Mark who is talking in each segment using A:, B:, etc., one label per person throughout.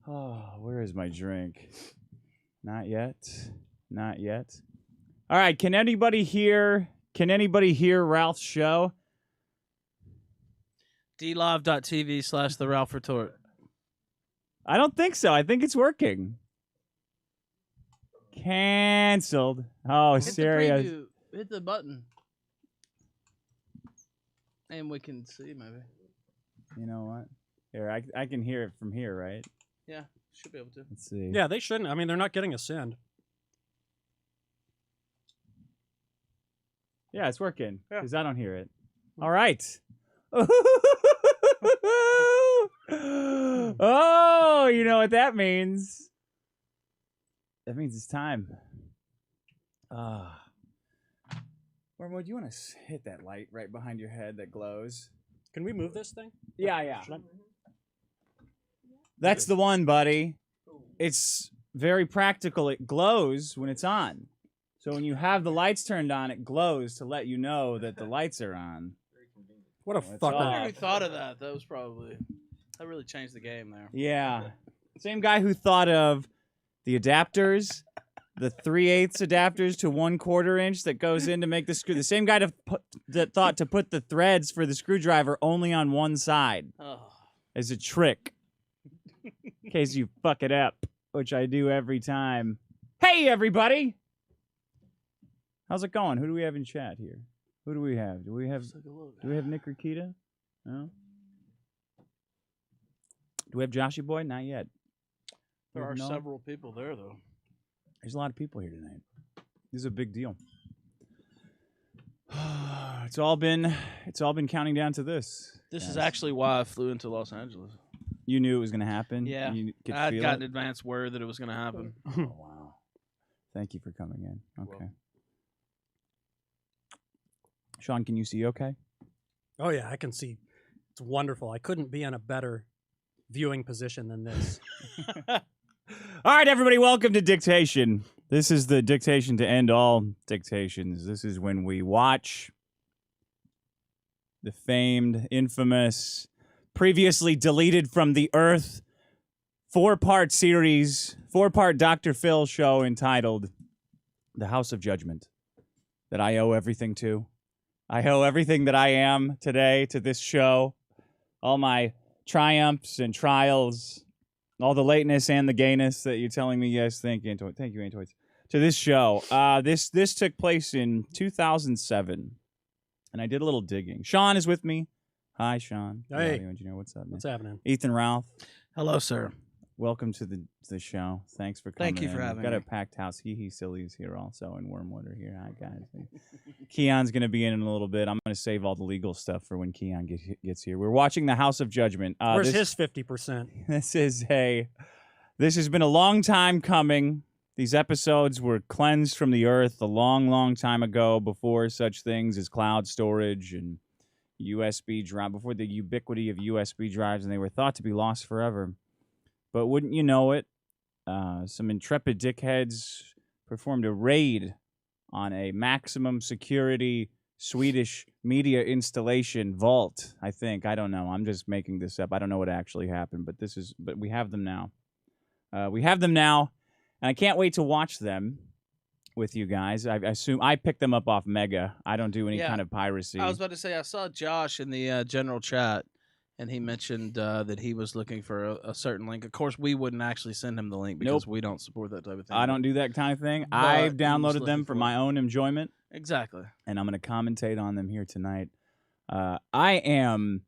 A: Oh, where is my drink? Not yet. Not yet. All right, can anybody hear Ralph's show?
B: dlive.tv/The Ralph Retort.
A: I don't think so. I think it's working. Canceled. Oh, serious.
B: The preview. Hit the button. And we can see, maybe.
A: You know what? Here, I can hear it from here, right?
B: Yeah, should be able to.
A: Let's see.
C: Yeah, they shouldn't. I mean, they're not getting a send.
A: Yeah, it's working.
B: Yeah.
A: Because I don't hear it. All right. Oh, you know what that means. That means it's time. Wormwood, do you want to hit that light right behind your head that glows?
C: Can we move this thing?
A: Yeah.
C: Should I?
A: That's the one, buddy. It's very practical. It glows when it's on. So when you have the lights turned on, it glows to let you know that the lights are on.
C: What a
A: It's
C: fucker.
A: off.
B: I never thought of that. That really changed the game there.
A: Yeah. Same guy who thought of the adapters, the 3/8 adapters to 1/4 inch that goes in to make the screw. The same guy that thought to put the threads for the screwdriver only on one side
B: Oh.
A: as a trick. In case you fuck it up, which I do every time. Hey, everybody! How's it going? Who do we have in chat here? Who do we have? Do we have Nick Rikita? No? Do we have Joshy Boy? Not yet.
B: There are
A: No?
B: several people there, though.
A: There's a lot of people here tonight. This is a big deal. It's all been counting down to this.
B: This is
A: Yes.
B: actually why I flew into Los Angeles.
A: You knew it was going to happen?
B: Yeah.
A: You could
B: I had
A: feel
B: gotten
A: it?
B: advance word that it was going to happen.
A: Oh, wow. Thank you for coming in. Okay.
B: welcome.
A: Sean, can you see okay?
C: Oh, yeah, I can see. It's wonderful. I couldn't be in a better viewing position than this.
A: All right, everybody, welcome to Dicktation. This is the dictation to end all dictations. This is when we watch the famed, infamous, previously deleted from the earth, 4-part series, 4-part Dr. Phil show entitled The House of Judgment, that I owe everything to. I owe everything that I am today to this show, all my triumphs and trials, all the lateness and the gayness that you're telling me. Yes, thank you, Antoids. To this show. This took place in 2007, and I did a little digging. Sean is with me. Hi, Sean.
C: Hey.
A: Audio engineer. What's up, man?
C: What's happening?
A: Ethan Ralph.
B: Hello, sir.
A: Welcome to the show. Thanks for coming.
B: Thank you for
A: in.
B: having
A: We've got
B: me.
A: a packed house. He Silly is here also, and Wormwood are here. Hi, guys. Keon's going to be in a little bit. I'm going to save all the legal stuff for when Keon gets here. We're watching The House of Judgment.
C: Where's his 50%?
A: This has been a long time coming. These episodes were cleansed from the earth a long, long time ago, before such things as cloud storage and USB drive, before the ubiquity of USB drives, and they were thought to be lost forever. But wouldn't you know it, some intrepid dickheads performed a raid on a maximum security Swedish media installation vault, I think. I don't know. I'm just making this up. I don't know what actually happened, but we have them now. And I can't wait to watch them with you guys. I assume I picked them up off Mega. I don't do any
B: Yeah.
A: kind of piracy.
B: I was about to say, I saw Josh in the general chat, and he mentioned that he was looking for a certain link. Of course, we wouldn't actually send him the link because we don't support that type of thing.
A: I don't do that kind of thing.
B: But
A: I've
B: he was
A: downloaded them
B: looking
A: for
B: for
A: my
B: it.
A: own enjoyment,
B: Exactly.
A: and I'm going to commentate on them here tonight. I am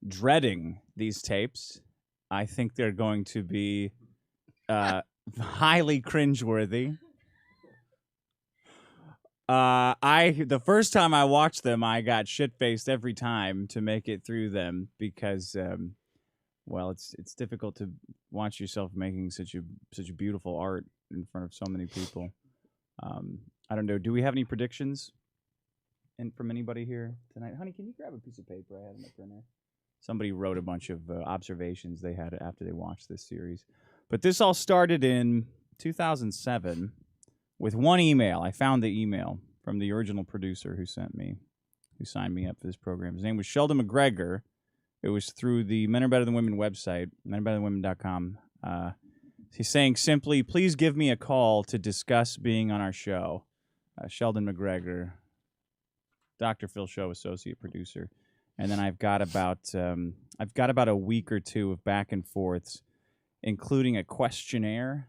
A: dreading these tapes. I think they're going to be highly cringeworthy. The first time I watched them, I got shit-faced every time to make it through them because, well, it's difficult to watch yourself making such a beautiful art in front of so many people. I don't know. Do we have any predictions? And from anybody here tonight, honey, can you grab a piece of paper? I had in my printer. Somebody wrote a bunch of observations they had after they watched this series, but this all started in 2007. With one email. I found the email from the original producer who signed me up for this program. His name was Sheldon McGregor. It was through the Men Are Better Than Women website, menarbetterthanwomen.com. He's saying simply, please give me a call to discuss being on our show. Sheldon McGregor, Dr. Phil Show associate producer. And then I've got about a week or two of back and forths, including a questionnaire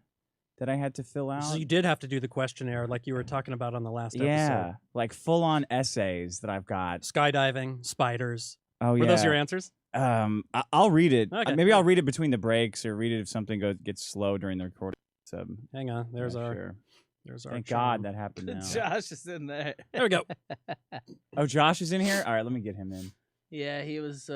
A: that I had to fill out.
C: So you did have to do the questionnaire like you were talking about on the last episode.
A: Yeah, like full-on essays that I've got.
C: Skydiving, spiders.
A: Oh, yeah.
C: Were those your answers?
A: I'll read it.
C: Okay.
A: Maybe I'll read it between the breaks or read it if something gets slow during the recording.
C: Hang on. There's our...
A: Sure.
C: There's our
A: Thank
C: charm.
A: God that happened now.
B: Josh is in there.
C: There we go.
A: Oh, Josh is in here? All right, let me get him in.
B: Yeah, he was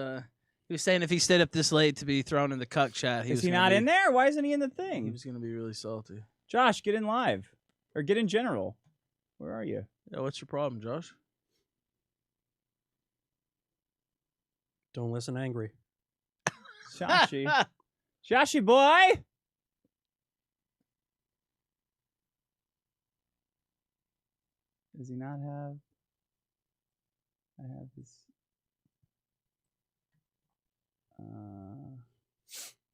B: saying if he stayed up this late to be thrown in the cuck chat,
A: Is he not in there? Why isn't he in the
B: He
A: thing?
B: was gonna be really salty.
A: Josh, get in live. Or get in general. Where are you?
B: Yeah, what's your problem, Josh?
C: Don't listen angry.
A: Joshi. Joshi boy! Does he not have... I have this...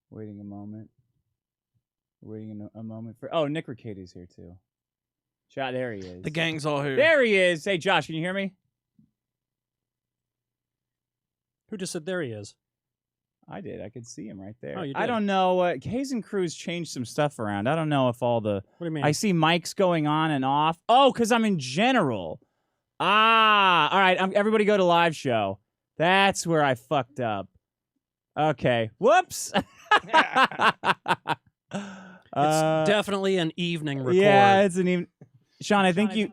A: Waiting a moment. Waiting a moment for... Oh, Nick Riccade's here, too. There he is.
B: The gang's all here.
A: There he is! Hey, Josh, can you hear me?
C: Who just said there he is?
A: I did. I could see him right there.
C: Oh, you
A: I
C: did.
A: don't know. Hazen Cruz changed some stuff around. I don't know if all the...
C: What do you mean?
A: I see mics going on and off. Oh, because I'm in general. Ah, all right. Everybody go to live show. That's where I fucked up. Okay. Whoops.
C: It's definitely an evening record.
A: Yeah, it's an evening. Sean, I think you...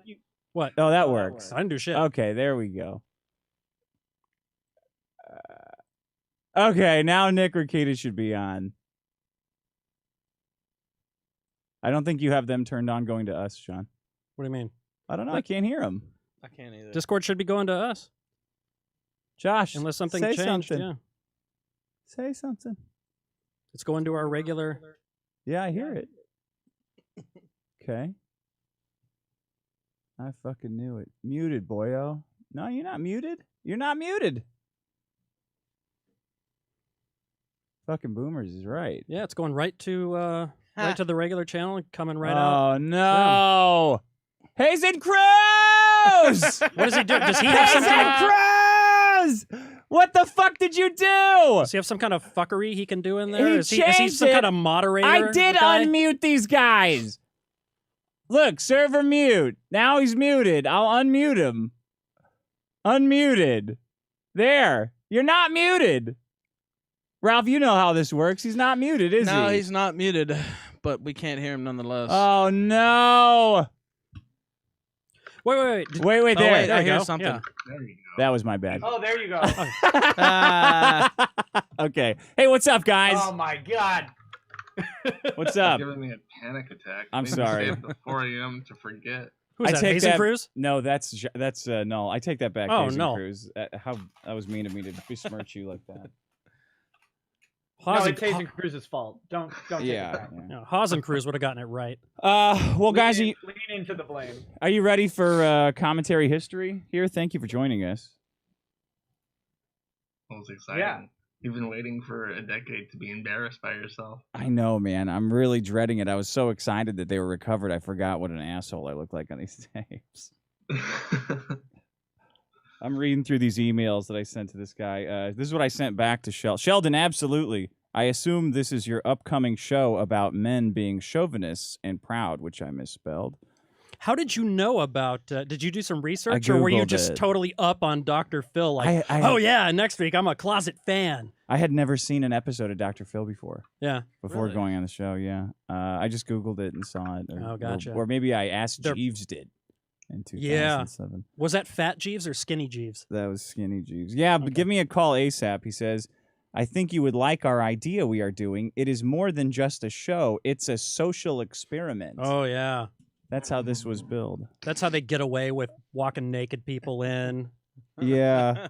C: What?
A: Oh, that works.
C: I didn't do shit.
A: Okay, there we go. Okay, now Nick Ricade should be on. I don't think you have them turned on going to us, Sean.
C: What do you mean?
A: I don't know. I can't hear them.
B: I can't either.
C: Discord should be going to us.
A: Josh,
C: Unless something
A: say
C: changed.
A: something.
C: Yeah.
A: Say something.
C: It's going to our regular...
A: Yeah, I hear it. Okay. I fucking knew it. Muted, boyo. No, you're not muted. You're not muted. Fucking Boomers is right.
C: Yeah, it's going right to the regular channel and coming right out.
A: Oh, no. Hazen Cruz!
C: What does he do? Does he have some kind
A: Hazen Cruz! What the fuck did you do?
C: Does he have some kind of fuckery he can do in there? Is he
A: changed
C: some
A: it.
C: kind of moderator?
A: I did
C: guy?
A: unmute these guys. Look, server mute. Now he's muted. I'll unmute him. Unmuted. There. You're not muted. Ralph, you know how this works. He's not muted, is he?
B: No, he's not muted, but we can't hear him nonetheless.
A: Oh, no.
C: Wait.
A: Wait,
B: Oh,
A: there.
B: wait,
A: there
B: I
A: you
B: hear
A: go.
B: something.
C: Yeah.
D: There you go.
A: That was my bad.
D: Oh, there you go.
A: Okay. Hey, what's up, guys?
D: Oh my God.
A: What's up?
D: Giving me a panic attack.
A: I'm
D: Maybe
A: sorry.
D: Stay up to 4 a.m. to forget.
C: Who's
A: I
C: that?
A: take
C: Hazen
A: that-
C: Cruz?
A: No, that's no. I take that back.
C: Oh,
A: Hazen
C: no.
A: Cruz. How that was mean of me to besmirch you like that.
E: No, it's Hazen Cruz's fault. Don't take it
A: Yeah.
E: back.
C: No, Hazen Cruz would have gotten it right.
A: Well, guys,
E: lean into the blame.
A: are you ready for commentary history here? Thank you for joining us.
D: It was exciting.
E: Yeah.
D: You've been waiting for a decade to be embarrassed by yourself.
A: I know, man. I'm really dreading it. I was so excited that they were recovered. I forgot what an asshole I looked like on these tapes. I'm reading through these emails that I sent to this guy. This is what I sent back to Sheldon, absolutely. I assume this is your upcoming show about men being chauvinists and proud, which I misspelled.
C: How did you know about? Did you do some research, or were you
A: Googled
C: just
A: it.
C: totally up on Dr. Phil? Like, oh yeah, next week I'm a closet fan.
A: I had never seen an episode of Dr. Phil before.
C: Yeah.
A: Before
B: Really?
A: going on the show, yeah. I just Googled it and saw it.
C: Oh, gotcha.
A: Or maybe I asked
C: They're-
A: Jeeves did in
C: Yeah.
A: 2007.
C: Was that Fat Jeeves or Skinny Jeeves?
A: That was Skinny Jeeves. Yeah, but
C: Okay.
A: give me a call ASAP. He says, I think you would like our idea we are doing. It is more than just a show. It's a social experiment.
C: Oh yeah.
A: That's how this was billed.
C: That's how they get away with walking naked people in.
A: Yeah.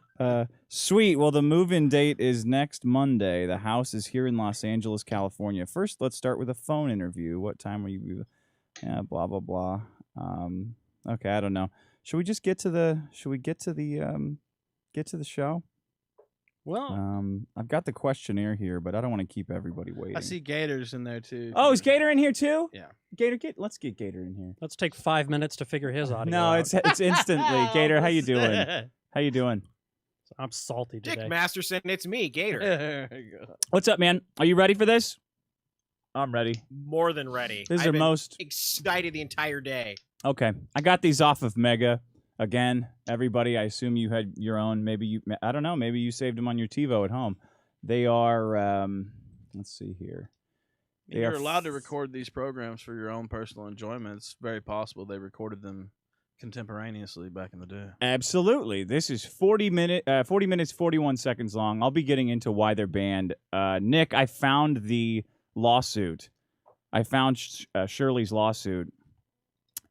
A: Sweet. Well, the move-in date is next Monday. The house is here in Los Angeles, California. First, let's start with a phone interview. What time will you be? Yeah, blah, blah, blah. Okay, I don't know. Should we just get to the show?
C: Well,
A: I've got the questionnaire here, but I don't want to keep everybody waiting.
B: I see Gators in there too.
A: Oh, is Gator in here too?
B: Yeah.
A: Gator, let's get Gator in here.
C: let's take 5 minutes to figure his audio
A: No,
C: out.
A: it's instantly. Gator, how you doing? How you doing?
C: I'm salty
F: Dick
C: today.
F: Masterson, it's me, Gator.
B: There you go.
A: What's up, man? Are you ready for this? I'm ready.
F: More than ready.
A: These
F: I've
A: are
F: been
A: most
F: excited the entire day.
A: okay. I got these off of Mega. Again, everybody, I assume you had your own. Maybe I don't know. Maybe you saved them on your TiVo at home. They are. Let's see here. They
B: You're
A: are
B: allowed to record these programs for your own personal enjoyment. It's very possible they recorded them contemporaneously back in the day.
A: Absolutely. This is 40 minutes, 41 seconds long. I'll be getting into why they're banned. Nick, I found the lawsuit. I found Shirley's lawsuit,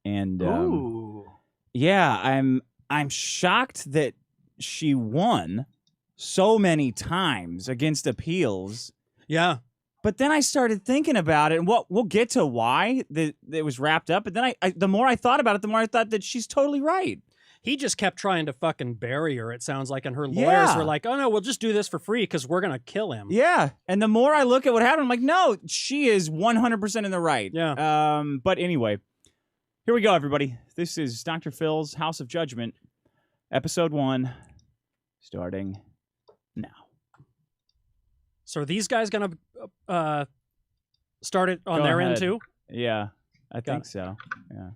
A: and
E: Ooh.
A: yeah, I'm shocked that she won so many times against appeals.
C: Yeah.
A: But then I started thinking about it, and we'll get to why it was wrapped up. But then the more I thought about it, the more I thought that she's totally right.
C: He just kept trying to fucking bury her, it sounds like, and her lawyers
A: Yeah.
C: were like, oh, no, we'll just do this for free because we're going to kill him.
A: Yeah, and the more I look at what happened, I'm like, no, she is 100% in the right.
C: Yeah.
A: But anyway, here we go, everybody. This is Dr. Phil's House of Judgment, Episode 1, starting now.
C: So are these guys going to start it on
A: Go
C: their
A: ahead.
C: end too?
A: Yeah, I
C: Got
A: think
C: it.
A: so. Yeah.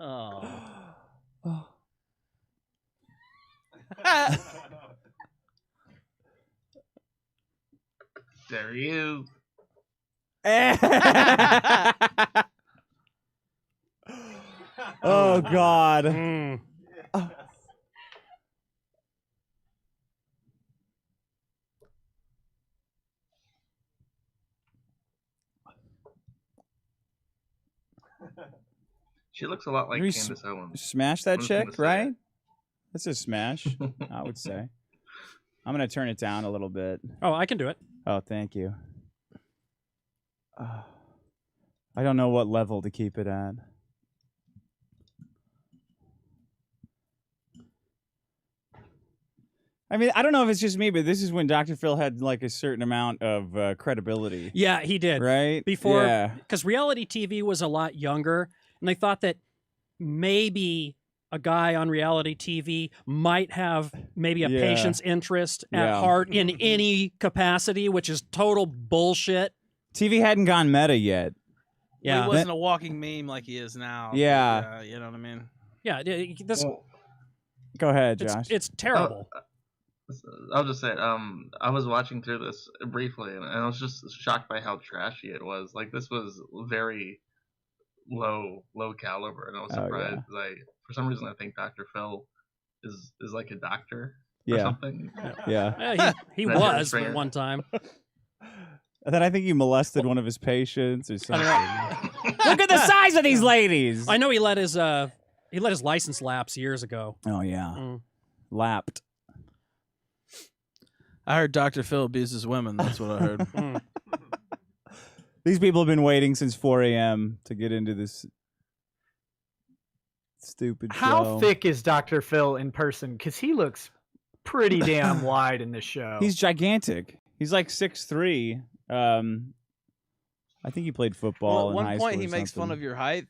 B: Oh.
D: There he is.
A: Oh, God.
C: Mm.
D: She looks a lot like
A: Re-
D: Candace Owens.
A: Smash that
D: I'm just gonna
A: chick,
D: say
A: right?
D: it.
A: That's a smash, I would say. I'm going to turn it down a little bit.
C: Oh, I can do it.
A: Oh, thank you. I don't know what level to keep it at. I mean, I don't know if it's just me, but this is when Dr. Phil had like a certain amount of credibility,
C: Yeah, he did.
A: right?
C: Before,
A: yeah,
C: because reality TV was a lot younger, and they thought that maybe a guy on reality TV might have maybe a
A: Yeah.
C: patient's interest at
A: Yeah.
C: heart in any capacity, which is total bullshit.
A: TV hadn't gone meta yet.
C: Yeah.
B: He wasn't a walking meme like he is now.
A: Yeah.
B: You know what I mean?
C: Yeah, this
D: Well,
A: Go ahead, Josh.
C: it's terrible.
D: I'll just say, I was watching through this briefly, and I was just shocked by how trashy it was. Like, this was very low caliber, and I was
A: Oh,
D: surprised. For some reason, I think Dr. Phil is like a doctor or
A: yeah,
D: something.
A: yeah.
C: Yeah, he
D: That's
C: was
D: fair.
C: at one time.
A: And then I think he molested one of his patients or something. Look at the size of these ladies.
C: I know he let his license lapse years ago.
A: Oh yeah,
C: Mm.
A: lapped.
B: I heard Dr. Phil abuses women. That's what I heard.
C: Mm.
A: These people have been waiting since 4 a.m. to get into this stupid
E: How
A: show.
E: thick is Dr. Phil in person? Because he looks pretty damn wide in this show.
A: He's gigantic. He's like 6'3". I think he played football
B: Well, at
A: in
B: one
A: high
B: point,
A: school
B: he
A: or
B: makes fun
A: something.
B: of your height.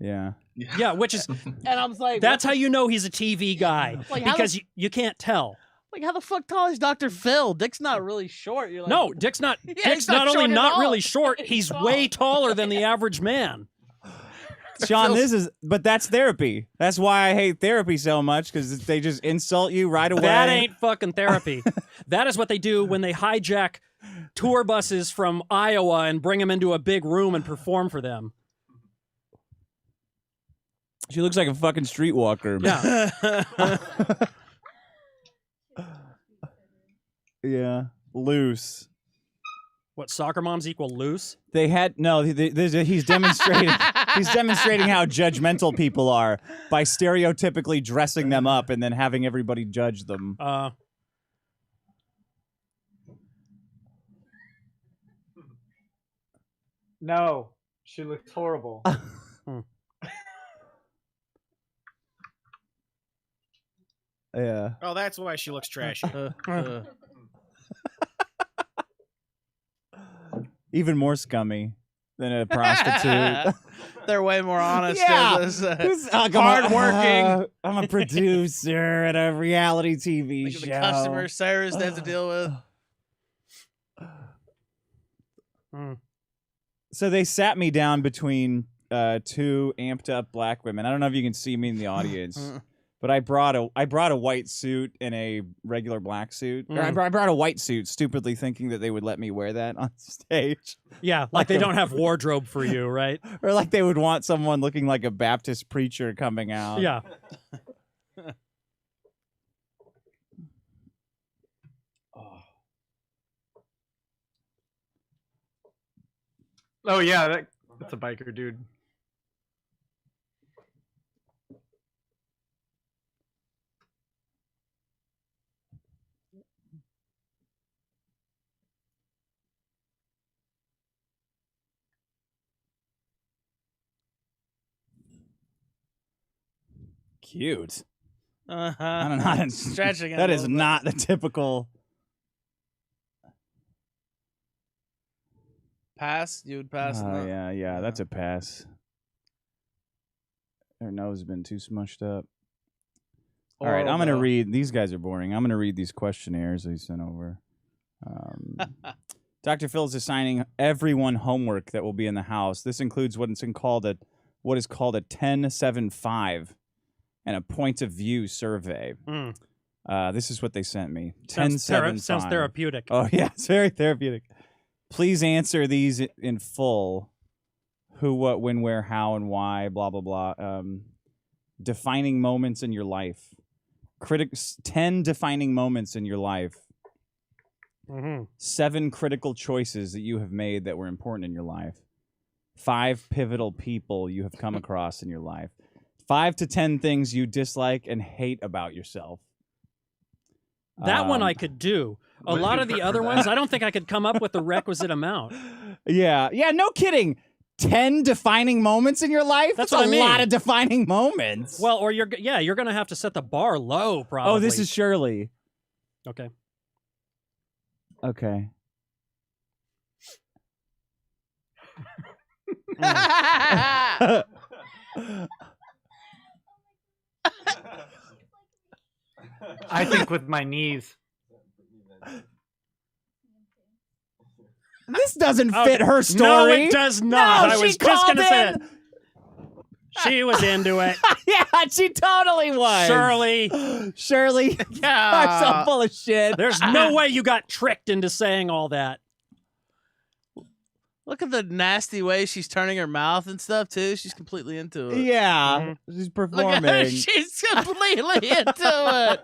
A: Yeah.
C: Yeah, which is
B: And I was like,
C: that's how you know he's a TV guy
B: Like, how
C: because you can't tell.
B: like, how the fuck tall is Dr. Phil? Dick's not really short. You're like,
C: No, Dick's not.
B: Yeah,
C: Dick's
B: he's not
C: not only
B: short at
C: not
B: all.
C: really short, he's
B: tall.
C: way taller than the average man.
A: Sean, but that's therapy. That's why I hate therapy so much, because they just insult you right away.
C: That ain't fucking therapy. That is what they do when they hijack tour buses from Iowa and bring them into a big room and perform for them.
A: She looks like a fucking streetwalker.
C: Yeah.
A: Yeah. Loose.
C: What, soccer moms equal loose?
A: They had no. He's demonstrating. He's demonstrating how judgmental people are by stereotypically dressing them up and then having everybody judge them.
E: No, she looks horrible.
A: Yeah.
F: Oh, that's why she looks trashy.
A: Even more scummy than a prostitute.
B: They're way more honest.
A: Yeah.
B: Who's
A: Hardworking. I'm a producer at a reality TV show.
B: the customer service they have to deal with.
A: So they sat me down between two amped up black women. I don't know if you can see me in the audience, but I brought a white suit and a regular black suit. Or I brought a white suit, stupidly thinking that they would let me wear that on stage.
C: Yeah, like they don't have wardrobe for you, right?
A: Or like they would want someone looking like a Baptist preacher coming out.
C: Yeah.
E: Oh yeah, that's a biker dude.
A: Cute.
B: I
A: I don't know.
B: Stretching it
A: That
B: a
A: is
B: little bit.
A: not the typical.
B: Pass. You would pass. on
A: Oh
B: that?
A: yeah, that's a pass. Their nose has been too smushed up. All right, I'm going to read. These guys are boring. I'm going to read these questionnaires they sent over. Dr. Phil is assigning everyone homework that will be in the house. This includes what is called a 10-7-5 and a point of view survey. This is what they sent me. 10-7-5.
C: Sounds therapeutic.
A: Oh yeah, it's very therapeutic. Please answer these in full. Who, what, when, where, how, and why, blah, blah, blah. Defining moments in your life. 10 defining moments in your life. 7 critical choices that you have made that were important in your life. 5 pivotal people you have come across in your life. 5 to 10 things you dislike and hate about yourself.
C: That one I could do. A lot of the other ones, I don't think I could come up with the requisite amount.
A: Yeah, no kidding. 10 defining moments in your life?
C: That's
A: a
C: what I mean.
A: lot of defining moments.
C: Well, or you're going to have to set the bar low, probably.
A: Oh, this is Shirley.
C: Okay.
A: Okay.
E: I think with my knees.
A: This doesn't fit her story.
C: No, it does not.
A: No,
C: I was
A: she
C: just
A: called
C: going to say
A: in.
C: it. She was into it.
A: Yeah, she totally was.
C: Shirley.
A: Shirley. I'm so full of shit.
C: There's no way you got tricked into saying all that.
B: Look at the nasty way she's turning her mouth and stuff too. She's completely into it.
A: Yeah, she's
B: Look at
A: performing.
B: her. She's completely into it.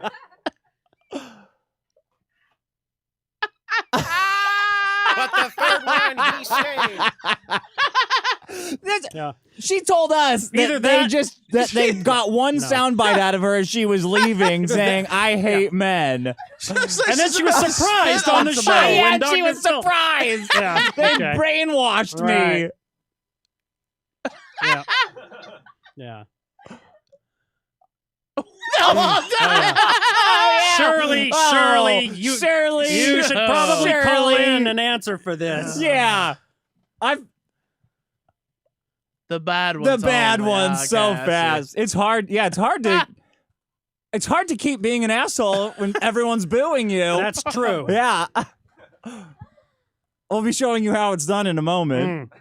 F: But the third one, he's saying.
C: Yeah.
A: She told us
C: Either
A: that they got one soundbite out of her as she was leaving, saying, "I hate men,"
C: And then she was surprised on the show.
A: Yeah,
C: when
A: and she
C: Dr.
A: was
C: Phil-
A: surprised.
C: Yeah,
A: They
C: okay.
A: brainwashed me.
C: Right. Yeah. Yeah. Shirley, Shirley, you should probably call in and answer for this.
A: Yeah,
B: the bad ones.
A: the bad
B: only.
A: ones
B: Okay,
A: so
B: I see.
A: fast. It's hard. Yeah, it's hard to. It's hard to keep being an asshole when everyone's booing you.
C: That's true.
A: Yeah. We'll be showing you how it's done in a moment.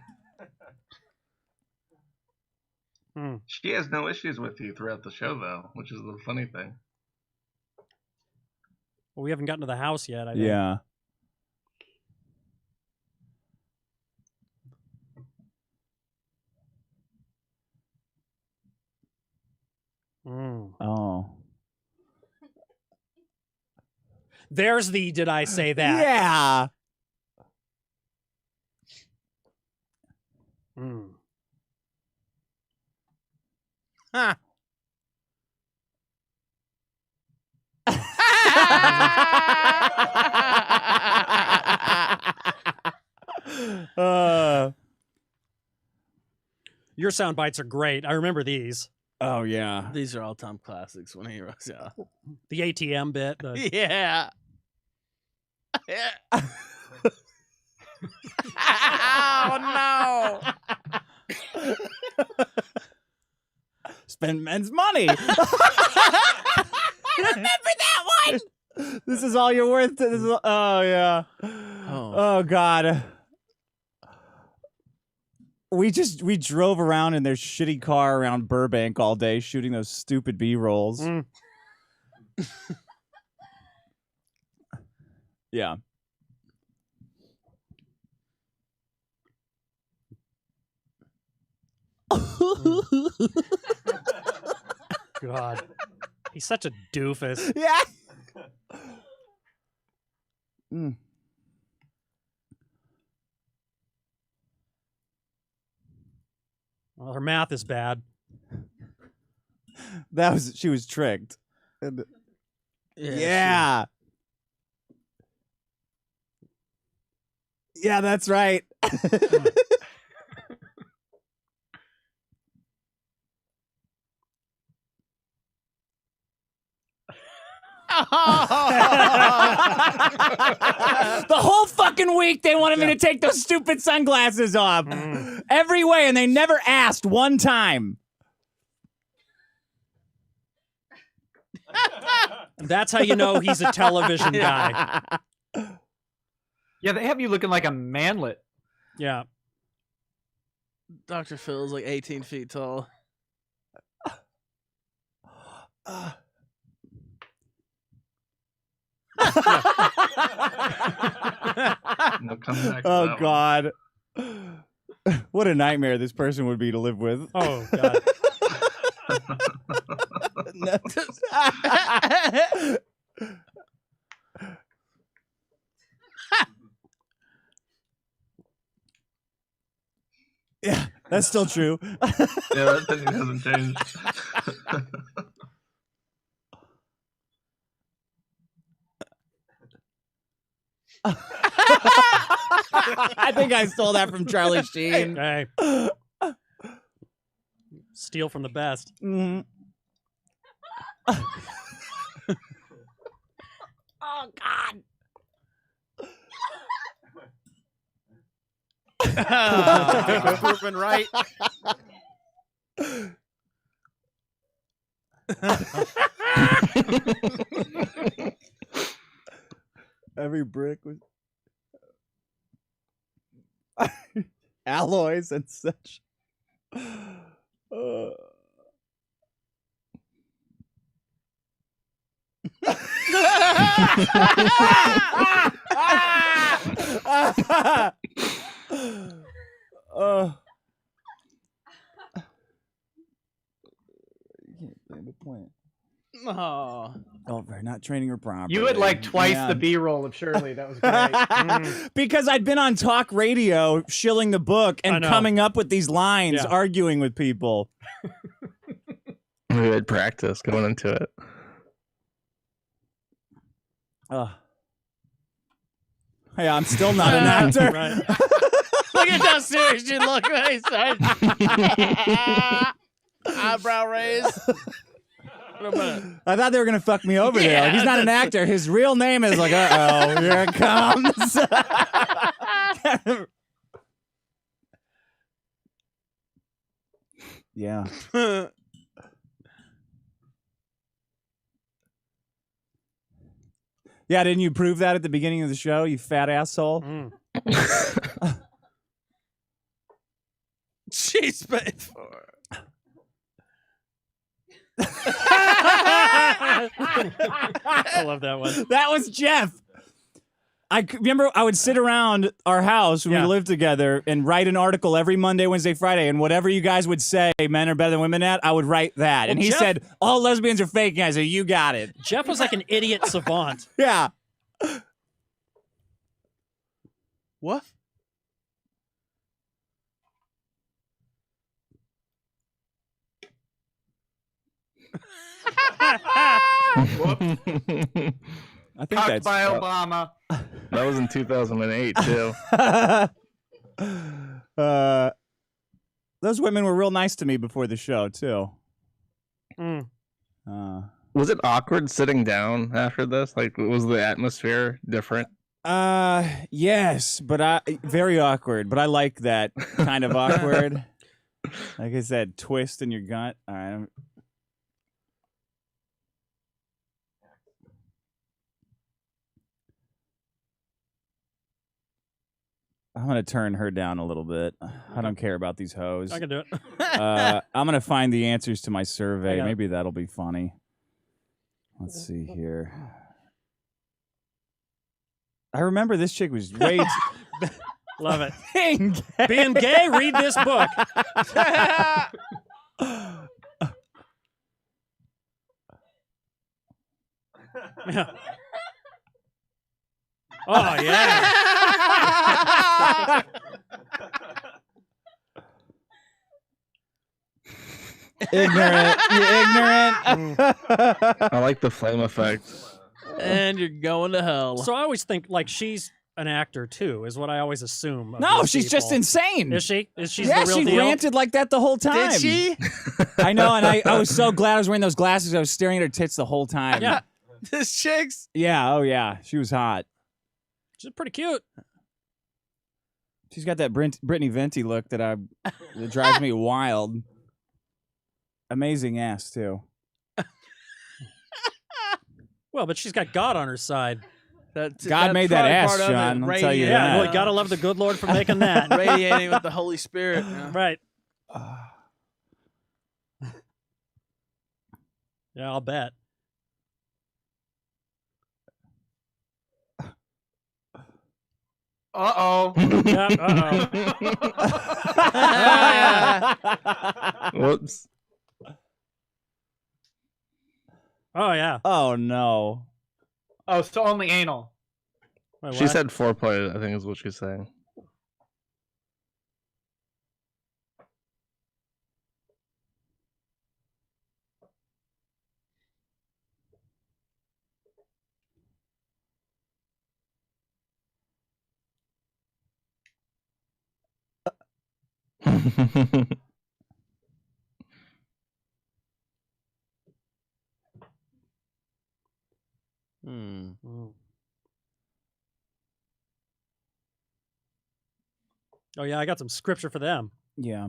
D: She has no issues with you throughout the show, though, which is the funny thing.
C: Well, we haven't gotten to the house yet. I think.
A: Yeah. Oh.
C: There's the did I say that?
A: Yeah.
B: Huh.
C: Your sound bites are great. I remember these.
A: Oh yeah.
B: These are all time classics when he was
C: The ATM bit.
B: Yeah. Oh no.
A: Spend men's money. Remember that one? This is all you're worth. Oh yeah. Oh God. We drove around in their shitty car around Burbank all day shooting those stupid B-rolls. Yeah.
C: God. He's such a doofus.
A: Yeah. Mm.
C: Well, her math is bad.
A: She was tricked. And-
B: Yeah.
A: yeah. Yeah, that's right. The whole fucking week they wanted me to take those stupid sunglasses off. Every way, and they never asked one time.
C: That's how you know he's a television guy.
E: Yeah, they have you looking like a manlet.
C: Yeah.
B: Dr. Phil's like 18 feet tall.
D: We'll come back to
A: Oh
D: that one.
A: God. What a nightmare this person would be to live with.
C: Oh, God.
A: Yeah, that's still true.
D: Yeah, that thing hasn't changed.
A: I think I stole that from Charlie Sheen.
C: Hey. Steal from the best.
A: Mhm. Oh God.
F: Big improvement, right?
A: Every brick was alloys and such. You can't blame the plant.
B: Oh.
A: Oh, for not training her properly.
E: You had like twice
A: Yeah.
E: the B-roll of Shirley. That was great.
A: Because I'd been on talk radio shilling the book
C: I
A: and
C: know.
A: coming up with these lines,
C: Yeah.
A: arguing with people.
G: We had practice going into it.
A: Yeah, I'm still not an actor.
C: Right.
B: Look at how serious you look when he starts. Eyebrow raise. Wait a minute.
A: I thought they were gonna fuck me over there. Like, he's not an actor. His real name is like, uh-oh, here it comes. Yeah. Yeah, didn't you prove that at the beginning of the show, you fat asshole?
B: She's paid for.
C: I love that one.
A: That was Jeff. Remember I would sit around our house when we
C: Yeah.
A: lived together and write an article every Monday, Wednesday, Friday, and whatever you guys would say men are better than women at, I would write that.
C: Well,
A: And he
C: Jeff-
A: said, all lesbians are fake. And I said, you got it.
C: Jeff was like an idiot savant.
A: Yeah.
B: What?
A: I think
E: Cocked
A: that's
E: by Obama.
G: That was in 2008 too.
A: those women were real nice to me before the show, too.
C: Mm.
G: Was it awkward sitting down after this? Like, was the atmosphere different?
A: Yes, but very awkward, but I like that kind of awkward. Like I said, twist in your gut. All right. I'm gonna turn her down a little bit. I don't care about these hoes.
C: I can do it.
A: I'm gonna find the answers to my survey.
C: got it.
A: Maybe that'll be funny. Let's see here. I remember this chick was way
C: Love it.
A: being gay.
C: Being gay, read this book. Yeah. Oh, yeah.
A: Ignorant. You ignorant.
G: I like the flame effect.
B: And you're going to hell.
C: So I always think, like, she's an actor, too, is what I always assume. of
A: No,
C: these
A: she's just
C: people.
A: insane.
C: Is she? Is she
A: Yeah,
C: the real
A: she
C: deal?
A: ranted like that the whole time.
B: Did she?
A: I know, and I was so glad I was wearing those glasses. I was staring at her tits the whole time.
C: Yeah.
B: This chick's.
A: Yeah, oh yeah. She was hot.
C: She's pretty cute.
A: She's got that Brittany Venti look that drives me wild. Amazing ass, too.
C: Well, but she's got God on her side.
A: God made that ass, Sean. I'll tell you
C: Yeah,
A: that.
C: well, you gotta love the good Lord for making that.
B: Radiating with the Holy Spirit. Yeah.
C: Right. Yeah, I'll bet.
E: Uh-oh.
C: Yeah,
G: Whoops.
C: Oh, yeah.
A: Oh, no.
E: Oh, so only anal.
C: Wait,
G: She
C: what?
G: said foreplay, I think is what she's saying.
B: Hmm.
C: Mm. Oh, yeah, I got some scripture for them.
A: Yeah.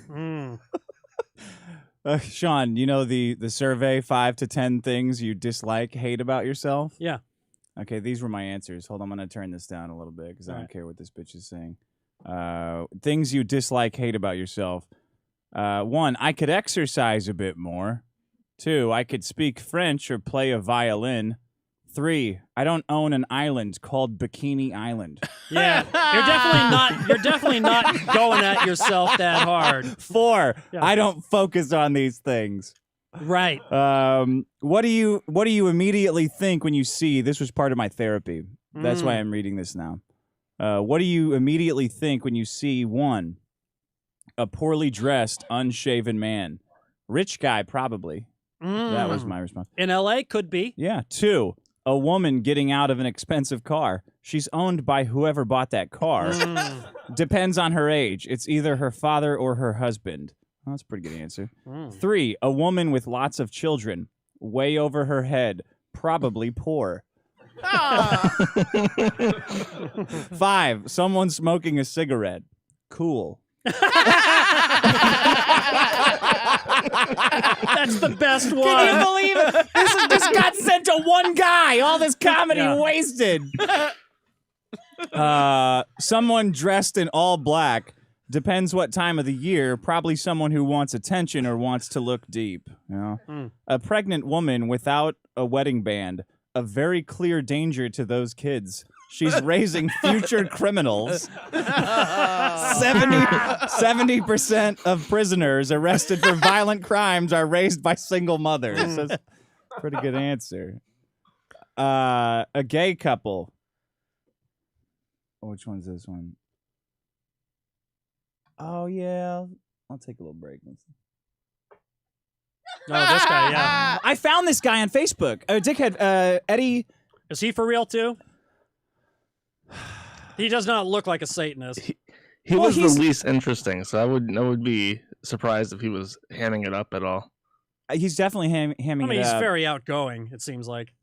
C: Mm.
A: Sean, you know the survey, 5 to 10 things you dislike, hate about yourself?
C: Yeah.
A: Okay, these were my answers. Hold on, I'm going to turn this down a little bit because I don't
C: Alright.
A: care what this bitch is saying. Things you dislike, hate about yourself. 1, I could exercise a bit more. 2, I could speak French or play a violin. 3, I don't own an island called Bikini Island.
C: Yeah. You're definitely not going at yourself that hard.
A: 4,
C: Yeah.
A: I don't focus on these things.
C: Right.
A: What do you immediately think when you see, this was part of my therapy. That's why
C: Mm.
A: I'm reading this now. What do you immediately think when you see 1, a poorly dressed, unshaven man? Rich guy, probably. That was my response.
C: In LA, could be.
A: Yeah. 2, a woman getting out of an expensive car. She's owned by whoever bought that car. Depends on her age. It's either her father or her husband. Well, that's a pretty good answer. 3, a woman with lots of children. Way over her head. Probably poor. 5, someone smoking a cigarette. Cool.
C: That's the best one.
A: Can you believe it? This has just got sent to one guy. All this comedy
C: Yeah.
A: wasted. Someone dressed in all black. Depends what time of the year. Probably someone who wants attention or wants to look deep. You know? A pregnant woman without a wedding band. A very clear danger to those kids. She's raising future criminals. 70% of prisoners arrested for violent crimes are raised by single mothers. That's a pretty good answer. A gay couple. Which one's this one? Oh, yeah. I'll take a little break.
C: No, this guy, yeah.
A: I found this guy on Facebook. Dickhead, Eddie.
C: Is he for real too? He does not look like a Satanist.
G: He
A: Well,
G: was
A: he's-
G: the least interesting, so I would be surprised if he was hamming it up at all.
A: He's definitely hamming
C: I mean,
A: it
C: he's
A: up.
C: very outgoing, it seems like.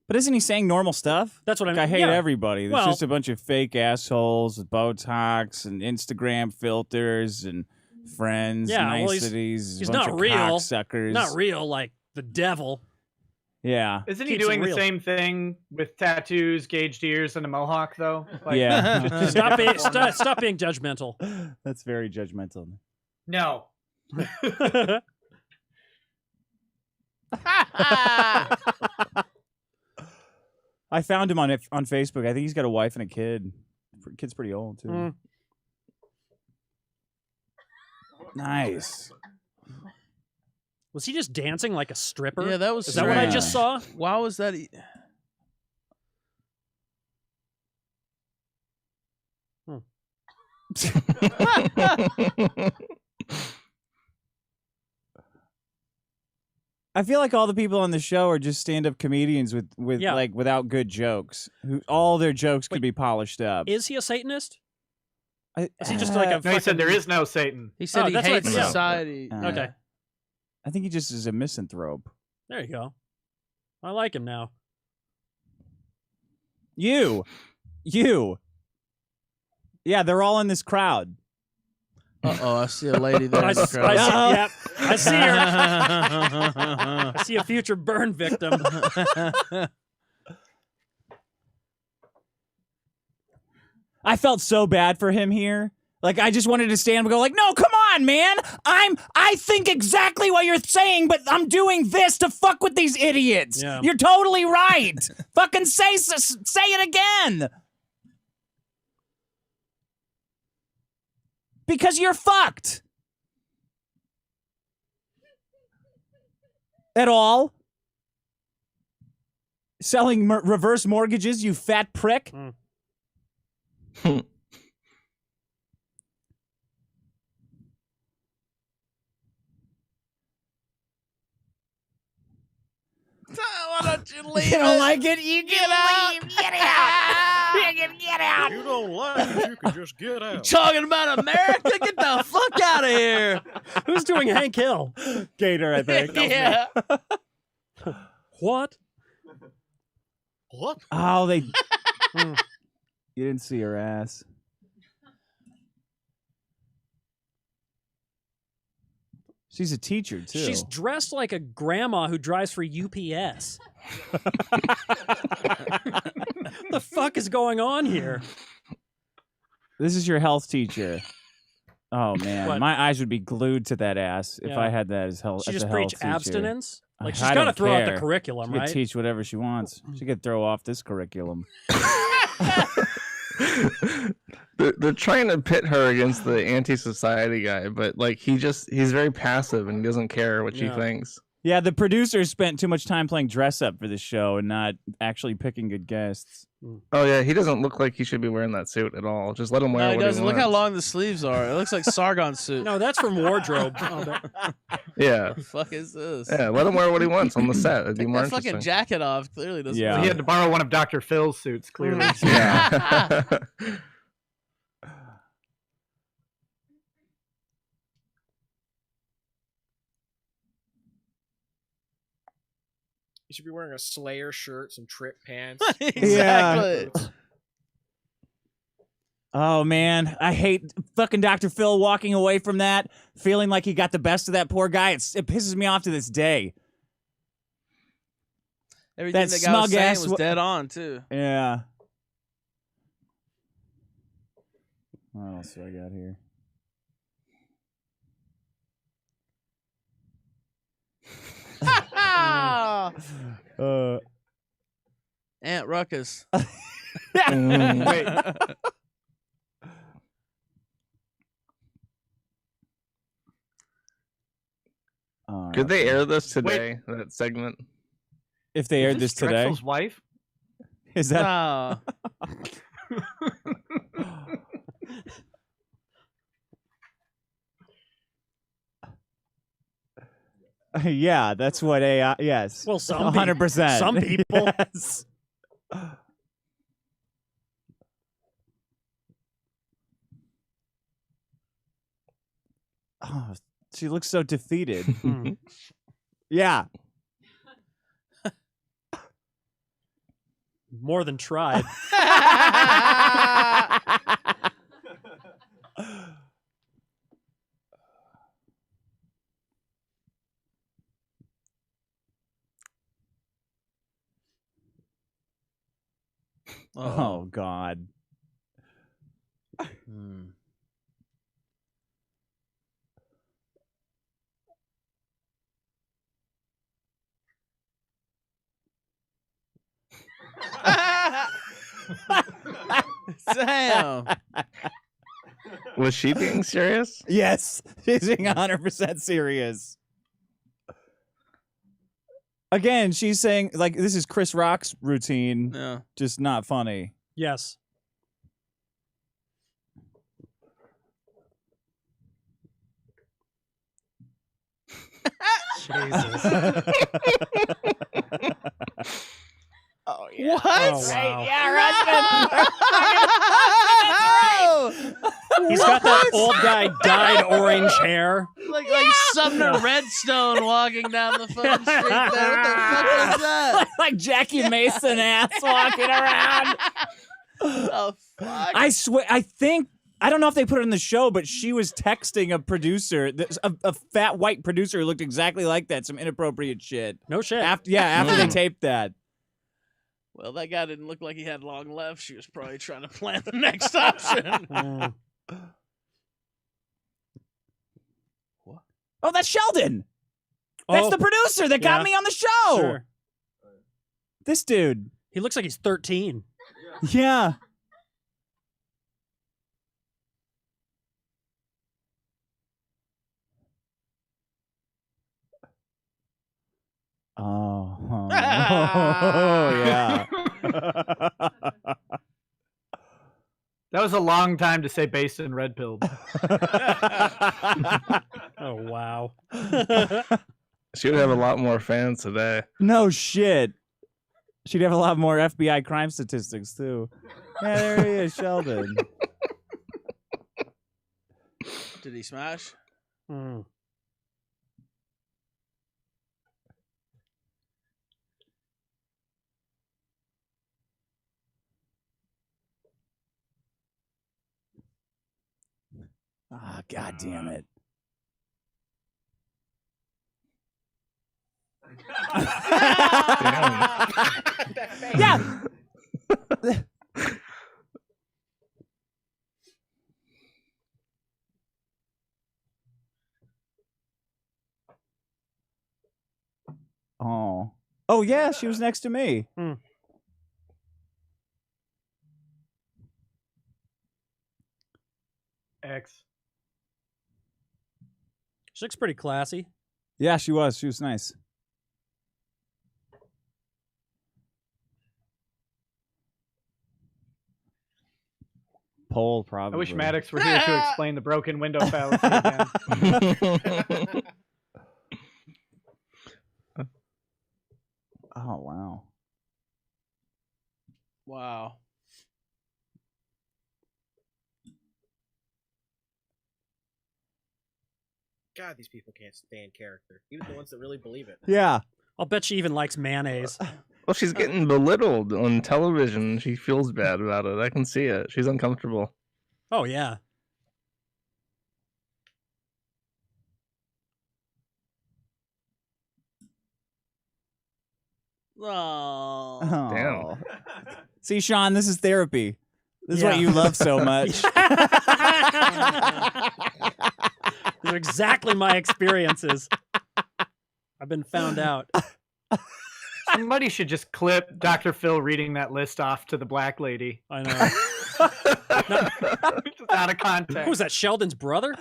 A: But isn't he saying normal stuff?
C: That's what I
A: Like,
C: mean.
A: I hate
C: yeah.
A: everybody. There's
C: Well-
A: just a bunch of fake assholes with Botox and Instagram filters and friends,
C: Yeah, well,
A: niceties.
C: he's
A: a bunch
C: not
A: of
C: real.
A: cocksuckers.
C: Not real, like the devil.
A: Yeah.
E: Isn't he
C: Keeps it
E: doing the
C: real.
E: same thing with tattoos, gauged ears, and a mohawk though? Like,
A: Yeah.
E: just
C: Stop being,
E: different
C: stop being judgmental.
A: That's very judgmental.
E: No.
A: I found him on Facebook. I think he's got a wife and a kid. Kid's pretty old too.
C: Mm.
A: Nice.
C: Was he just dancing like a stripper?
B: Yeah, that was.
C: Is that what I just
A: strange.
C: saw?
B: Why was that?
A: I feel like all the people on the show are just stand-up comedians with
C: Yeah.
A: like without good jokes. Who all their jokes could
C: Wait,
A: be polished up.
C: Is he a Satanist?
A: Is
C: he just like a
E: No, he said
C: fucking-
E: there is no Satan.
B: He said
C: Oh,
B: he
C: that's what
B: hates
C: I- yeah.
B: society.
C: Okay.
A: I think he just is a misanthrope.
C: There you go. I like him now.
A: You. Yeah, they're all in this crowd.
B: Uh-oh, I see a lady there
C: I,
B: in the
C: s- I
B: crowd.
C: see, yep, I see her. I see a future burn victim.
A: I felt so bad for him here. Like I just wanted to stand and go like, "No, come on, man. I think exactly what you're saying, but I'm doing this to fuck with these idiots.
C: Yeah.
A: You're totally right. Fucking say it again. Because you're fucked. At all. Selling reverse mortgages, you fat prick.
B: Why don't you leave
A: You don't
B: it?
A: like it? You get out. Get out. Get out.
F: You don't like it, you can just get out.
B: Talking about America? Get the fuck out of here.
C: Who's doing Hank Hill?
A: Gator, I think.
B: Yeah.
C: What?
F: What?
A: Oh, they. You didn't see her ass. She's a teacher too.
C: She's dressed like a grandma who drives for UPS. The fuck is going on here?
A: This is your health teacher. Oh man,
C: What?
A: my eyes would be glued to that ass if
C: Yeah.
A: I had that as health.
C: She
A: as
C: just
A: a
C: preach
A: health teacher.
C: abstinence. Like she's
A: I
C: got to
A: don't
C: throw out
A: care.
C: the curriculum,
A: She could
C: right?
A: teach whatever she wants. She could throw off this curriculum.
G: They're trying to pit her against the anti-society guy, but like he's very passive and he doesn't care what she
C: Yeah.
G: thinks.
A: Yeah, the producers spent too much time playing dress up for this show and not actually picking good guests.
G: Oh yeah, he doesn't look like he should be wearing that suit at all. Just let him wear
B: No, he
G: what
B: doesn't.
G: he
B: Look how
G: wants.
B: long the sleeves are. It looks like Sargon's suit.
C: No, that's from wardrobe. Oh, that-
G: Yeah,
B: What the fuck is this?
G: yeah. Let him wear what he wants on the set. It'd be
B: Take
G: more
B: that fucking
G: interesting.
B: jacket off. Clearly doesn't.
A: Yeah.
E: He had to borrow one of Dr. Phil's suits, clearly.
G: Yeah.
F: You should be wearing a Slayer shirt, some trip pants.
B: Exactly.
A: Oh man, I hate fucking Dr. Phil walking away from that, feeling like he got the best of that poor guy. It pisses me off to this day.
B: Everything
A: That
B: that guy was
A: smug
B: saying
A: ass
B: was dead on too.
A: Yeah. What else do I got here?
B: Aunt Ruckus.
G: Mm.
E: Wait,
A: All
G: Did
A: right.
G: they air this today? That segment?
A: If they aired this today,
E: Drexel's wife?
A: is that?
B: No.
A: Yeah, that's what AI. Yes.
C: Well, some
A: 100%.
C: some people.
A: Yes. Oh, she looks so defeated.
C: Mm.
A: Yeah.
C: More than tried.
A: Oh God.
B: Hmm. Damn.
G: Was she being serious?
A: Yes, she's being 100% serious. Again, she's saying like this is Chris Rock's routine,
B: Yeah.
A: just not funny.
C: Yes. Jesus.
A: Oh yeah.
B: What?
C: Oh, wow.
A: Yeah,
C: He's got that old guy dyed orange hair.
B: Like Sumner Redstone walking down the fucking street there. What the fuck was that?
A: like Jackie Mason ass walking around.
B: Oh fuck.
A: I swear, I don't know if they put it in the show, but she was texting a producer, a fat white producer who looked exactly like that, some inappropriate shit.
C: No shit.
A: After they taped that.
B: Well, that guy didn't look like he had long left. She was probably trying to plan the next option.
C: Mm.
A: Oh, that's Sheldon. That's
C: Oh,
A: the producer that got
C: yeah.
A: me on the show.
C: Sure.
A: This dude.
C: He looks like he's 13.
A: Yeah. Oh, yeah.
E: That was a long time to say based in red pilled.
C: Oh, wow.
G: She would have a lot more fans today.
A: No shit. She'd have a lot more FBI crime statistics too. Yeah, there he is, Sheldon.
B: Did he smash?
C: Mm.
A: Ah, God damn it. Yeah. Oh. Oh yeah, she was next to me.
E: X.
C: She looks pretty classy.
A: Yeah, she was. She was nice. Pole, probably.
E: I wish Maddox were here to explain the broken window fallacy again.
A: Oh wow.
B: Wow.
F: God, these people can't stand character. Even the ones that really believe it.
A: Yeah.
C: I'll bet she even likes mayonnaise.
G: Well, she's getting belittled on television. She feels bad about it. I can see it. She's uncomfortable.
C: Oh, yeah.
B: Oh.
A: Oh. See, Sean, this is therapy. This is what
C: Yeah.
A: you love so much.
C: These are exactly my experiences. I've been found out.
E: Somebody should just clip Dr. Phil reading that list off to the black lady.
C: I know.
E: Just out of context.
C: Who was that, Sheldon's brother?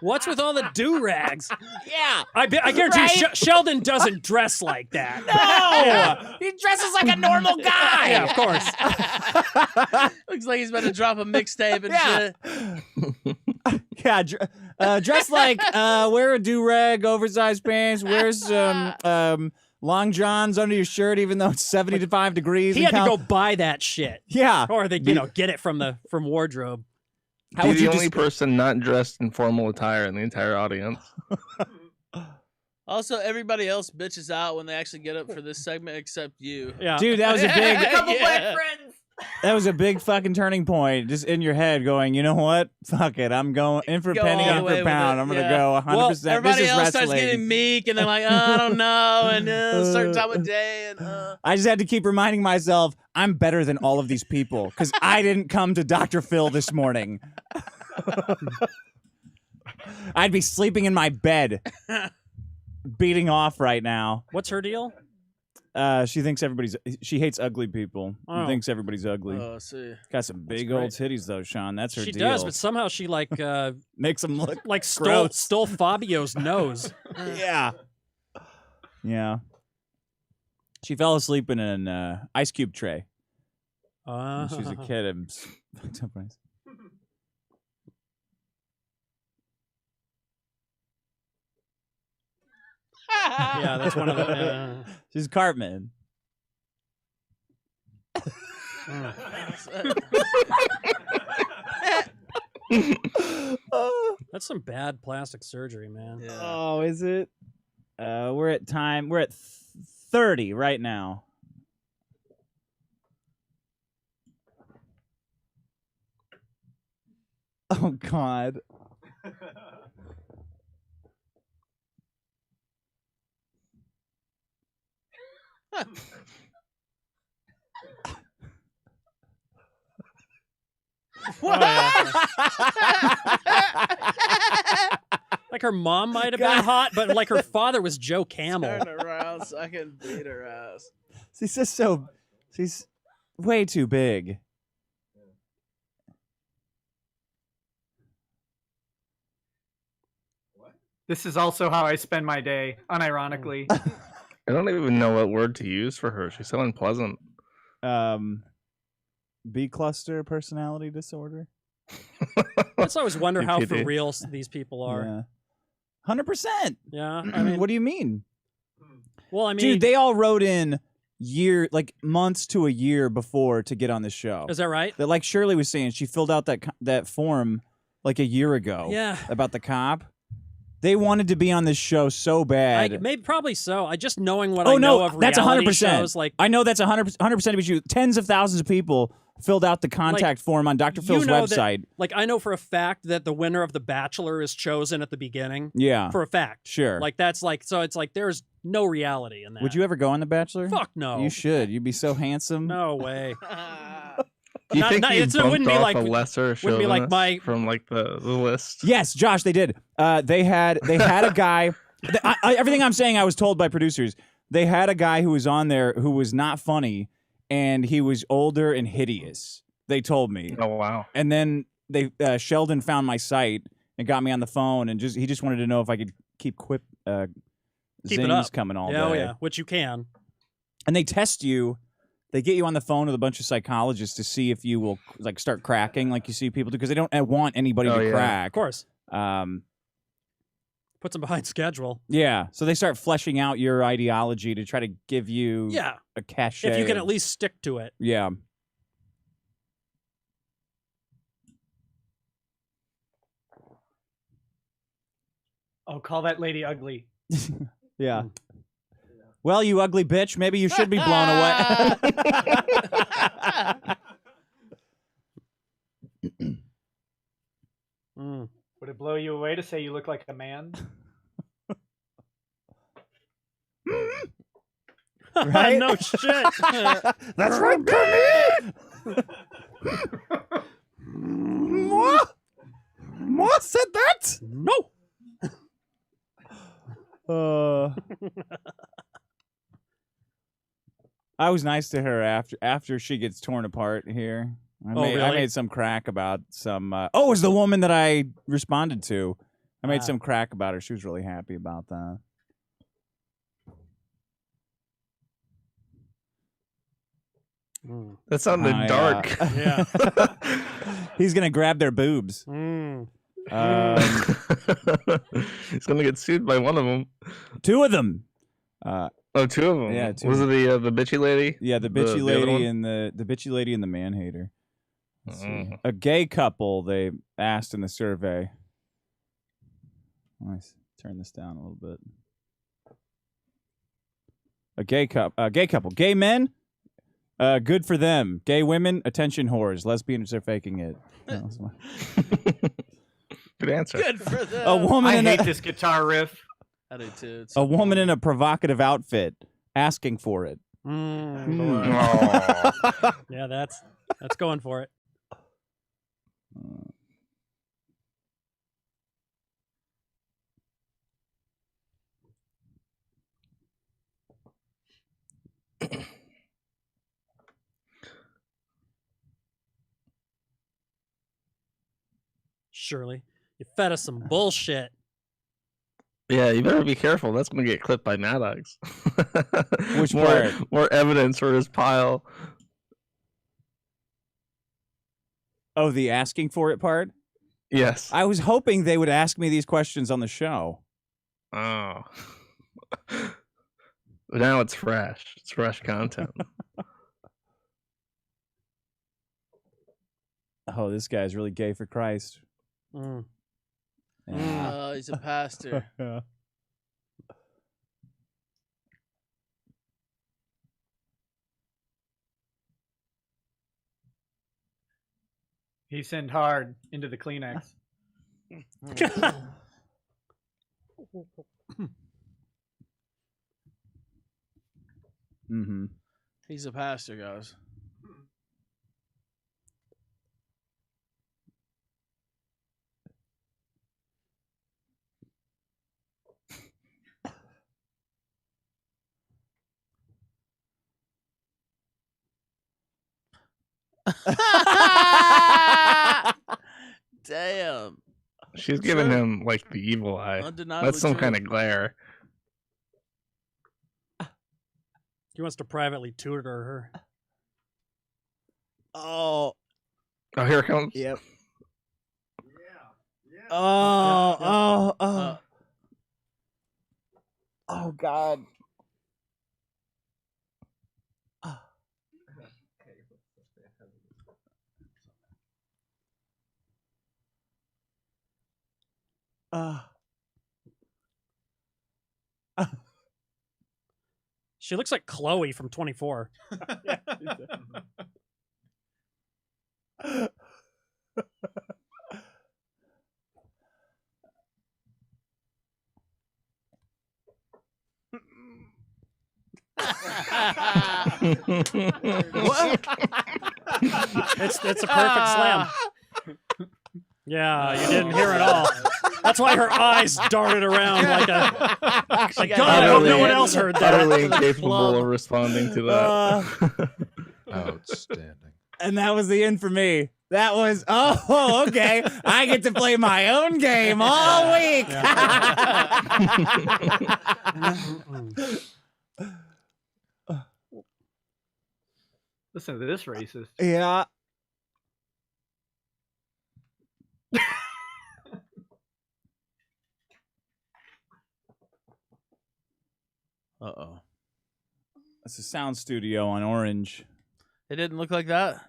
C: What's with all the do-rags?
A: Yeah.
C: I guarantee
A: Right?
C: Sheldon doesn't dress like that.
A: No! He dresses like a normal guy.
C: Yeah, of course.
B: Looks like he's about to drop a mixtape and
A: Yeah.
B: shit.
A: Yeah, dress like wear a do-rag, oversized pants, wear some long johns under your shirt, even though it's 75 degrees.
C: He had to go buy that shit.
A: Yeah.
C: Or they, get it from wardrobe.
A: How
G: Be
A: would
G: the
A: you
G: only person not dressed in formal attire in the entire audience.
B: Also, everybody else bitches out when they actually get up for this segment, except you.
C: Yeah.
A: Dude, that was a big
B: Yeah.
A: that was a big fucking turning point just in your head going, you know what? Fuck it. I'm going in for
B: Go
A: penny,
B: all the
A: in
B: way
A: for
B: with
A: pound.
B: it,
A: I'm going to
B: yeah.
A: go 100%.
B: Well,
A: This
B: everybody
A: is
B: else starts
A: wrestling.
B: getting meek, and they're like, I don't know, and a certain time of day, and
A: I just had to keep reminding myself I'm better than all of these people because I didn't come to Dr. Phil this morning. I'd be sleeping in my bed, beating off right now.
C: What's her deal?
A: She thinks she hates ugly people.
C: Oh.
A: Thinks everybody's ugly.
B: oh, see.
A: Got some big
C: great.
A: old titties though, Sean. That's her
C: She
A: deal.
C: does, but somehow she
A: Makes them look
C: stole
A: gross.
C: Fabio's nose.
A: Yeah. Yeah. She fell asleep in an ice cube tray. When she was a kid. I'm fucked up, right?
C: Yeah, that's one of the.
A: She's Cartman.
C: That's some bad plastic surgery, man.
B: Yeah.
A: Oh, is it? We're at 30 right now. Oh God.
C: Like her mom might have been hot, but like her father was Joe Camel.
B: Turn around so I can beat her ass.
A: She's way too big.
E: This is also how I spend my day, unironically.
G: I don't even know what word to use for her. She's so unpleasant.
A: B cluster personality disorder.
C: That's why I always wonder how for
G: BPD.
C: real these people are.
A: Yeah. 100%.
C: Yeah, I mean,
A: What do you mean?
C: well, I mean,
A: Dude, they all wrote in months to a year before to get on the show.
C: is that right?
A: That, like Shirley was saying, she filled out that form like a year ago.
C: Yeah.
A: About the cop. They wanted to be on this show so bad.
C: Maybe probably so. I just knowing what
A: Oh,
C: I know
A: no,
C: of
A: that's
C: reality
A: 100%.
C: shows, like
A: I know that's 100% of you. Tens of thousands of people filled out the contact form on Dr. Phil's
C: know
A: website.
C: like I know for a fact that the winner of The Bachelor is chosen at the beginning.
A: Yeah.
C: For a fact.
A: Sure.
C: Like that's like so it's like there's no reality in that.
A: Would you ever go on The Bachelor?
C: Fuck no.
A: You should. You'd be so handsome.
C: No way.
G: Do you
C: Not-
G: think
C: not-
G: you
C: it
G: bumped
C: wouldn't be
G: off
C: like-
G: a lesser
C: wouldn't be like
G: chauvinist
C: my-
G: from like the list?
A: Yes, Josh, they did. They had a guy. Everything I'm saying, I was told by producers. They had a guy who was on there who was not funny, and he was older and hideous. They told me.
G: Oh wow.
A: And then Sheldon found my site and got me on the phone, and he just wanted to know if I could keep
C: Keep it
A: zings
C: up.
A: coming all
C: Yeah, oh,
A: day.
C: yeah, which you can.
A: And they test you. They get you on the phone with a bunch of psychologists to see if you will like start cracking, like you see people do, because they don't want anybody
G: Oh,
A: to
G: yeah.
A: crack.
C: Of course.
A: Um,
C: Puts them behind schedule.
A: yeah. So they start fleshing out your ideology to try to give you
C: Yeah.
A: a cachet.
C: If you can
A: of-
C: at least stick to it.
A: Yeah.
E: Oh, call that lady ugly.
A: Yeah. Well, you ugly bitch, maybe you should be blown away.
C: Mm.
E: Would it blow you away to say you look like a man?
A: Right?
C: No shit.
A: That's right, Penny. What said that?
C: No.
A: I was nice to her after she gets torn apart here. I
C: really?
A: made some crack about some. It was the woman that I responded to. I made some crack about her. She was really happy about that.
G: That sounded dark.
C: Yeah.
A: He's gonna grab their boobs.
C: Mm.
G: He's gonna get sued by one of them.
A: Two of them.
G: Oh, two of them.
A: Yeah, two
G: Was
A: of
G: it the bitchy lady?
A: Yeah, the bitchy lady and the bitchy lady and the man hater. A gay couple they asked in the survey. Let's turn this down a little bit. A gay couple. Gay men, good for them. Gay women, attention whores. Lesbians are faking it.
G: Good answer.
B: Good for them.
A: A woman
E: I
A: in
E: hate
A: a,
E: this guitar riff.
B: I do too. It's
A: a woman in a provocative outfit asking for it.
C: Yeah, that's going for it. Shirley, you fed us some bullshit.
G: Yeah, you better be careful. That's gonna get clipped by Maddox.
A: Which part?
G: More evidence for his pile.
A: Oh, the asking for it part?
G: Yes.
A: I was hoping they would ask me these questions on the show.
G: Oh. But now it's fresh. It's fresh content.
A: Oh, this guy's really gay for Christ.
C: Mm.
B: Oh, he's a pastor.
E: He sinned hard into the Kleenex.
A: Mm-hmm.
B: He's a pastor, guys. Damn.
G: She's giving him like the evil eye.
B: Undeniably
G: That's some
B: true.
G: kind of glare.
C: He wants to privately tutor her.
A: Oh.
G: Oh, here it comes.
A: Yep. Oh, oh, God.
C: She looks like Chloe from 24. It's a perfect slam. Yeah, you didn't hear it all. That's why her eyes darted around like a. Like, God, I hope no one else heard that.
G: Utterly incapable of responding to that.
H: Outstanding.
A: And that was the end for me. That was, oh, okay. I get to play my own game all week.
E: Listen to this racist.
A: Yeah.
B: Uh-oh.
A: It's a sound studio on Orange.
B: It didn't look like that?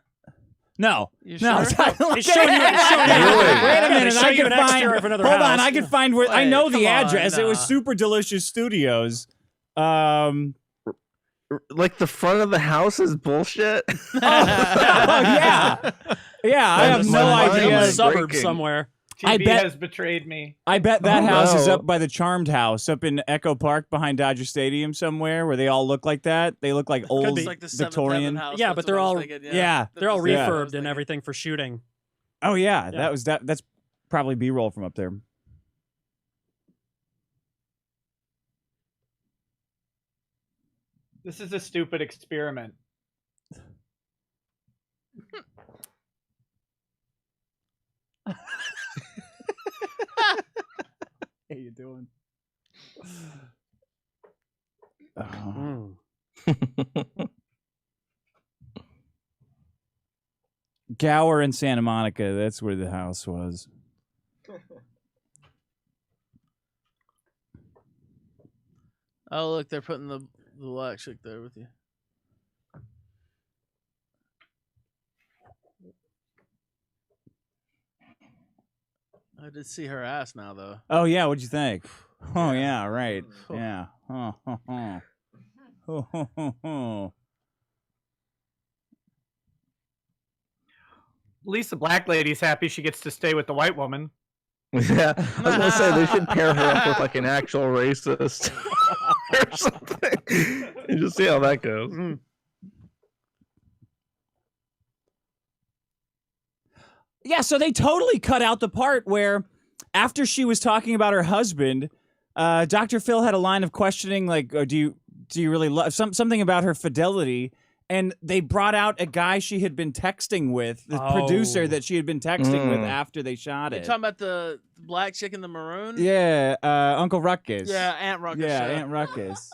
A: No.
B: You
A: No,
B: sure?
A: it's not
C: They show you.
A: Wait a minute.
C: Show
A: I
C: you
A: can
C: an
A: find.
C: exterior of another
A: Hold on.
C: house.
A: I can find where. I
B: Wait,
A: know the
B: come on,
A: address. It was
B: nah.
A: Super Delicious Studios.
G: Like the front of the house is bullshit.
A: Oh, yeah. Yeah, I have
G: That's
A: no
G: my
C: In
G: mind.
C: the
A: idea.
G: Breaking.
C: suburbs somewhere.
E: TV
A: I bet-
E: has betrayed me.
A: I bet that
G: Oh,
A: house is
G: no.
A: up by the Charmed House up in Echo Park behind Dodger Stadium somewhere where they all look like that. They look like old
C: be.
B: It's like the Seventh
A: Victorian.
B: Heaven house.
C: Yeah,
B: That's
C: but
B: what
C: they're
B: I was
C: all-
B: thinking,
A: Yeah.
C: They're all
B: That's what I was
C: refurbed and
B: thinking.
C: everything for shooting.
A: Oh yeah,
C: Yeah.
A: that's probably B-roll from up there.
E: This is a stupid experiment.
A: How you doing?
C: Mm.
A: Gower and Santa Monica, that's where the house was.
B: Oh, look, they're putting the black chick there with you. I did see her ass now, though.
A: Oh yeah, what'd you think? Oh
B: Yeah.
A: yeah, right. Yeah. Oh, oh, oh. Oh, oh, oh, oh.
E: At least the black lady's happy she gets to stay with the white woman.
G: Yeah, I was gonna say they should pair her up with like an actual racist or something, and just see how that goes.
A: Yeah, so they totally cut out the part where, after she was talking about her husband, Dr. Phil had a line of questioning, like, "Do you really love something about her fidelity?" And they brought out a guy she had been texting with, the producer that she had been texting with after they shot
B: You're
A: it.
B: talking about the black chick in the maroon?
A: Yeah, Uncle Ruckus.
B: Yeah, Aunt Ruckus.
A: Yeah, Aunt Ruckus.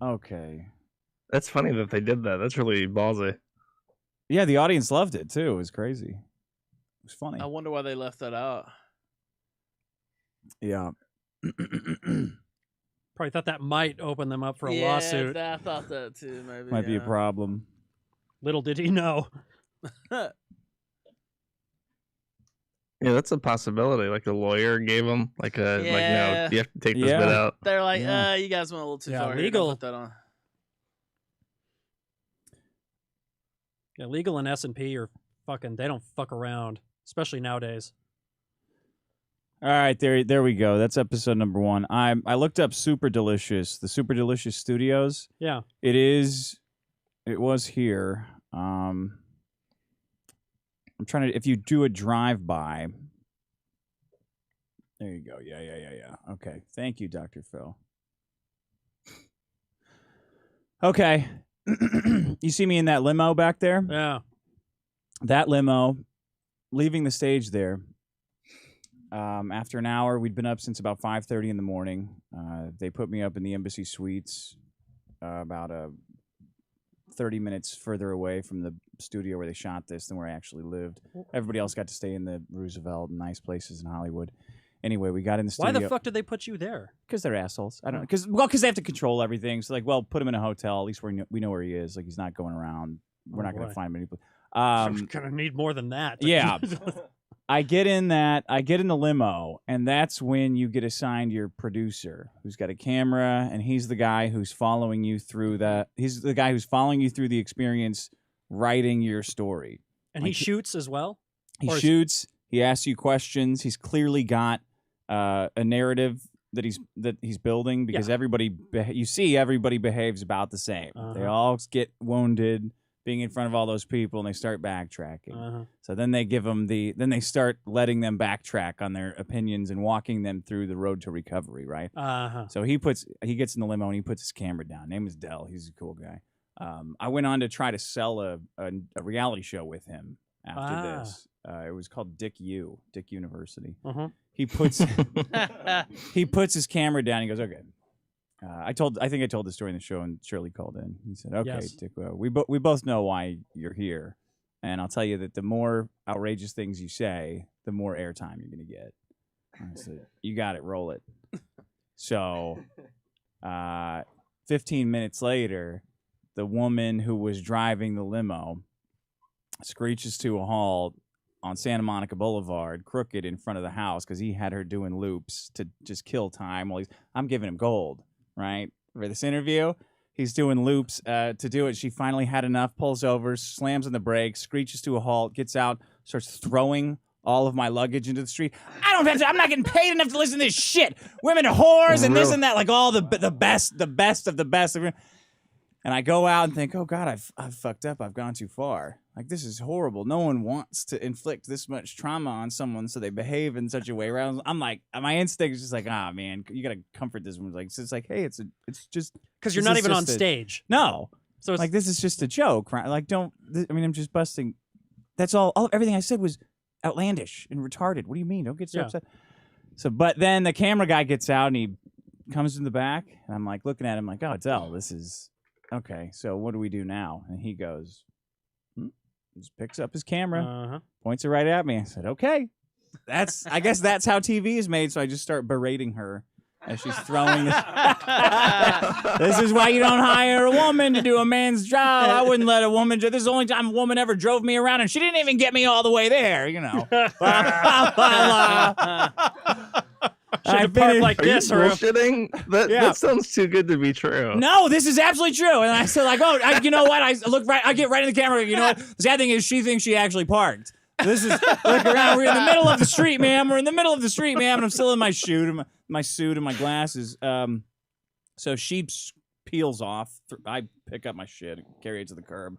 A: Okay.
G: That's funny that they did that. That's really ballsy.
A: Yeah, the audience loved it too. It was crazy. It was funny.
B: I wonder why they left that out.
A: Yeah.
C: Probably thought that might open them up for a
B: yeah,
C: lawsuit.
B: I thought that too. Maybe
A: Might be a problem.
C: Little did he know.
G: Yeah, that's a possibility. Like the lawyer gave him like a like, no, you have to take this bit out.
B: They're like, you guys went a little too
C: Yeah,
B: far.
C: legal.
B: Here, don't put that on.
C: Yeah, legal and S&P are fucking. They don't fuck around, especially nowadays.
A: All right, there we go. That's episode number 1. I looked up Super Delicious, the Super Delicious Studios.
C: Yeah.
A: It was here. I'm trying to, if you do a drive-by. There you go. Yeah. Okay. Thank you, Dr. Phil. Okay. You see me in that limo back there?
C: Yeah.
A: That limo, leaving the stage there. After an hour, we'd been up since about 5:30 in the morning. They put me up in the Embassy Suites, about 30 minutes further away from the studio where they shot this than where I actually lived. Everybody else got to stay in the Roosevelt and nice places in Hollywood. Anyway, we got in the studio.
C: Why the fuck did they put you there?
A: Because they're assholes. I don't know. Because they have to control everything. So like, well, put him in a hotel. At least we know where he is. Like he's not going around. We're not going to find him anywhere.
C: I'm gonna need more than that.
A: Yeah. I get in the limo, and that's when you get assigned your producer, who's got a camera, and he's the guy who's following you through that. He's the guy who's following you through the experience, writing your story.
C: And he shoots as well.
A: He shoots. He asks you questions. He's clearly got a narrative that he's building because everybody behaves about the same. They all get wounded being in front of all those people, and they start backtracking. So then they give them then they start letting them backtrack on their opinions and walking them through the road to recovery, right? So he gets in the limo and he puts his camera down. Name is Dell. He's a cool guy. I went on to try to sell a reality show with him after this. It was called Dick University. He puts his camera down. He goes, okay. I think I told the story in the show, and Shirley called in. He said, "Okay,
C: Yes.
A: Dick, we both know why you're here, and I'll tell you that the more outrageous things you say, the more airtime you're going to get." I said, "You got it, roll it." So, 15 minutes later, the woman who was driving the limo screeches to a halt on Santa Monica Boulevard, crooked in front of the house, because he had her doing loops to just kill time. I'm giving him gold. Right, for this interview, he's doing loops to do it. She finally had enough, pulls over, slams on the brakes, screeches to a halt, gets out, starts throwing all of my luggage into the street. I'm not getting paid enough to listen to this shit. Women are whores and this and that, like all the best of the best. And I go out and think, oh God, I've fucked up. I've gone too far. Like, this is horrible. No one wants to inflict this much trauma on someone, so they behave in such a way. Where I'm like, my instinct is just like, man, you gotta comfort this woman. Like, so it's like, hey, it's just
C: because you're not even on stage.
A: No,
C: so it's
A: like, this is just a joke. Right? Like, I'm just busting. That's all. Everything I said was outlandish and retarded. What do you mean? Don't get so upset. So, but then the camera guy gets out and he comes in the back, and I'm like looking at him like, oh, Dell, this is okay. So what do we do now? And he goes, Just picks up his camera,
C: Uh-huh.
A: points it right at me. I said, okay. I guess that's how TV is made, so I just start berating her as she's throwing this. This is why you don't hire a woman to do a man's job. I wouldn't let a woman. This is the only time a woman ever drove me around, and she didn't even get me all the way there. You know.
C: Should have parked like
G: Are you
C: this, or
G: bullshitting? That sounds too good to be true.
A: No, this is absolutely true. And I said, like, you know what? I get right in the camera. You know what? The sad thing is, she thinks she actually parked. This is look around. We're in the middle of the street, ma'am. We're in the middle of the street, ma'am, and I'm still in my suit and my glasses. So she peels off. I pick up my shit, and carry it to the curb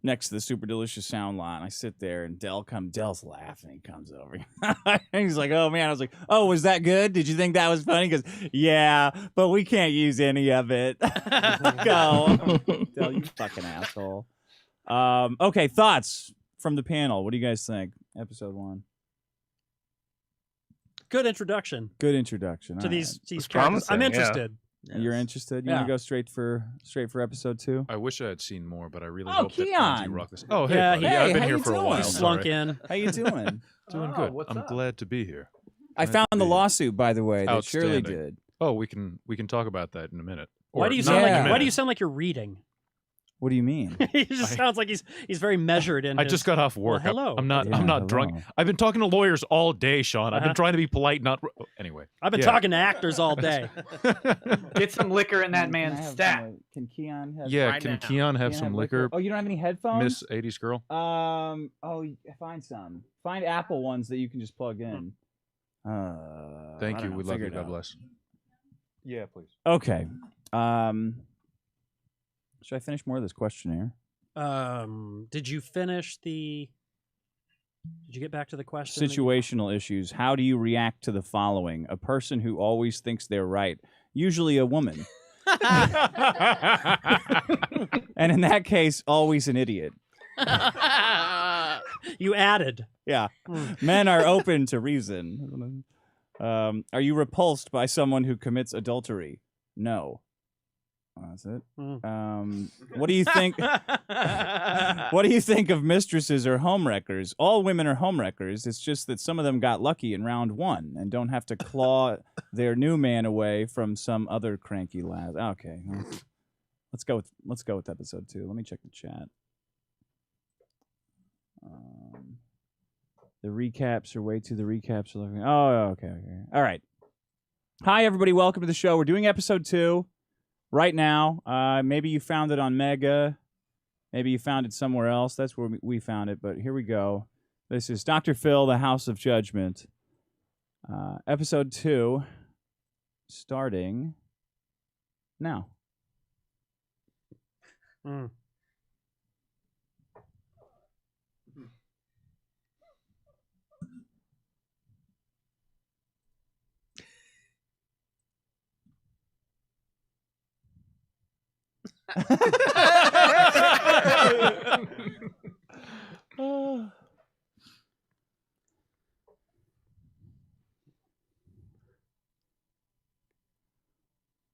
A: next to the super delicious sound lot. And I sit there, and Dell's laughing. He comes over. And he's like, "Oh man," I was like, "Oh, was that good? Did you think that was funny?" He goes, "Yeah, but we can't use any of it." Go, Dell, you fucking asshole. Okay, thoughts from the panel. What do you guys think? Episode 1.
C: good introduction
A: Good introduction
C: to
A: All
C: these
G: It's
C: characters. I'm
G: promising, yeah.
C: interested.
A: right. You're interested? You want
C: Yeah.
A: to go straight for episode 2?
H: I wish I had seen more, but I really
A: Oh,
H: hope that
A: Keon.
H: Angie rock this. Oh, hey,
C: Yeah,
H: buddy.
C: he-
H: I've
A: Hey,
H: been
A: how
H: here
A: you
H: for a
A: doing?
H: while.
C: He
H: I'm
C: slunk
H: sorry.
C: in.
A: How you doing?
H: Doing
E: Oh,
H: good.
E: what's
H: I'm
E: up?
H: glad to be here.
A: I
H: Glad
A: found
H: to
A: the
H: be here.
A: lawsuit, by the way, that Shirley
H: Outstanding.
A: did.
H: Oh, we can talk about that in a minute.
C: Why
H: Or
C: do you
H: not
C: sound
H: in a
A: Yeah.
C: like? Why do
H: minute.
C: you sound like you're reading?
A: What do you mean?
C: He just sounds like he's very measured in.
H: I
C: his-
H: just got off work.
C: Well, hello.
H: I'm not
A: Yeah,
H: drunk.
A: hello.
H: I've been talking to lawyers all day, Sean. I've
C: Uh-huh.
H: been trying to be polite, not anyway.
C: I've been
H: Yeah.
C: talking to actors all day.
E: Get some liquor in that
A: Can I
E: man's
A: have
E: stat.
A: some- Can Keon have?
H: Yeah,
F: Right
H: can
F: now.
H: Keon have
A: Keon
H: some liquor,
A: Oh, you don't have any headphones?
H: Miss 80s girl?
A: Find some. Find Apple ones that you can just plug in.
H: Thank
A: I
H: you.
A: don't
H: We
A: know,
H: love
A: figure
H: you.
A: it
H: God
A: out.
H: bless. Yeah, please.
A: Okay. Should I finish more of this questionnaire?
C: Did you finish the? Did you get back to the question?
A: Situational issues. How do you react to the following? A person who always thinks they're right, usually a woman, and in that case, always an idiot.
C: You added.
A: Yeah.
C: Mm.
A: Men are open to reason. Are you repulsed by someone who commits adultery? No. That's it. What do you think? What do you think of mistresses or homewreckers? All women are homewreckers. It's just that some of them got lucky in round 1 and don't have to claw their new man away from some other cranky lad. Okay, let's go with episode 2. Let me check the chat. The recaps are way too. The recaps are looking. Oh, okay. All right. Hi, everybody. Welcome to the show. We're doing episode 2. Right now, maybe you found it on Mega. Maybe you found it somewhere else. That's where we found it, but here we go. This is Dr. Phil, The House of Judgment. Episode 2, starting now.
C: Mm.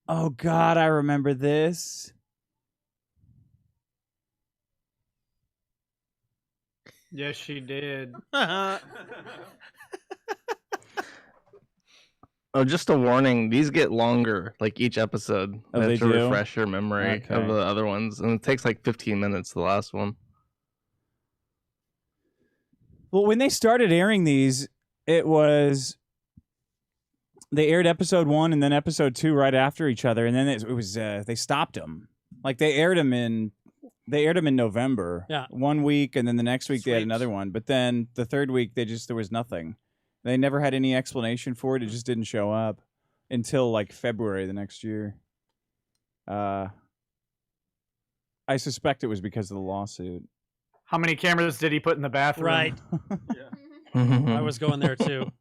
A: Oh, God, I remember this.
E: Yes, she did.
G: Oh, just a warning. These get longer, like each episode.
A: Oh,
G: You
A: they
G: have to
A: do?
G: refresh your memory
A: Okay.
G: of the other ones. And it takes like 15 minutes, the last one.
A: Well, when they started airing these, it was they aired episode 1 and then episode 2 right after each other, and then it was they stopped them. Like they aired them in November.
C: Yeah.
A: 1 week, and then the next week they had
B: Sweet.
A: another one. But then the third week there was nothing. They never had any explanation for it. It just didn't show up until like February the next year. I suspect it was because of the lawsuit.
E: How many cameras did he put in the bathroom?
C: Right. I was going there too.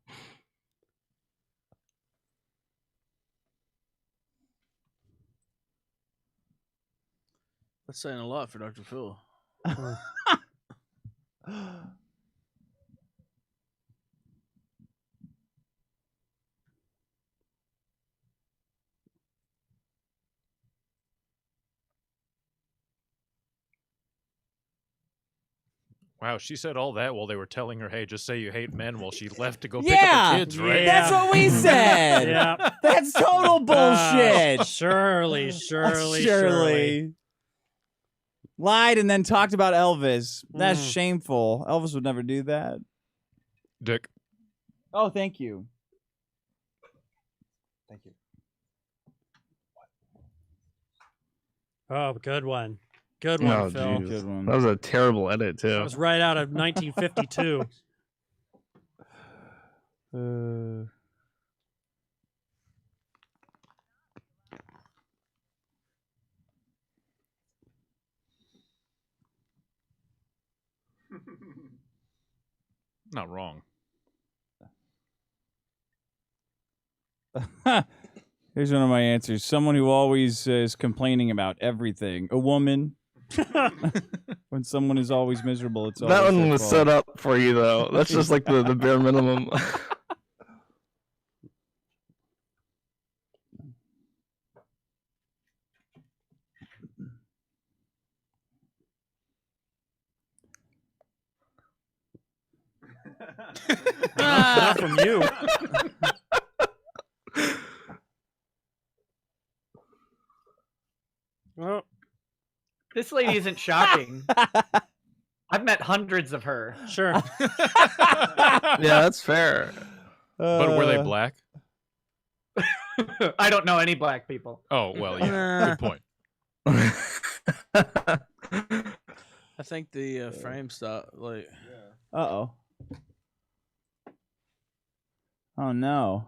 B: That's saying a lot for Dr. Phil.
H: Wow, she said all that while they were telling her, "Hey, just say you hate men," while she left to go pick
A: Yeah,
H: up the kids. Right?
A: That's what we said.
C: Yeah.
A: That's total bullshit.
C: Surely.
A: Lied and then talked about Elvis. That's shameful. Elvis would never do that.
H: Dick.
A: Oh, thank you.
F: Thank you.
C: Oh, good one. Good one,
G: Oh,
C: Phil.
G: jeez.
A: Good one.
G: That was a terrible edit
C: That
G: too.
C: was right out of 1952.
H: Not wrong.
A: Here's one of my answers. Someone who always is complaining about everything. A woman. When someone is always miserable, it's always
G: That one
A: their
G: was
A: fault.
G: set up for you though. That's just like the bare minimum.
C: Not from you. Oh,
E: This lady isn't shocking. I've met hundreds of her.
C: sure.
G: Yeah, that's fair.
H: But were they black?
E: I don't know any black people.
H: Oh well, yeah. Good point.
B: I think the frame stop. Like,
A: Uh-oh. Oh, no.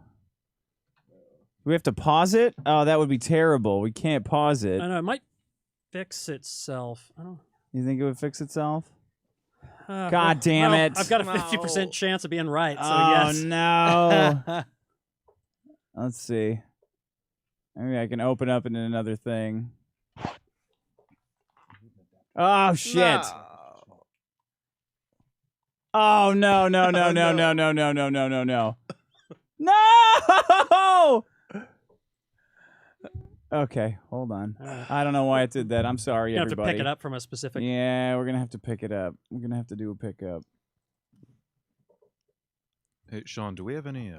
A: We have to pause it? Oh, that would be terrible. We can't pause it.
C: I know, it might fix itself. I don't.
A: You think it would fix itself?
C: God
A: God damn it.
C: I've got a 50% chance of being right, so
A: Oh,
C: yes.
A: no. Let's see. Maybe I can open up into another thing. Oh, shit. Oh, no, no, no, no, no, no, no, no, no, no, no. No! Okay, hold on. I don't know why it did that. I'm sorry,
C: You have to
A: everybody.
C: pick it up from a specific.
A: Yeah, we're gonna have to pick it up. We're gonna have to do a pickup.
H: Hey, Sean, do we have any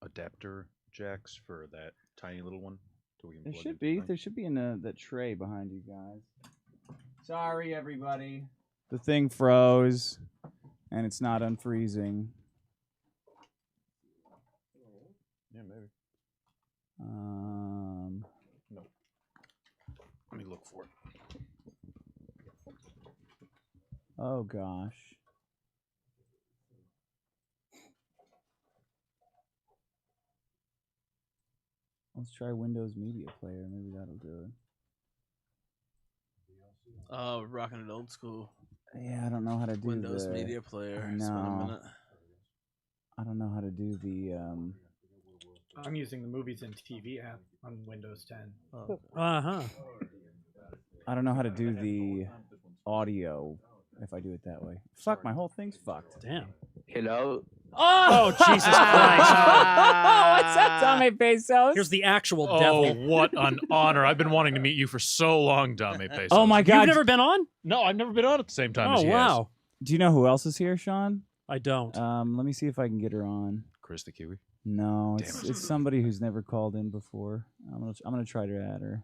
H: adapter jacks for that tiny little one? So we can
A: There
H: plug
A: should
H: into
A: be.
H: the thing?
A: There should be in that tray behind you guys. Sorry, everybody. The thing froze, and it's not unfreezing.
H: Yeah, maybe.
A: No.
H: Let me look for it.
A: Oh gosh. Let's try Windows Media Player. Maybe that'll do it.
B: rocking it old school.
A: Yeah, I don't know how to do
B: Windows
A: the
B: Media Player.
A: I
B: It's been a
A: know.
B: minute.
A: I don't know how to do the
E: I'm using the Movies and TV app on Windows 10.
B: Oh.
C: Uh-huh.
A: I don't know how to do the audio if I do it that way. Fuck, my whole thing's fucked.
C: Damn.
G: Hello.
C: Oh, Jesus Christ.
A: What's up, Tommy Pesos?
C: Here's the actual
H: Oh,
C: devil.
H: what an honor! I've been wanting to meet you for so long, Dame Pesos.
A: Oh my god.
C: You've never been on?
H: No, I've never been on at the same time as
C: Oh,
H: he has.
C: wow.
A: Do you know who else is here, Sean?
C: I don't.
A: Let me see if I can get her on.
H: Chris the Kiwi.
A: No,
H: Damn
A: it's
H: it.
A: it's somebody who's never called in before. I'm gonna try to add her.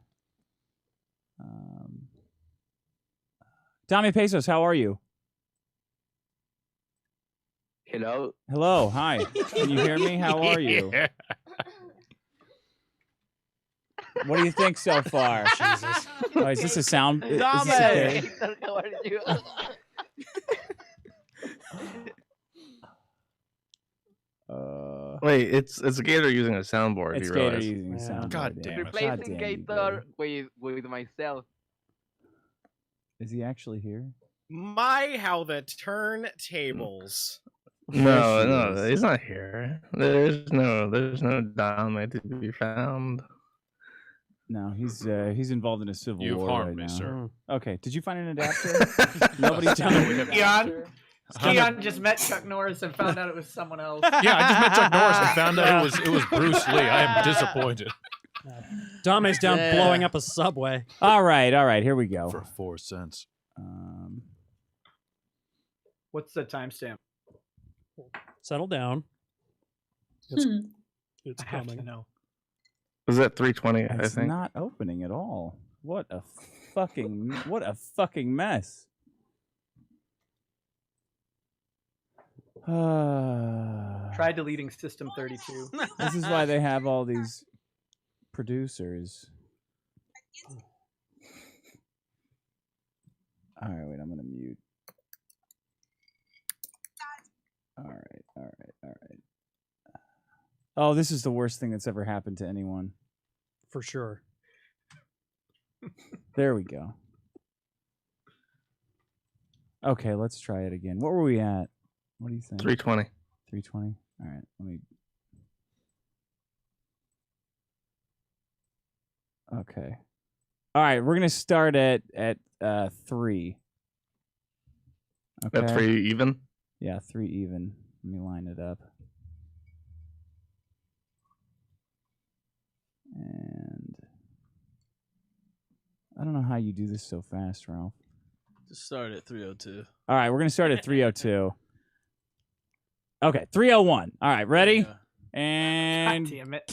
A: Tommy Pesos, how are you?
G: Hello.
A: Hello, hi. Can you hear me? How are you?
H: Yeah.
A: What do you think so far?
C: Jesus.
A: Oh, is this a sound? Is this okay?
G: Wait, it's Gator using a soundboard.
A: It's
G: you
A: Gator
G: realize?
A: using a
C: Yeah.
A: sound.
H: God damn it.
I: Replacing
A: God damn you,
I: Gator with myself.
A: Is he actually here?
F: My, how the turntables.
G: No,
A: Yes, he
G: no,
A: is.
G: he's not here. There's no Dame to be found.
A: No, he's involved in a civil
H: You've
A: war
H: harmed
A: right
H: me,
A: now.
H: sir.
A: Okay, did you find an adapter? Nobody's telling me.
H: We have-
E: Keon, Keon just met Chuck Norris and found out it was someone else.
H: Yeah, I just met Chuck Norris and found out it was Bruce Lee. I am disappointed.
C: Dame's down
B: Yeah.
C: blowing up a subway.
A: All right, here we go.
H: For 4 cents.
E: What's the timestamp?
C: Settle down. It's
E: I have to
C: coming.
E: know.
G: It was at 3:20, I
A: It's
G: think.
A: not opening at all. What a fucking mess.
E: Try deleting System 32.
A: This is why they have all these producers. All right, wait, I'm gonna mute. All right. Oh, this is the worst thing that's ever happened to anyone.
C: For sure.
A: There we go. Okay, let's try it again. What were we at? What do you think?
G: 3:20.
A: 3:20. All right, let me. Okay. All right, we're gonna start at 3. Okay.
G: At 3 even.
A: Yeah, 3 even. Let me line it up. And I don't know how you do this so fast, Ralph.
B: Just start at 3:02.
A: All right, we're gonna start at 3:02. Okay, 3:01. All right, ready?
B: Yeah.
A: And
E: God damn it.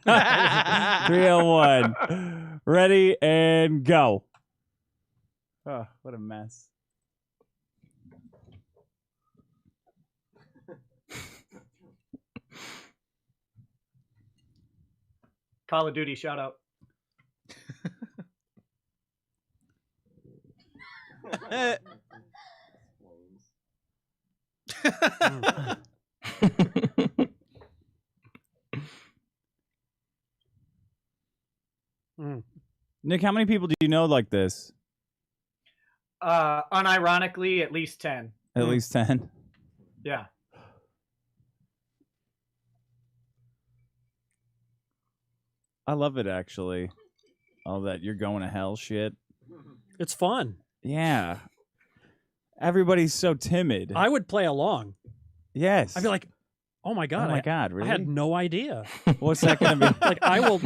A: 3:01. Ready and go. Oh, what a mess.
E: Call of Duty shout out.
A: Nick, how many people do you know like this?
E: Unironically, at least 10.
A: At least 10.
E: Yeah.
A: I love it, actually. All that you're going to hell shit.
C: It's fun.
A: Yeah. Everybody's so timid.
C: I would play along.
A: Yes.
C: I'd be like, oh my God.
A: Oh my God, really?
C: I had no idea.
A: What's that going to be?
C: Like, I will.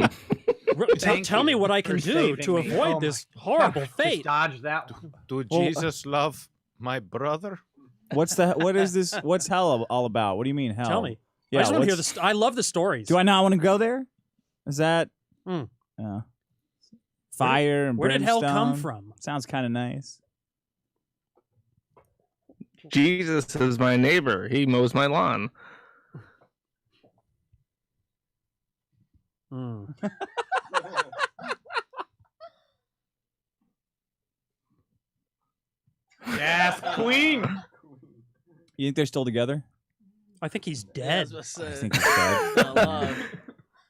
E: Thank
C: Tell me
E: you
C: what I
E: for
C: can do
E: saving
C: to
E: me.
C: avoid
E: Oh
C: this
E: my
C: horrible
E: gosh, just
C: fate.
E: dodge that one.
H: Do
A: Well,
H: Jesus love my brother?
A: What is this? What's hell all about? What do you mean hell?
C: Tell me.
A: Yeah,
C: I just want to hear
A: what's-
C: this. I love the stories.
A: Do I not want to go there? Is that fire and
C: Where did hell come
A: brimstone?
C: from?
A: Sounds kind of nice.
G: Jesus is my neighbor. He mows my lawn.
E: Yes, Queen.
A: You think they're still together?
C: I think he's
B: Yeah, I
C: dead.
B: was about
A: I
B: to say.
A: think he's dead.
B: Not alive.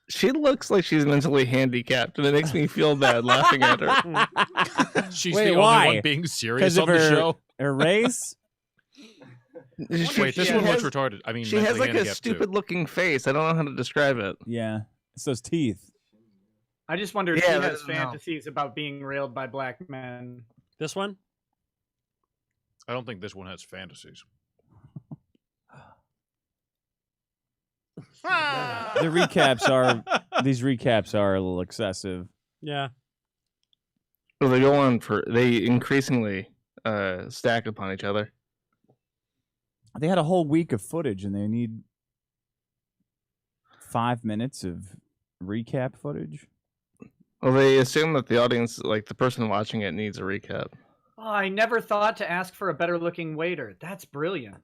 G: She looks like she's mentally handicapped, and it makes me feel bad laughing at her.
H: She's
A: Wait,
H: the
A: why?
H: only one being serious
A: 'Cause of
H: on the
A: her-
H: show.
A: Her race?
H: Wait, this
G: she
H: one
G: has-
H: looks retarded. I mean,
G: She has
H: mentally
G: like a
H: handicapped, too.
G: stupid-looking face. I don't know how to describe it.
A: Yeah. It's those teeth.
E: I just wonder if
G: Yeah,
E: she
G: that
E: has
G: doesn't help.
E: fantasies about being railed by black men.
C: This one?
H: I don't think this one has fantasies.
A: The recaps are these recaps are a little excessive.
C: Yeah.
G: Well, they go on for they increasingly stack upon each other.
A: They had a whole week of footage and they need 5 minutes of recap footage.
G: Well, they assume that the audience, like the person watching it, needs a recap.
E: Oh, I never thought to ask for a better looking waiter. That's brilliant.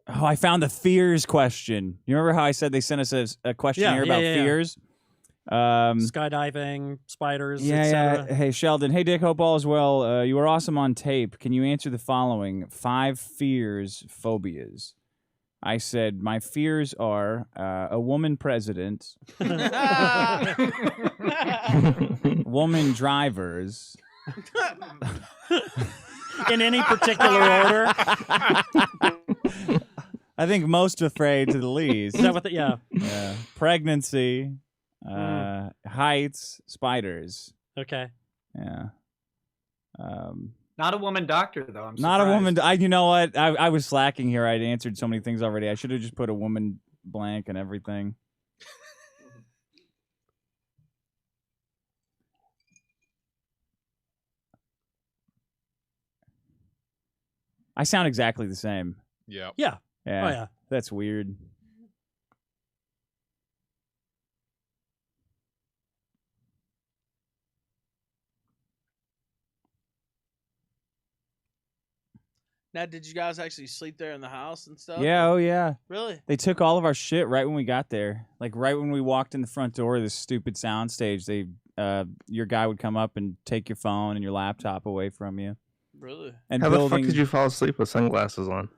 A: Oh, I found the fears question. You remember how I said they sent us a questionnaire about
C: yeah.
A: fears?
C: Skydiving, spiders,
A: Yeah.
C: etc.
A: Hey, Sheldon. Hey, Dick. Hope all is well. You were awesome on tape. Can you answer the following 5 fears, phobias? I said my fears are a woman president, woman drivers.
C: In any particular order.
A: I think most afraid to the least.
C: Is that what the, yeah.
A: Yeah. Pregnancy, heights, spiders.
C: Okay.
A: Yeah.
E: Not a woman doctor, though. I'm
A: Not a woman.
E: surprised.
A: You know what? I was slacking here. I'd answered so many things already. I should have just put a woman blank and everything. I sound exactly the same.
H: Yeah.
C: Yeah.
A: Yeah.
C: Oh yeah.
A: That's weird.
B: Now, did you guys actually sleep there in the house and stuff?
A: Yeah,
B: or-
A: oh yeah.
B: Really?
A: They took all of our shit right when we got there. Like right when we walked in the front door of this stupid soundstage, your guy would come up and take your phone and your laptop away from you.
B: Really?
A: And
G: How the fuck did you fall asleep with sunglasses on?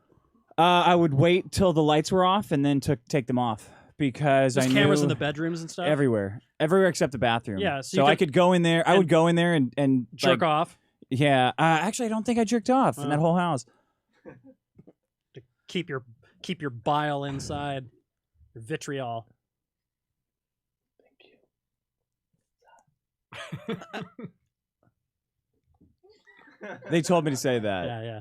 A: I would wait till the lights were off and then take them off because
C: There's
A: I
C: cameras
A: knew
C: in the bedrooms and stuff.
A: everywhere except the bathroom.
C: Yeah,
A: so I could go in there. I would go in there and
C: jerk off.
A: Yeah, actually, I don't think I jerked off in that whole house.
C: To keep your bile inside, your vitriol.
A: They told me to say that.
C: Yeah.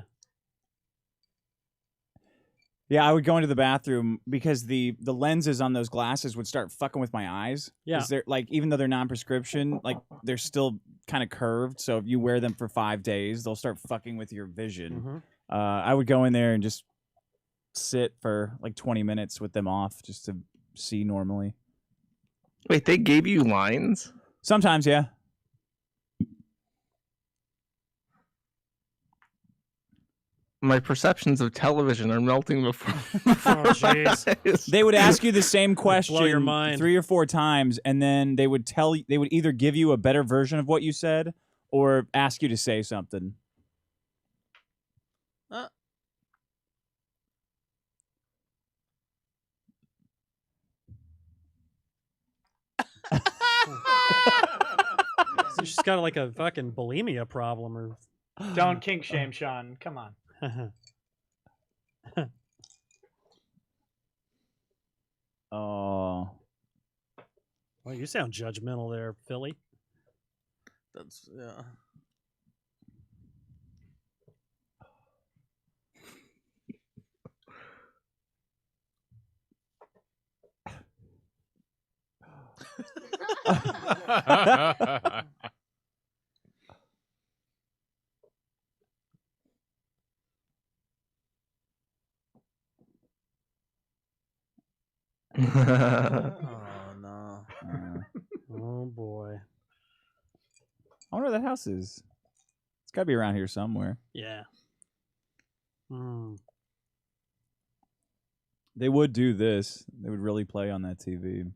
A: Yeah, I would go into the bathroom because the lenses on those glasses would start fucking with my eyes.
C: Yeah.
A: 'Cause they're like, even though they're non-prescription, like they're still kind of curved. So if you wear them for 5 days, they'll start fucking with your vision.
C: Mm-hmm.
A: I would go in there and just sit for like 20 minutes with them off just to see normally.
G: Wait, they gave you lines?
A: Sometimes, yeah.
G: My perceptions of television are melting before.
C: Oh, jeez.
A: They would ask you the same question
C: Blow your mind.
A: 3 or 4 times, and then they would either give you a better version of what you said or ask you to say something.
C: So she's got like a fucking bulimia problem, or
E: Don't kink shame, Sean. Come on.
A: Oh.
C: Well, you sound judgmental there, Philly.
B: That's yeah. Oh no.
C: Oh boy.
A: I wonder where that house is. It's got to be around here somewhere.
C: Yeah. Hmm.
A: They would do this. They would really play on that TV.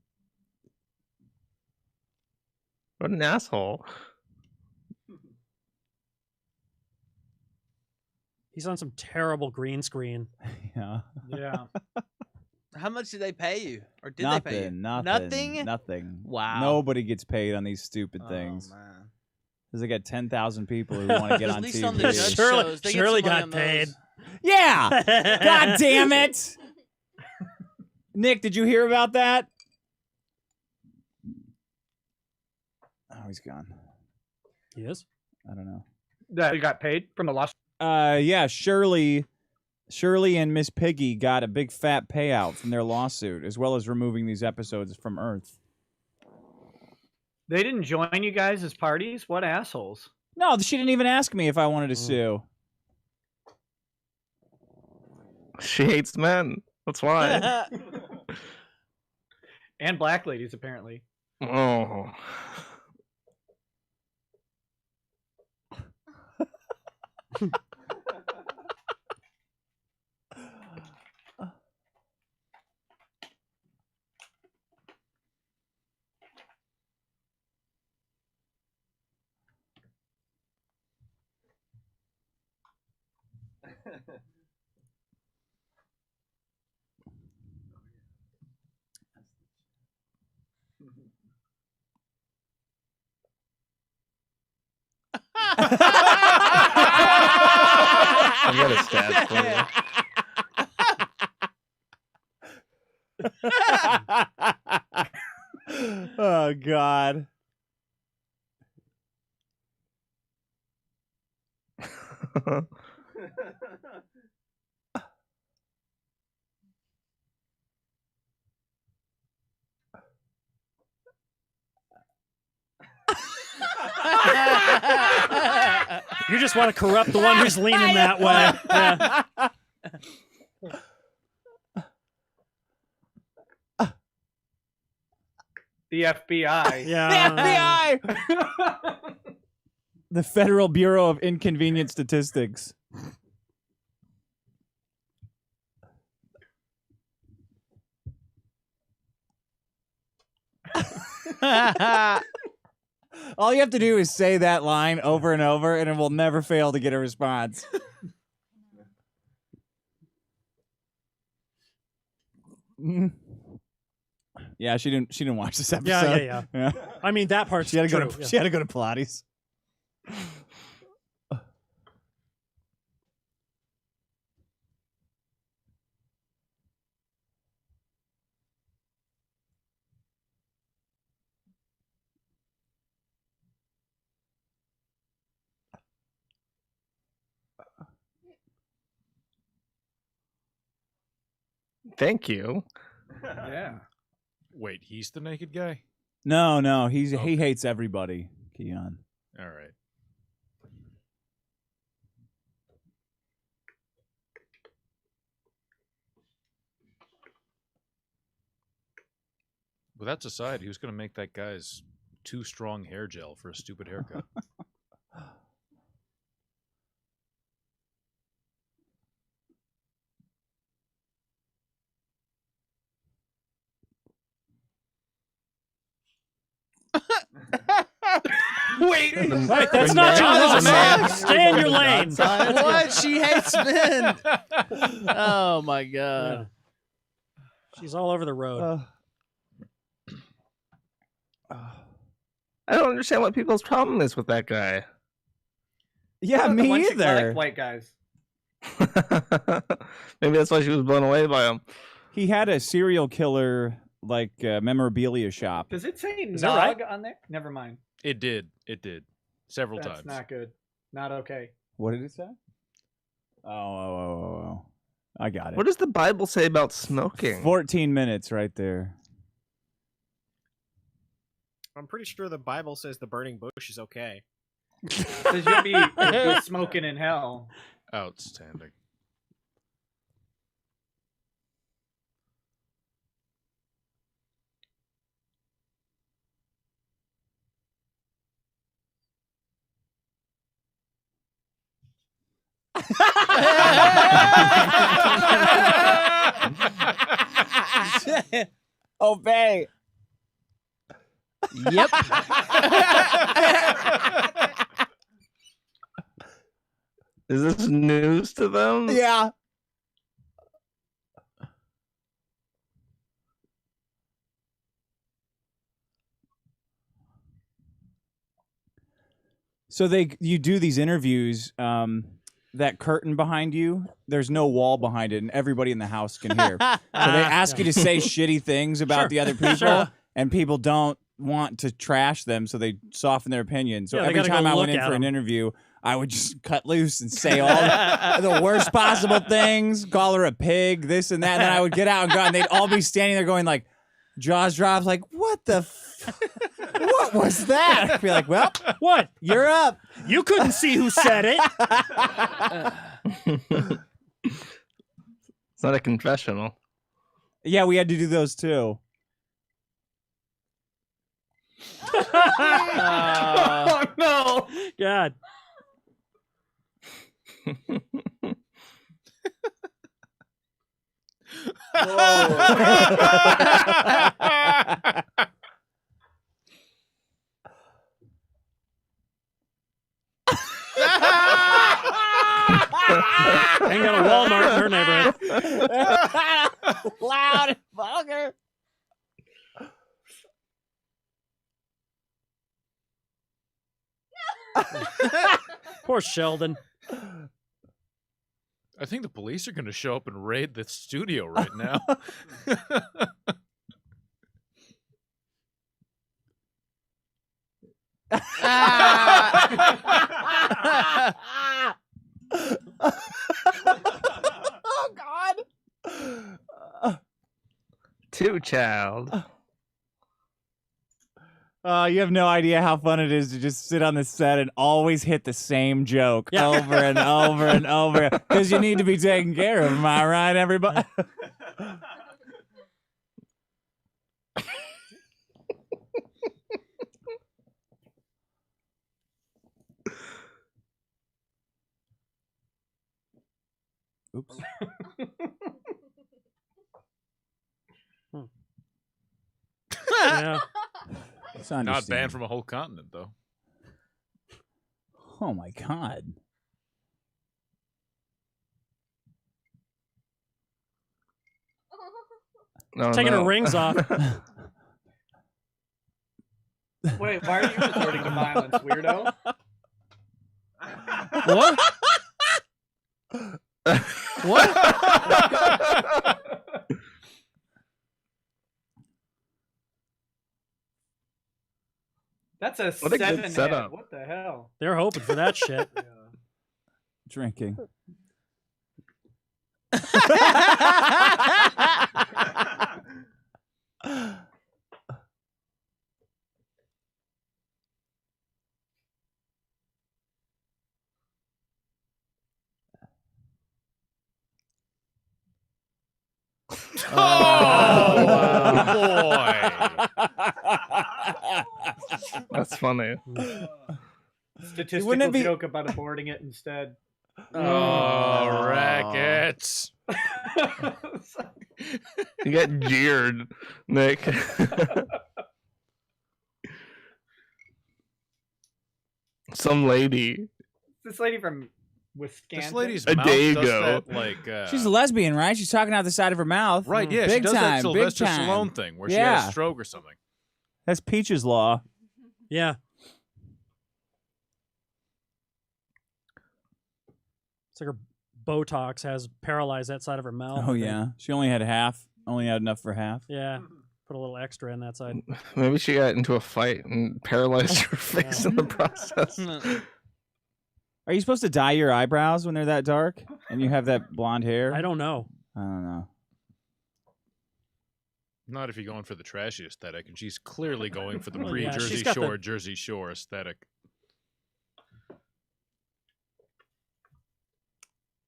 G: What an asshole.
C: He's on some terrible green screen.
A: Yeah.
E: Yeah.
B: How much did they pay you, or did
A: Nothing,
B: they pay you?
A: nothing.
B: Nothing. Wow.
A: Nobody gets paid on these stupid things.
B: Oh, man.
A: Because they got 10,000 people who want to get
B: At
A: on
B: least
A: TV.
B: on the judge
C: Shirley-
B: shows, they get
C: Shirley
B: some money
C: got
B: on
C: paid.
B: those.
A: Yeah! God damn it! Nick, did you hear about that? Oh, he's gone.
C: He is?
A: I don't know.
E: That you got paid from the lost.
A: Yeah, Shirley and Miss Piggy got a big fat payout from their lawsuit, as well as removing these episodes from Earth.
E: They didn't join you guys as parties? What assholes?
A: No, she didn't even ask me if I wanted to sue.
G: She hates men. That's why.
E: And black ladies, apparently.
G: Oh. I've got a stat for you.
A: Oh, God.
C: You just want to corrupt the one who's leaning that way. Yeah.
E: The FBI.
C: Yeah.
A: The FBI! The Federal Bureau of Inconvenient Statistics. All you have to do is say that line over and over, and it will never fail to get a response. Yeah, she didn't watch this episode.
C: Yeah. I mean, that part's
A: She had to
C: true.
A: go to she had to go to Pilates.
G: Thank you.
E: Yeah.
H: Wait, he's the naked guy?
A: No, he hates everybody, Keon.
H: All right. Well, that's aside. Who's going to make that guy's too strong hair gel for a stupid haircut?
B: Wait,
C: that's not your man. Stay in your lane.
B: What? She hates men. Oh my god.
C: Yeah. She's all over the road.
G: I don't understand what people's problem is with that guy.
A: Yeah,
E: Not the
A: me
E: one chick
A: either.
E: liked white guys.
G: Maybe that's why she was blown away by him.
A: He had a serial killer memorabilia shop.
E: Does it say
C: Is that right?
E: Nog on there? Never mind.
H: It did. Several
E: That's
H: times.
E: not good. Not okay.
A: What did it say? Oh. I got it.
G: What does the Bible say about smoking?
A: 14 minutes right there.
F: I'm pretty sure the Bible says the burning bush is okay.
E: Says you'll be smoking in hell.
H: Outstanding.
A: Obey.
B: Yep.
G: Is this news to them?
A: Yeah. So you do these interviews, that curtain behind you, there's no wall behind it, and everybody in the house can hear. So they ask you to say shitty things about the other people, and people don't want to trash them, so they soften their opinion. So every time I went in for an interview, I would just cut loose and say all the worst possible things, call her a pig, this and that, and then I would get out and go, and they'd all be standing there going like, jaws dropped, like, what the what was that? I'd be like, well,
C: What?
A: you're up.
C: You couldn't see who said it.
G: It's not a confessional.
A: Yeah, we had to do those too.
E: Oh no!
C: God. Ain't got a Walmart in her neighborhood.
A: Loud and vulgar.
C: Poor Sheldon.
H: I think the police are going to show up and raid the studio right now.
A: Oh, God.
G: Two child.
A: You have no idea how fun it is to just sit on the set and always hit the same joke over and over and over because you need to be taken care of. Am I right, everybody? Oops.
C: Yeah.
A: It's
H: Not banned
A: understandable.
H: from a whole continent, though.
A: Oh my god.
G: No,
C: Taking
G: no.
C: her rings off.
E: Wait, why are you resorting to violence, weirdo?
B: What?
G: What?
E: That's a
G: What a good
E: 7
G: setup.
E: What the hell?
C: They're hoping for that shit.
A: Drinking.
H: Oh, boy.
G: That's funny.
E: Statistical
A: Wouldn't it be-
E: joke about aborting it instead.
H: Oh, rackets.
G: You get jeered, Nick. Some lady.
E: This lady from Wisconsin.
H: This lady's
G: A
H: mouth
G: day
H: does
G: ago.
H: that, like...
A: She's a lesbian, right? She's talking out the side of her mouth.
H: Right, yeah,
A: Big
H: she does
A: time,
H: that
A: big
H: Sylvester
A: time.
H: Stallone thing where she
A: Yeah.
H: had a stroke or something.
A: That's Peach's Law.
C: Yeah. It's like her Botox has paralyzed that side of her mouth.
A: Oh, yeah. She only had half. Only had enough for half.
C: Yeah. Put a little extra in that side.
G: Maybe she got into a fight and paralyzed her face in the process.
A: Are you supposed to dye your eyebrows when they're that dark? And you have that blonde hair?
C: I don't know.
A: I don't know.
H: Not if you're going for the trashy aesthetic, and she's clearly going for the
C: Well, yeah,
H: pre-Jersey
C: she's got
H: Shore,
C: the-
H: Jersey Shore aesthetic.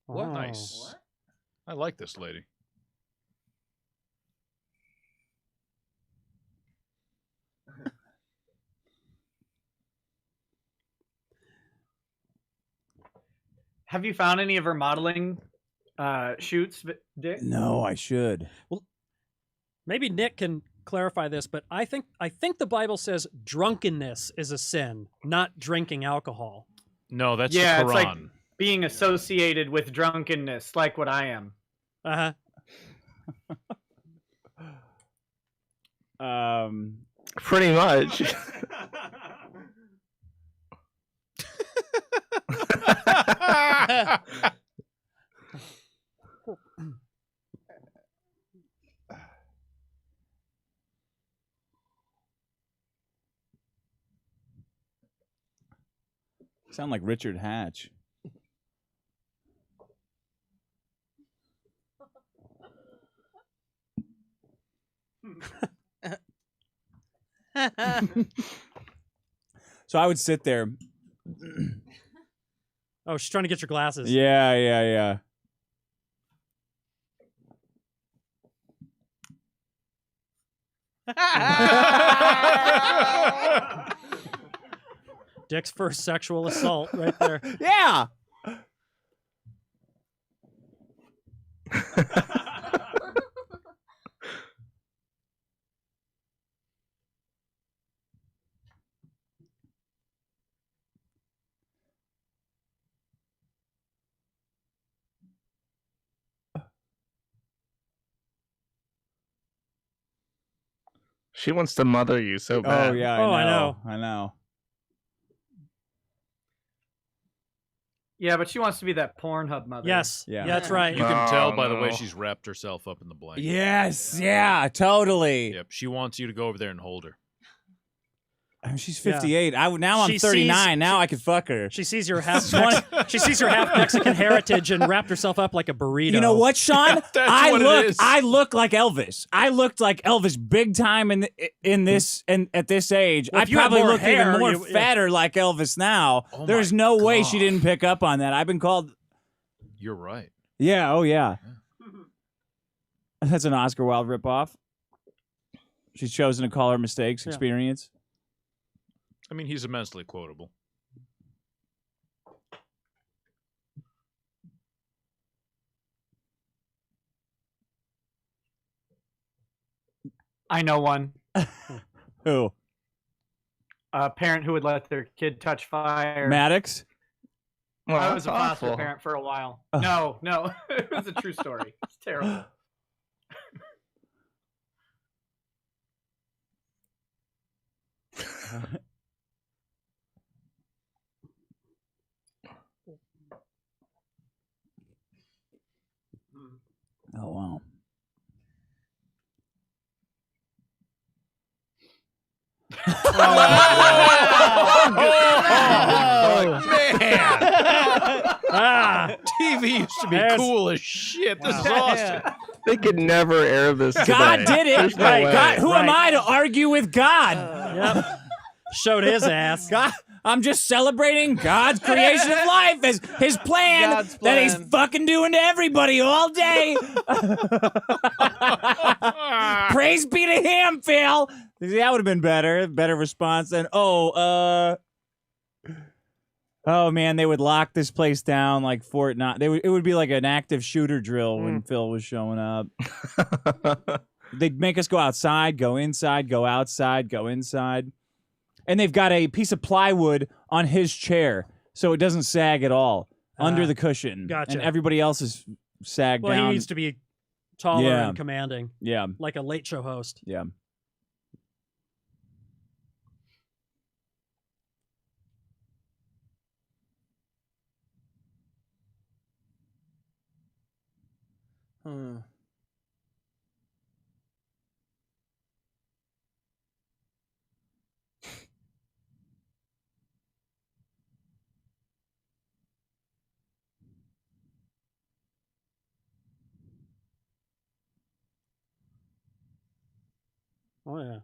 H: What
C: Oh.
H: nice. I like this lady.
E: Have you found any of her modeling shoots, Dick?
A: No, I should.
C: Maybe Nick can clarify this, but I think the Bible says drunkenness is a sin, not drinking alcohol.
H: No, that's
E: Yeah,
H: the
E: it's
H: Quran.
E: like being associated with drunkenness, like what I am.
C: Uh-huh.
G: Pretty much.
A: Sound like Richard Hatch. So I would sit there.
C: Oh, she's trying to get your glasses.
A: Yeah, yeah, yeah.
C: Dick's first sexual assault right there.
A: Yeah.
G: She wants to mother you so bad.
A: Oh yeah.
C: Oh,
A: I
C: I
A: know.
C: know.
A: I know.
E: Yeah, but she wants to be that Pornhub mother.
C: Yes.
A: Yeah.
C: Yeah, that's right.
H: You can tell
G: Oh,
H: by the way
G: no.
H: she's wrapped herself up in the blanket.
A: Yes. Yeah. Totally.
H: Yep. She wants you to go over there and hold her.
A: I mean, she's 58. Now I'm 39. Now I could fuck her.
C: She sees your half Mexican heritage and wrapped herself up like a burrito.
A: You know what, Sean?
H: That's
A: I look like Elvis. I looked like Elvis big time in this and at this age.
C: Well,
A: I
C: if you had
A: probably
C: more
A: look
C: hair,
A: even more
C: you-
A: fatter like Elvis now.
H: Oh
A: There's
H: my
A: no way she
H: God.
A: didn't pick up on that. I've been called.
H: You're right.
A: Yeah. Oh yeah. That's an Oscar Wilde ripoff. She's chosen to call her mistakes experience.
H: I mean, he's immensely quotable.
E: I know one.
A: Who?
E: A parent who would let their kid touch fire.
A: Maddox?
G: Well,
E: I
G: that's
E: was a foster
G: awful.
E: parent for a while.
A: Oh.
E: No, it was a true story. It's terrible.
A: Oh wow.
H: TV used to be cool as shit. This is awesome.
G: They could never air this.
A: God
G: today.
A: did it.
G: There's no
A: Right.
G: way.
A: God, who am
C: Right.
A: I to argue with God?
C: Yep. Showed his ass.
A: God, I'm just celebrating God's creation of life as his plan
B: God's
A: that he's
B: plan.
A: fucking doing to everybody all day. Praise be to him, Phil. That would have been better. Better response than, oh man, they would lock this place down like Fort Knox. It would be like an active shooter drill when Phil was showing up. They'd make us go outside, go inside, go outside, go inside. And they've got a piece of plywood on his chair, so it doesn't sag at all under the cushion.
C: Gotcha.
A: And everybody else is sagged
C: Well,
A: down.
C: he needs to be taller
A: Yeah.
C: and commanding,
A: Yeah,
C: like a late show host.
A: yeah.
C: Oh yeah.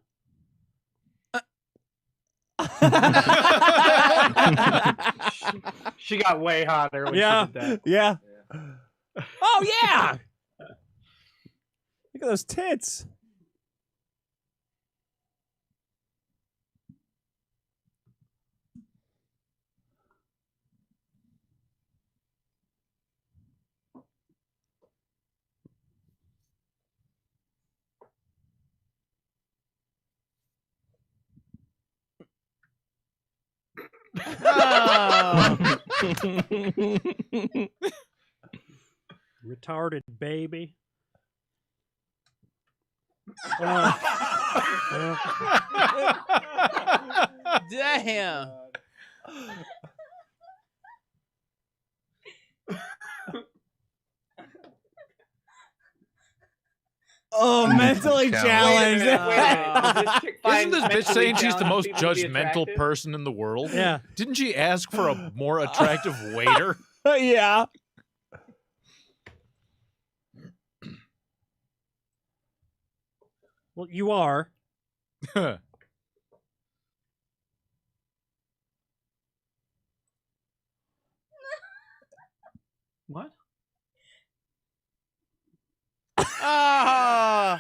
E: She got way hotter when
C: Yeah.
E: she did that.
A: Yeah. Oh, yeah. Look at those tits.
C: Retarded baby.
B: Damn.
A: Oh, mentally challenged.
H: Isn't this bitch saying she's the most judgmental person in the world?
C: Yeah.
H: Didn't she ask for a more attractive waiter?
A: Yeah.
C: Well, you are.
E: What?
B: Ah.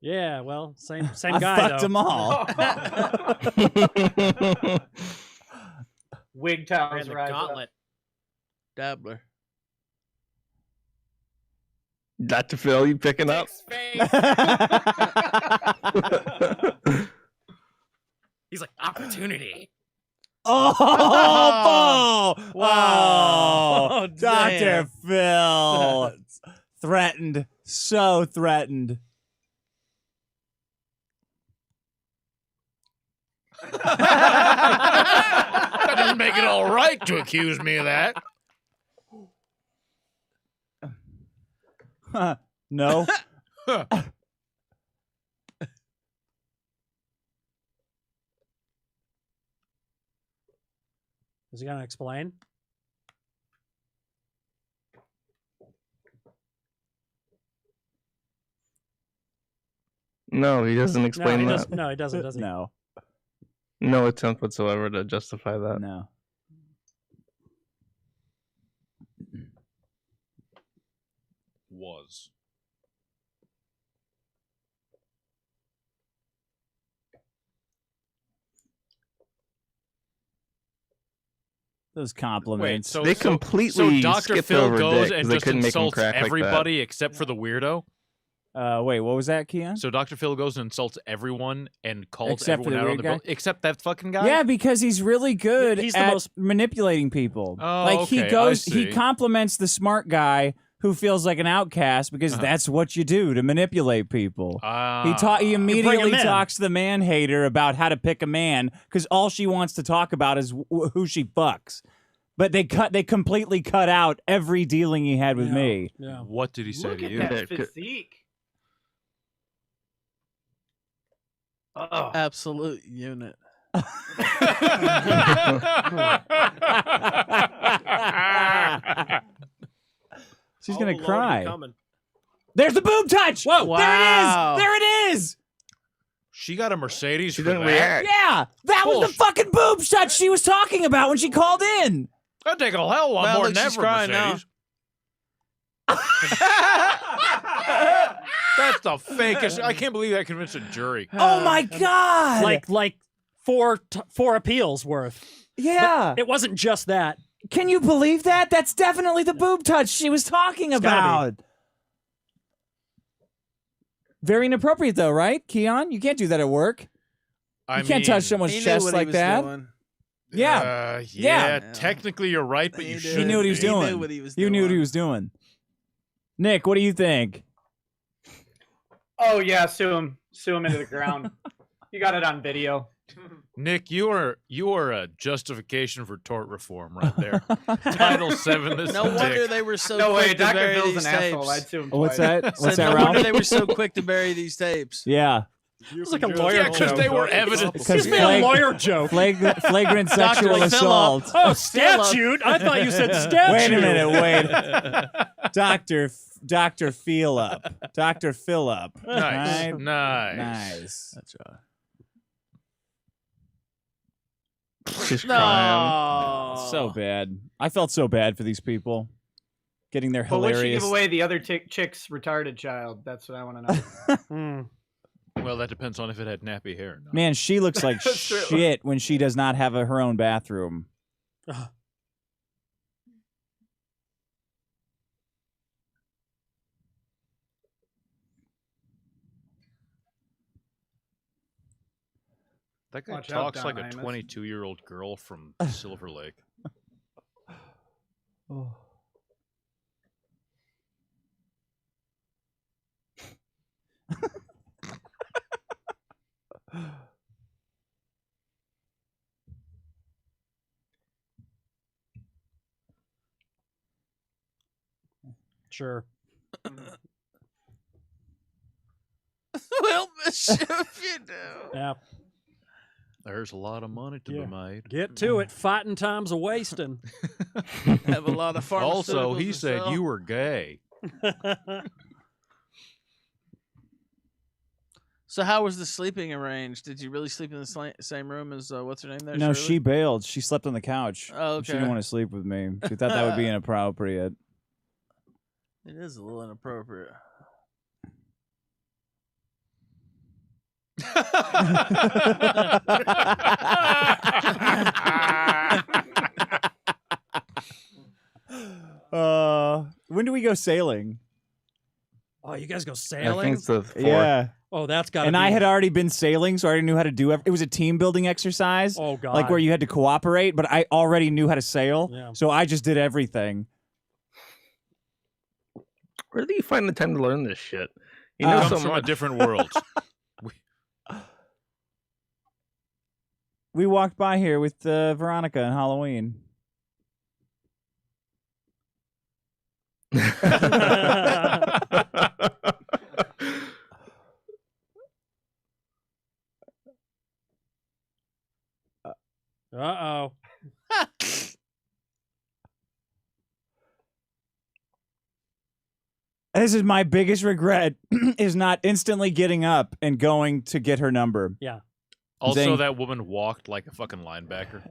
C: Yeah. Well, same
A: I
C: guy
A: fucked
C: though.
A: them all.
E: Wig towels
F: Ran the
E: rise up.
F: gauntlet.
B: Dabbler.
G: Dr. Phil, you picking up?
F: He's like, opportunity.
A: Oh, Bo!
B: Wow.
A: Wow. Dr.
B: Damn.
A: Phil. Threatened. So threatened.
J: That doesn't make it all right to accuse me of that.
A: No.
C: Is he gonna explain?
G: No, he doesn't explain
C: he
G: that.
C: doesn't. No, he doesn't. Does he?
A: No.
G: No attempt whatsoever to justify that.
A: No.
H: Was.
A: Those compliments.
G: They completely
J: Dr.
G: skipped
J: Phil
G: over
J: goes
G: Dick 'cause
J: and
G: they
J: just
G: couldn't make him
J: insults
G: crack like that.
J: everybody except for the weirdo.
A: Wait, what was that, Keon?
J: So Dr. Phil goes and insults everyone and calls
A: Except for
J: everyone
A: the
J: out on
A: weird
J: the
A: guy?
J: boat, except that fucking guy.
A: Yeah, because he's really good
C: He's the
A: at
C: most-
A: manipulating people.
J: Oh,
A: like
J: okay,
A: he
J: I
A: goes, he
J: see.
A: compliments the smart guy who feels like an outcast because that's what you do to manipulate people. He immediately
C: him in.
A: talks to the man hater about how to pick a man because all she wants to talk about is who she fucks. But they completely cut out every dealing he had with me.
C: Yeah.
J: What did he say
E: Look
J: to
E: at
J: you?
E: that physique. Oh.
B: Absolute unit.
A: She's
F: Oh,
A: gonna
F: Lord, you're
A: cry.
F: coming.
A: There's the boob touch. Whoa!
B: Wow.
A: There it is.
J: She got a Mercedes.
G: She
J: for
G: didn't
J: that?
G: react.
A: Yeah, that was the
J: Bullshit.
A: fucking boob touch she was talking about when she called in.
J: That'd take a hell of a lot
B: Well,
J: more
B: look,
J: than
B: she's
J: ever
B: crying now.
J: Mercedes. That's the fakest. I can't believe that convinced a jury.
A: Oh my god!
C: Like four appeals worth.
A: yeah.
C: It wasn't just that.
A: Can you believe that? That's definitely the boob touch she was talking
C: It's gotta
A: about. Very inappropriate, though, right, Keon? You can't do that at work. You can't touch someone's
B: He knew
A: chest
B: what he
A: like
B: was
A: that.
B: doing.
A: Yeah.
J: Yeah.
B: Yeah.
J: Technically, you're right, but you
B: He
J: should.
A: He knew what he was
B: He knew
A: doing.
B: what he was
A: You knew what he
B: doing.
A: was doing. Nick, what do you think?
E: Oh yeah, sue him into the ground. You got it on video.
J: Nick, you are a justification for tort reform right there. Title VII. This
B: No
J: is
B: wonder
J: Dick.
B: they were so
E: No way,
B: quick to
E: Dr.
B: bury
E: Phil's
B: these
E: an
B: tapes.
E: asshole. I'd sue him
A: What's
E: twice.
A: that? What's
B: Said,
A: that,
B: no
A: Ralph?
B: wonder they were so quick to bury these tapes.
A: Yeah.
C: It's like a lawyer
J: Yeah, because
C: joke.
J: they were evidence.
A: Because
C: Gives me a lawyer joke.
A: flagrant sexual
B: Phillip.
A: assault.
C: Oh, statute! I thought you said statute.
A: Wait a minute, wait. Dr. Feel Up. Dr. Fill Up.
J: Nice.
A: Right?
J: Nice.
A: Nice.
B: That's right.
G: She's crying.
B: No.
A: So bad. I felt so bad for these people. Getting their
E: But would she
A: hilarious.
E: give away the other chick's retarded child? That's what I want to know.
C: Hmm.
J: Well, that depends on if it had nappy hair or not.
A: Man, she looks like
E: That's true.
A: shit when she does not have her own bathroom.
J: That guy
E: Watch out,
J: talks like
E: Don
J: a
E: Imus.
J: 22-year-old girl from Silver Lake.
C: Sure.
B: Well, mischief you do.
C: Yeah.
J: There's a lot of money to
C: Yeah.
J: be made.
C: Get to it. Fighting time's a wasting.
B: Have a lot of pharmaceuticals.
J: Also, he
B: to
J: said
B: sell.
J: you were gay.
B: So how was the sleeping arranged? Did you really sleep in the same room as what's her name there?
A: No,
B: Shirley?
A: she bailed. She slept on the couch.
B: Oh,
A: She
B: okay.
A: didn't want to sleep with me. She thought that would be inappropriate.
B: It is a little inappropriate.
A: When do we go sailing?
C: Oh, you guys go
G: I
C: sailing?
G: think it's the fourth.
A: Yeah.
C: Oh, that's got to
A: And
C: be.
A: I had already been sailing, so I already knew how to do it. It was a team building exercise.
C: Oh, God.
A: Like where you had to cooperate, but I already knew how to sail.
C: Yeah.
A: So I just did everything.
G: Where do you find the time to learn this shit? You know
J: Comes
G: so
J: from a
G: much.
J: different world.
A: We walked by here with Veronica on Halloween.
C: Uh-oh.
A: This is my biggest regret is not instantly getting up and going to get her number.
C: Yeah.
J: Also,
A: Saying-
J: that woman walked like a fucking linebacker.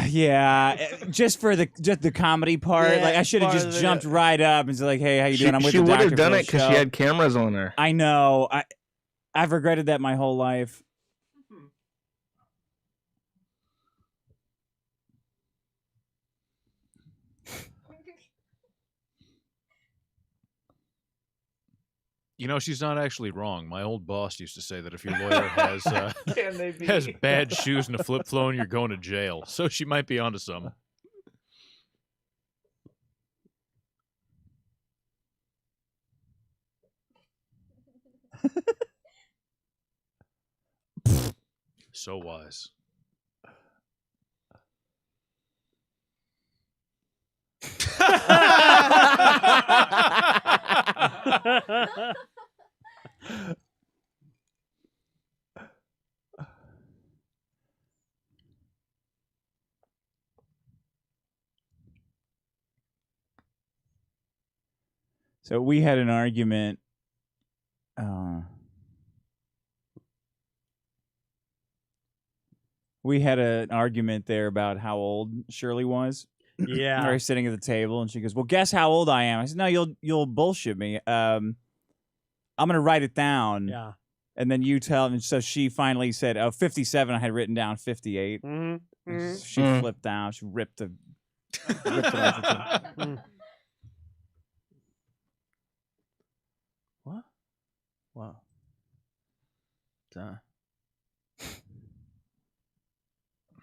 A: Yeah, just for the comedy part.
B: Yeah,
A: like I should have
B: part
A: just
B: of the-
A: jumped right up and said like, "Hey, how you doing? I'm with
G: she
A: the
G: would
A: Dr.
G: have done
A: Phil
G: it because
A: show."
G: she had cameras on her.
A: I know. I've regretted that my whole life.
J: You know, she's not actually wrong. My old boss used to say that if your lawyer has
E: Can they be?
J: has bad shoes and a flip phone, you're going to jail. So she might be onto some. So wise.
A: So we had an argument. We had an argument there about how old Shirley was.
C: Yeah.
A: We were sitting at the table, and she goes, "Well, guess how old I am." I said, "No, you'll bullshit me. I'm gonna write it down."
C: Yeah.
A: And then you tell. And so she finally said, "Oh, 57." I had written down 58.
C: Mm-hmm.
A: She flipped down. She ripped it off the table.
B: What? Wow. Duh.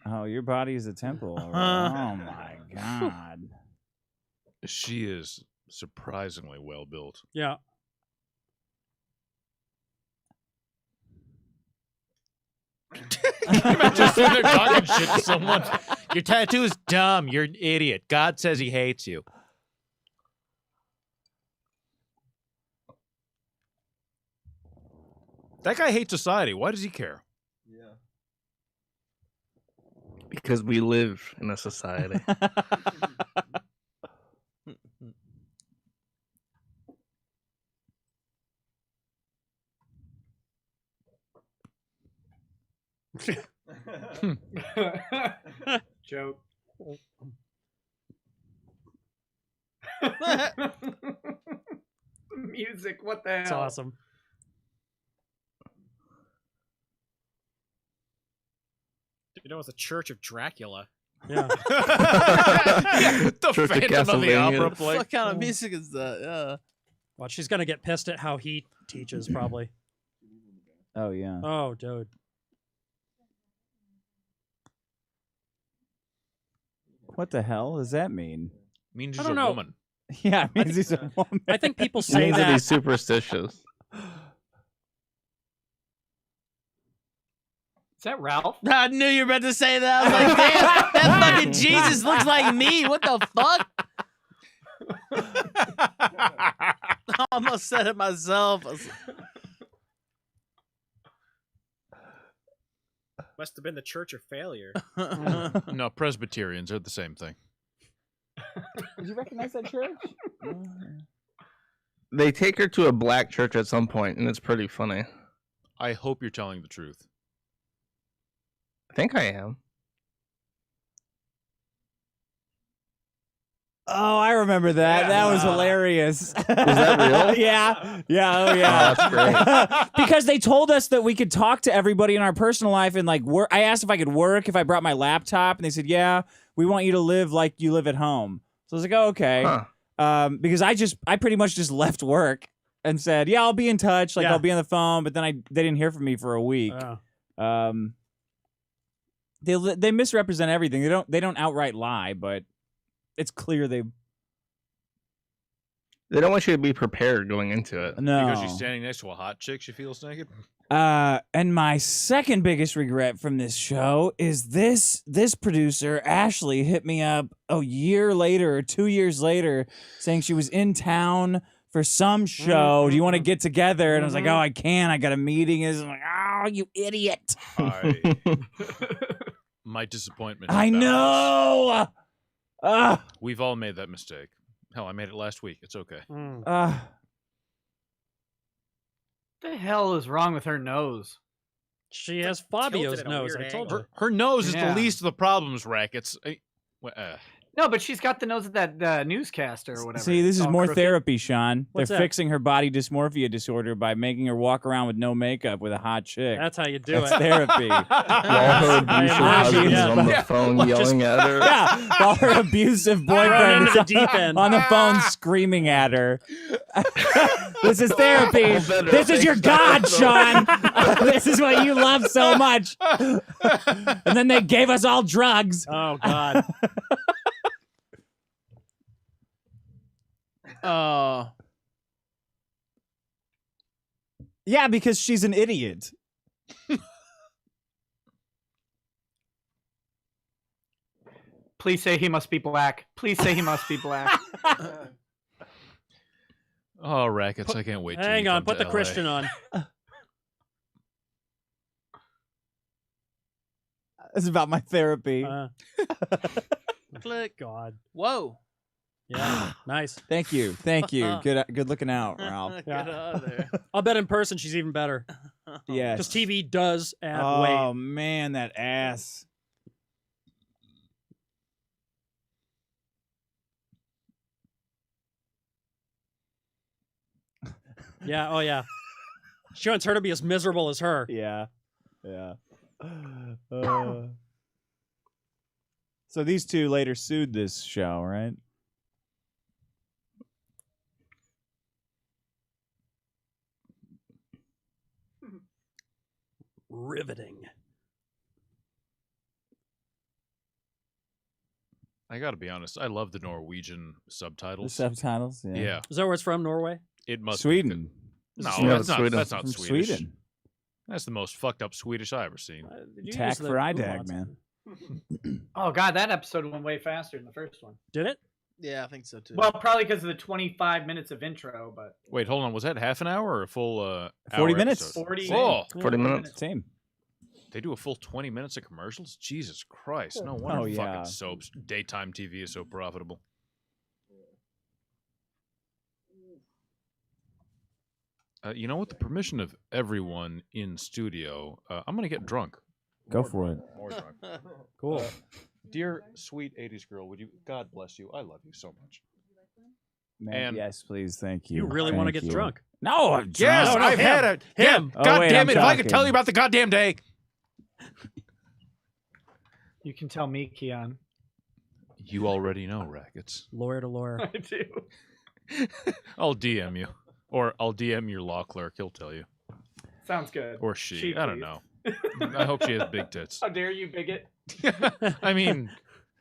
A: Oh, your body is a temple. Oh my god.
J: She is surprisingly well built.
C: Yeah.
J: Just sitting there talking shit to someone. Your tattoo is dumb. You're an idiot. God says he hates you. That guy hates society. Why does he care?
G: Because we live in a society.
E: Joke. Music, what the hell?
C: That's awesome.
F: You know, it's a Church of Dracula.
C: Yeah.
J: The
G: Church of
J: Phantom of the
G: Castlevania.
J: Opera
B: What
J: play.
B: kind of music is that? Yeah.
C: Well, she's gonna get pissed at how he teaches, probably.
A: Oh yeah.
C: Oh, dude.
A: What the hell does that mean?
J: Means
C: I
J: she's
C: don't
J: a
C: know.
J: woman.
A: Yeah, it means he's a woman.
C: I think people
G: It
C: say
G: means to be
C: that.
G: superstitious.
E: Is that Ralph?
B: I knew you were about to say that. I was like, damn, that fucking Jesus looks like me. What the fuck? I almost said it myself. I was-
F: Must have been the Church of Failure.
J: No, Presbyterians are the same thing.
A: Did you recognize that church?
G: They take her to a black church at some point, and it's pretty funny.
J: I hope you're telling the truth.
G: I think I am.
A: Oh, I remember that.
G: Yeah.
A: That was hilarious.
G: Was that real?
A: Yeah. Yeah. Oh, yeah.
G: Oh, that's
A: Because they told us that we could talk to everybody in our personal life and like work. I asked if I could work if I brought my laptop, and they said, "Yeah, we want you to live like you live at home." So I was like, "Oh, okay."
G: Huh.
A: Because I pretty much just left work and said, "Yeah, I'll be in touch. Like
C: Yeah.
A: I'll be on the phone." But then they didn't hear from me for a week.
C: Oh.
A: They misrepresent everything. They don't outright lie, but it's clear they.
G: They don't want you to be prepared going into it.
A: No.
J: Because she's standing next to a hot chick, she feels naked.
A: And my second biggest regret from this show is this producer, Ashley, hit me up a year later or 2 years later saying she was in town for some show. Do you want to get together? And I was like, oh, I can't. I got a meeting. And I'm like, oh, you idiot.
J: My disappointment.
A: I know.
J: We've all made that mistake. Hell, I made it last week. It's okay.
E: What the hell is wrong with her nose?
C: She has Fabio's
F: tilted at a
C: nose.
F: weird
C: I told
F: angle.
C: you.
J: Her nose is
E: Yeah.
J: the least of the problems, Rackets.
E: No, but she's got the nose of that newscaster or whatever.
A: See, this is
E: All
A: more
E: crooked.
A: therapy, Sean.
C: What's
A: They're
C: that?
A: fixing her body dysmorphia disorder by making her walk around with no makeup with a hot chick.
C: That's how you do
A: That's
C: it.
A: therapy.
G: While her abusive husband's
A: Yeah.
G: on the phone yelling at her.
A: Yeah, while her abusive
C: Thrown
A: boyfriend
C: into
A: is
C: the deep end.
A: on the phone screaming at her. This is therapy. This is your God, Sean. This is what you love so much. And then they gave us all drugs.
C: Oh God.
A: Yeah, because she's an idiot.
E: Please say he must be black. Please say he must be black.
J: Oh, Rackets, I can't wait. till
C: Hang
J: you
C: on,
J: come
C: put
J: to
C: the
J: LA.
C: Christian on.
A: It's about my therapy.
B: Click.
C: God.
B: Whoa.
C: Yeah. Nice.
A: Thank you. Thank you. Good looking out, Ralph.
B: Get out of there.
C: I'll bet in person she's even better.
A: Yes.
C: Because TV does add
A: Oh,
C: weight.
A: man, that ass.
C: Yeah. Oh yeah. She wants her to be as miserable as her.
A: Yeah. Yeah. So these two later sued this show, right?
C: Riveting.
J: I gotta be honest. I love the Norwegian
A: The
J: subtitles.
A: subtitles. Yeah.
J: Yeah,
C: Is that where it's from? Norway?
J: it must
A: Sweden.
J: Be no,
G: Yeah,
J: that's
G: it's
J: not.
G: Sweden.
J: That's not
A: From
J: Swedish.
A: Sweden.
J: That's the most fucked up Swedish I ever seen.
C: Did you
A: Tack
C: use the
A: for IDAG,
C: umlauts?
A: man.
E: Oh God, that episode went way faster than the first one.
C: Did it?
B: Yeah, I think so too.
E: Well, probably because of the 25 minutes of intro, but
J: Wait, hold on. Was that half an hour or a full
A: 40
J: hour
A: minutes.
J: episode?
E: 40.
J: Oh,
G: 40 minutes.
A: Same.
J: they do a full 20 minutes of commercials? Jesus Christ. No wonder
A: Oh, yeah.
J: fucking soaps, daytime TV is so profitable. You know, with the permission of everyone in studio, I'm going to get drunk.
A: Go for it.
J: More drunk.
C: Cool.
J: Dear sweet 80s girl, would you, God bless you. I love you so much.
A: Man,
J: And-
A: yes, please. Thank you.
C: You really want to
A: Thank
C: get
A: you.
C: drunk?
A: No, I'm
J: Yes,
A: drunk.
C: no,
J: I've
C: him.
J: had a
C: Him.
J: Yeah,
A: Oh,
J: God
A: wait,
J: damn
A: I'm
J: it! If I could tell
A: talking.
J: you about the goddamn day.
E: you can tell me, Keon.
J: You already know, Rackets.
C: Lawyer to lawyer.
E: I do.
J: I'll DM you. Or I'll DM your law clerk. He'll tell you.
E: Sounds good.
J: Or she.
E: She,
J: I don't
E: please.
J: know. I hope she has big tits.
E: How dare you, bigot?
J: I mean,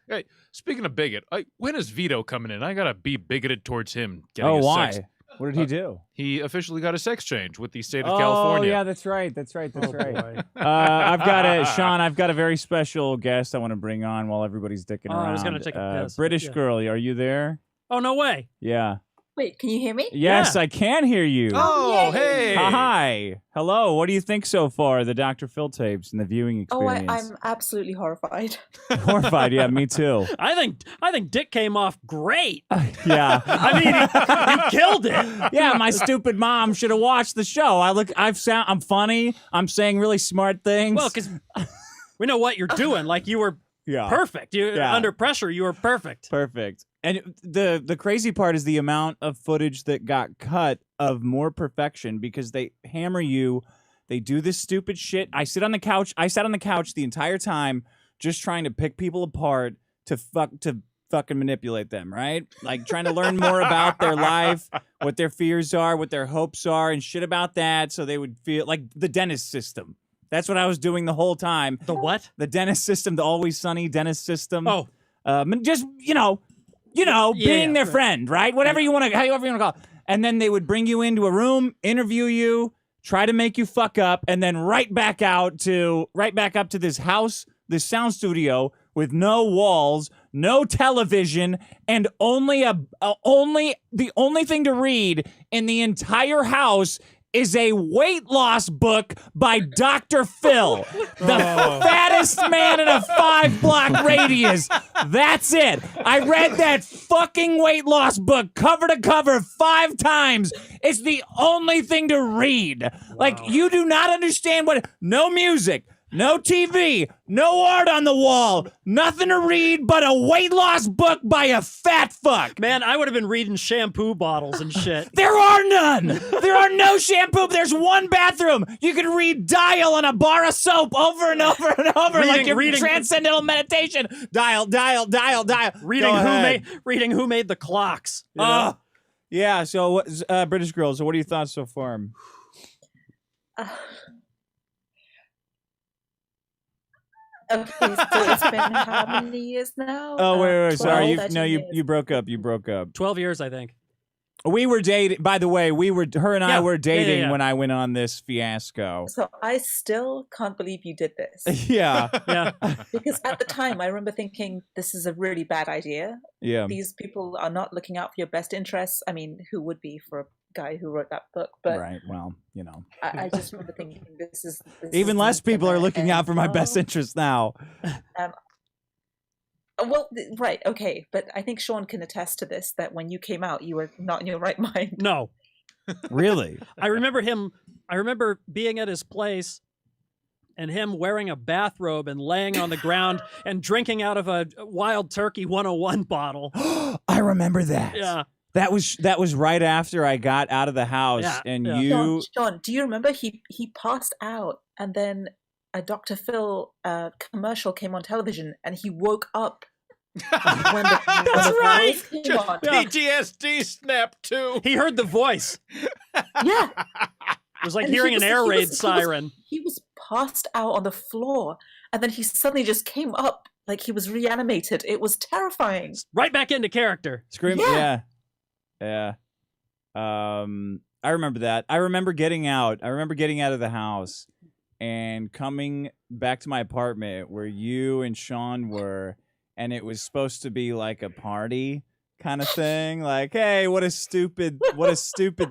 J: hey, speaking of bigot, when is Vito coming in? I gotta be bigoted towards him. Getting
A: Oh,
J: his
A: why?
J: Sex.
A: What did he do?
J: He officially got a sex change with the state of
A: Oh,
J: California.
A: yeah, that's right. That's right. That's
C: Oh,
A: right.
C: boy.
A: I've got a Sean. I've got a very special guest I want to bring on while everybody's dicking
C: Oh,
A: around.
C: I was gonna take a piss.
A: British
C: Yeah.
A: girl. Are you there?
C: Oh, no way.
A: Yeah.
K: Wait, can you hear me?
A: Yes,
C: Yeah.
A: I can hear you.
J: Oh,
K: Yay.
J: hey!
A: Hi. Hello. What do you think so far? The Dr. Phil tapes and the viewing
K: Oh,
A: experience.
K: I'm absolutely horrified.
A: Horrified. Yeah, me too.
C: I think Dick came off great.
A: Yeah.
C: I mean, he killed it.
A: Yeah, my stupid mom should have watched the show. I'm funny. I'm saying really smart things.
C: Well, because we know what you're doing. Like, you were
A: yeah.
C: perfect. You
A: Yeah.
C: under pressure, you were perfect.
A: Perfect. And the crazy part is the amount of footage that got cut of more perfection because they hammer you. They do this stupid shit. I sat on the couch the entire time just trying to pick people apart to fucking manipulate them, right? Like trying to learn more about their life, what their fears are, what their hopes are, and shit about that so they would feel like the dentist system. That's what I was doing the whole time.
C: The what?
A: The dentist system, the Always Sunny dentist system.
C: Oh,
A: Just, you know,
C: Yeah,
A: being their
C: right.
A: friend, right? Whatever you want to, however you want to call it. And then they would bring you into a room, interview you, try to make you fuck up, and then right back up to this house, this sound studio with no walls, no television, and the only thing to read in the entire house is a weight loss book by Dr. Phil, the fattest man in a 5-block radius. That's it. I read that fucking weight loss book cover to cover 5 times. It's the only thing to read. Like, you do not understand no music, no TV, no art on the wall, nothing to read but a weight loss book by a fat fuck.
C: Man, I would have been reading shampoo bottles and shit.
A: There are none. There are no shampoo. There's one bathroom. You can read dial on a bar of soap over and over and over like you're transcendental meditation. Dial.
C: Reading who made the clocks. You know?
A: Yeah. So, British Girls. So, what are your thoughts so far?
K: Okay, so it's been how many years now?
A: Oh, wait. Sorry.
K: 12,
A: You broke up.
C: 12 years, I think.
A: We were dating. By the way, her and I were dating
C: yeah.
A: when I went on this fiasco.
K: So I still can't believe you did this.
A: Yeah.
K: Because at the time, I remember thinking, this is a really bad idea.
A: Yeah.
K: These people are not looking out for your best interests. I mean, who would be for a guy who wrote that book? But
A: right. Well, you know.
K: I just remember thinking, this is
A: Even less people are looking out for my best interests now.
K: Well, right, okay, but I think Sean can attest to this, that when you came out, you were not in your right mind.
C: No.
A: Really?
C: I remember being at his place and him wearing a bathrobe and laying on the ground and drinking out of a Wild Turkey 101 bottle.
A: I remember that.
C: Yeah.
A: That was right after I got out of the house, and you...
K: Sean, do you remember he passed out, and then a Dr. Phil commercial came on television, and he woke up when the
C: right.
K: voice came on.
J: PTSD snap too.
C: He heard the voice.
K: Yeah.
C: It was like
K: And
C: hearing an air raid siren.
K: He was passed out on the floor, and then he suddenly just came up like he was reanimated. It was terrifying.
C: Right back into character.
A: Screaming. Yeah. I remember that. I remember getting out of the house and coming back to my apartment where you and Sean were, and it was supposed to be like a party kind of thing. Like, hey, what a stupid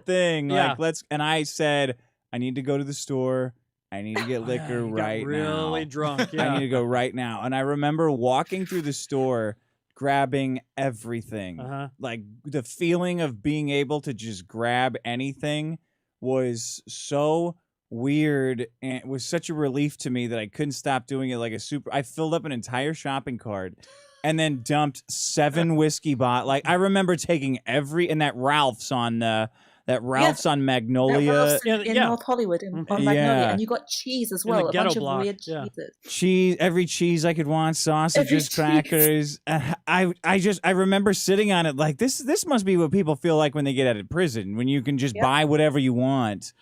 A: thing.
C: Yeah.
A: Like, and I said, I need to go to the store. I need to get liquor right now.
C: Really drunk. Yeah.
A: I need to go right now. And I remember walking through the store, grabbing everything. Like, the feeling of being able to just grab anything was so weird, and it was such a relief to me that I couldn't stop doing it. I filled up an entire shopping cart and then dumped 7 whiskey bottles. Like, I remember taking that Ralph's on Magnolia.
K: Ralph's in North Hollywood, on Magnolia, and you got cheese as well, a bunch of weird cheeses.
A: Every cheese I could want, sausages, crackers. I remember sitting on it like, this must be what people feel like when they get out of prison, when you can just buy whatever you want.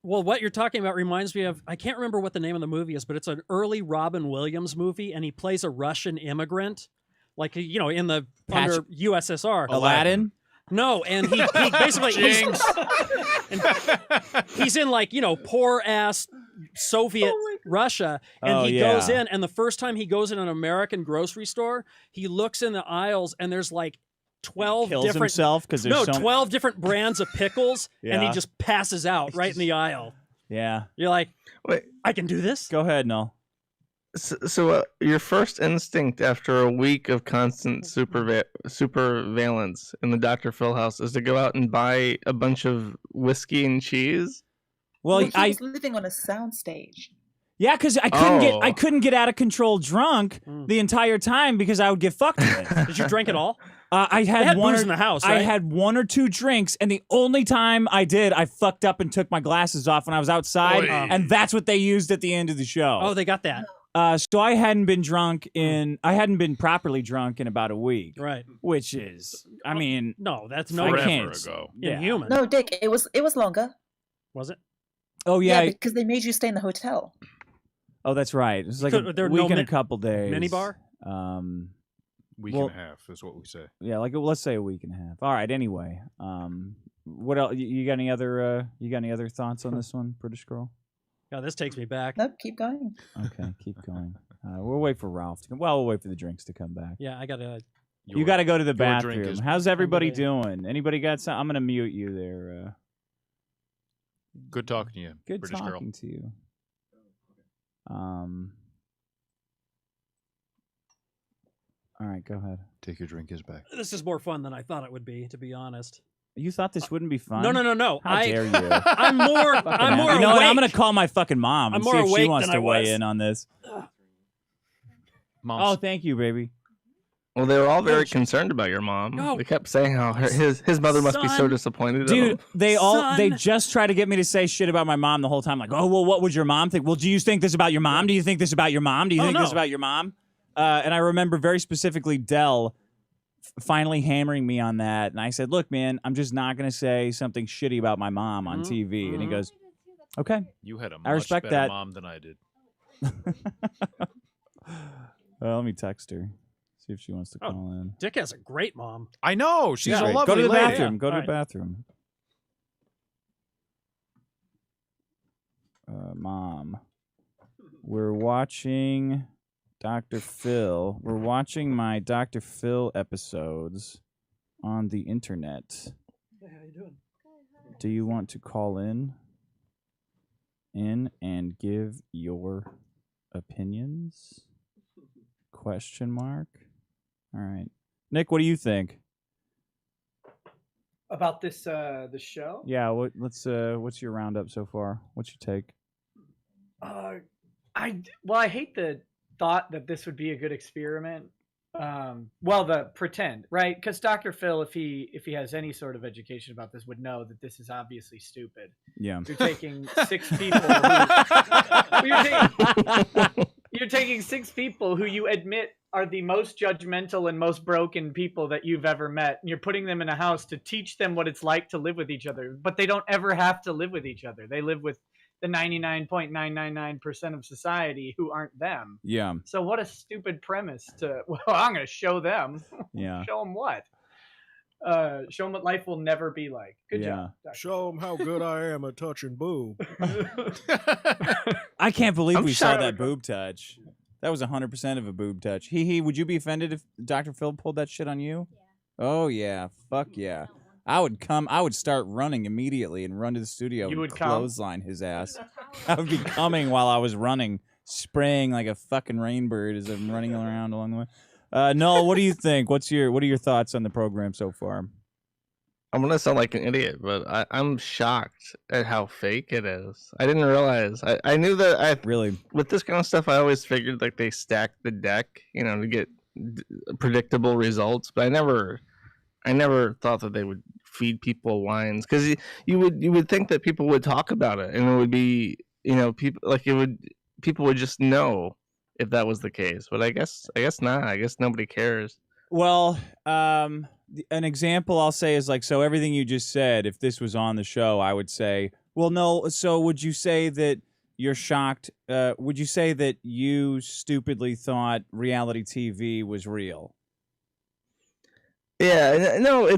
C: Well, what you're talking about reminds me of, I can't remember what the name of the movie is, but it's an early Robin Williams movie, and he plays a Russian immigrant, like, you know, under USSR.
A: Aladdin?
C: No, and he basically he's in, like, you know, poor ass Soviet Russia, and he goes in, and the first time he goes in an American grocery store, he looks in the aisles, and there's like 12 different
A: himself because there's
C: 12 different brands of pickles, and he just passes out right in the aisle.
A: Yeah,
C: you're like,
G: wait,
C: I can do this.
A: Go ahead, Noel.
G: So your first instinct after a week of constant supervillains in the Dr. Phil house is to go out and buy a bunch of whiskey and cheese?
K: Well, he was living on a soundstage.
A: Yeah, because I couldn't get out of control drunk the entire time because I would get fucked with.
C: Did you drink it all?
A: I had one
C: booze in the house, right?
A: I had 1 or 2 drinks, and the only time I did, I fucked up and took my glasses off when I was outside, and that's what they used at the end of the show.
C: Oh, they got that.
A: So I hadn't been properly drunk in about a week.
C: Right.
A: Which is, I mean,
C: no, that's
J: forever ago.
C: Inhuman.
K: No, Dick, it was longer.
C: Was it?
A: Oh yeah,
K: because they made you stay in the hotel.
A: Oh, that's right. It was like a week and a couple days.
C: Mini bar?
H: Week and a half is what we say.
A: Yeah, like let's say a week and a half. All right. Anyway, what else? You got any other? Thoughts on this one, British Girl?
C: God, this takes me back.
K: Nope, keep going.
A: Okay, keep going. We'll wait for Ralph to come. Well, we'll wait for the drinks to come back.
C: Yeah, I gotta.
A: You got to go to the
H: your drink
A: bathroom.
H: is-
A: How's everybody doing? Anybody got some? I'm gonna mute you there.
H: Good talking to you,
A: Good
H: British
A: talking
H: girl.
A: to you. All right, go ahead.
H: Take your drink is back.
C: This is more fun than I thought it would be, to be honest.
A: You thought this wouldn't be fun?
C: No.
A: How dare you?
C: I'm more. I'm more.
A: You know what?
C: awake.
A: I'm gonna call my fucking mom and
C: I'm
A: see
C: more
A: if she
C: awake
A: wants
C: than
A: to
C: I
A: weigh
C: was.
A: in on this.
H: Mom's,
A: Oh, thank you, baby.
G: Well, they were all very concerned about your mom.
C: No.
G: They kept saying how his mother must be so
C: Son.
G: disappointed. in
A: Dude,
G: him.
A: they
C: Son.
A: just try to get me to say shit about my mom the whole time. Like, oh, well, what would your mom think? Well, do you think this about your mom? Do you think this about your mom? Do you think this
C: no.
A: about your mom? And I remember very specifically Dell finally hammering me on that. And I said, look, man, I'm just not going to say something shitty about my mom on TV. And he goes, okay.
H: you had a
A: I
H: much
A: respect
H: better
A: that.
H: mom than I did.
A: Well, let me text her. See if she wants to call in.
C: Dick has a great mom.
H: I know. She's a
A: Great.
H: lovely
A: Go to the
H: lady.
A: bathroom. Go to
C: All
A: the
C: right.
A: bathroom. Mom, we're watching Dr. Phil. We're watching my Dr. Phil episodes on the internet.
C: Hey, how you doing?
A: Do you want to call in and give your opinions? Question mark. All right, Nick, what do you think?
E: About this the show?
A: Yeah, what's your roundup so far? What's your take?
E: I hate the thought that this would be a good experiment. The pretend, right? Because Dr. Phil, if he has any sort of education about this, would know that this is obviously stupid.
A: Yeah.
E: You're taking 6 people. You're taking 6 people who you admit are the most judgmental and most broken people that you've ever met, and you're putting them in a house to teach them what it's like to live with each other. But they don't ever have to live with each other. They live with the 99.999% of society who aren't them.
A: Yeah.
E: So what a stupid premise to, well, I'm going to show them.
A: Yeah.
E: Show them what? Show them what life will never be like. Good job. Dr.
F: Show them how good I am at touching boob.
A: I can't believe
G: I'm
A: we saw
G: shocked.
A: that boob touch. That was 100% of a boob touch. Would you be offended if Dr. Phil pulled that shit on you? Yeah. Oh yeah, fuck yeah. I would start running immediately and run to the studio
E: You
A: and
E: would come?
A: clothesline his ass. I would be coming while I was running, spraying like a fucking rainbird as I'm running around along the way. Noel, what do you think? What are your thoughts on the program so far?
G: I'm gonna sound like an idiot, but I'm shocked at how fake it is. I didn't realize. I knew that
A: Really?
G: with this kind of stuff, I always figured like they stacked the deck, to get predictable results. But I never thought that they would feed people lines, because you would think that people would talk about it, and it would be people would just know if that was the case. But I guess not. I guess nobody cares.
A: Well, an example I'll say is like, so everything you just said, if this was on the show, I would say, well, no. So would you say that you're shocked? Would you say that you stupidly thought reality TV was real?
G: Yeah, no,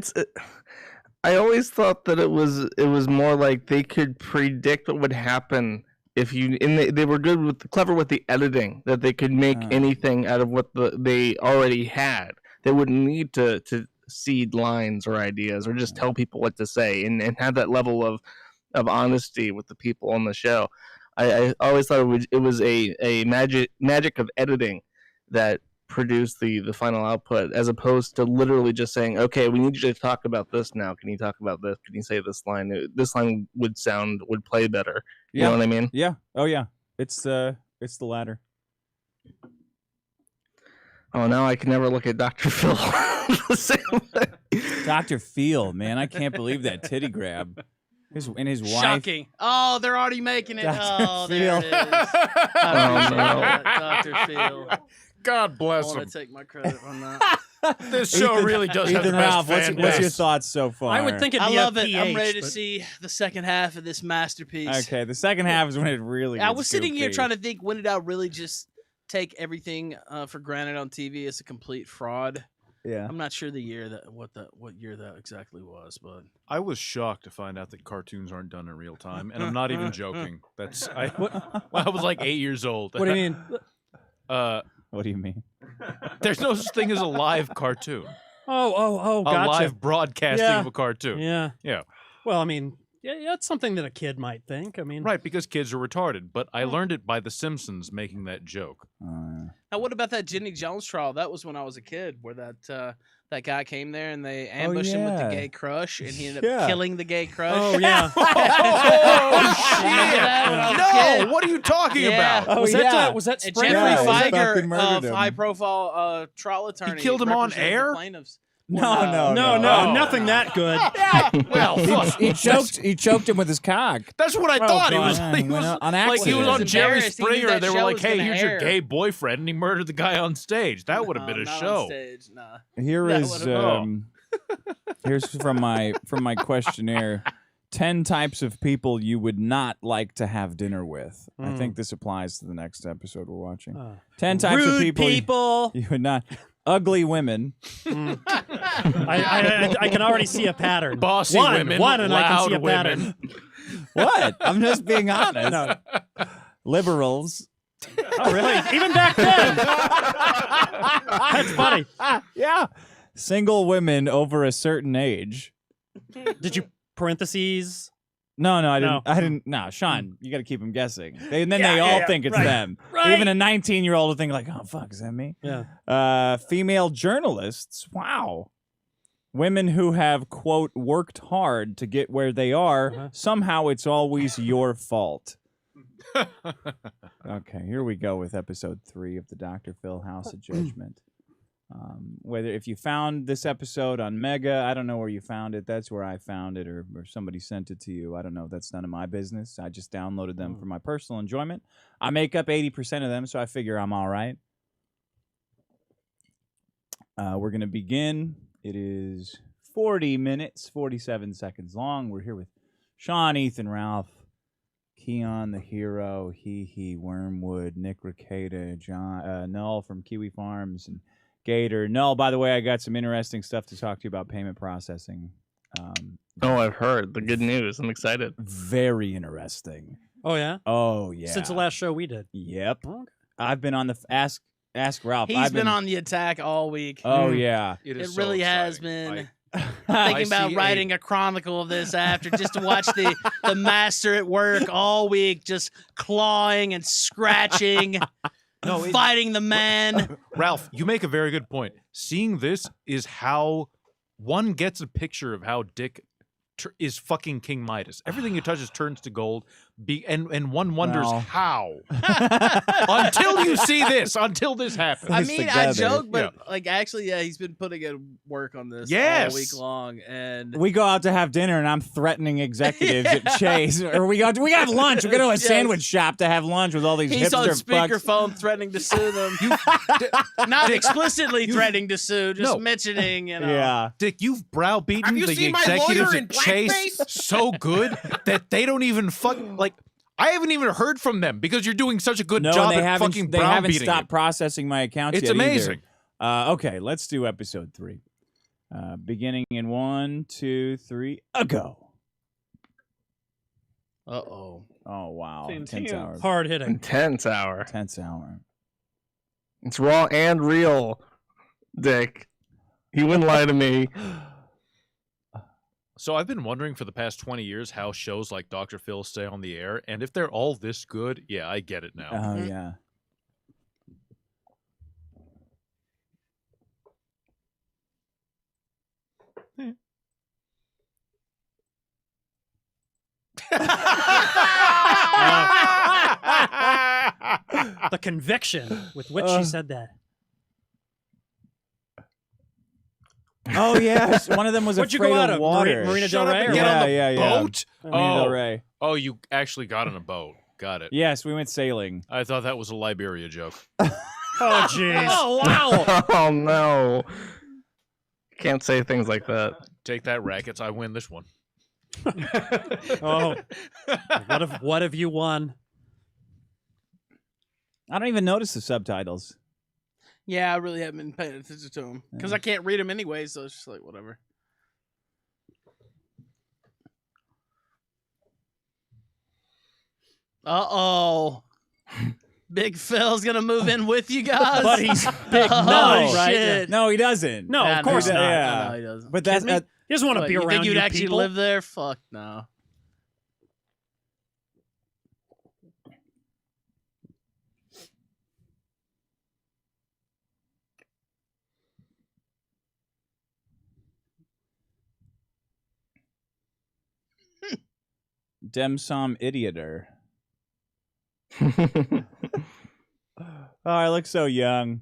G: I always thought that it was more like they could predict what would happen if they were clever with the editing, that they could make anything out of what they already had. They wouldn't need to seed lines or ideas or just tell people what to say and have that level of honesty with the people on the show. I always thought it was a magic of editing that produced the final output, as opposed to literally just saying, okay, we need you to talk about this now. Can you talk about this? Can you say this line? This line would play better. You know what I mean?
A: Yeah. Oh yeah. It's the latter.
G: Oh, now I can never look at Dr. Phil the same way.
A: Dr. Phil, man, I can't believe that titty grab. His wife.
B: Shocking. Oh, they're already making it.
A: Dr.
B: Oh, there
A: Phil.
B: it is.
G: Oh, no.
B: Dr. Phil.
J: God
B: I
J: bless
B: want
J: him.
B: to take my credit on that.
J: This show really does have the
A: Ethan,
J: best
A: Ralph,
J: fan
A: what's your
J: base.
A: thoughts so far?
C: I would think it'd
B: I
C: be
B: love
C: a
B: it. I'm
C: PH,
B: ready to
C: but-
B: see the second half of this masterpiece.
A: Okay, the second half is when it really
B: I
A: gets
B: was sitting here
A: goofy.
B: trying to think, when did I really just take everything for granted on TV as a complete fraud.
A: Yeah.
B: I'm not sure the year that what year that exactly was, but
H: I was shocked to find out that cartoons aren't done in real time, and I'm not even joking. That's I was like 8 years old.
C: What do you mean?
A: What do you mean?
H: There's no such thing as a live cartoon.
C: Oh,
H: A
C: gotcha.
H: live broadcasting
C: Yeah.
H: of a cartoon.
C: Yeah.
H: Yeah.
C: Well, I mean, yeah, that's something that a kid might think. I mean,
H: Right, because kids are retarded. But I learned it by The Simpsons making that joke.
B: now what about that Jenny Jones trial? That was when I was a kid, where that guy came there and they ambushed him with the
A: yeah.
B: gay crush, and he ended
A: Yeah.
B: up killing the gay crush.
C: oh yeah.
H: No, what are you talking
B: Yeah.
H: about?
C: was that was that
B: And
C: Spring
B: Jeffrey
A: Yeah, he
C: Freeze?
A: fucking
B: Feiger
A: murdered
B: of
A: him.
B: high-profile trial attorney.
H: killed him on
B: represented the
H: air?
B: plaintiffs.
A: No,
C: No,
H: no.
C: nothing that good.
H: Well, fuck.
A: He choked him with his cock.
H: That's what I thought. He
C: God.
H: was,
A: Yeah,
H: he
A: he went
H: was
A: on
H: like he was
A: accident.
H: on
B: He was
H: Jerry
B: embarrassed. He knew
H: Springer.
B: that
H: They were
B: show
H: like,
B: was
H: "Hey,
B: gonna
H: here's your
B: air."
H: gay boyfriend," and he murdered the guy on stage. That would have been a
B: not
H: show.
B: On stage, nah.
A: Here
B: That
A: is
B: would've-
A: here's from my questionnaire. 10 types of people you would not like to have dinner with. I think this applies to the next episode we're watching. 10 types
C: Rude
A: of people. You would not. Ugly women.
C: I can already see a pattern.
H: Bossy
C: one,
H: women,
C: one, and I can
H: loud
C: see a
H: women.
C: pattern.
A: What? I'm just being honest.
C: No.
A: Liberals.
C: Oh, really? Even back then. That's funny.
A: Yeah. Single women over a certain age.
C: Did you parentheses?
A: No, I didn't.
C: No.
A: I didn't. No, Sean, you got to keep them guessing. And then
C: Yeah,
A: they all
C: yeah,
A: think it's
C: right.
A: them.
C: Right.
A: Even a 19-year-old will think like, "Oh fuck, is that me?"
C: Yeah.
A: Female journalists. Wow. Women who have quote worked hard to get where they are. Somehow it's always your fault. Okay, here we go with episode 3 of the Dr. Phil House of Judgment. Whether if you found this episode on Mega, I don't know where you found it. That's where I found it, or somebody sent it to you. I don't know. That's none of my business. I just downloaded them for my personal enjoyment. I make up 80% of them, so I figure I'm all right. We're going to begin. It is 40 minutes, 47 seconds long. We're here with Sean, Ethan, Ralph, Keon, the hero, He, Wormwood, Nick Ricada, John, Null from Kiwi Farms, and Gator. Null, by the way, I got some interesting stuff to talk to you about payment processing.
G: Oh, I've heard the good news. I'm excited.
A: Very interesting.
C: Oh, yeah?
A: Oh, yeah.
C: Since the last show we did.
A: Yep.
C: Okay.
A: I've been on the Ask Ralph.
B: He's been on the attack all week.
A: Oh, yeah.
B: It
H: is
B: really
H: so
B: has
H: exciting.
B: been. Thinking about writing a chronicle of this after, just to watch the master at work all week, just clawing and scratching, fighting the man.
H: Ralph, you make a very good point. Seeing this is how one gets a picture of how Dick is fucking King Midas. Everything he touches turns to gold. And one wonders
A: Well.
H: how. Until you see this, until this happens.
B: I
A: Piece
B: mean, I
A: together.
B: joke, but like actually, yeah, he's been putting in work on this
H: Yes.
B: all week long, and
A: We go out to have dinner, and I'm threatening executives at Chase, or we got lunch. We go to a
B: Yes.
A: sandwich shop to have lunch with all these
B: he's on
A: hipster fucks.
B: speakerphone threatening to sue them. Not explicitly threatening to sue, just
H: No.
B: mentioning, you know.
A: Yeah.
H: Dick, you've browbeaten
F: Have you
H: the
F: seen my
H: executives
F: lawyer in
H: at Chase
F: blackface?
H: so good that they don't even like. I haven't even heard from them because you're doing such a good
A: No,
H: job
A: they
H: at
A: haven't.
H: fucking
A: They haven't
H: browbeating
A: stopped
H: it.
A: processing my accounts
H: It's
A: yet either.
H: amazing.
A: Okay, let's do episode 3. Beginning in 1, 2, 3, go.
B: Uh-oh.
A: Oh wow,
E: Intense.
A: intense hour.
C: Hard hitting.
G: Intense hour.
A: Intense hour.
G: It's raw and real, Dick. He wouldn't lie to me.
H: So I've been wondering for the past 20 years how shows like Dr. Phil stay on the air, and if they're all this good, yeah, I get it now.
A: Oh yeah.
C: The conviction with which she said that.
A: Oh yeah, one of them was
C: What'd you
A: afraid
C: go out
A: of
C: of?
A: water.
C: Marina
H: Shut
C: Del
H: up
C: Rey?
H: and
C: or
H: get
C: what?
H: on the
A: yeah.
H: boat?
A: Marina Del Rey.
H: Oh, you actually got on a boat. Got it.
A: Yes, we went sailing.
H: I thought that was a Liberia joke.
C: Oh, jeez.
A: Oh wow.
G: Oh no. Can't say things like that.
H: Take that, Rackets. I win this one.
C: Oh. What have you won?
A: I don't even notice the subtitles.
B: Yeah, I really haven't been paying attention to them because I can't read them anyway, so it's just like whatever. Uh-oh. Big Phil's gonna move in with you guys.
C: But he's big
A: no,
C: right?
B: shit.
A: No, he doesn't.
C: No, of course not.
A: Yeah.
B: No, he doesn't.
A: But that's
C: He doesn't want to
B: What,
C: be
B: you
C: around
B: think you'd
C: you
B: actually
C: people.
B: live there? Fuck no.
A: Demsom idioter. Oh, I look so young.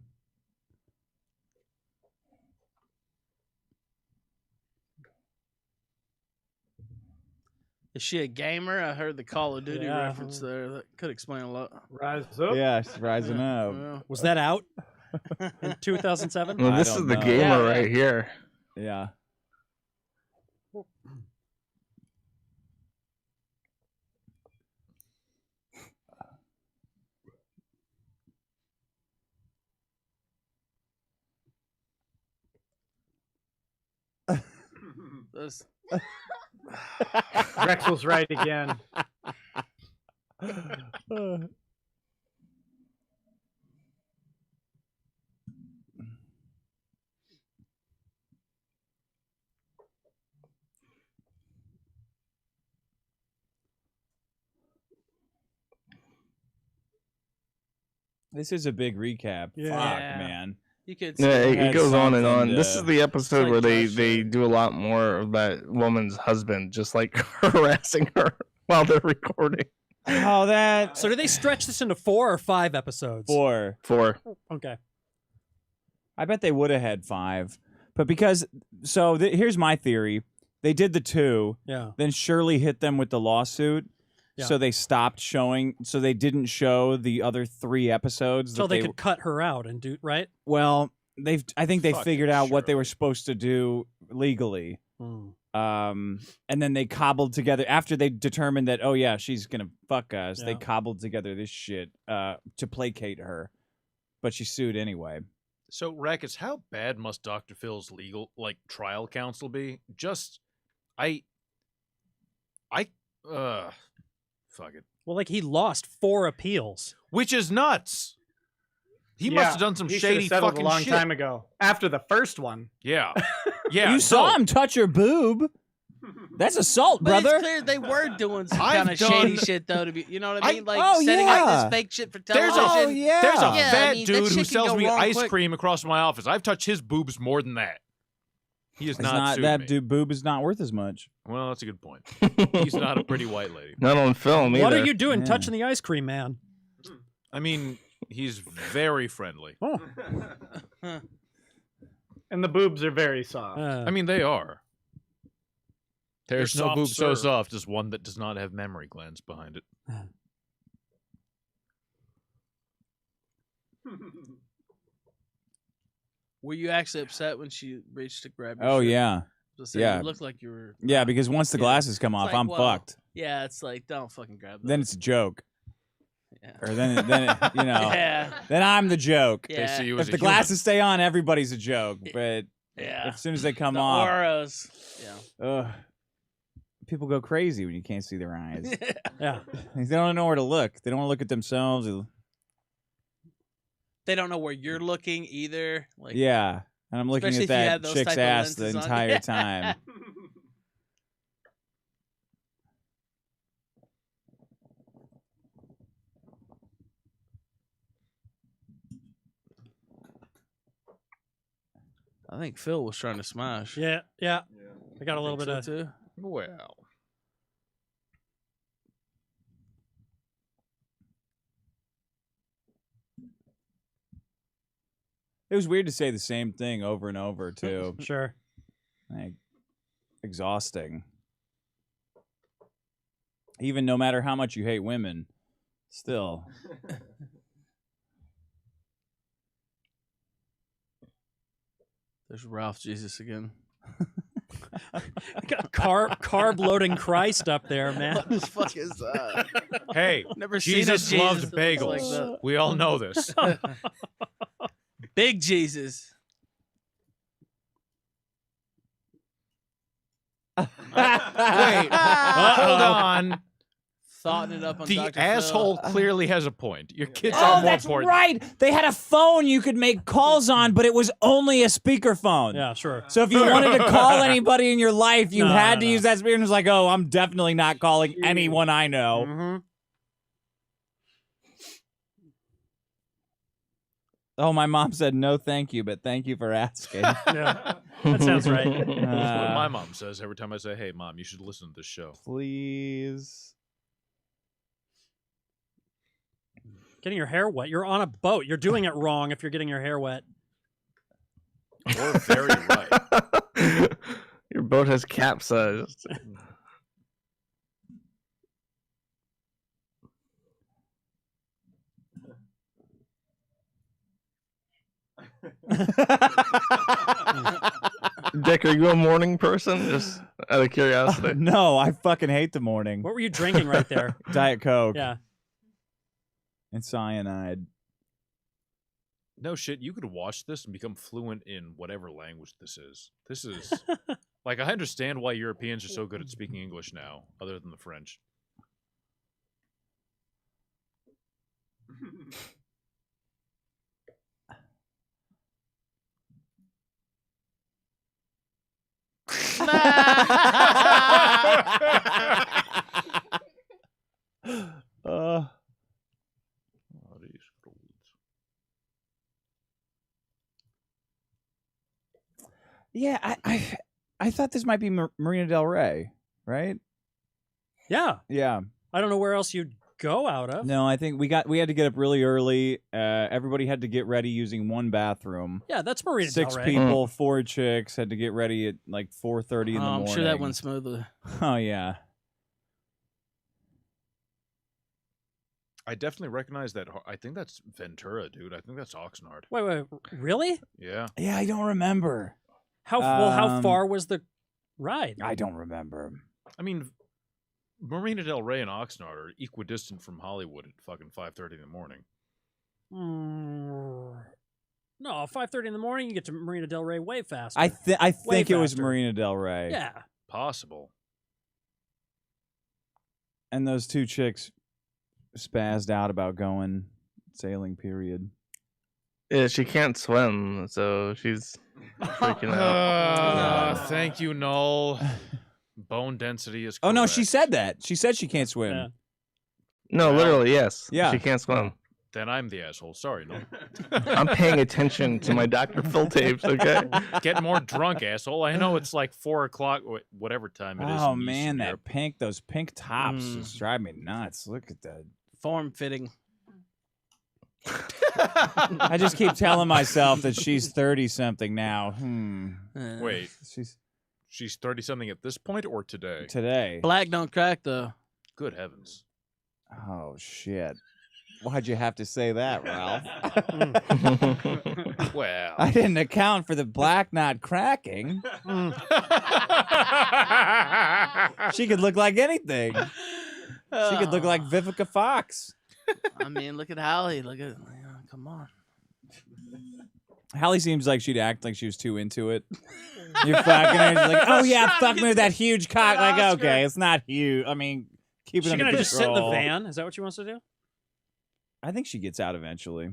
B: Is she a gamer? I heard the Call of Duty reference there. That could explain a lot.
E: Rise up.
A: Yeah, she's rising up.
B: Yeah.
C: Was that out in 2007?
G: Well,
A: I
G: this
A: don't
G: is the
A: know.
G: gamer
B: Yeah,
G: right here.
A: Yeah.
B: That's-
E: Drexel's right again.
A: This is a big recap.
C: Yeah.
A: Fuck,
B: Yeah.
A: man.
B: You could
G: Yeah,
B: say
G: it
A: had
G: goes on and
A: something
G: on. This
A: to-
G: is the episode
B: like
G: where they
B: Josh
G: do a lot more of that woman's husband just like harassing her while they're recording.
A: Oh, that.
C: So do they stretch this into 4 or 5 episodes?
A: 4.
C: Okay.
A: I bet they would have had 5. But because. So here's my theory. They did the 2.
C: Yeah.
A: Then Shirley hit them with the lawsuit.
C: Yeah.
A: So they stopped showing. So they didn't show the other 3 episodes.
C: So
A: that
C: they could cut her out and do right.
A: Well, I think they
H: Fucking
A: figured out what they
H: Shirley.
A: were supposed to do legally.
C: Hmm.
A: And then they cobbled together after they determined that, oh yeah, she's gonna fuck us. They
C: Yeah.
A: cobbled together this shit to placate her, but she sued anyway.
H: So, Rackets, how bad must Dr. Phil's legal, trial counsel be? Fuck it.
C: Well, like he lost 4 appeals.
H: Which is nuts. He must have done some
E: he should've
H: shady
E: settled
H: fucking
E: a long
H: shit.
E: time ago. After the first one.
H: Yeah. Yeah.
A: You saw
H: no.
A: him touch her boob. That's assault,
B: But
A: brother.
B: it's clear they were doing some
H: I've
B: kind of shady
H: done-
B: shit, though. To be, you know what I mean? Like
A: Oh,
B: setting
A: yeah.
B: up this fake shit for
H: There's
B: television.
H: a,
A: yeah.
H: there's a
B: Yeah, I
H: fat
B: mean, that
H: dude
B: shit
H: who
B: can
H: sells
B: go
H: me
B: wrong
H: ice
B: quick.
H: cream across my office. I've touched his boobs more than that. He is
A: It's
H: not sued
A: that
H: me.
A: dude boob is not worth as much.
H: Well, that's a good point. He's not a pretty white lady.
G: Not on film either.
C: What are you doing
A: Yeah.
C: touching the ice cream man?
H: I mean, he's very friendly.
C: Oh.
E: And the boobs are very soft.
H: I mean, they are. There's
C: They're
H: no boob
C: soft
H: so
C: serve.
H: soft as one that does not have memory glands behind it.
B: Were you actually upset when she reached to grab your
A: Oh
B: shirt?
A: yeah,
B: Just say,
A: yeah.
B: You looked like you were.
A: yeah. Because once the
B: Yeah.
A: glasses come off,
B: like,
A: I'm
B: well,
A: fucked.
B: Yeah, it's like, don't fucking grab that.
A: Then it's a joke,
B: Yeah.
A: or then you know,
B: Yeah.
A: then I'm the joke.
B: Yeah.
H: They see you
A: If
H: as
A: the
H: a human.
A: glasses stay on, everybody's a joke. But
B: Yeah.
A: as soon as they come
B: The
A: off,
B: auras. Yeah.
A: people go crazy when you can't see their eyes.
C: Yeah.
A: They don't know where to look. They don't want to look at themselves.
B: They don't know where you're looking either. Like,
A: Yeah, and I'm looking
B: Especially
A: at
B: if you
A: that
B: have those
A: chick's
B: type of
A: ass the
B: lenses on.
A: entire time.
B: I think Phil was trying to smash.
C: Yeah. Yeah. I got a little bit of.
B: too.
H: Well,
A: It was weird to say the same thing over and over too.
C: Sure.
A: Like, exhausting. Even no matter how much you hate women, still.
B: There's Ralph Jesus again.
C: Got carb loading Christ up there, man.
B: What the fuck is that?
H: Hey,
B: Never
H: Jesus
B: seen a
H: loved
B: Jesus that looks like
H: bagels.
B: that.
H: We all know this.
B: Big Jesus.
H: Wait, hold on.
B: Thoughting it up on
H: The
B: Dr.
H: asshole
B: Phil.
H: clearly has a point. Your kids
A: Oh,
H: are more
A: that's
H: important.
A: right. They had a phone you could make calls on, but it was only a speakerphone.
C: Yeah, sure.
A: So if you wanted to call anybody in your life, you
C: No,
A: had
C: no,
A: to
C: no.
A: use that speaker. And it was like, oh, I'm definitely not calling anyone I know.
C: Mm-hmm.
A: Oh, my mom said no, thank you, but thank you for asking.
C: Yeah, that sounds right.
H: That's what my mom says every time I say, "Hey, mom, you should listen to this show."
A: Please.
C: Getting your hair wet. You're on a boat. You're doing it wrong if you're getting your hair wet.
H: Or very right.
G: Your boat has capsized. Dick, are you a morning person? Just out of curiosity.
A: No, I fucking hate the morning.
C: What were you drinking right there?
A: Diet Coke.
C: Yeah.
A: And cyanide.
H: No shit, you could watch this and become fluent in whatever language this is. This is like I understand why Europeans are so good at speaking English now, other than the French.
A: uh, yeah, I thought this might be Marina Del Rey, right?
C: Yeah.
A: Yeah.
C: I don't know where else you'd go out of.
A: No, I think we had to get up really early. Everybody had to get ready using one bathroom.
C: Yeah, that's Marina
A: Six
C: Del Rey.
A: people, 4 chicks had to get ready at like 4:30 in the morning.
B: I'm sure that went smoothly.
A: Oh yeah.
H: I definitely recognize that. I think that's Ventura, dude. I think that's Oxnard.
C: Wait, really?
H: Yeah.
A: Yeah, I don't remember.
C: How far was the ride?
A: I don't remember.
H: I mean, Marina Del Rey and Oxnard are equidistant from Hollywood at fucking 5:30 in the morning.
C: No, 5:30 in the morning, you get to Marina Del Rey way faster.
A: I
C: Way
A: think it was
C: faster.
A: Marina Del Rey.
C: Yeah.
H: Possible.
A: And those 2 chicks spazzed out about going sailing. Period.
G: Yeah, she can't swim, so she's freaking out.
H: Thank you, Noel. Bone density is correct.
A: Oh no, she said that. She said she can't swim.
C: Yeah.
G: No, literally, yes.
A: Yeah.
G: She can't swim.
H: Then I'm the asshole. Sorry, Noel.
G: I'm paying attention to my Dr. Phil tapes, okay?
H: Get more drunk, asshole. I know it's like 4 o'clock, whatever time it is.
A: Oh
H: in
A: man,
H: Eastern
A: that
H: Europe.
A: pink, those pink tops just drive me nuts. Look at that.
B: Form fitting.
A: I just keep telling myself that she's 30-something now.
H: Wait,
A: she's
H: 30-something at this point or today?
A: Today.
B: Black don't crack though.
H: Good heavens.
A: Oh shit. Why'd you have to say that, Ralph?
H: Well,
A: I didn't account for the black not cracking. She could look like anything. She could look like Vivica Fox.
B: I mean, look at Hallie. Come on.
A: Hallie seems like she'd act like she was too into it. You're fucking her. She's like, oh yeah, fuck me with that huge cock. Like, okay, it's not huge. I mean, keep it
C: She's
A: under
C: gonna
A: control.
C: just sit in the van? Is that what she wants to do?
A: I think she gets out eventually.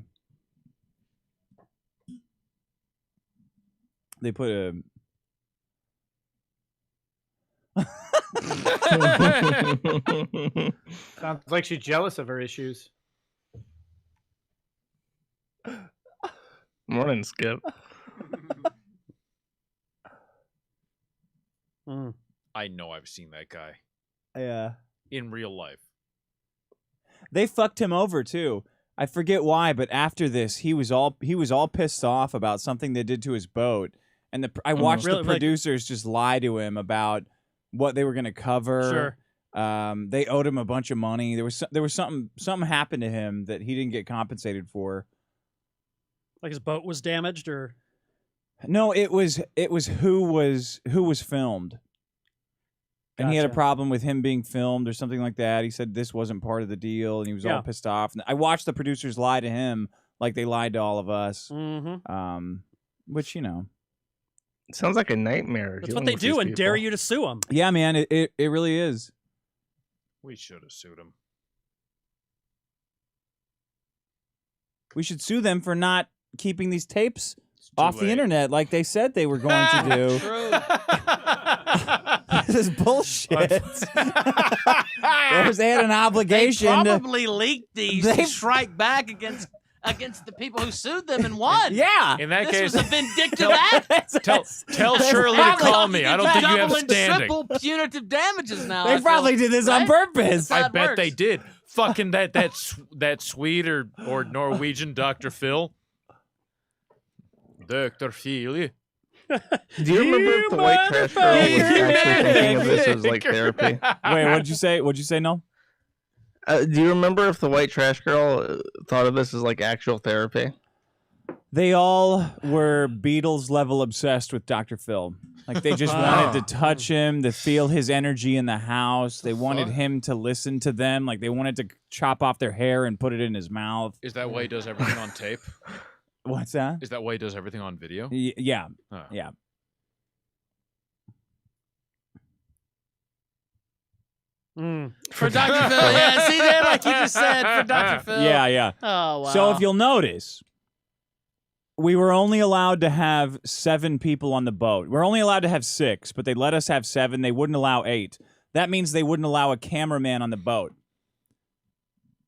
A: They put a...
E: Sounds like she's jealous of her issues.
G: Morning, Skip.
H: I know I've seen that guy
A: Yeah.
H: in real life.
A: They fucked him over too. I forget why, but after this, he was all pissed off about something they did to his boat, and I watched
C: Really?
A: the
C: Like-
A: producers just lie to him about what they were going to cover.
C: Sure.
A: They owed him a bunch of money. There was something happened to him that he didn't get compensated for.
C: Like his boat was damaged, or
A: No, it was who was filmed. And he had a
C: Gotcha.
A: problem with him being filmed or something like that. He said this wasn't part of the deal, and he was all pissed off. And I watched the producers lie to him like they lied to all of us.
C: Mm-hmm.
A: Which, you know.
G: It sounds like a nightmare.
C: That's what they do and dare you to sue them.
A: Yeah, man, it really is.
H: We should have sued him.
A: We should sue them for not keeping these tapes off the
H: late.
A: internet like they said they were going to do.
B: True.
A: This is bullshit. They had an obligation.
B: They probably leaked these to strike back against the people who sued them and won.
A: Yeah.
H: In that
B: This
H: case,
B: was a vindictive act.
H: tell Shirley to call me. I don't think you have
B: Double and
H: standing.
B: triple punitive damages now.
A: They
B: I
A: probably
B: feel,
A: did this on
B: right?
A: purpose.
B: That's how
H: I
B: it
H: bet
B: works.
H: they did. Fucking that Swede or Norwegian Dr. Phil. Dr. Phil.
G: Do you remember if the white trash girl was actually thinking of this as like therapy?
A: Wait, what'd you say? What'd you say, no?
G: Do you remember if the white trash girl thought of this as like actual therapy?
A: They all were Beatles level obsessed with Dr. Phil. Like they just wanted to touch him, to feel his energy in the house. They wanted him to listen to them. Like they wanted to chop off their hair and put it in his mouth.
H: Is that why he does everything on tape?
A: What's that?
H: Is that why he does everything on video?
A: Yeah.
H: Oh.
A: Yeah.
B: For Dr. Phil, yeah. See there, like you just said, for Dr. Phil.
A: Yeah.
B: Oh, wow.
A: So if you'll notice, we were only allowed to have 7 people on the boat. We're only allowed to have 6, but they let us have 7. They wouldn't allow 8. That means they wouldn't allow a cameraman on the boat.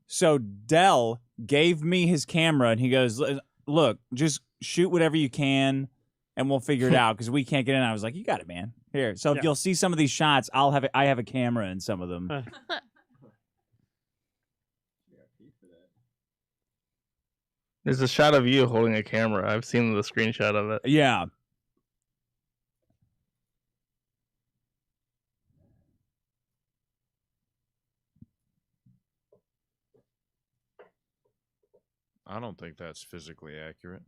A: So Dell gave me his camera, and he goes, look, just shoot whatever you can, and we'll figure it out, because we can't get in. I was like, you got it, man. Here. So if you'll see some of these shots, I have a camera in some of them.
G: There's a shot of you holding a camera. I've seen the screenshot of it.
A: Yeah.
H: I don't think that's physically accurate.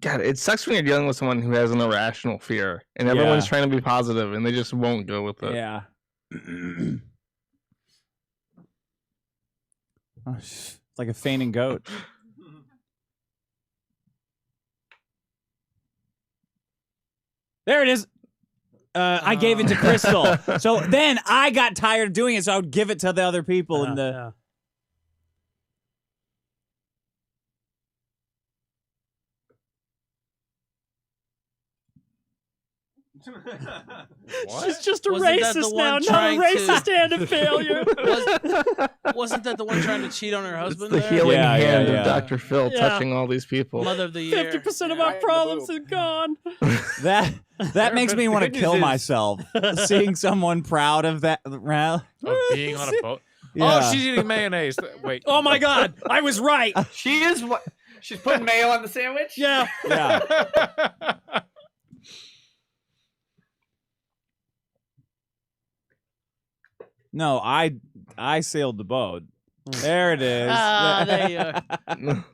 G: God, it sucks when you're dealing with someone who has an irrational fear, and everyone's trying to be positive, and they just won't go with it.
A: Yeah. Oh, it's like a fainting goat. There it is. I gave it to Crystal. So then I got tired of doing it, so I would give it to the other people in the.
C: She's just a
B: Wasn't that the
C: racist
B: one
C: now, not a
B: trying
C: racist
B: to-
C: and a failure.
B: Wasn't that the one trying to cheat on her husband?
G: The
B: there?
G: healing hand
A: yeah.
G: of Dr. Phil
C: Yeah.
G: touching all these people.
B: Mother of the year.
C: 50% of our problems are gone.
A: That makes me want to
F: good
A: kill
F: news is-
A: myself. Seeing someone proud of that.
H: Of being on a boat.
A: Yeah.
H: Oh, she's eating mayonnaise. Wait.
C: Oh my God, I was right.
E: She is what? She's putting mayo on the sandwich.
C: Yeah.
A: Yeah. No, I sailed the boat. There it is.
B: Ah, there you are.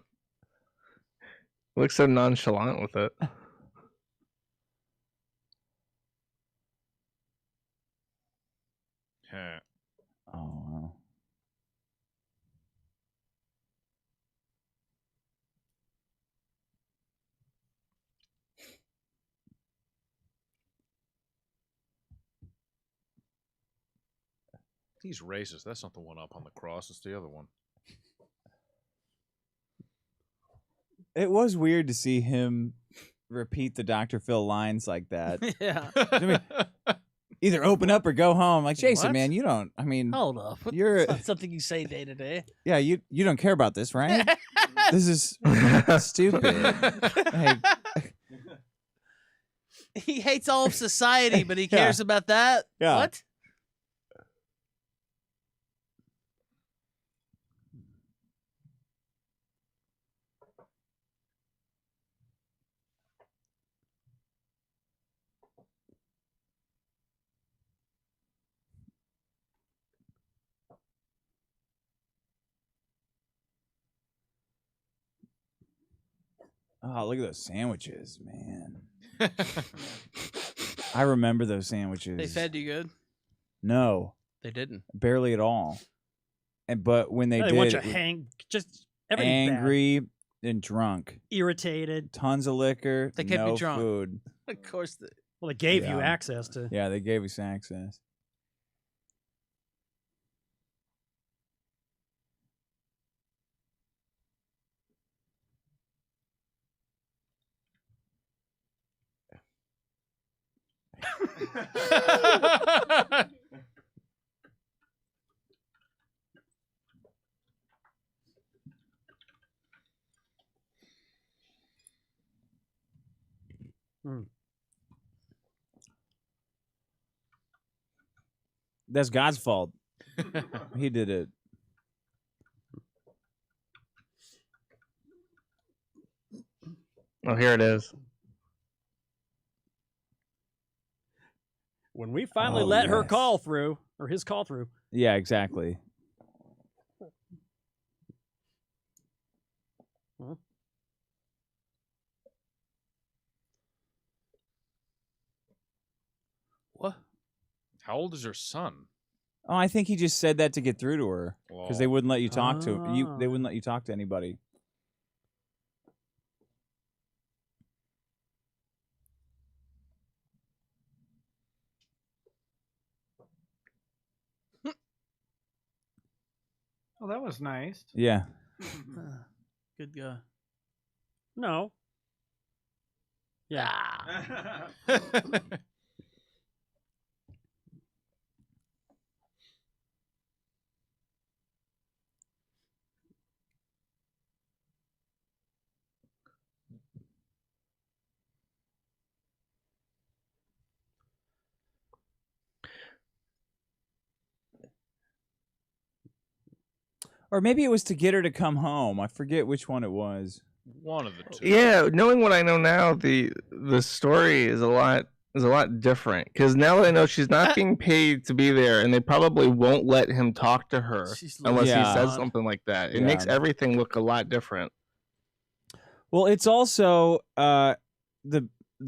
G: Looks so nonchalant with it.
H: Huh.
A: Oh, wow.
H: He's racist. That's not the one up on the cross. It's the other one.
A: It was weird to see him repeat the Dr. Phil lines like that.
B: Yeah.
A: I mean, either open up or go home. Like, Jason,
B: What?
A: man, you don't. I mean,
B: Hold up.
A: You're-
B: It's not something you say day to day.
A: yeah, you don't care about this, right? This is stupid. Hey,
B: He hates all of society, but he
A: Yeah.
B: cares about that.
A: Yeah.
B: What?
A: Oh, look at those sandwiches, man. I remember those sandwiches.
B: They fed you good?
A: No,
B: They didn't.
A: barely at all. But when they
C: They
A: did,
C: want you
A: it was
C: just everything bad.
A: angry and drunk.
C: Irritated.
A: Tons of liquor.
B: They kept
A: no
B: you drunk.
A: food.
B: Of course.
C: Well, they gave you
A: Yeah.
C: access to.
A: Yeah, they gave us access. That's God's fault. He did it.
G: Oh, here it is.
C: When we finally
A: Oh,
C: let her
A: yes.
C: call through, or his call through.
A: Yeah, exactly.
B: What?
J: How old is her son?
A: Oh, I think he just said that to get through to her because they wouldn't let you talk to you. They wouldn't let you talk to anybody.
E: Oh, that was nice.
A: Yeah.
B: Good guy.
C: No. Yeah.
A: Or maybe it was to get her to come home. I forget which one it was.
J: One of the two.
G: Yeah, knowing what I know now, the story is a lot different because now that I know she's not being paid to be there, and they probably won't let him talk to her unless he says something like that. It makes everything look a lot different.
A: Well, it's also the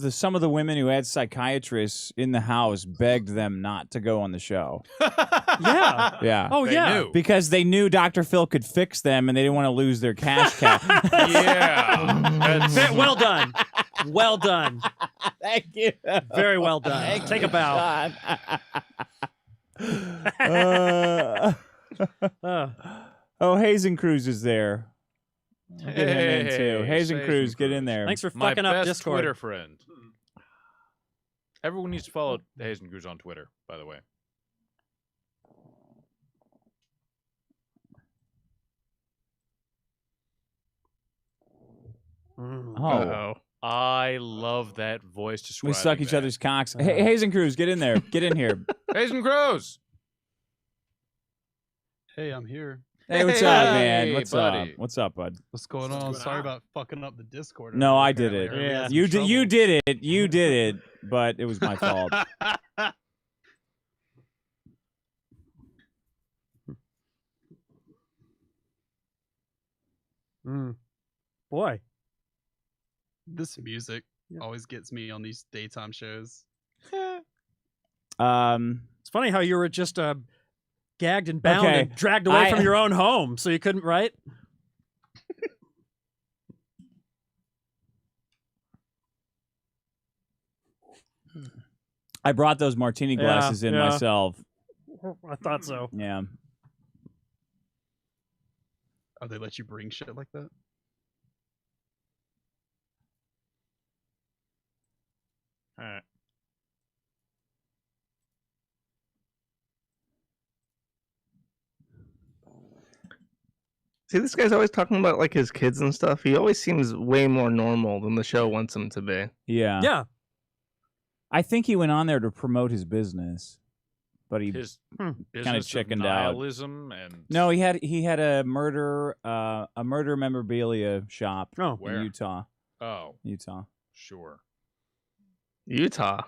A: some of the women who had psychiatrists in the house begged them not to go on the show.
C: Yeah.
A: Yeah.
C: Oh,
J: They
C: yeah.
J: knew.
A: Because they knew Dr. Phil could fix them and they didn't want to lose their cash cow.
J: Yeah.
C: Well done. Well done.
A: Thank you.
C: Very well done. Take a bow.
A: Oh, Hazen Cruz is there. We'll get him in too. Hazen
J: Hazen
A: Cruz, get in there.
C: Thanks for
J: My
C: fucking up
J: best
C: Discord.
J: Twitter friend. Everyone needs to follow Hazen Cruz on Twitter, by the way.
A: Oh.
J: I love that voice
A: We
J: describing
A: suck each
J: that.
A: other's cocks. Hey, Hazen Cruz, get in there. Get in here.
J: Hazen Cruz!
L: Hey, I'm here.
A: Hey, what's up, man?
J: Hey,
A: What's
J: buddy.
A: up? What's up, bud?
L: What's going on? Sorry about fucking up the Discord.
A: No,
L: earlier.
A: I did it.
L: Apparently, we had some
A: You did. You
L: trouble.
A: did it. You did it. But it was my fault.
C: Boy.
L: This music always gets me on these daytime shows.
C: It's funny how you were just gagged and bound
A: Okay,
C: and dragged away from your own home, so you couldn't write.
A: I brought those martini glasses in myself.
C: I thought so.
A: Yeah.
L: Oh, they let you bring shit like that? All right.
G: See, this guy's always talking about like his kids and stuff. He always seems way more normal than the show wants him to be.
A: Yeah.
C: Yeah.
A: I think he went on there to promote his business, but he
J: His
A: kind of
J: business of
A: chickened out.
J: nihilism and
A: No, he had a murder memorabilia shop
C: Oh,
J: Where?
A: in Utah.
J: oh,
A: Utah.
J: sure.
G: Utah.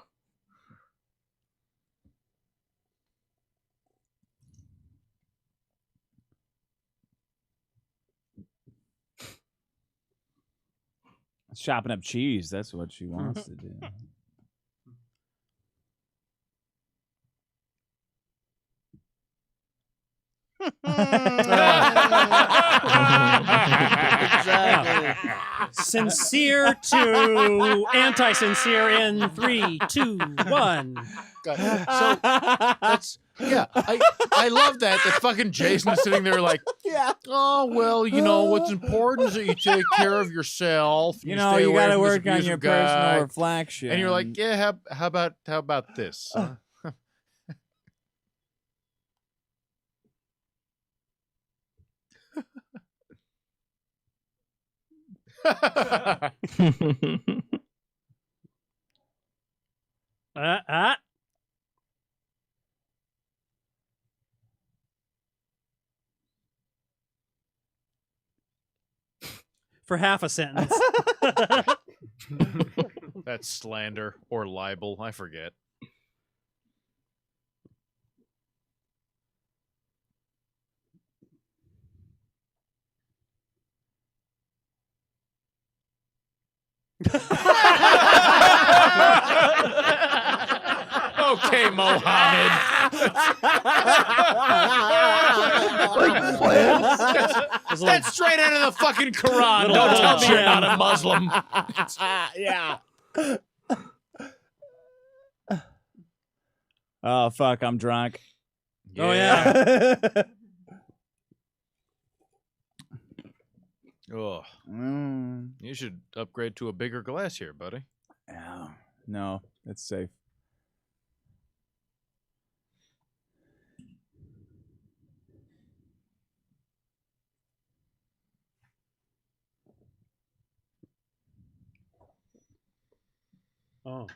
A: Chopping up cheese. That's what she wants to do.
B: Exactly.
C: Sincere to anti-sincere in 3, 2, 1.
J: So that's I love that fucking Jason is sitting there like, oh well, you know what's important is that you take care of yourself.
A: You know,
J: stay
A: you
J: away
A: got to
J: from this
A: work on your
J: abusive guy.
A: personal reflection.
J: And you're like, yeah, how about this?
C: For half a sentence.
J: That's slander or libel. I forget. Okay, Mohammed. That's straight out of the fucking Quran. Don't tell me you're not a Muslim.
A: Yeah. Oh fuck! I'm drunk.
C: Oh yeah.
J: Oh, you should upgrade to a bigger glass here, buddy.
A: Oh, no, it's safe.
C: Oh.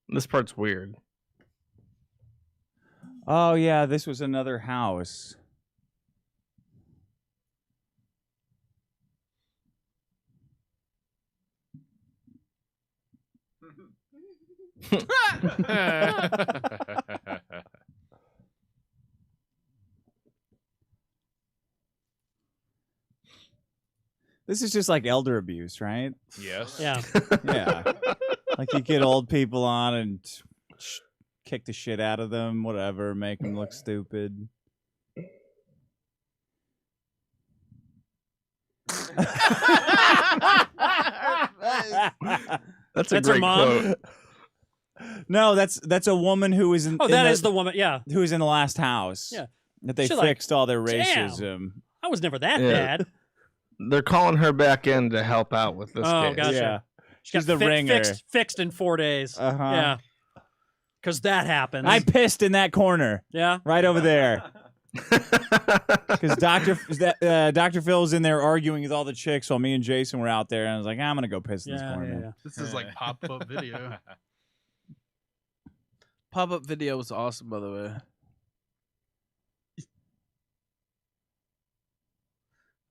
G: This part's weird.
A: Oh yeah, this was another house. This is just like elder abuse, right?
J: Yes.
C: Yeah.
A: Yeah. Like you get old people on and kick the shit out of them, whatever, make them look stupid.
G: That's a great quote.
A: No, that's a woman who was in.
C: Oh, that is the woman. Yeah.
A: Who was in the last house.
C: Yeah.
A: That they
C: She's like,
A: fixed all their
C: "Damn,
A: racism.
C: I was never that
G: Yeah.
C: bad.
G: They're calling her back in to help out with this
C: Oh,
G: case.
C: gotcha.
A: Yeah.
C: She's
A: She's the ringer.
C: Fixed in 4 days.
A: Uh-huh.
C: Yeah. Because that happens.
A: I pissed in that corner.
C: Yeah.
A: Right over there. Because Dr. Phil was in there arguing with all the chicks while me and Jason were out there, and I was like, I'm gonna go piss in this corner.
L: This is like pop-up video.
B: Pop-up video was awesome, by the way.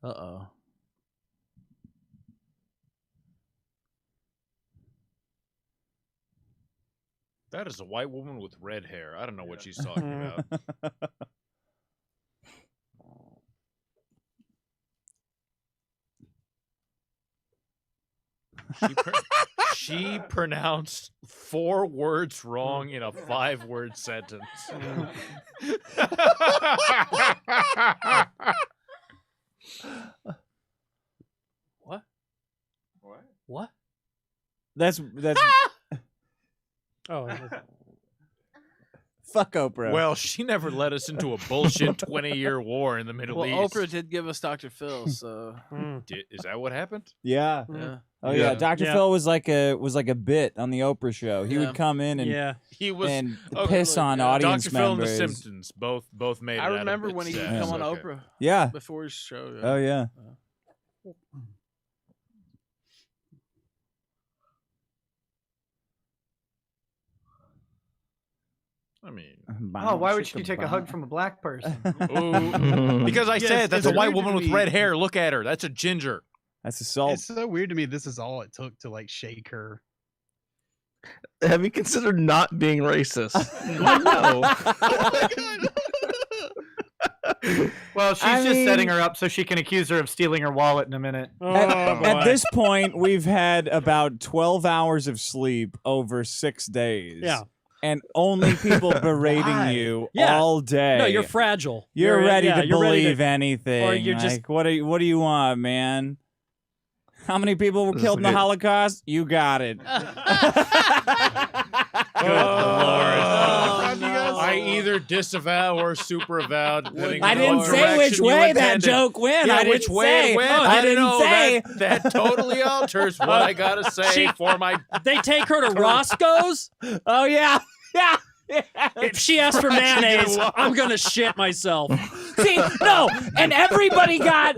B: Uh-oh.
J: That is a white woman with red hair. I don't know what she's talking about. She pronounced 4 words wrong in a 5-word sentence.
B: What? What?
A: That's
C: Oh.
A: fuck Oprah.
J: Well, she never led us into a bullshit 20-year war in the Middle East.
B: Oprah did give us Dr. Phil, so
J: Is that what happened?
A: Yeah.
B: yeah.
A: Oh yeah.
G: Yeah.
A: Dr.
C: Yeah.
A: Phil was like a bit on the Oprah show. He
B: Yeah.
A: would come in and
C: Yeah.
J: He was
A: and
J: okay,
A: piss on audience
J: Dr. Phil and the
A: members.
J: Simpsons both made it.
B: I
J: out of
B: remember
J: it.
B: when he would
J: Yeah,
B: come on
J: okay.
B: Oprah
A: Yeah.
B: before his show.
A: Oh yeah.
J: I mean,
E: Oh, why would you take a hug from a black person?
J: ooh, because I
L: Yes,
J: said that's
L: it's
J: a white
L: weird
J: woman
L: to
J: with
L: me.
J: red hair. Look at her. That's a ginger.
A: That's assault.
L: It's so weird to me. This is all it took to like shake her.
G: Have you considered not being racist? Well, no.
E: Well, she's just setting her up so she can accuse her of stealing her wallet in a minute.
A: At this point, we've had about 12 hours of sleep over 6 days.
C: Yeah.
A: And only people berating you all day.
C: No, you're fragile.
A: You're ready to
C: you're ready
A: believe anything.
C: or you're
A: like,
C: just-
A: what do you want, man? How many people were killed in the
G: good.
A: Holocaust? You got it.
H: Good Lord. I either disavow or superavow, depending
A: I
H: on
A: didn't
H: what
A: say which
H: direction you
A: way that
H: intended.
A: joke went.
H: Yeah,
A: I
H: which
A: didn't
H: way
A: say.
H: it went.
A: I
H: I
A: didn't
H: know
A: say.
H: that totally alters what I gotta say for my.
C: They take her to Roscoe's.
A: Oh yeah, yeah.
C: If she asks for mayonnaise, I'm gonna shit myself.
A: See, no, and everybody got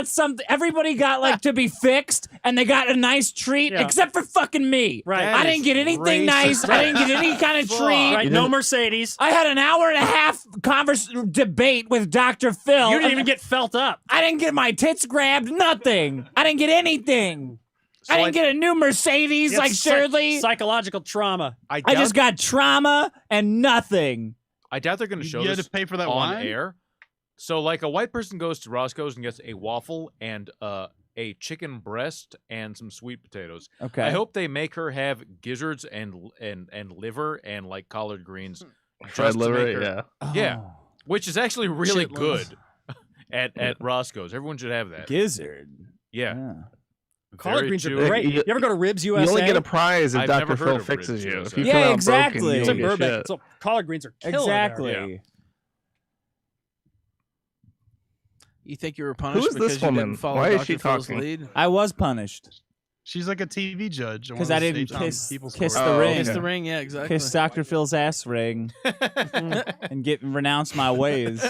A: something. Everybody got like to be fixed, and they got a nice treat,
C: Yeah.
A: except for fucking me.
C: Right.
A: I didn't get anything nice. I didn't get any kind of treat.
C: Right, no Mercedes.
A: I had an hour and a half debate with Dr. Phil.
C: You didn't even get felt up.
A: I didn't get my tits grabbed. Nothing. I didn't get anything. I didn't get a new Mercedes
C: You
A: like
C: got
A: Shirley.
C: Psychological trauma.
A: I just got trauma and nothing.
H: I doubt they're going to show
L: You had
H: this
L: to pay for that
H: on
L: wine?
H: air. So, like, a white person goes to Roscoe's and gets a waffle and a chicken breast and some sweet potatoes.
A: Okay.
H: I hope they make her have gizzards and liver and like collard greens.
G: Fried
H: just to
G: liver,
H: make her- yeah,
A: Oh.
H: which is actually really
C: Chitlins.
H: good at Roscoe's. Everyone should have that.
A: Gizzard.
H: Yeah.
C: Collard
H: Very
C: greens are
H: chewy.
C: great. You ever go to Ribs USA?
G: You only get a prize if
H: I've
G: Dr.
H: never
G: Phil
H: heard of
G: fixes
H: Ribs
G: you.
H: USA.
G: If you
A: Yeah,
G: come out
A: exactly.
G: broken, you
C: It's
G: don't
C: in
G: get
C: Burbank.
G: shit.
C: So collard greens are killer
A: Exactly.
C: there.
H: Yeah.
B: You think you were punished
G: Who is
B: because
G: this
B: you
G: woman?
B: didn't follow
G: Why is
B: Dr.
G: she
B: Phil's
G: talking?
B: lead?
A: I was punished
L: She's like a TV judge.
A: because I didn't kiss
L: Court.
A: the
G: Oh,
A: ring.
B: Kiss
G: okay.
B: the ring, yeah, exactly.
A: Kiss Dr. Phil's ass ring and renounce my ways.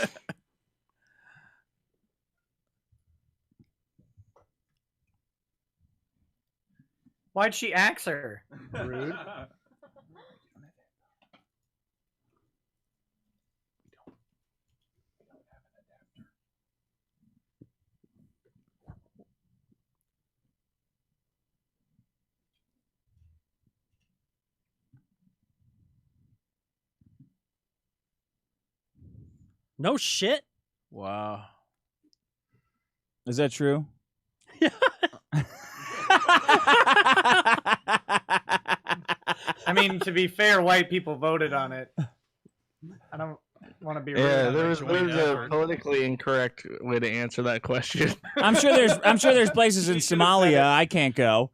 E: Why'd she axe her?
L: Rude.
C: No shit.
B: Wow.
A: Is that true?
E: I mean, to be fair, white people voted on it. I don't want to be rude.
G: Yeah,
E: on
G: there's
E: it, but
G: a politically incorrect way to answer that question.
A: I'm sure there's places in Somalia I can't go.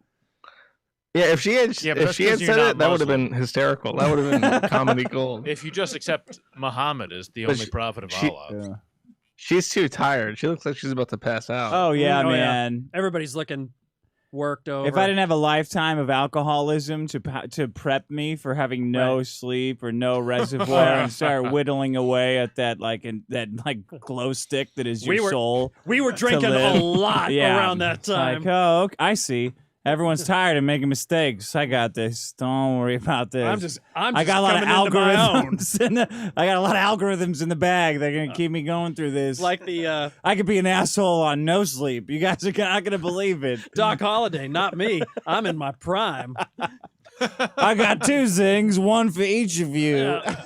G: Yeah, if she had
H: Yeah, but
G: if
H: that's
G: she had
H: 'cause you're
G: said
H: not
G: it, that would have
H: Muslim.
G: been hysterical. That would have been comedy gold.
H: If you just accept Muhammad as the
G: But
H: only prophet of
G: she-
H: Allah.
G: She's too tired. She looks like she's about to pass out.
A: Oh yeah,
C: Oh, yeah.
A: man.
C: Everybody's looking worked over.
A: If I didn't have a lifetime of alcoholism to prep me for having no sleep or no reservoir and start whittling away at that glow stick that is your soul.
C: we were drinking
A: live.
C: a lot
A: Yeah.
C: around that time.
A: Like, oh, okay, I see. Everyone's tired of making mistakes. I got this. Don't worry about this.
C: I'm just
A: I got a lot of
C: coming into my own.
A: algorithms. I got a lot of algorithms in the bag. They're gonna keep me going through this.
C: Like the
A: I could be an asshole on no sleep. You guys are not gonna believe it.
C: Doc Holliday, not me. I'm in my prime.
A: I got 2 zings, one for each of you.
C: Yeah.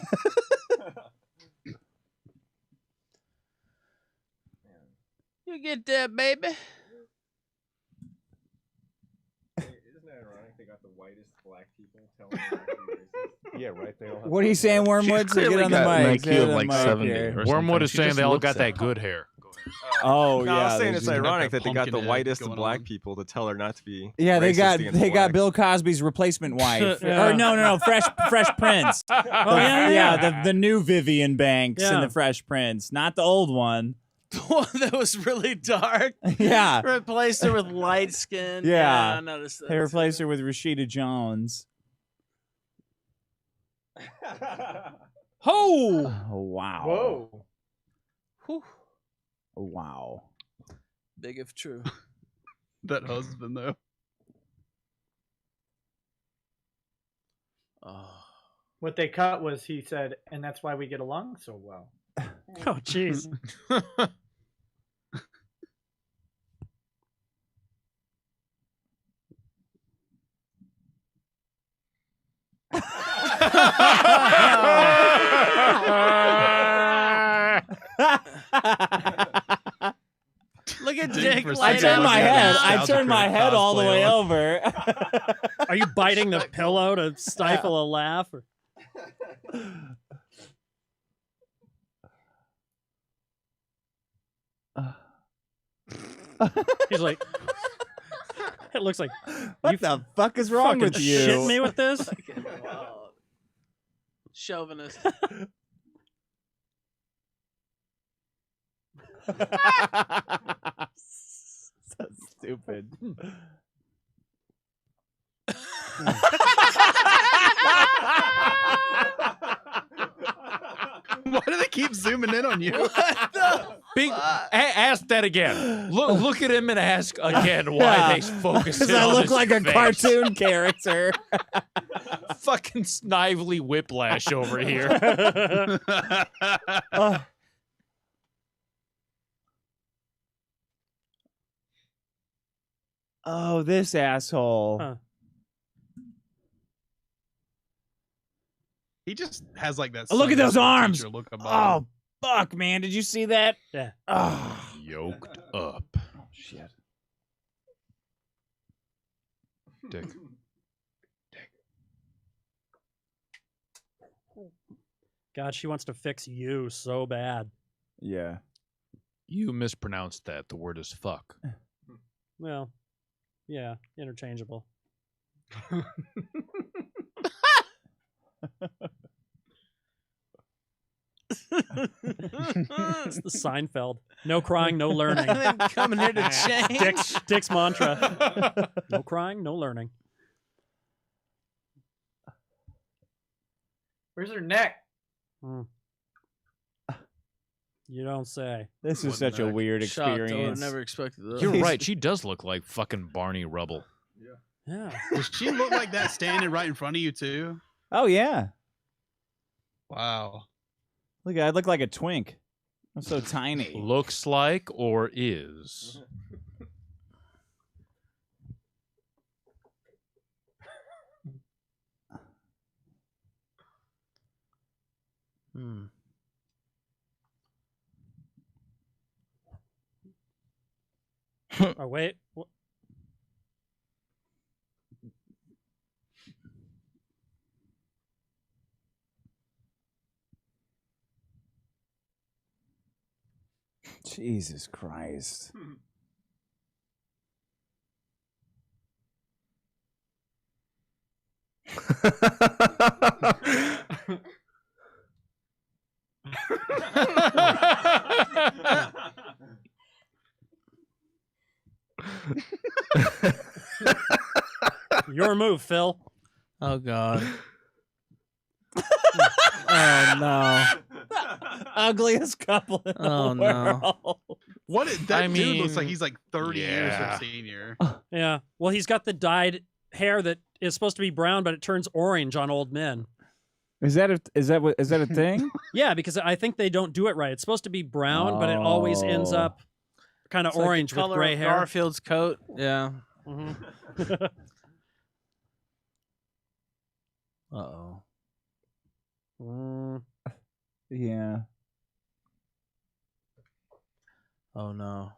B: You get that, baby.
H: Yeah, right. They all have
A: What are you saying, Wormwood? So
G: clearly
A: get on the
G: got an
A: mic.
G: IQ
A: Get
G: of
A: on
G: like
A: the mic
G: 70
A: here.
G: or something.
H: Wormwood is
G: She
H: saying
G: just
H: they all
G: looks
H: got that
G: it.
H: good hair.
A: Oh
M: No, I
A: yeah,
M: was saying it's
A: there's-
M: ironic that they got the
L: pumpkin head
M: whitest of
L: going
M: black
L: on.
M: people to tell her not to be.
A: Yeah, they
M: racist
A: got
M: against blacks.
A: Bill Cosby's replacement wife.
C: Yeah.
A: Or no, Fresh Prince.
C: Oh yeah.
A: The new Vivian Banks in
C: Yeah.
A: the Fresh Prince, not the old one.
B: The one that was really dark.
A: Yeah,
B: Replaced her with light skin.
A: Yeah.
B: I noticed that.
A: they replaced her with Rashida Jones.
C: Ho!
A: Oh wow!
E: Whoa.
B: Whew.
A: Oh, wow!
B: Big if true.
L: That husband though.
B: Oh.
E: What they cut was he said, and that's why we get along so well.
C: Oh jeez.
B: Look at
L: Dick
B: Dick.
L: for
B: laying
A: I turned
B: out
A: my
B: his
A: head.
B: mouth.
A: I turned my head all the way
L: Cosplay
A: over.
C: Are you biting the pillow to stifle a laugh? Or... He's like, it looks like,
A: What the fuck is wrong
C: fucking
A: with you?
C: shit me with this?
B: Chauvinist.
A: So stupid.
L: Why do they keep zooming in on you?
B: What the
H: Ask that again. Look at him and ask again why they focus in
A: Because I
H: on
A: look
H: his
A: like a
H: face.
A: cartoon character.
H: Fucking Snively Whiplash over here.
A: Oh, this asshole.
C: Huh.
L: He just has like that.
A: Oh, look at those
L: submissive
A: arms.
L: teacher look about him.
A: Oh, fuck, man. Did you see that?
C: Yeah.
A: Oh,
H: Yoked up.
A: shit.
H: Dick.
C: God, she wants to fix you so bad.
A: Yeah.
H: You mispronounced that. The word is fuck.
C: Well, yeah, interchangeable. It's the Seinfeld. No crying, no learning.
B: I'm coming here to change.
C: Dick's mantra. No crying, no learning.
E: Where's her neck?
C: Hmm. You don't say.
A: This is such a weird
B: Shocked. I would
A: experience.
B: have never expected that.
H: You're right. She does look like fucking Barney Rubble.
C: Yeah.
L: Does she look like that standing right in front of you too?
A: Oh, yeah.
L: Wow.
A: Look, I look like a twink. I'm so tiny.
H: Looks like or is.
B: Hmm.
C: Oh, wait. What?
A: Jesus Christ.
C: Your move, Phil.
B: Oh God. Oh no.
A: Ugliest couple in
B: Oh,
A: the
B: no.
A: world.
L: What? That
H: I
L: dude looks like
H: mean,
L: he's like 30 years
H: yeah.
L: of senior.
C: Yeah. Well, he's got the dyed hair that is supposed to be brown, but it turns orange on old men.
A: Is that a thing?
C: Yeah, because I think they don't do it right. It's supposed to be brown, but it always ends
A: Oh.
C: up kind of
B: It's like the
C: orange with
B: color
C: gray
B: of
C: hair.
B: Garfield's coat. Yeah.
C: Mhm.
B: Uh-oh.
C: Mm.
A: Yeah.
B: Oh no.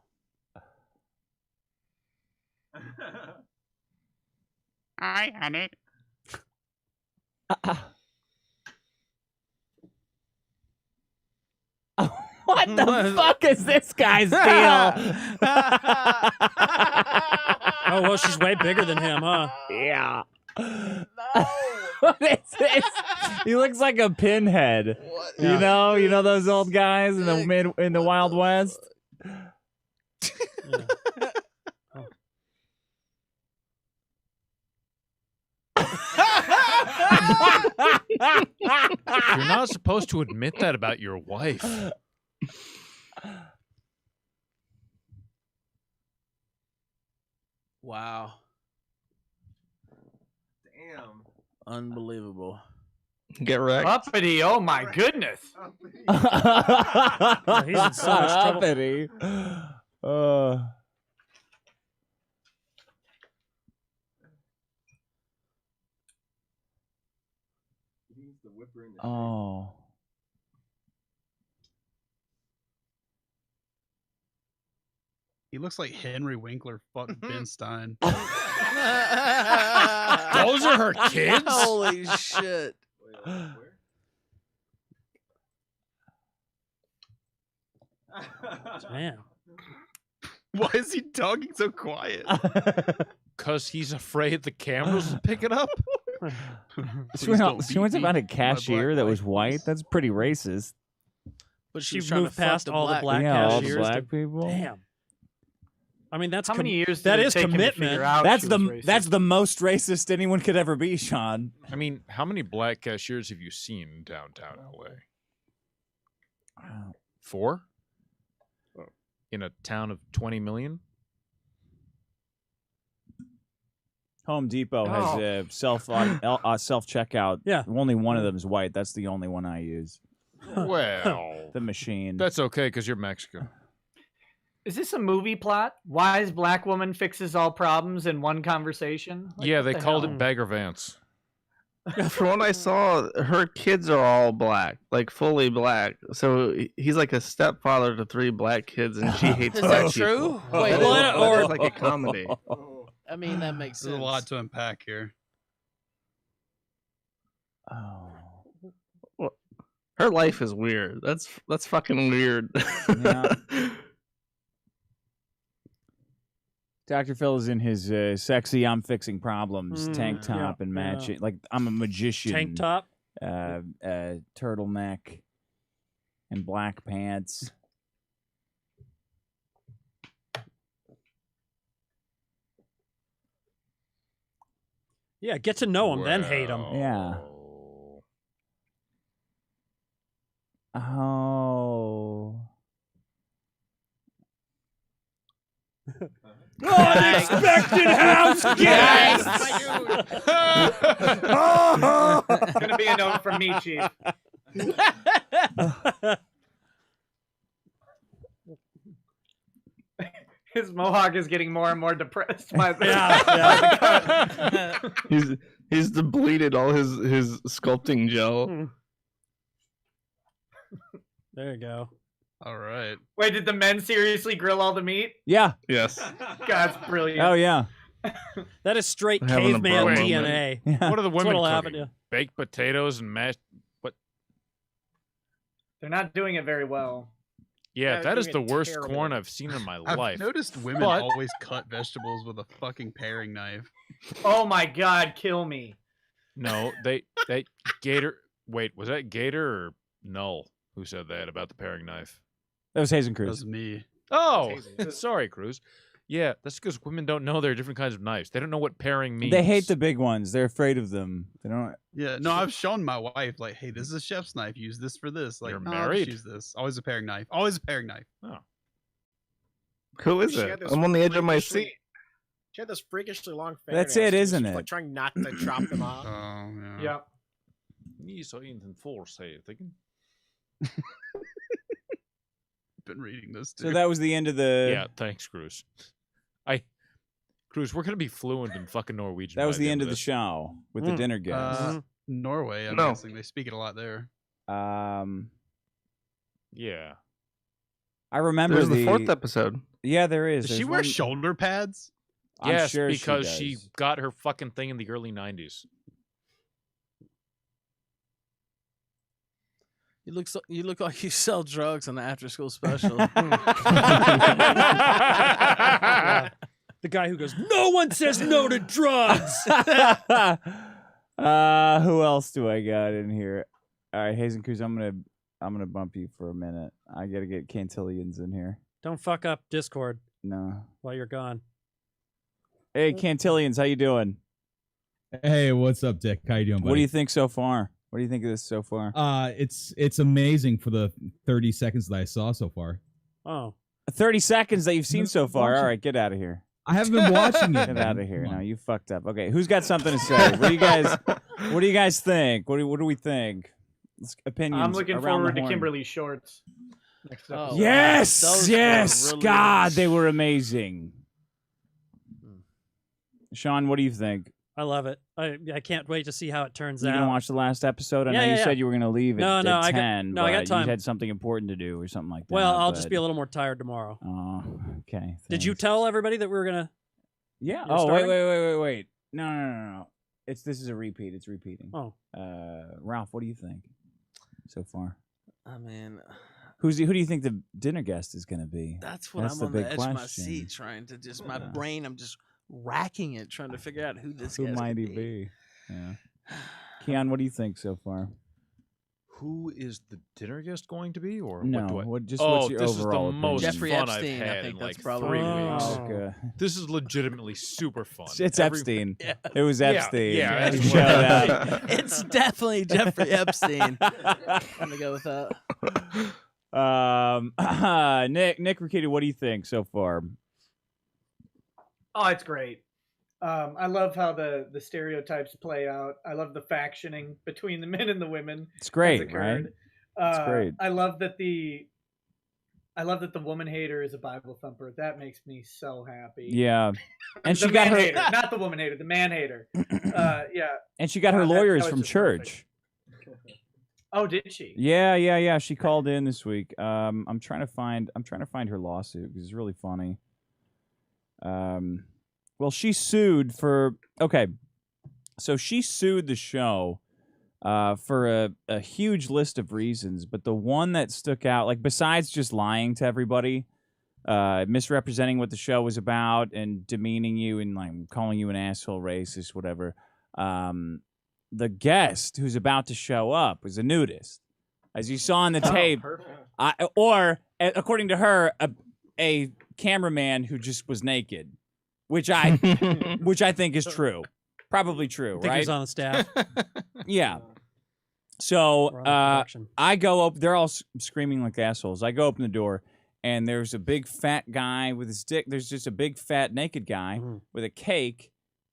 J: Hi, honey.
A: What the fuck is this guy's deal?
C: Oh, well, she's way bigger than him, huh?
A: Yeah. What is this? He looks like a pinhead.
C: Yeah.
A: You know those old guys in the Wild West.
C: Yeah.
H: You're not supposed to admit that about your wife.
B: Wow.
F: Damn.
B: Unbelievable.
G: Get wrecked.
E: Uppity, oh my goodness.
C: Yeah, he's in so much trouble.
A: Uppity. Oh.
L: He looks like Henry Winkler fucked Ben Stein.
J: Those are her kids?
B: Holy shit.
C: Man.
L: Why is he talking so quiet?
H: Because he's afraid the cameras will pick it up.
A: She went about a cashier that was white. That's pretty racist.
B: But
C: She
B: was trying
C: moved
B: to fuck
C: past all the black
A: Yeah, all the
C: cashiers.
A: black people.
C: Damn. I mean, that's
E: How many years
C: that
E: did it
C: is
E: take him to
C: commitment.
E: figure out
A: That's
E: she was
A: the
E: racist?
A: that's the most racist anyone could ever be, Sean.
H: I mean, how many black cashiers have you seen in downtown LA?
A: Wow.
H: 4? In a town of 20 million?
A: Home Depot has a self checkout.
C: Yeah.
A: Only one of them is white. That's the only one I use.
H: Well,
A: The machine.
H: that's okay because you're Mexican.
E: Is this a movie plot? Wise black woman fixes all problems in one conversation? Like,
H: Yeah,
E: what
H: they
E: the
H: called
E: hell?
H: it Beggar Vance.
G: From what I saw, her kids are all black, like fully black. So he's like a stepfather to 3 black kids, and she hates
B: Is
G: black
B: that true?
G: people.
B: Wait,
G: Or it's like a comedy.
B: I mean, that makes sense.
L: There's a lot to unpack here.
A: Oh.
G: Well, her life is weird. That's fucking weird.
A: Yeah. Dr. Phil is in his sexy I'm fixing problems tank top and matching. Like, I'm a magician.
C: Tank top.
A: Turtleneck and black pants.
C: Yeah, get to know him, then hate him.
A: Yeah. Oh. Unexpected house guest!
E: It's gonna be a note from me, Chief. His mohawk is getting more and more depressed by the
G: He's depleted all his sculpting gel.
C: There you go.
L: All right.
E: Wait, did the men seriously grill all the meat?
A: Yeah.
G: Yes.
E: God's brilliant.
A: Oh, yeah.
C: That is straight
G: Having a
C: caveman
G: bro
C: DNA.
A: Yeah.
H: What are the
C: That's
H: women
C: what'll
H: cooking?
C: happen to you.
H: Baked potatoes and mashed... What?
E: They're not doing it very well.
H: Yeah,
F: Yeah,
H: that is the
F: doing it
H: worst
F: terribly.
H: corn I've seen in my
L: I've
H: life.
L: noticed women
H: But-
L: always cut vegetables with a fucking paring knife.
E: Oh my God, kill me.
H: No, they Gator... Wait, was that Gator or Null who said that about the paring knife?
A: That was Hazen
L: That
A: Cruz.
L: was me.
H: Oh,
F: Hazen.
H: sorry, Cruz. Yeah, that's because women don't know there are different kinds of knives. They don't know what pairing means.
A: They hate the big ones. They're afraid of them. They don't.
L: Yeah, no, I've shown my wife, like, hey, this is a chef's knife. Use this for this. Like,
H: You're
L: no, I'll
H: married?
L: just use this. Always a paring knife. Always a paring knife.
H: Oh.
G: Who is
F: She
G: it?
F: had this
G: I'm on the edge of my
F: freakishly-
G: seat.
F: She had this freakishly long
A: That's
F: fingernails,
A: it,
F: too,
A: isn't
F: so she was,
A: it?
F: Like trying not to chop them off.
L: Oh, yeah.
E: Yep.
H: Ni så inte forsättningen.
L: Been reading this,
A: So
L: dude.
A: that was the end of the.
H: Yeah, thanks, Cruz. Cruz, we're gonna be fluent in fucking Norwegian.
A: That was
H: by
A: the end of the
H: this.
A: show with the dinner guests.
L: Norway, I'm
G: No.
L: guessing. They speak it a lot there.
H: Yeah.
A: I remember
G: There's the 4th episode.
A: Yeah, there is.
L: Does she
A: There's
L: wear
A: one-
L: shoulder pads?
A: I'm
H: Yes,
A: sure
H: because
A: she,
H: she
A: does.
H: got her fucking thing in the early 90s.
B: You look like you sell drugs on the after school special.
C: Yeah. The guy who goes, no one says no to drugs.
A: Who else do I got in here? All right, Hazen Cruz, I'm gonna bump you for a minute. I gotta get Cantillions in here.
C: Don't fuck up Discord
A: No.
C: while you're gone.
A: Hey, Cantillions, how you doing?
M: Hey, what's up, Dick? How you doing, buddy?
A: What do you think so far? What do you think of this so far?
M: It's amazing for the 30 seconds that I saw so far.
C: Oh.
A: 30 seconds that you've seen so far.
M: watching-
A: All right, get out of here.
M: I haven't been watching it.
A: Get out
M: man.
A: of here.
M: Come
A: Now
M: on.
A: you fucked up. Okay, who's got something to say? What do you guys think? What do we think? Opinions.
E: I'm looking
A: around
E: forward
A: the
E: to
A: horn.
E: Kimberly's shorts. Next
B: Oh,
E: episode.
A: Yes,
B: Those
A: yes.
B: were really
A: God,
B: good.
A: they were amazing. Sean, what do you think?
C: I love it. I can't wait to see how it turns
A: You
C: out.
A: didn't watch the last episode? I
C: Yeah,
A: know
C: yeah,
A: you
C: yeah.
A: said you were going to leave at,
C: No,
A: at
C: I got-
A: 10,
C: no, I got
A: but
C: time.
A: you had something important to do or something like that.
C: Well, I'll just
A: but-
C: be a little more tired tomorrow.
A: Oh, okay.
C: Did you
A: thanks.
C: tell everybody that we were gonna?
A: Yeah.
C: You're
A: Oh,
C: starting?
A: wait. No. This is a repeat. It's repeating.
C: Oh.
A: Ralph, what do you think so far?
B: I mean,
A: Who do you think the dinner guest is going to be?
B: that's what
A: That's
B: I'm
A: the
B: on the
A: big
B: edge of my
A: question.
B: seat trying to just my brain. I'm just racking it, trying to figure out who this
A: Who
B: guy's
A: might
B: gonna
A: he be? Yeah. Keon, what do you think so far?
H: Who is the dinner guest going to be, or
A: No,
H: what do I?
A: what's your
H: this
A: overall
H: is the most
A: opinion?
B: Jeffrey
H: fun
B: Epstein, I
H: I've had
B: think
H: in
B: that's
H: like
B: probably
H: 3
B: who it
H: weeks.
B: is.
A: Okay.
H: This is legitimately super fun.
A: It's
H: Every-
A: Epstein.
B: Yeah.
A: It was
H: Yeah,
A: Epstein.
H: yeah,
A: He
H: that's
A: showed
H: what-
A: up.
B: It's definitely Jeffrey Epstein. I'm gonna go with that.
A: Nick Ricchetti, what do you think so far?
E: Oh, it's great. I love how the stereotypes play out. I love the factioning between the men and the women.
A: It's great,
E: has occurred.
A: It's great.
E: I love that the woman hater is a Bible thumper. That makes me so happy.
A: Yeah, and
E: The
A: she got
E: man
A: her,
E: hater, not the woman hater, the man hater. Yeah.
A: and she got her
E: that
A: lawyers
E: was
A: from
E: just perfect.
A: church.
E: Oh, did she?
A: Yeah. She called in this week. I'm trying to find her lawsuit because it's really funny. Well, she sued for so she sued the show for a huge list of reasons, but the one that stuck out, like besides just lying to everybody, misrepresenting what the show was about and demeaning you and like calling you an asshole, racist, whatever. The guest who's about to show up was a nudist, as you saw on the tape, or according to her, a cameraman who just was naked, which I think is true, probably true,
C: I think
A: right?
C: he's on the staff.
A: Yeah. So
C: Or on production.
A: I go up. They're all screaming like assholes. I go open the door, and there's a big fat guy with his dick. There's just a big fat naked guy with a cake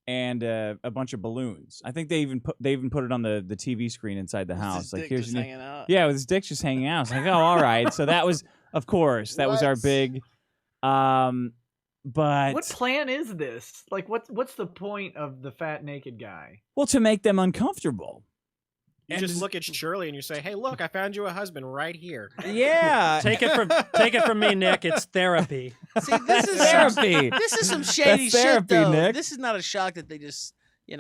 A: and a bunch of balloons. I think they even put it on the TV screen inside the house.
B: His
A: Like
B: dick
A: here's
B: just
A: your
B: hanging out.
A: yeah, with his dick just hanging out. It's like, oh, all right. So that was, of course, that was our
B: What?
A: big. But
E: What plan is this? Like, what's the point of the fat naked guy?
A: well, to make them uncomfortable.
F: You just look at Shirley and you say, "Hey, look, I found you a husband right here."
A: Yeah.
C: Take it from me, Nick. It's therapy.
B: See, this is
A: Therapy.
B: This is some shady
A: That's therapy,
B: shit, though.
A: Nick.
B: This is not a shock that they just,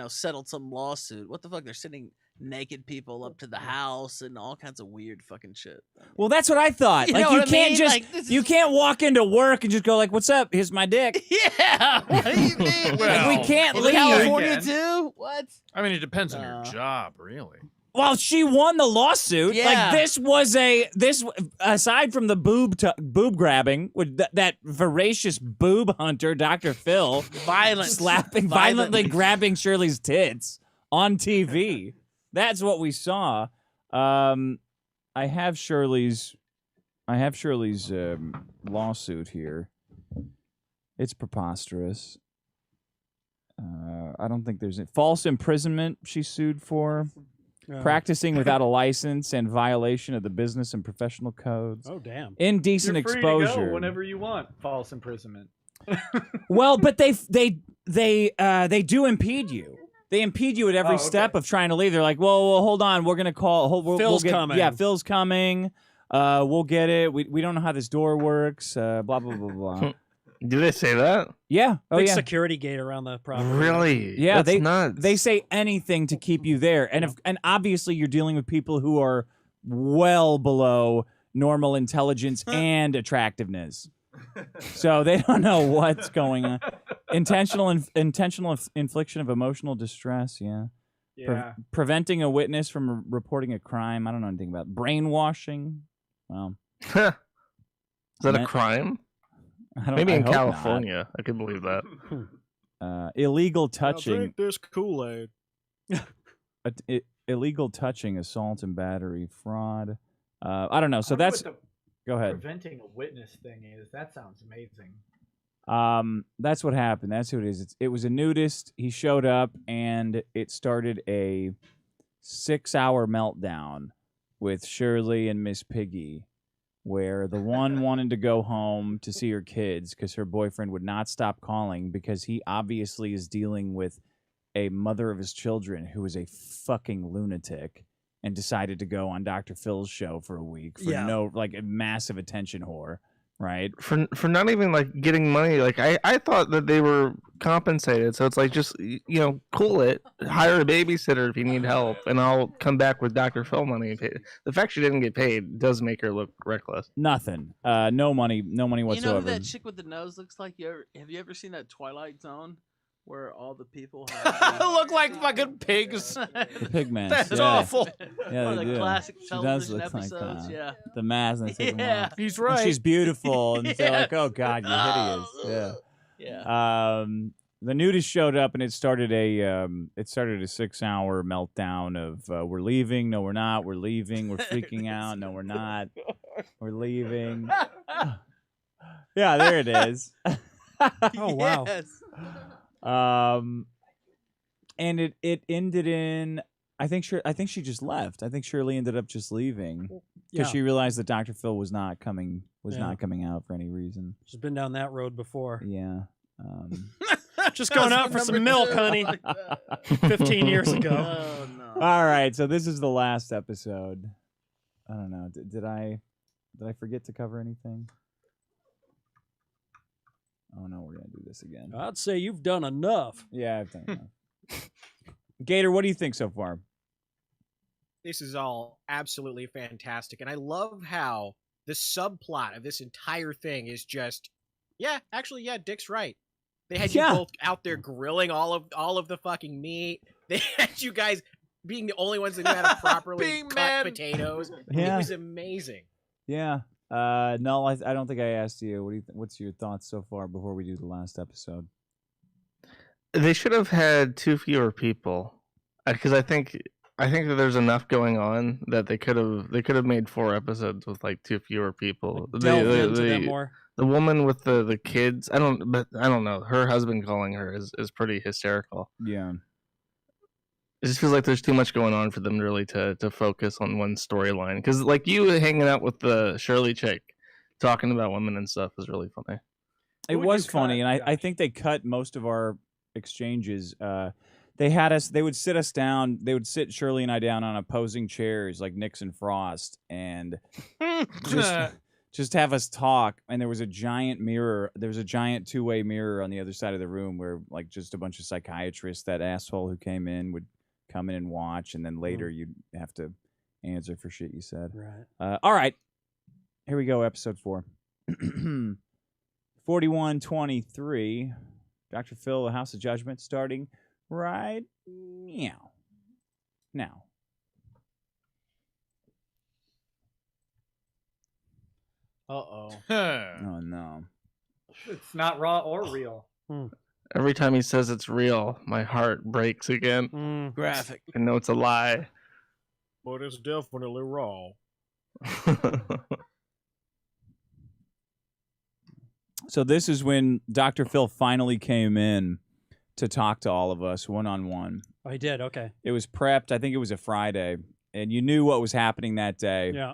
B: settled some lawsuit. What the fuck? They're sending naked people up to the house and all kinds of weird fucking shit.
A: Well, that's what I thought.
B: You
A: Like
B: know
A: you
B: what I
A: can't
B: mean?
A: just
B: Like, this
A: you
B: is-
A: can't walk into work and just go like, "What's up? Here's my dick."
B: Yeah. What do you mean?
A: Like, we can't
B: In
A: leave.
B: California too? What?
H: I mean, it depends on your job, really.
A: Well, she won the lawsuit.
B: Yeah.
A: Like this aside from the boob grabbing with that voracious boob hunter, Dr. Phil, violently grabbing Shirley's tits on TV. That's what we saw. I have Shirley's lawsuit here. It's preposterous. I don't think there's false imprisonment she sued for. Practicing without a license and violation of the business and professional codes.
C: Oh, damn.
A: Indecent
E: You're free
A: exposure.
E: to go whenever you want. False imprisonment.
A: Well, but they do impede you. They impede you at every step of trying to leave. They're like, well, hold on, we're gonna call.
C: Phil's coming.
A: Yeah, Phil's coming. We'll get it. We don't know how this door works. Blah blah blah blah.
G: Do they say that?
A: Yeah. Oh
C: Big
A: yeah.
C: security gate around the property.
G: Really?
A: Yeah,
G: That's nuts.
A: They say anything to keep you there, and obviously you're dealing with people who are well below normal intelligence and attractiveness, so they don't know what's going on. Intentional infliction of emotional distress. Yeah.
E: Yeah.
A: Preventing a witness from reporting a crime. I don't know anything about brainwashing. Well,
G: Is that a crime? Maybe
A: I
G: in
A: hope not.
G: California. I could believe that.
A: Illegal touching.
F: Drink this Kool-Aid.
A: Illegal touching, assault and battery, fraud. I don't know. So
E: I wonder
A: that's.
E: what the
A: Go ahead.
E: Preventing a witness thing is. That sounds amazing.
A: That's what happened. That's who it is. It was a nudist. He showed up, and it started a 6-hour meltdown with Shirley and Miss Piggy, where the one wanted to go home to see her kids because her boyfriend would not stop calling because he obviously is dealing with a mother of his children who was a fucking lunatic and decided to go on Dr. Phil's show for a week for a massive attention whore, right?
G: For not even like getting money. Like I thought that they were compensated. So it's like just cool it. Hire a babysitter if you need help, and I'll come back with Dr. Phil money. The fact she didn't get paid does make her look reckless.
A: Nothing. No money whatsoever.
B: You know who that chick with the nose looks like? Have you ever seen that Twilight Zone? Where all the people
J: look like fucking pigs.
A: The pig man.
J: That's awful.
A: Yeah,
B: One
A: they
B: of the
A: do.
B: classic
A: She
B: television
A: does look
B: episodes.
A: like
B: Yeah.
A: the mask. And they take them off.
J: He's
A: And
J: right.
A: she's beautiful, and they're like, "Oh God, you're hideous."
B: Yeah.
A: The nudist showed up, and it started a 6-hour meltdown of we're leaving. No, we're not. We're leaving. We're freaking out. No, we're not. We're leaving. Yeah, there it is.
C: Oh wow.
B: Yes.
A: And it ended in I think she just left. I think Shirley ended up just leaving because she realized that Dr. Phil was not coming out for any reason.
C: She's been down that road before.
A: Yeah.
C: Just going out for some milk, honey. 15 years ago.
B: Oh, no.
A: All right, so this is the last episode. I don't know. Did I forget to cover anything? Oh no, we're gonna do this again.
C: I'd say you've done enough.
A: Yeah, I've done enough. Gator, what do you think so far?
F: This is all absolutely fantastic, and I love how the subplot of this entire thing is just, Dick's right. They had you both out there grilling all of the fucking meat. They had you guys being the only ones that knew how to properly cut potatoes.
A: Yeah.
F: It was amazing.
A: Yeah. No, I don't think I asked you. What do you? What's your thoughts so far before we do the last episode?
G: They should have had 2 fewer people, because I think that there's enough going on that they could have made 4 episodes with like 2 fewer people.
C: Delve into them more.
G: The woman with the kids, I don't know. Her husband calling her is pretty hysterical.
A: Yeah.
G: It just feels like there's too much going on for them really to focus on one storyline. Because like you hanging out with the Shirley chick, talking about women and stuff is really funny.
A: It was funny, and I think they cut most of our exchanges. They would sit us down. They would sit Shirley and I down on opposing chairs like Nix and Frost, and just have us talk. And there was a giant mirror. There was a giant 2-way mirror on the other side of the room where like just a bunch of psychiatrists, that asshole who came in would come in and watch, and then later you'd have to answer for shit you said.
C: Right.
A: All right. Here we go, episode 4. 4123. Dr. Phil, the House of Judgment, starting right now.
B: Uh-oh.
A: Oh, no.
E: It's not raw or real.
G: Every time he says it's real, my heart breaks again.
B: Graphic.
G: I know it's a lie.
F: But it's definitely raw.
A: So this is when Dr. Phil finally came in to talk to all of us one-on-one.
C: Oh, he did? Okay.
A: It was prepped. I think it was a Friday. And you knew what was happening that day.
C: Yeah.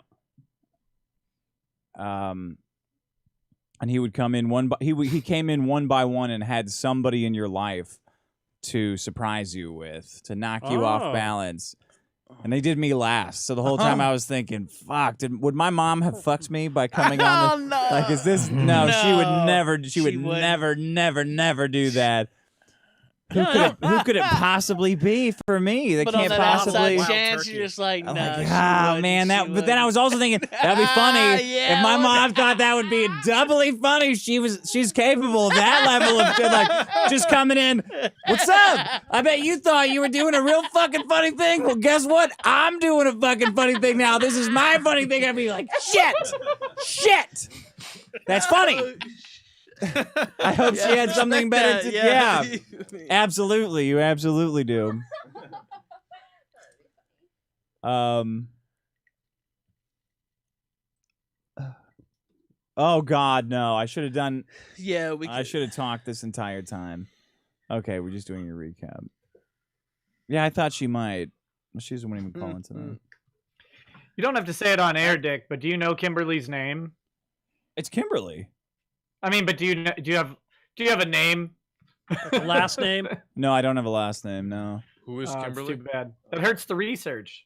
A: And he would come in he came in one by one and had somebody in your life to surprise you with, to knock you off balance. And they did me last. So the whole time I was thinking, fuck, would my mom have fucked me by coming on?
B: No.
A: Like, is this? No, she would never do that. Who could it possibly be for me? That
B: But
A: can't
B: on that
A: possibly.
B: outside chance, you're just like, no.
A: Man, but then I was also thinking that'd be funny if my mom thought that would be doubly funny. She's capable of that level of like just coming in. What's up? I bet you thought you were doing a real fucking funny thing. Well, guess what? I'm doing a fucking funny thing now. This is my funny thing. I'd be like, shit. That's funny. I hope she had something better to. Yeah, absolutely. You absolutely do. Oh God, no! I should have done.
B: Yeah,
A: I should have talked this entire time. Okay, we're just doing a recap. Yeah, I thought she might. She wouldn't even call in tonight.
E: You don't have to say it on air, Dick. But do you know Kimberly's name?
A: It's Kimberly.
E: I mean, but do you have a name
C: The last name?
A: No, I don't have a last name. No.
J: Who is
E: It's
J: Kimberly?
E: too bad. That hurts the research.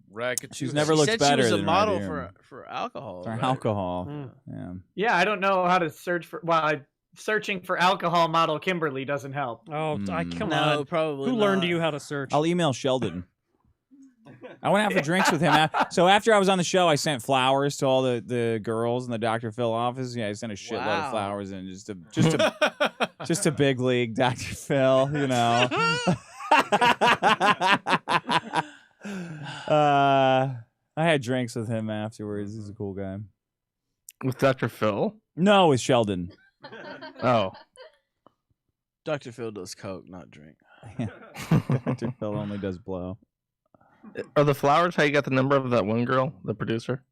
J: Racket.
A: She's
B: She
A: never looked
B: said
A: better
B: she was a
A: than
B: model
A: right here.
B: for alcohol.
A: For
B: right?
A: alcohol.
C: Mm.
A: Yeah.
E: Yeah, I don't know how to search for. Well, searching for alcohol model Kimberly doesn't help.
C: Oh, come
B: No,
C: on.
B: probably
C: Who learned
B: not.
C: you how to search?
A: I'll email Sheldon. I went out for drinks with him. So after I was on the show, I sent flowers to all the girls in the Dr. Phil office. Yeah, I sent a shitload
B: Wow.
A: of flowers and just a big league Dr. Phil, you know. I had drinks with him afterwards. He's a cool guy.
G: With Dr. Phil?
A: No, with Sheldon.
G: Oh.
B: Dr. Phil does coke, not drink.
A: Dr. Phil only does blow.
G: Are the flowers how you got the number of that one girl, the producer?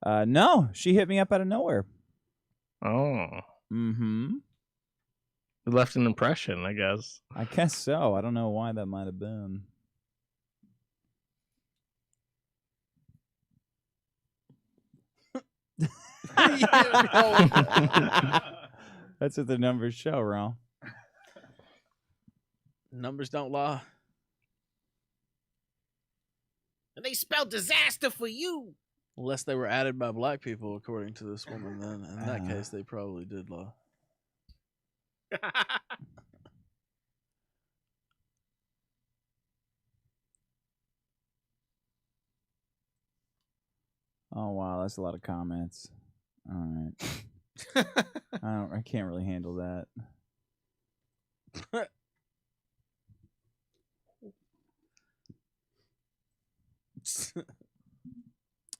A: No, she hit me up out of nowhere.
G: Oh.
A: Mm-hmm.
G: It left an impression, I guess.
A: I guess so. I don't know why that might have been. That's what the numbers show, Ron.
B: Numbers don't lie.
F: And they spelled disaster for you.
B: Unless they were added by black people, according to this woman, then in that case, they probably did lie.
A: Oh wow, that's a lot of comments. All right. I can't really handle that.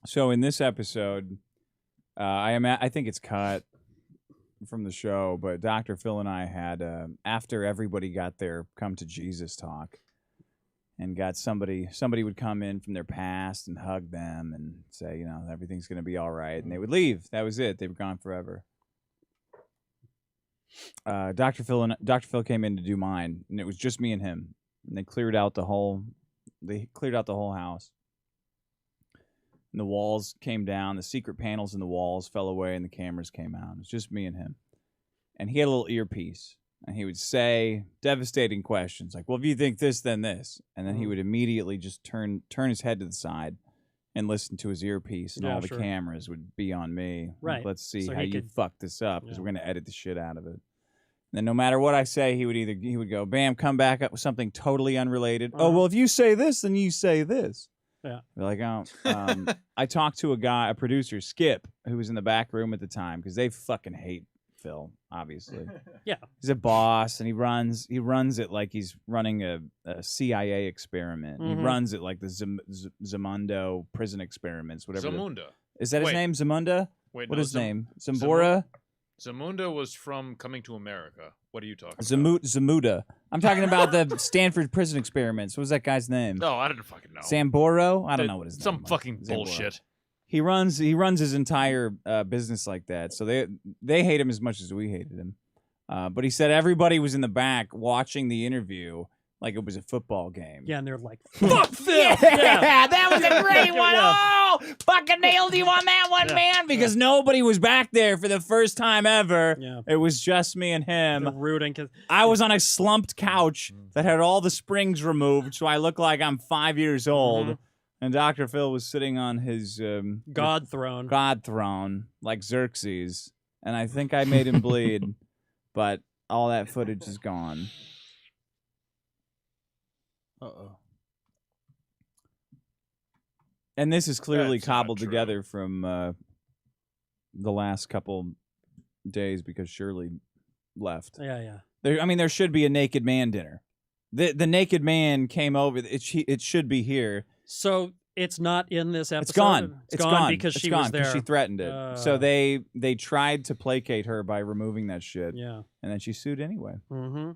A: So in this episode, I think it's cut from the show, but Dr. Phil and I had after everybody got their come to Jesus talk, and got somebody would come in from their past and hug them and say, you know, everything's going to be all right, and they would leave. That was it. They were gone forever. Dr. Phil came in to do mine, and it was just me and him, and they cleared out the whole house. And the walls came down, the secret panels in the walls fell away, and the cameras came out. It was just me and him. And he had a little earpiece, and he would say devastating questions like, well, if you think this, then this. And then he would immediately just turn his head to the side and listen to his earpiece, and all the cameras would be on me.
C: Right.
A: Like, let's see
C: So
A: how
C: he
A: you
C: could-
A: fuck this up, because we're going to edit the shit out of it. And then no matter what I say, he would go, bam, come back up with something totally unrelated. Oh, well, if you say this, then you say this.
C: Yeah.
A: They're like, oh, I talked to a producer, Skip, who was in the back room at the time, because they fucking hate Phil, obviously.
C: Yeah.
A: He's a boss, and he runs it like he's running a CIA experiment. He runs it like the Zamundo prison experiments, whatever.
H: Zamunda.
A: Is that his name, Zamunda?
H: Wait,
A: what
H: no,
A: is his name? Zambora?
H: Zamunda was from Coming to America. What are you talking about?
A: Zamuda. I'm talking about the Stanford prison experiments. What was that guy's name?
H: No, I don't fucking know.
A: Samboro? I don't know what his name
H: Some
A: was.
H: fucking
A: Zambora.
H: bullshit.
A: He runs his entire business like that. So they hate him as much as we hated him. But he said everybody was in the back watching the interview like it was a football game.
C: Yeah, and they're like, fuck Phil!
A: Yeah, that was a great one.
C: Yeah.
A: Oh, fucking nailed you on that one, man. Because nobody was back there for the first time ever.
C: Yeah.
A: It was just me and him.
C: They're rooting because
A: I was on a slumped couch that had all the springs removed, so I look like I'm 5 years old. And Dr. Phil was sitting on his
C: God throne.
A: God throne, like Xerxes. And I think I made him bleed, but all that footage is gone.
B: Uh-oh.
A: And this is clearly
H: That's not
A: cobbled
H: true.
A: together from the last couple days because Shirley left.
C: Yeah.
A: There should be a naked man dinner. The naked man came over. It should be here.
C: So it's not in this episode?
A: It's gone.
C: It's gone because she was there.
A: She threatened it. So they tried to placate her by removing that shit.
C: Yeah.
A: And then she sued anyway.
C: Mm-hmm.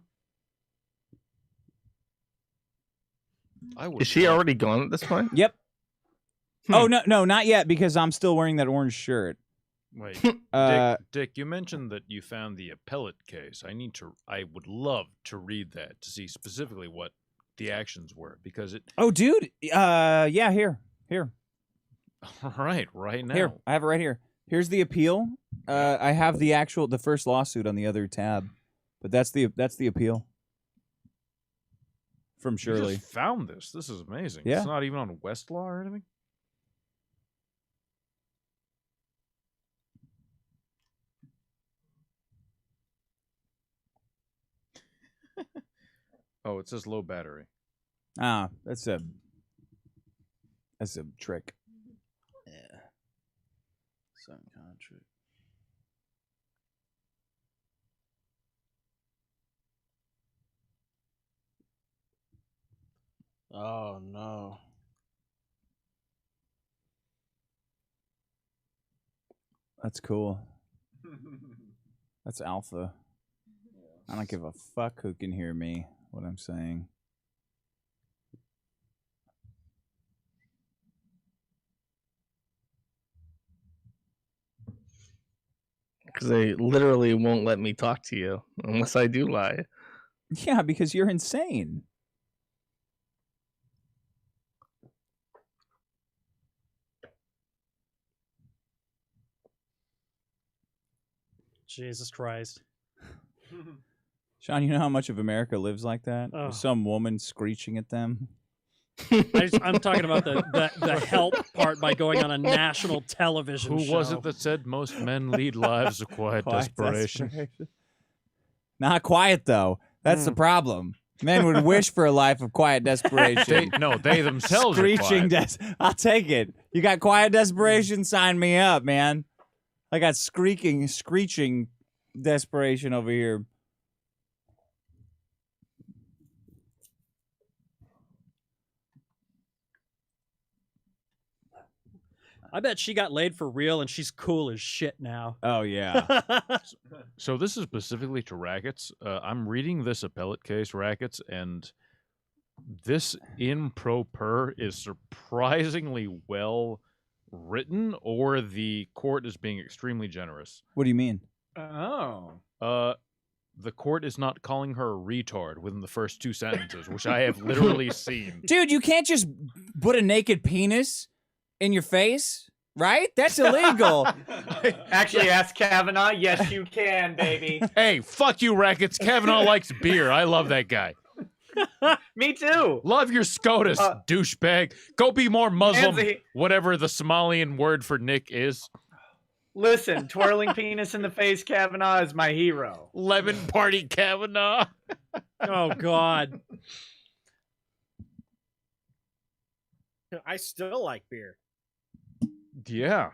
G: Is she already gone at this point?
A: Yep. Oh no, not yet because I'm still wearing that orange shirt.
H: Wait,
A: Uh,
H: Dick, you mentioned that you found the appellate case. I would love to read that to see specifically what the actions were because it.
A: Oh, dude. Yeah, here.
H: Right now.
A: Here, I have it right here. Here's the appeal. I have the first lawsuit on the other tab, but that's the appeal from
H: You
A: Shirley.
H: just found this. This is amazing.
A: Yeah.
H: It's not even on Westlaw or anything. Oh, it says low battery.
A: Ah, that's a trick.
B: Yeah. Some country. Oh no.
A: That's cool. That's alpha. I don't give a fuck who can hear me. What I'm saying.
G: Because they literally won't let me talk to you unless I do lie.
A: Yeah, because you're insane.
C: Jesus Christ.
A: Sean, you know how much of America lives like that?
C: Oh.
A: With some woman screeching at them.
C: I'm talking about the help part by going on a national television
H: Who
C: show.
H: was it that said most men lead lives of quiet desperation?
A: Not quiet, though. That's the problem. Men would wish for a life of quiet desperation.
H: They themselves
A: Screeching
H: are quiet.
A: I'll take it. You got quiet desperation? Sign me up, man. I got screeching desperation over here.
C: I bet she got laid for real and she's cool as shit now.
A: Oh, yeah.
H: So this is specifically to rackets. I'm reading this appellate case, rackets, and this in pro per is surprisingly well written, or the court is being extremely generous.
A: What do you mean?
E: Oh.
H: The court is not calling her a retard within the first 2 sentences, which I have literally seen.
A: Dude, you can't just put a naked penis in your face, right? That's illegal.
E: Actually, ask Kavanaugh. Yes, you can, baby.
H: Hey, fuck you, rackets. Kavanaugh likes beer. I love that guy.
E: Me too.
H: Love your SCOTUS, douchebag. Go be more Muslim,
E: Nancy.
H: whatever the Somalian word for Nick is.
E: Listen, twirling penis in the face, Kavanaugh is my hero.
H: Lemon party Kavanaugh.
C: Oh, God.
F: I still like beer.
H: Yeah.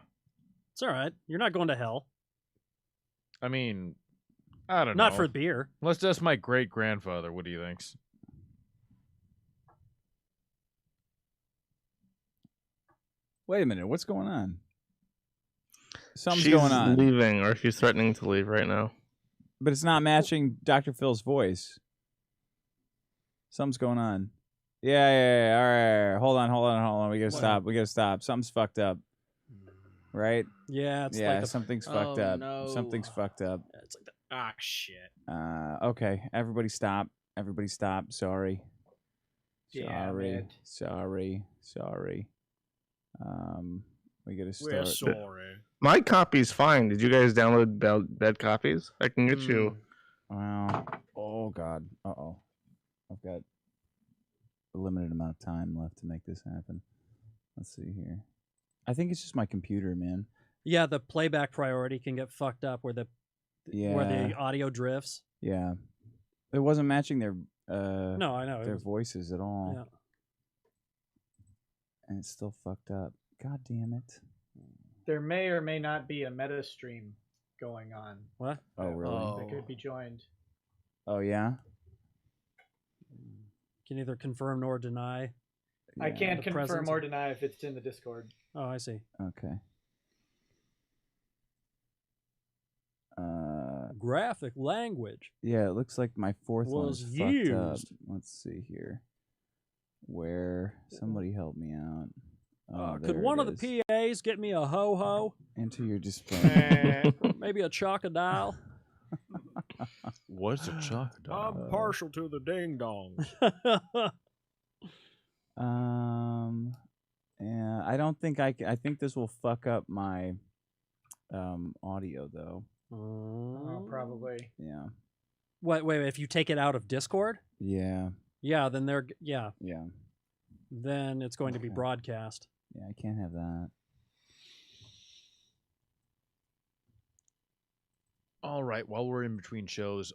C: It's all right. You're not going to hell.
H: I mean, I don't know.
C: Not for beer.
H: Let's ask my great-grandfather what he thinks.
A: Wait a minute. What's going on? Something's
G: She's
A: going on.
G: leaving, or she's threatening to leave right now.
A: But it's not matching Dr. Phil's voice. Something's going on. Yeah. All right. Hold on. We gotta stop. Something's fucked up. Right?
C: Yeah, it's
A: yeah,
C: like
A: something's fucked up.
B: no.
A: Something's fucked up.
C: Yeah, it's like that.
F: Ah, shit.
A: Okay. Everybody stop. Sorry.
E: Damn it.
A: Sorry. We gotta start.
F: We're sorry.
G: My copy's fine. Did you guys download bad copies? I can get you.
A: Wow. Oh, God. Uh-oh. I've got a limited amount of time left to make this happen. Let's see here. I think it's just my computer, man.
C: Yeah, the playback priority can get fucked up where the audio drifts.
A: Yeah. It wasn't matching their
C: No, I know.
A: their voices at all.
C: Yeah.
A: And it's still fucked up. God damn it.
E: There may or may not be a meta stream going on.
C: What?
A: Oh, really?
E: That could be joined.
A: Oh, yeah?
C: Can neither confirm nor deny.
E: I can't
C: The
E: confirm
C: presence
E: or
C: of-
E: deny if it's in the Discord.
C: Oh, I see.
A: Okay.
C: Graphic language.
A: Yeah, it looks like my fourth one
C: Was
A: is fucked up.
C: used.
A: Let's see here. Where? Somebody help me out. Oh,
C: Could
A: there
C: one
A: it
C: of the
A: is.
C: PAs get me a ho-ho?
A: Enter your display.
C: Maybe a chocodile?
H: What's a chocodile?
F: I'm partial to the ding dongs.
A: Yeah, I don't think I think this will fuck up my audio though.
E: Oh, probably.
A: Yeah.
C: Wait, if you take it out of Discord?
A: Yeah.
C: Yeah, then they're yeah.
A: Yeah.
C: Then it's going to be broadcast.
A: Yeah, I can't have that.
H: All right, while we're in between shows,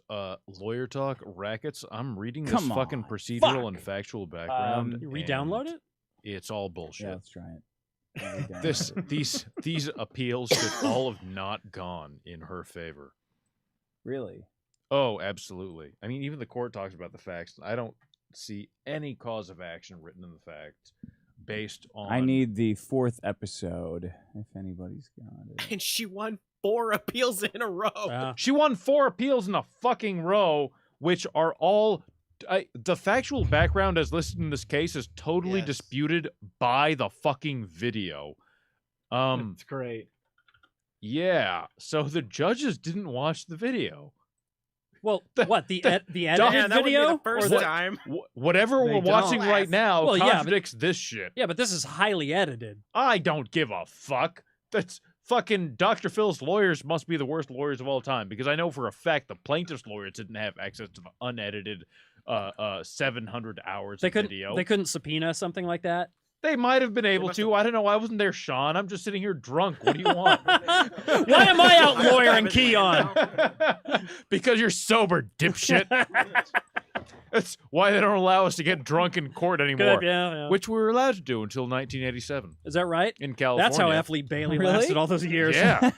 H: lawyer talk, rackets. I'm reading this
A: Come
H: fucking
A: on,
H: procedural and factual background.
C: You re-download
H: and
C: it?
H: It's all bullshit.
A: Yeah, let's try it.
H: These appeals should all have not gone in her favor.
A: Really?
H: Oh, absolutely. I mean, even the court talks about the facts. I don't see any cause of action written in the facts based on.
A: I need the 4th episode, if anybody's got it.
F: And she won 4 appeals in a row.
C: Yeah.
H: She won 4 appeals in a fucking row, which are all. The factual background as listed in this case is totally disputed by the fucking video.
E: It's great.
H: Yeah, so the judges didn't watch the video.
C: Well, what the edited
F: that
C: video?
F: would be the first
C: or
F: time.
H: Whatever we're watching right now
C: Well, yeah,
H: contradicts this shit.
C: Yeah, but this is highly edited.
H: I don't give a fuck. That's fucking Dr. Phil's lawyers must be the worst lawyers of all time, because I know for a fact the plaintiff's lawyers didn't have access to the unedited 700 hours of video.
C: They couldn't subpoena something like that.
H: They might have been able to. I don't know. I wasn't there, Sean. I'm just sitting here drunk. What do you want?
C: Why am I out lawyering Keon?
H: Because you're sober, dipshit. That's why they don't allow us to get drunk in court anymore.
C: Good, yeah.
H: Which we were allowed to do until 1987.
C: Is that right?
H: In California.
C: That's how F. Lee Bailey
A: Really?
C: lasted all those years.
H: Yeah.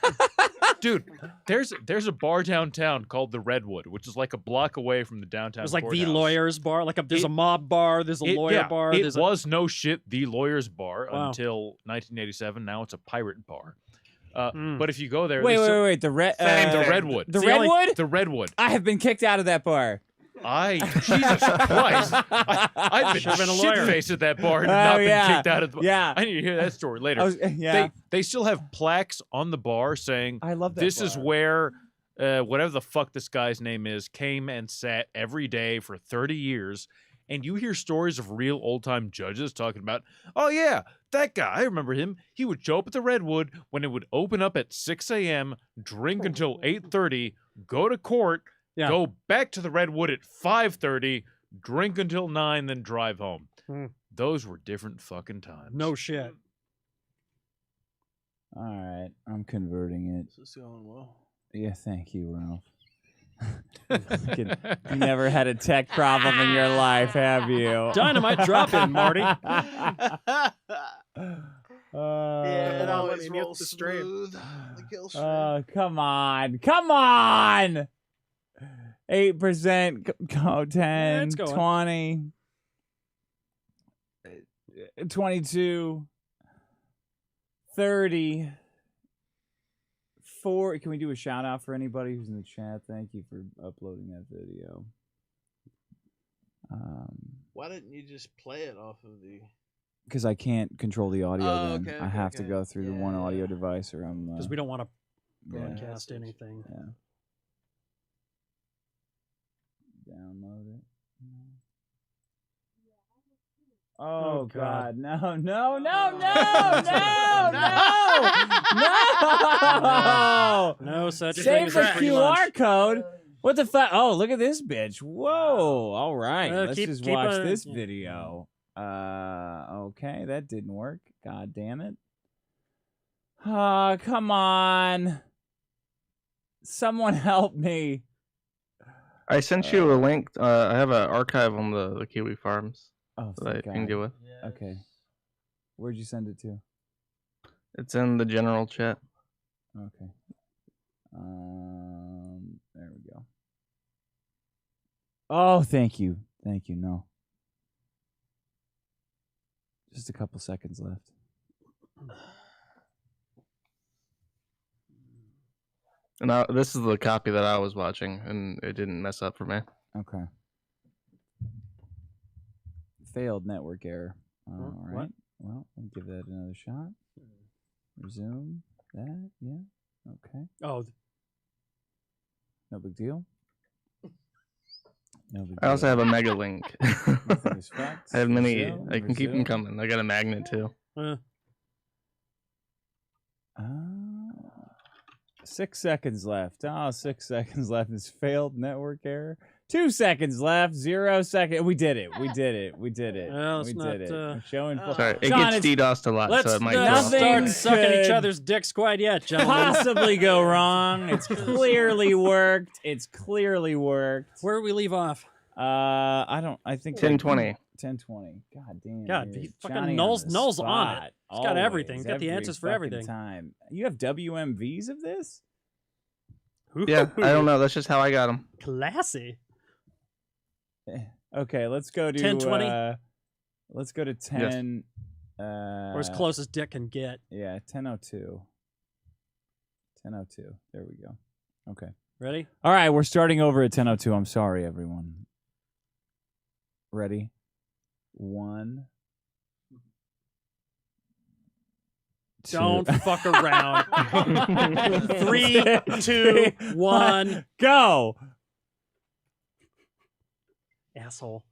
H: Dude, there's a bar downtown called the Redwood, which is like a block away from the downtown
C: There's like
H: courthouse.
C: the lawyers bar. There's a mob bar. There's a lawyer bar.
H: It
C: There's
H: was no shit the lawyers bar
C: Wow.
H: until 1987. Now it's a pirate bar.
C: Mm.
H: But if you go there,
A: Wait.
H: the
A: The
H: Redwood.
A: The Redwood?
H: The Redwood.
A: I have been kicked out of that bar.
H: Jesus Christ. I've been
C: Should've been a lawyer.
H: shit-faced at that bar and
A: Oh,
H: not
A: yeah.
H: been kicked out of the bar.
A: Yeah.
H: I need to hear that story later.
A: Yeah.
H: They still have plaques on the bar saying,
A: I love that
H: this is
A: bar.
H: where whatever the fuck this guy's name is came and sat every day for 30 years. And you hear stories of real old-time judges talking about, oh, yeah, that guy, I remember him. He would show up at the Redwood when it would open up at 6 a.m., drink until 8:30, go to court, go back to the Redwood at 5:30, drink until 9, then drive home. Those were different fucking times.
C: no shit.
A: All right, I'm converting it.
L: This is going well.
A: Yeah, thank you, Ralph. You never had a tech problem in your life, have you?
C: Dynamite drop in, Marty.
L: Yeah,
F: it
L: it
F: always
L: always
F: rolls
L: rolls
F: the stream.
L: smooth. The kill stream.
A: Come on. Come on. 8%, go 10,
C: it's going.
A: 20, 22, 30, 4. Can we do a shout out for anybody who's in the chat? Thank you for uploading that video.
L: Why didn't you just play it off of the?
A: Because I can't control the audio
L: Oh,
A: then.
L: okay,
A: I
L: okay,
A: have to
L: okay.
A: go through the one
L: Yeah.
A: audio device or I'm...
C: Because we don't want to
A: yeah.
C: broadcast anything.
A: Yeah. Download it. Oh, God. No, no, no, no, no, no, no.
C: No such thing
A: Save
C: as
A: the
C: a free
A: QR
C: lunch.
A: code. What the fuck? Oh, look at this bitch. Whoa. All right. Let's just
C: keep
A: watch
C: on-
A: this
C: yeah.
A: video. Okay. That didn't work. God damn it. Oh, come on. Someone help me.
G: I sent you a link. I have an archive on the Kiwi Farms
A: Oh,
G: that I
A: thank
G: can
A: God.
G: deal with.
A: Okay. Where'd you send it to?
G: It's in the general chat.
A: Okay. There we go. Oh, thank you. Thank you. No. Just a couple seconds left.
G: And this is the copy that I was watching, and it didn't mess up for me.
A: Okay. Failed network error. All
C: What?
A: right. Well, we'll give that another shot. Resume that. Yeah. Okay.
C: Oh,
A: No big deal. No big
G: I also
A: deal.
G: have a mega link.
A: Nothing is fact.
G: I have many.
A: Resume,
G: I can keep them
A: resume.
G: coming. I got a magnet too.
A: 6 seconds left. Oh, 6 seconds left. It's failed network error. 2 seconds left. 0 seconds. We did it. We did it. We did it.
C: Well,
A: we
C: it's
A: did
C: not,
A: it. I'm showing.
G: Sorry, it
A: Sean,
G: gets DDoSed a lot,
C: Let's
G: so it might
C: not
G: throw
C: start
G: off.
C: sucking each
A: could
C: other's dicks quite yet, gentlemen.
A: possibly go wrong. It's clearly worked. It's clearly worked.
C: Where do we leave off?
A: I think
G: 10:20.
A: 10:20. God damn.
C: God,
A: dude.
C: he fucking
A: Johnny
C: Null's
A: the
C: Null's on it.
A: spot.
C: He's got everything.
A: Always,
C: He's got the
A: every
C: answers for
A: fucking
C: everything.
A: Time. You have WMVs of this?
G: Yeah, I don't know. That's just how I got them.
C: Classy.
A: Okay, let's go to
C: 10:20?
A: Let's go to 10.
C: Or as close as Dick can get.
A: Yeah, 10:02. 10:02. There we go. Okay.
C: Ready?
A: All right, we're starting over at 10:02. I'm sorry, everyone. Ready? 1.
C: Don't fuck around. 3, 2, 1,
A: go.
C: Asshole.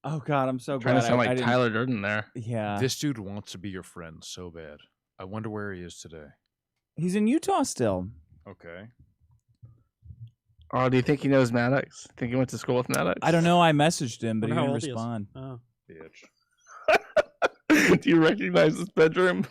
A: Oh God, I'm so
G: Trying
A: glad
G: to sound
A: I
G: like
A: didn't-
G: Tyler Durden there.
A: Yeah,
H: This dude wants to be your friend so bad. I wonder where he is today.
A: he's in Utah still.
H: Okay.
G: Oh, do you think he knows Maddox? Think he went to school with Maddox?
A: I don't know. I messaged him, but he
C: Wonder how
A: didn't
C: old he is.
A: respond.
C: Oh.
H: Bitch.
G: Do you recognize this bedroom?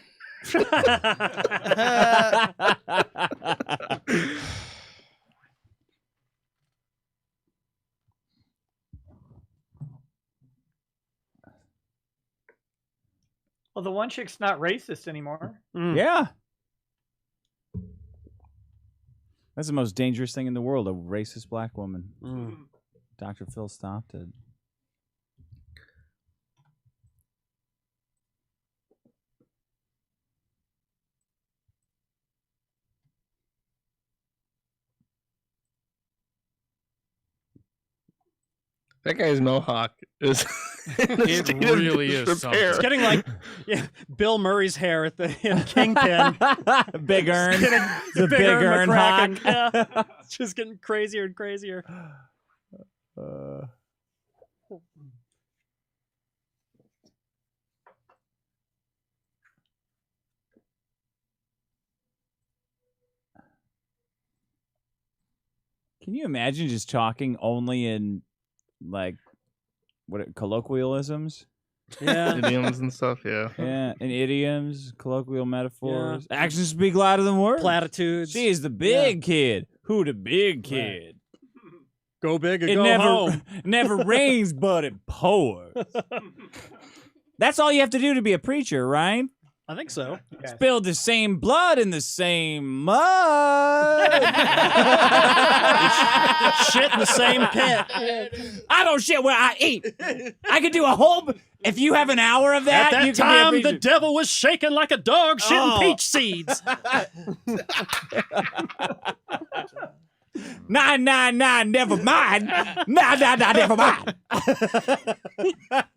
E: Well, the one chick's not racist anymore.
A: Yeah. That's the most dangerous thing in the world, a racist black woman. Dr. Phil stopped it.
G: That guy's mohawk is.
H: It really is something.
C: It's getting like Bill Murray's hair at the Kingpin.
A: Big Earn.
C: It's
A: The Big Earn
C: McCracken.
A: hawk.
C: Yeah. It's just getting crazier and crazier.
A: Can you imagine just talking only in, like, colloquialisms?
C: Yeah.
G: Idioms and stuff, yeah.
A: Yeah, and idioms, colloquial metaphors. Actions speak louder than words.
C: Platitudes.
A: She's the big kid. Who the big kid?
C: Go big or
A: It
C: go
A: never
C: home.
A: never rains, but it pours. That's all you have to do to be a preacher, right?
C: I think so.
A: Spill the same blood in the same mud.
C: Shit in the same pit.
A: I don't shit where I eat. I could do a whole. If you have an hour of that,
C: At
A: you
C: that
A: can
C: time,
A: be a
C: the
A: preacher.
C: devil was shaking like a dog shitting
A: Oh.
C: peach seeds.
A: 999, never mind. 999, never mind.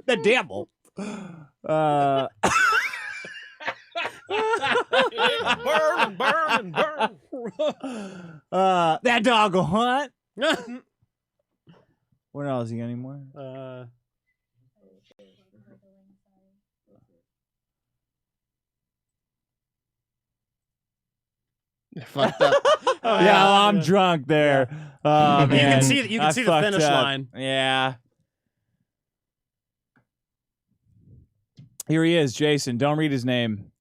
A: The devil.
F: burn and burn and burn.
A: That dog will hunt. What else? You got any more?
G: Fucked up.
A: I'm drunk there. Oh,
C: You
A: man.
C: can see you can
A: I
C: see the
A: fucked
C: finish
A: up.
C: line.
A: Yeah. Here he is, Jason. Don't read his name.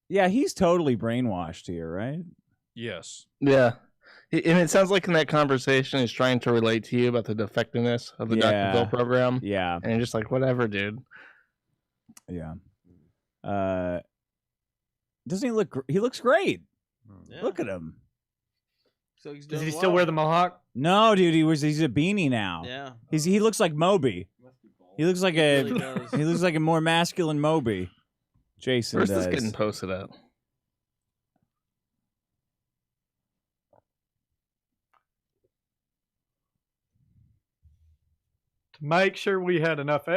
A: Yeah, he's totally brainwashed here, right?
H: Yes.
G: Yeah. And it sounds like in that conversation, he's trying to relate to you about the defectiveness of the
A: Yeah.
G: Dr. Phil program.
A: Yeah.
G: And you're just like, whatever, dude.
A: Yeah. Doesn't he look? He looks great. Look at him.
B: So he's
E: Does
B: doing
E: he still wear the mohawk?
A: No, dude, he's a beanie now.
B: Yeah.
A: He looks like Moby. He looks like a
B: really does.
A: he looks like a more masculine Moby. Jason
G: Where's
A: does.
G: this getting posted at?
E: To make sure we had enough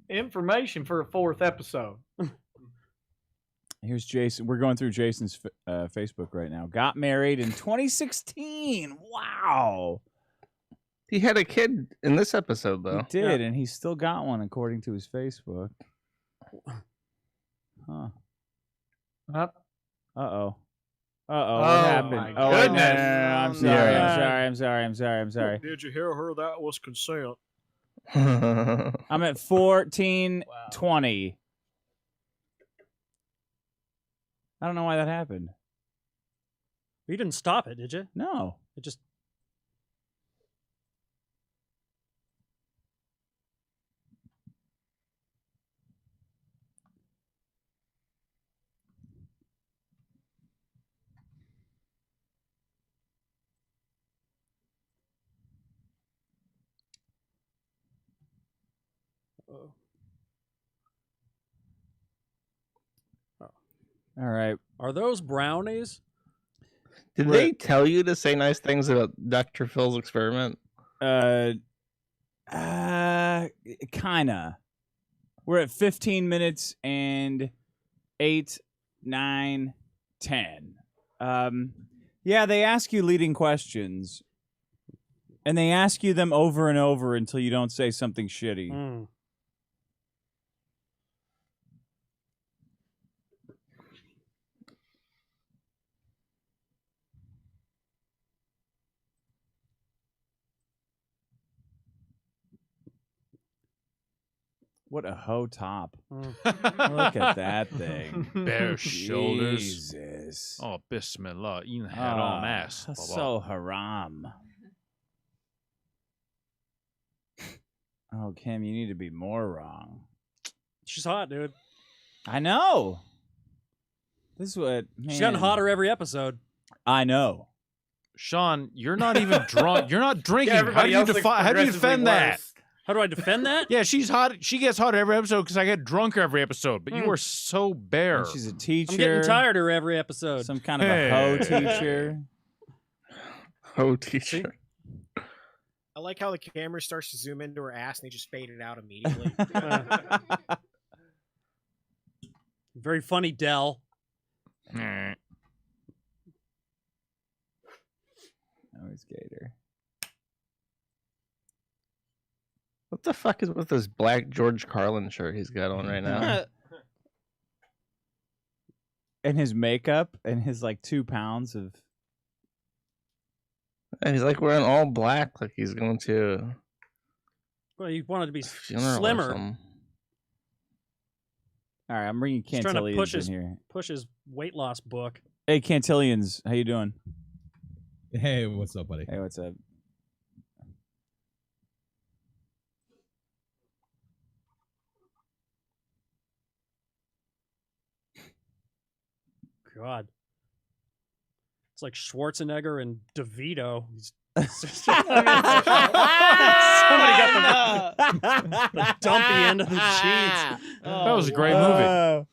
E: information for a 4th episode.
A: Here's Jason. We're going through Jason's Facebook right now. Got married in 2016. Wow.
G: He had a kid in this episode, though.
A: He did, and he's still got one, according to his Facebook. Huh.
E: Up.
A: Uh-oh. Uh-oh, what happened?
E: My
A: Oh, wait, no,
E: goodness.
A: I'm sorry.
F: Did you hear her? That was consent.
A: I'm at 14:20. I don't know why that happened.
C: You didn't stop it, did you?
A: No.
C: It just...
A: All right.
C: Are those brownies?
G: Did they tell you to say nice things about Dr. Phil's experiment?
A: Kinda. We're at 15 minutes and 8, 9, 10. Yeah, they ask you leading questions, and they ask you them over and over until you don't say something shitty.
C: Mm.
A: What a hoe top.
C: Mm.
A: Look at that thing.
H: Bare shoulders.
A: Jesus.
H: Oh, bismillah. In haram ass.
A: So haram. Oh, Kim, you need to be more wrong.
C: She's hot, dude.
A: I know. This is what...
C: She's gotten hotter every episode.
A: I know.
H: Sean, you're not even drunk. You're not drinking.
E: Yeah,
H: how
E: everybody
H: do you
E: else looks
H: how do you
E: progressively
H: defend that?
E: worse.
C: How do I defend that?
H: Yeah, she's hot. She gets hotter every episode because I get drunk every episode. But you are so bare.
A: And she's a teacher.
C: I'm getting tired of her every episode.
A: Some kind of a hoe teacher.
G: Hoe teacher.
F: I like how the camera starts to zoom into her ass and they just fade it out immediately.
C: Very funny, Dell.
A: Oh, he's Gator.
G: What the fuck is with this black George Carlin shirt he's got on right now?
A: And his makeup and his like 2 pounds of...
G: And he's like wearing all black, like he's going to...
C: Well, you wanted to be
G: funeral or
C: slimmer.
G: something.
A: All right, I'm bringing
C: He's trying to
A: Cantillions in here.
C: push his weight loss book.
A: Hey, Cantillions, how you doing?
M: Hey, what's up, buddy?
A: Hey, what's up?
C: God. It's like Schwarzenegger and DeVito. Somebody got the dumpy end of the jeans.
H: That was a great movie.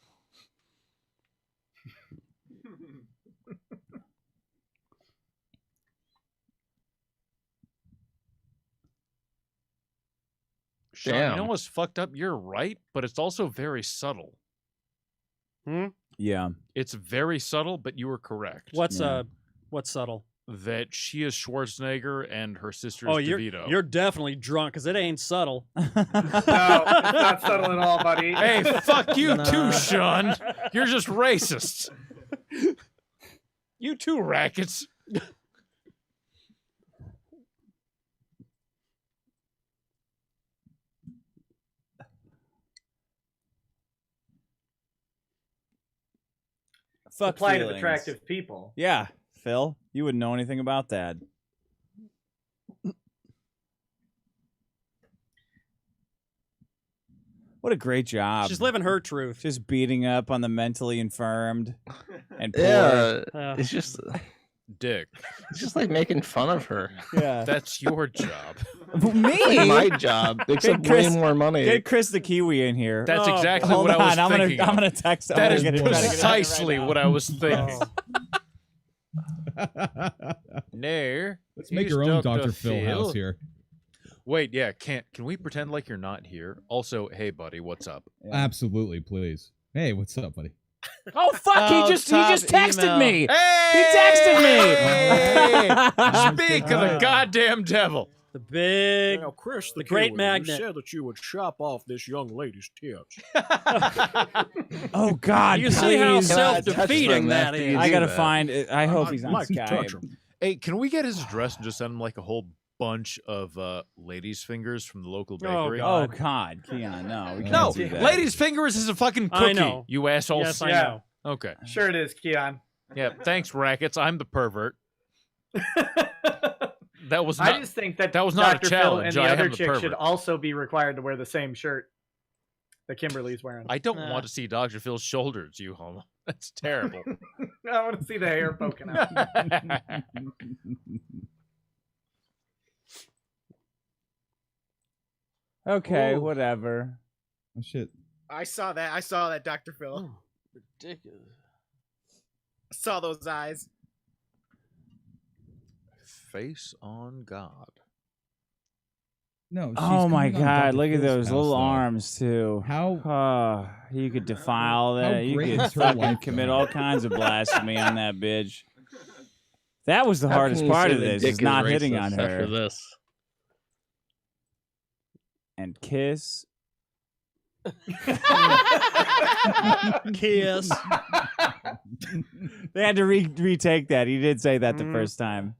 H: Sean, you know
G: Damn.
H: what's fucked up? You're right, but it's also very subtle.
A: Yeah.
H: It's very subtle, but you were correct.
C: What's subtle?
H: That she is Schwarzenegger and her sister is
C: Oh,
H: DeVito.
C: you're definitely drunk because it ain't subtle.
E: No, it's not subtle at all, buddy.
H: Hey, fuck you too, Sean. You're just racist. You too, Rackets.
A: Fuck
E: the plight of
A: feelings.
E: attractive people.
A: Yeah, Phil, you wouldn't know anything about that. What a great job.
C: She's living her truth.
A: Just beating up on the mentally infirmed and poor.
G: Yeah, it's just...
H: Dick.
G: It's just like making fun of her.
A: Yeah.
H: That's your job.
A: Me?
G: Like my job, except
A: Chris-
G: way more money.
A: Get Chris the Kiwi in here.
H: That's exactly
A: Hold
H: what I was
A: on,
H: thinking.
A: I'm gonna text him.
H: That
A: I'm
H: is
A: gonna get it- try to get it
H: precisely
A: right
H: what I was thinking.
A: now.
H: No.
M: Let's make
H: he's
M: your own
H: Dr.
M: Dr. Phil house here.
H: Wait, yeah, can we pretend like you're not here? Also, hey buddy, what's up?
M: Absolutely, please. Hey, what's up, buddy?
A: Oh fuck!
B: Oh,
A: he just
B: top
A: texted
B: email.
A: me.
H: Hey!
A: He texted me.
H: Speak of the goddamn devil.
C: The big,
F: Now, Chris,
C: the great
F: Kiwi,
C: magnet.
F: You said that you would chop off this young lady's tips.
A: Oh God!
C: You see how
A: please.
C: self-defeating that is.
A: I gotta find it. I hope he's on
F: like to touch
A: Skype.
F: him.
H: Hey, can we get his address and just send him like a whole bunch of ladies' fingers from the local bakery?
A: Oh God, Keon, no, we can't
H: No,
A: do that.
H: ladies' fingers is a fucking cookie.
C: I know.
H: You assholes.
C: Yes, I
E: Yeah.
C: know.
H: Okay.
E: Sure it is, Keon.
H: Yeah. Thanks, Rackets. I'm the pervert. That was not.
E: I just think that
H: was not a
E: Dr. Phil and
H: challenge.
E: the
H: I am
E: other
H: the
E: chick should
H: pervert.
E: also be required to wear the same shirt that Kimberly's wearing.
H: I don't want to see Dr. Phil's shoulders, you homo. That's terrible.
E: I want to see the hair poking out.
A: Okay,
C: Ooh.
A: whatever.
M: Oh shit.
F: I saw that, Dr. Phil.
B: Ridiculous.
F: I saw those eyes.
H: Face on God.
M: No. she's
A: Oh my
M: coming on
A: God!
M: Dr.
A: Look at
M: Phil's
A: those
M: house,
A: little
M: though.
A: arms too.
M: How
A: You could defile that. You
M: great
A: could
M: is her
A: fucking
M: life,
A: commit
M: though?
A: all kinds of blasphemy on that bitch. That was the
G: How
A: hardest
G: can you
A: part
G: say
A: of
G: that
A: this.
G: Dick
A: Is
G: is
A: not hitting on
G: racist after
A: her.
I: this.
A: And kiss.
C: Kiss.
A: They had to retake that. He did say that the first time.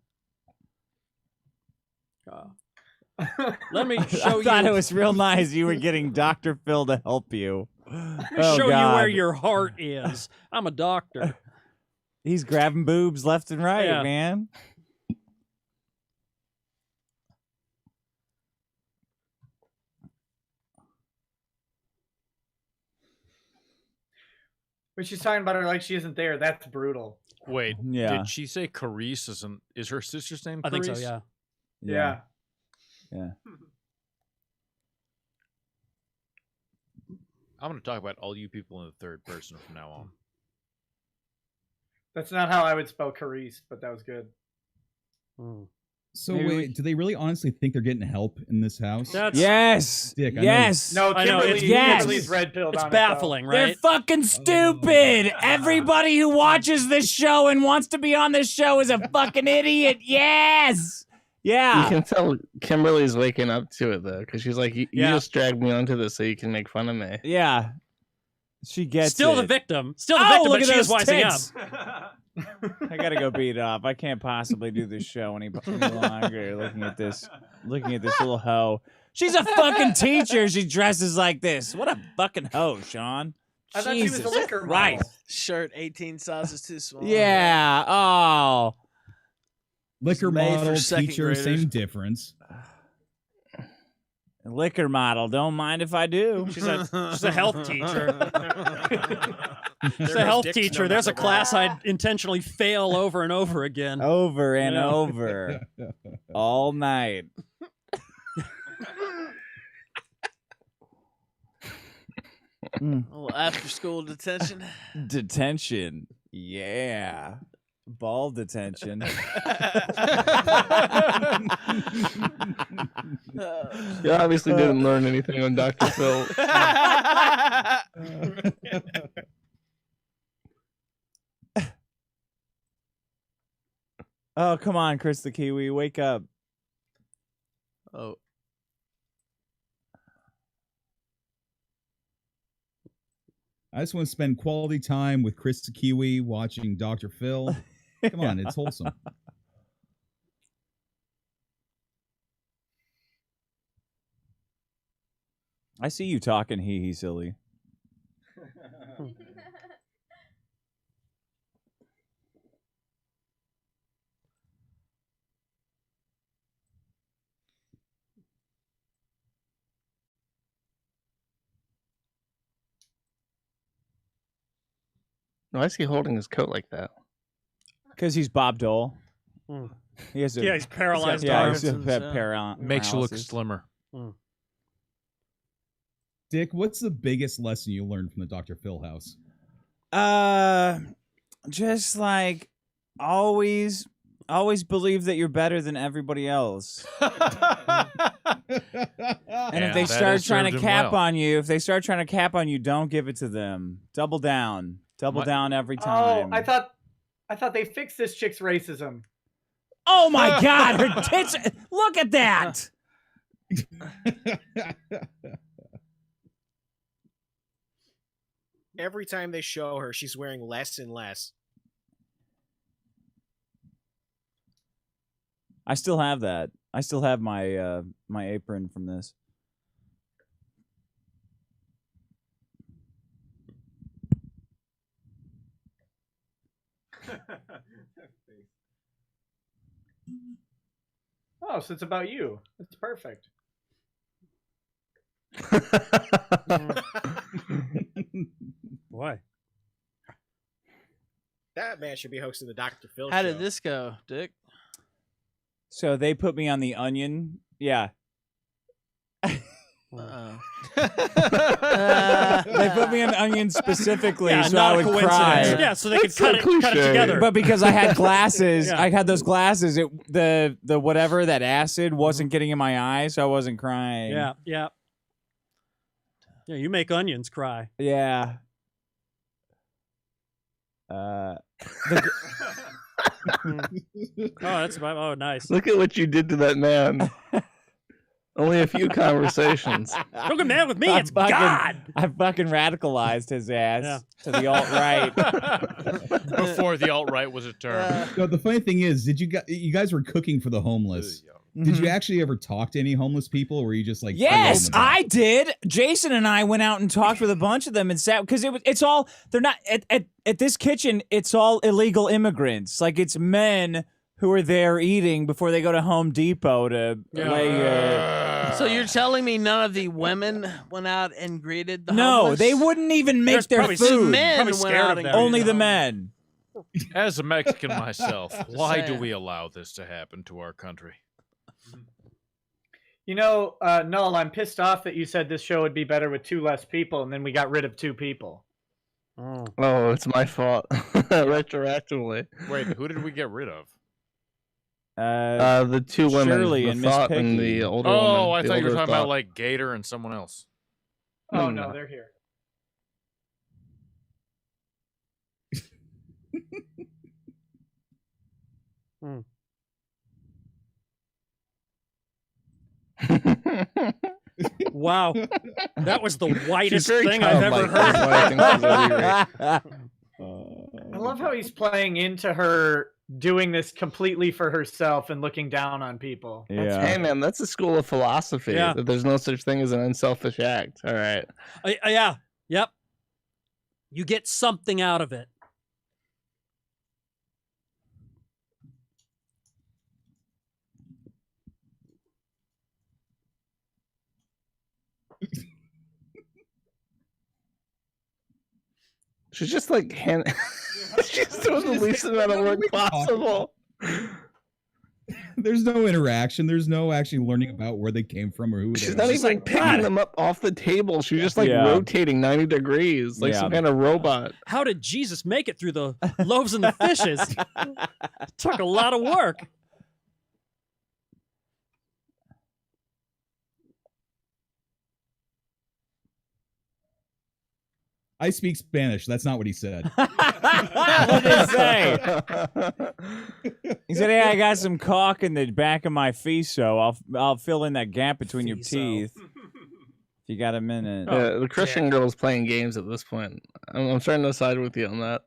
C: Let me
A: I
C: show
A: thought
C: you.
A: it was real nice. You were getting Dr. Phil to help you.
C: Let me
A: Oh,
C: show you
A: God.
C: where your heart is. I'm a doctor.
A: He's grabbing boobs left and right,
C: Yeah.
A: man.
E: When she's talking about her like she isn't there, that's brutal.
H: Wait,
A: Yeah.
H: did she say Carice is her sister's name
C: I think so.
H: Carice?
C: Yeah.
E: Yeah.
A: Yeah.
H: I'm going to talk about all you people in the third person from now on.
E: That's not how I would spell Carice, but that was good.
M: So
A: Maybe
M: wait, do they really honestly think they're getting help in this house?
C: That's
A: Yes.
M: Dick, I know-
A: yes.
E: No,
C: I know,
E: Kimberly,
C: it's-
A: yes.
E: Kimberly's red pilled
C: It's
E: on
C: baffling,
A: They're
C: right?
A: fucking stupid. Everybody who watches this show and wants to be on this show is a fucking idiot. Yes.
G: You
A: Yeah.
G: can tell Kimberly's waking up to it though, because she's like, "You
C: Yeah.
G: just dragged me onto this so you can make fun of me."
A: Yeah. She gets
C: Still
A: it.
C: the victim. Still the
A: Oh,
C: victim,
A: look
C: but
A: at
C: she is
A: those
C: wising up.
A: tits. I gotta go beat up. I can't possibly do this show any longer. Looking at this little hoe. She's a fucking teacher. She dresses like this. What a fucking hoe, Sean.
E: I thought she was a
A: Jesus
E: liquor model.
A: Christ.
B: Shirt 18 sizes too small.
A: Yeah. Oh.
M: Liquor
B: made for
M: model,
B: second
M: teacher,
B: graders.
M: same difference.
A: Liquor model. Don't mind if I do.
C: She's a health teacher. She's
F: There
C: a health
F: goes Dick's
C: teacher.
F: number
C: There's a
F: over.
C: class I'd intentionally fail over and over again.
A: Over and
C: Yeah.
A: over. All night.
B: A little after school detention.
A: Detention. Yeah. Ball detention.
G: You obviously didn't learn anything on Dr. Phil.
A: Oh, come on, Chris the Kiwi. Wake up.
B: Oh.
M: I just want to spend quality time with Chris the Kiwi watching Dr. Phil. Come on, it's wholesome.
A: I see you talking hee silly.
G: Why is he holding his coat like that?
A: Because he's Bob Dole.
C: Hmm.
A: He has a,
C: Yeah, he's paralyzed
A: Yeah, he's a
B: arms.
H: Makes you look
A: paralysis.
H: slimmer.
M: Dick, what's the biggest lesson you learned from the Dr. Phil house?
A: Just like always believe that you're better than everybody else. And if they
H: that
A: start
H: has
A: trying
H: served
A: to
H: him
A: cap
H: well.
A: on you, don't give it to them. Double down. Double down every
E: Oh,
A: time.
E: I thought they fixed this chick's racism.
A: Oh my God, her tits! Look at that.
F: Every time they show her, she's wearing less and less.
A: I still have that. I still have my my apron from this.
E: Oh, so it's about you. That's perfect.
C: Why?
F: That man should be hosting the Dr. Phil
B: How
F: show.
B: did this go, Dick?
A: So they put me on the Onion. Yeah.
B: Uh-oh.
A: They put me on the Onion specifically
C: Yeah,
A: so
C: not
A: I
C: a
A: would
C: coincidence.
A: cry.
C: Yeah, so they could cut it together.
A: But because I had glasses,
C: Yeah.
A: I had those glasses. The whatever that acid wasn't getting in my eyes, so I wasn't crying.
C: Yeah, yeah. Yeah, you make onions cry.
A: Yeah.
C: Oh, that's about. Oh, nice.
G: Look at what you did to that man. Only a few conversations.
C: Don't get mad with me.
A: I
C: It's
A: fucking-
C: God.
A: I fucking radicalized his ass to the alt-right.
H: Before the alt-right was a term.
M: No, the funny thing is, you guys were cooking for the homeless. Did you actually ever talk to any homeless people, or were you just like?
A: Yes, I did. Jason and I went out and talked with a bunch of them and sat because it's all they're not at this kitchen. It's all illegal immigrants. Like it's men who are there eating before they go to Home Depot to lay.
B: So you're telling me none of the women went out and greeted the
A: No,
B: homeless?
A: they wouldn't even make
B: There's
A: their
B: probably
A: food.
B: some men
C: Probably
B: went
C: scared
B: out
C: of
B: and
C: them.
B: greeted
A: Only the
B: homeless.
A: men.
H: As a Mexican myself, why do
B: saying.
H: we allow this to happen to our country?
E: You know, Null, I'm pissed off that you said this show would be better with 2 less people, and then we got rid of 2 people.
G: Oh, it's my fault. Retroactively.
H: Wait, who did we get rid of?
G: The 2 women,
A: Shirley
G: the
A: and Miss
G: thought and
A: Piggy.
G: the older
H: Oh,
G: woman.
H: I
G: the
H: thought you were
G: older
H: talking about
G: thought.
H: like Gator and someone else.
E: Oh,
G: No.
E: no, they're here.
C: Wow, that was the whitest
G: very
C: thing I've ever
G: childlike, that's why I think she's
C: heard.
G: illiterate.
E: I love how he's playing into her doing this completely for herself and looking down on people.
G: Hey man, that's a school of philosophy.
C: Yeah.
G: That there's no such thing as an unselfish act. All right.
C: Yeah, yep. You get something out of it.
G: She's just like she's doing the least amount of work possible.
M: There's no interaction. There's no actually learning about where they came from or who they
G: She's
M: are.
G: not
M: It's
G: even
M: just
G: picking them up off the table. She's just like
A: Yeah.
G: rotating 90 degrees, like some
A: Yeah.
G: kind of robot.
C: How did Jesus make it through the loaves and the fishes? It took a lot of work.
M: I speak Spanish. That's not what he said.
A: What did he say? He said, "Hey, I got some caulk in the back of my fiso. I'll fill in that gap between your
C: Fiso.
A: teeth. If you got a minute."
G: The Christian girl's playing games at this point. I'm starting to side with you on that.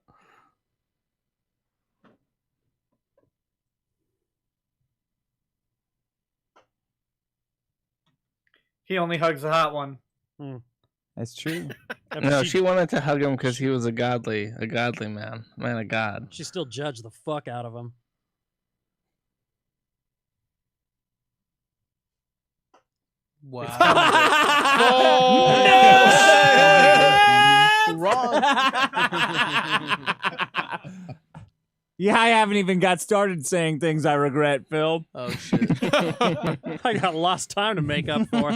E: He only hugs the hot one.
A: That's true.
G: No, she wanted to hug him because he was a godly man of God.
C: She still judged the fuck out of him.
B: Wow.
A: Wrong. Yeah, I haven't even got started saying things I regret, Phil.
B: Oh shit.
C: I got lost time to make up for.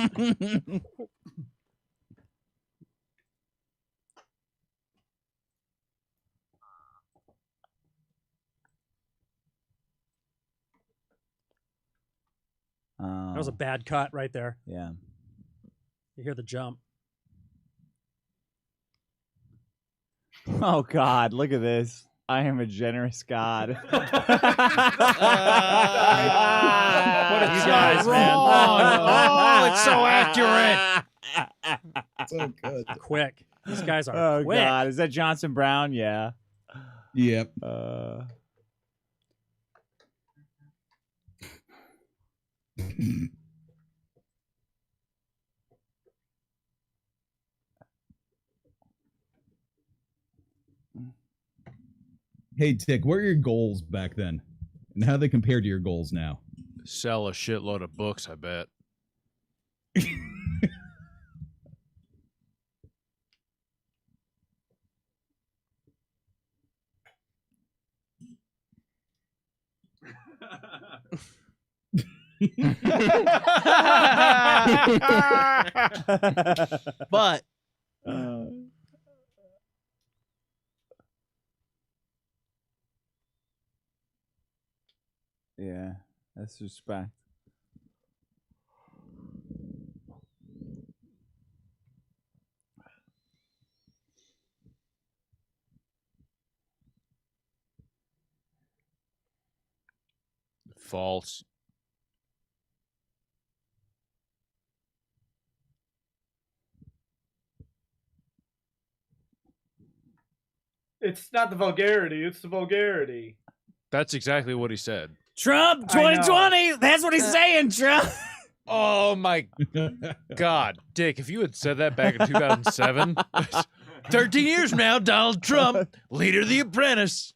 C: That was a bad cut right there.
A: Yeah.
C: You hear the jump.
A: Oh God, look at this. I am a generous God.
C: What a guys, man.
J: Oh, it's so accurate.
M: So good.
C: Quick. These guys are
A: Oh
C: quick.
A: God, is that Johnson Brown? Yeah.
M: Yep. Hey, Tick, what were your goals back then? And how they compare to your goals now?
H: Sell a shitload of books, I bet.
B: But
A: yeah, that's respect.
H: False.
E: It's not the vulgarity, it's the vulgarity.
H: That's exactly what he said.
A: Trump 2020. That's what he's saying, Trump.
H: Oh my God, Dick! If you had said that back in 2007, 13 years from now, Donald Trump, leader of The Apprentice.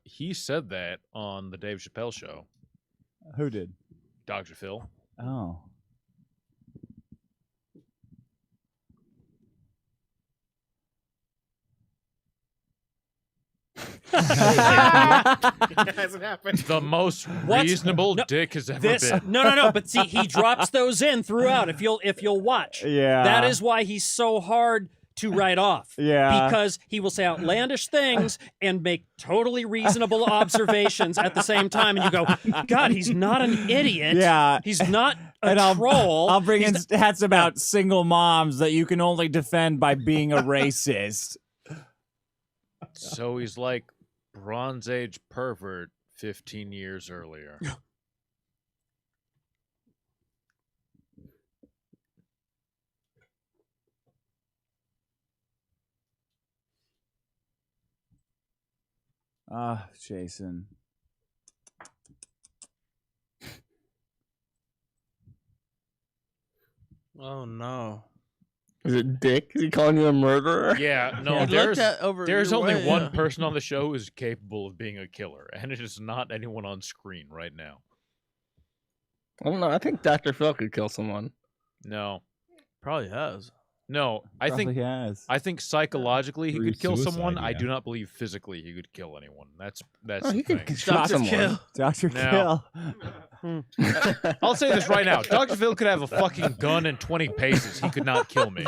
H: He said that on the Dave Chappelle show.
A: Who did?
H: Dr. Phil.
A: Oh.
F: Hasn't happened.
H: The most reasonable Dick has ever been.
C: No. But see, he drops those in throughout. If you'll watch,
A: Yeah.
C: that is why he's so hard to write off.
A: Yeah.
C: Because he will say outlandish things and make totally reasonable observations at the same time, and you go, God, he's not an idiot.
A: Yeah.
C: He's not a
A: And
C: troll.
A: I'll bring
C: He's
A: in
C: not-
A: stats about single moms that you can only defend by being a racist.
H: So he's like Bronze Age pervert 15 years earlier.
A: Ah, Jason.
B: oh no.
G: Is it Dick? Is he calling you a murderer?
H: Yeah, no,
B: He
H: there's
B: looked at over
H: there's
B: your
H: only
B: way,
H: one
B: yeah.
H: person on the show who's capable of being a killer, and it is not anyone on screen right now.
G: I don't know. I think Dr. Phil could kill someone.
H: No.
B: Probably has.
H: No, I
A: Probably
H: think
A: has.
H: I think psychologically he
M: Through
H: could kill
M: suicide,
H: someone. I
M: yeah.
H: do not believe physically he could kill anyone. That's
G: Oh,
H: the
G: he
H: thing.
G: could shoot someone.
B: Kill.
A: Dr.
H: No.
A: Kill.
H: I'll say this right now. Dr. Phil could have a fucking gun and 20 paces. He could not kill me.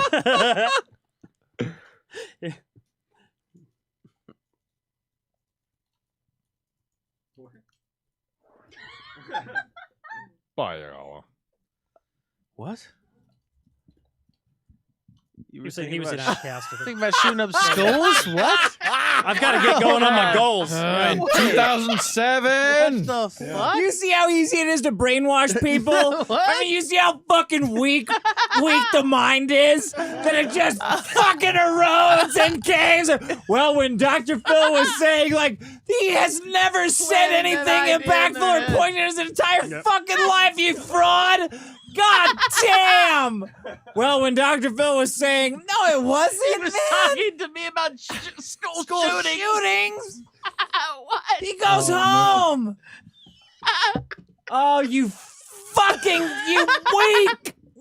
H: Bye there, Allah.
B: What? You
C: He was an outcast. I think.
B: Thinking about shooting up schools? What?
C: I've got to get going on my goals.
H: In 2007.
B: What the fuck?
A: You see how easy it is to brainwash people? I mean, you see how fucking weak the mind is? That it just fucking erodes and caves. Well, when Dr. Phil was saying, like, he has never said
B: When did I
A: anything
B: do
A: impactful or
B: that?
A: poignant in his entire fucking life, you fraud! God damn! Well, when Dr. Phil was saying, no, it wasn't,
B: He was
A: man.
B: talking to me about school shootings.
A: shootings.
B: What?
A: He goes home. Oh, you fucking, you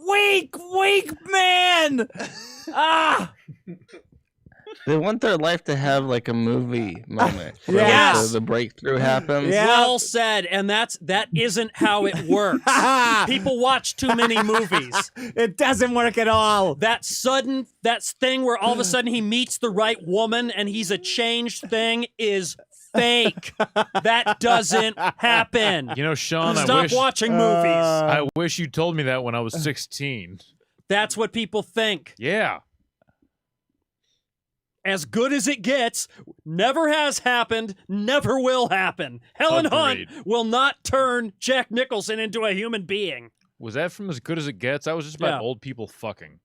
A: weak man. Ah.
G: They want their life to have like a movie moment. where
C: Yes.
G: the breakthrough happens.
A: Yeah.
C: Well said, and that isn't how it works. People watch too many movies.
A: It doesn't work at all.
C: That thing where all of a sudden he meets the right woman and he's a changed thing is fake. That doesn't happen.
H: You know, Sean,
C: Stop watching movies.
H: I wish you told me that when I was 16.
C: That's what people think.
H: Yeah.
C: As good as it gets, never has happened, never will happen. Helen
H: Agreed.
C: Hunt will not turn Jack Nicholson into a human being.
H: Was that from As Good as It Gets? That was just about
C: Yeah.
H: old people fucking.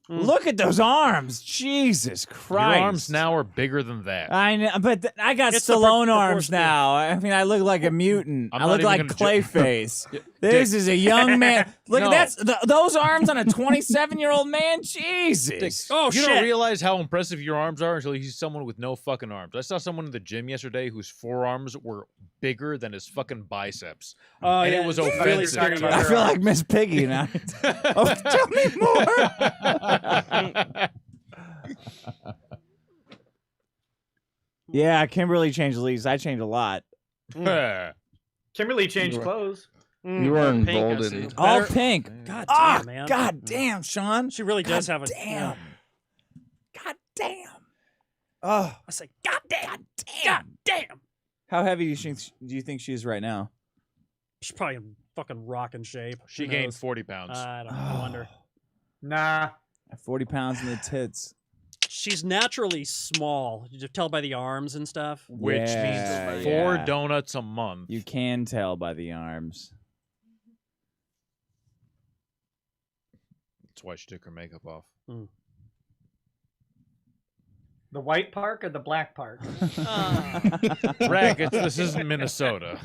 A: Look at those arms. Jesus Christ.
H: Your arms now are bigger than that.
A: I know, but I got
C: It's the
A: Stallone arms
C: proportion.
A: now. I mean, I look like a mutant.
H: I'm
A: I
H: not
A: look
H: even
A: like
H: gonna
A: Clayface.
H: Dick,
A: This is a young man. Look
H: No.
A: at those arms on a 27-year-old man. Jesus.
C: Oh,
H: you
C: shit.
H: don't realize how impressive your arms are until you see someone with no fucking arms. I saw someone in the gym yesterday whose forearms were bigger than his fucking biceps.
C: Oh,
H: And
C: yeah.
H: it was
C: Really
H: offensive.
C: starting to
A: I feel like Miss Piggy now. Oh, tell me more. Yeah, Kimberly changed leaves. I changed a lot.
E: Kimberly changed clothes.
G: You were
B: Pink, I
G: emboldened.
B: see.
A: All pink.
C: God
A: Ah,
C: damn, man.
A: God damn, Sean.
C: She really does have a...
A: Damn. God damn. Oh,
C: I say, God damn. God damn.
A: how heavy do you think she is right now?
C: She's probably in fucking rocking shape.
H: She
C: Who
H: gained
C: knows?
H: 40 pounds.
C: I don't wonder.
E: Nah.
A: 40 pounds in the tits.
C: She's naturally small. You just tell by the arms and stuff.
H: Which
A: Yeah,
H: means 4
A: yeah.
H: donuts a month.
A: You can tell by the arms.
H: That's why she took her makeup off.
E: The white park or the black park?
H: Rackets, this isn't Minnesota.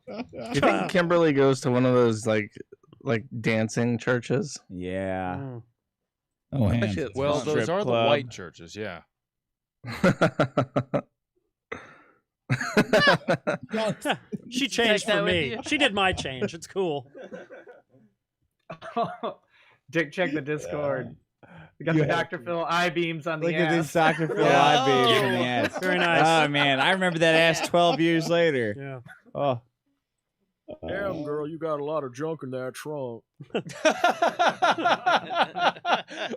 G: Do you think Kimberly goes to one of those like dancing churches?
A: Yeah.
M: Oh,
G: I bet
M: hands.
G: you it's
H: Well,
G: fun.
H: those
A: Strip
H: are the
A: club.
H: white churches, yeah.
C: She changed
B: that
C: for
B: with
C: me.
B: you?
C: She did my change. It's cool.
E: Dick, check the Discord. We got
A: You
E: the
A: have-
E: Dr. Phil eye beams on
A: Look
E: the
A: at
E: ass.
A: this Dr. Phil
B: Yeah.
A: eye beams in the ass.
C: Very nice.
A: Oh, man. I remember that ass 12 years later.
C: Yeah.
A: Oh.
F: Damn, girl, you got a lot of junk in that trunk.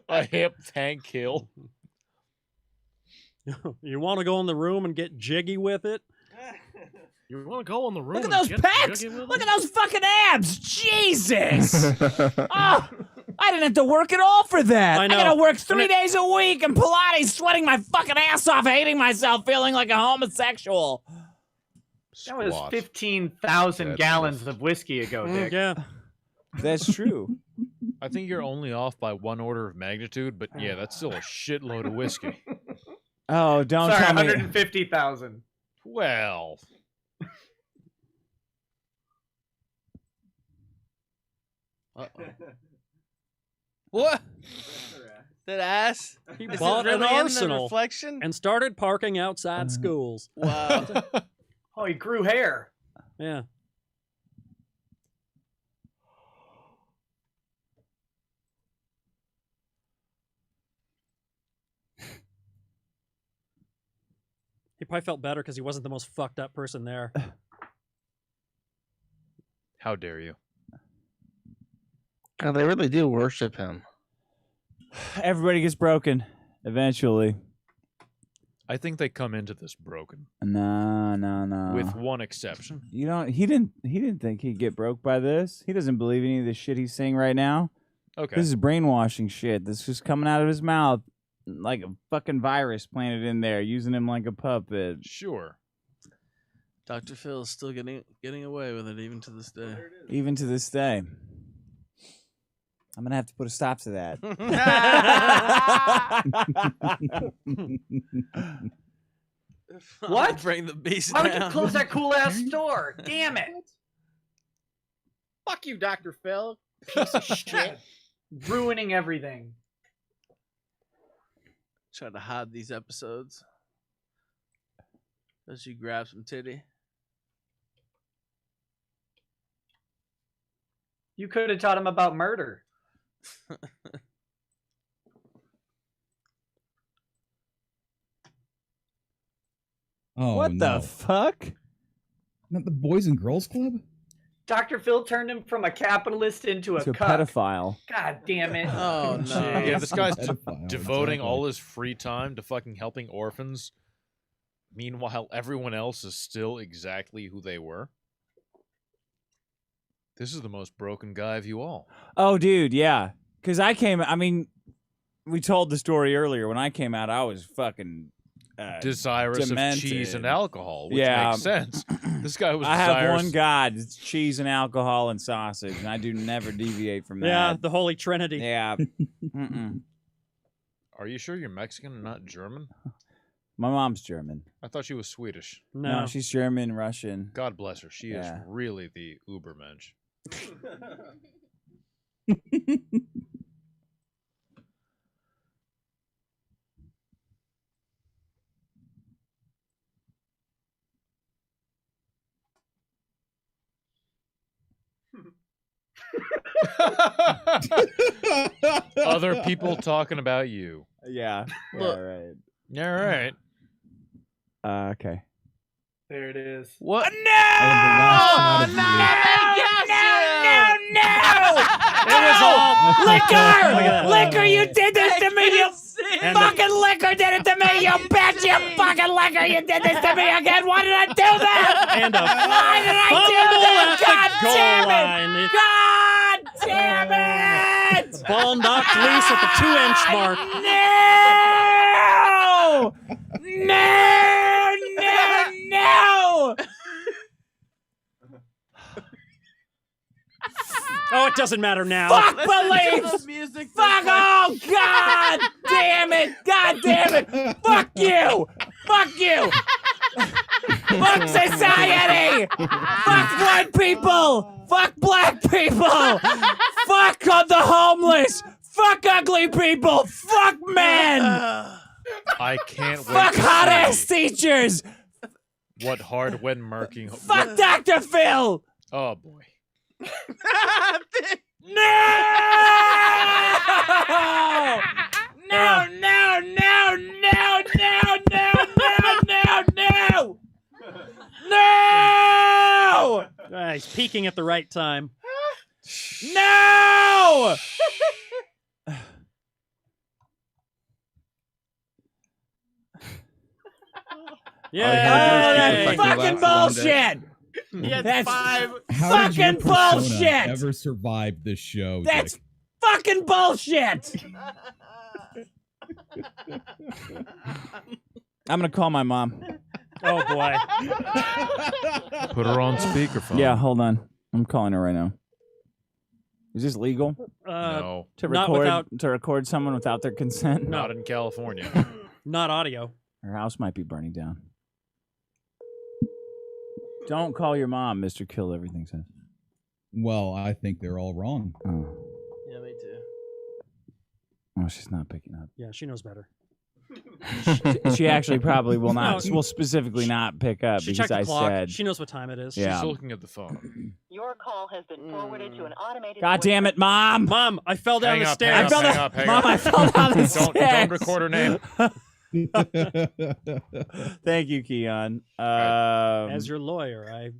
H: A hip tank kill.
C: You want to go in the room and get jiggy with it?
F: You want to go in the room?
A: Look at
F: and
A: those
F: get
A: pecs.
F: jiggy with
A: Look
F: it?
A: at those fucking abs. Jesus. Oh, I didn't have to work at all for that.
C: I
A: I
C: know.
A: gotta work 3 days a week and Pilates, sweating my fucking ass off, hating myself, feeling like a homosexual.
E: That was
H: Squat.
E: 15,000
H: That's
E: gallons of whiskey ago, Dick.
C: Yeah.
A: That's true.
H: I think you're only off by 1 order of magnitude, but yeah, that's still a shitload of whiskey.
A: Oh, don't
E: Sorry,
A: tell me.
E: 150,000.
H: Well,
B: What? That ass?
C: He
B: Is it
C: bought an
B: really in the
C: arsenal
B: reflection?
C: and started parking outside schools.
B: Wow.
E: Oh, he grew hair.
C: Yeah. He probably felt better because he wasn't the most fucked up person there.
H: how dare you?
G: God, they really do worship him.
A: Everybody gets broken eventually.
H: I think they come into this broken,
A: No.
H: with one exception.
A: You don't. He didn't think he'd get broke by this. He doesn't believe any of the shit he's saying right now.
H: Okay.
A: This is brainwashing shit. This is coming out of his mouth like a fucking virus planted in there, using him like a puppet.
H: Sure.
B: Dr. Phil is still getting away with it even to this day.
A: Even to this day. I'm gonna have to put a stop to that.
E: What?
B: Bring the beast
E: Why would you
B: down.
E: close that cool ass store? Damn it.
F: Fuck you, Dr. Phil. Piece of shit.
E: Ruining everything.
B: Try to hide these episodes. Does she grab some titty?
E: You could have taught him about murder.
M: Oh,
A: What
M: no.
A: the fuck?
M: Not the Boys and Girls Club?
E: Dr. Phil turned him from a capitalist into a
A: To a
E: cuck.
A: pedophile.
E: God damn it.
B: Oh no.
H: Yeah, this guy's
M: Pedophile,
H: devoting
M: exactly.
H: all his free time to fucking helping orphans. Meanwhile, everyone else is still exactly who they were. This is the most broken guy of you all.
A: Oh, dude, yeah. Because we told the story earlier. When I came out, I was fucking
H: desirous
A: demented.
H: of cheese and alcohol, which
A: Yeah.
H: makes sense. This guy was
A: I
H: desirous.
A: have one God. It's cheese and alcohol and sausage, and I do never deviate from that.
C: Yeah, the Holy Trinity.
A: Yeah. Mm-mm.
H: Are you sure you're Mexican and not German?
A: My mom's German.
H: I thought she was Swedish.
A: No, she's German, Russian.
H: God bless her. She is
A: Yeah.
H: really the Ubermensch. Other people talking about you.
A: Yeah.
B: Look.
A: Yeah, right.
H: All right.
A: Okay.
E: There it is.
B: What?
A: No! Oh, no!
C: It was all
A: Liquor, you did this to me, you fucking liquor did it to me, you bitch, you fucking liquor, you did this to me again. Why did I do that?
C: And a
A: Why did I do that? God damn it! God damn it!
C: ball knocked loose at the 2-inch mark.
A: No! No!
C: Oh, it doesn't matter now.
A: Fuck beliefs! Fuck! Oh God damn it! God damn it! Fuck you! Fuck you! Fuck society! Fuck white people! Fuck black people! Fuck the homeless! Fuck ugly people! Fuck men!
H: I can't wait.
A: Fuck
H: to
A: hot
H: see
A: ass teachers!
H: What hard when marking.
A: Fuck Dr. Phil!
H: Oh boy.
A: No! No! No! No! No! No! No! No! No! No!
C: He's peaking at the right time.
A: No!
C: Yeah.
A: That's fucking bullshit! That's
M: How did your
A: fucking
M: persona
A: bullshit!
M: ever survive this show?
A: That's
M: Dick?
A: fucking bullshit! I'm gonna call my mom.
C: Oh boy.
H: Put her on speakerphone.
A: Yeah, hold on. I'm calling her right now. Is this legal?
H: No.
C: Not without-
A: To record someone without their consent?
H: Not in California.
C: Not audio.
A: Her house might be burning down. Don't call your mom, Mr. Kill Everything says.
M: Well, I think they're all wrong.
A: Oh.
B: Yeah, me too.
A: Oh, she's not picking up.
C: Yeah, she knows better.
A: She actually probably will not. Will specifically not pick up
C: She
A: because
C: checked the
A: I
C: clock.
A: said.
C: She knows what time it is.
A: Yeah.
H: She's looking at the phone.
N: Your call has been forwarded to an automated.
A: God damn it, Mom!
C: Mom, I fell down
H: Hang
C: the
H: up,
C: stairs.
H: hang up,
A: I fell
H: hang
A: down-
H: up, hang
A: Mom,
H: up.
A: I fell down the
H: Don't
A: stairs.
H: record her name.
A: Thank you, Keon.
C: As your lawyer, I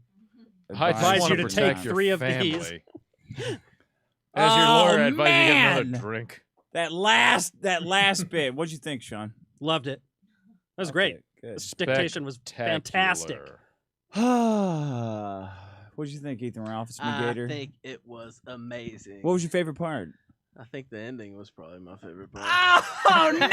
H: I
C: advise
H: just
C: you
H: want
C: to
H: protect
C: take
H: your
C: 3 of
H: family.
C: these.
H: As your lawyer, I
A: Oh,
H: advise you get another
A: man.
H: drink.
A: that last bit. What'd you think, Sean?
C: Loved it. That was great.
A: Good.
C: This dictation was fantastic.
H: Spectacular.
A: What'd you think, Ethan Ralph?
B: I
A: Gator?
B: think it was amazing.
A: What was your favorite part?
B: I think the ending was probably my favorite part.
A: Oh no!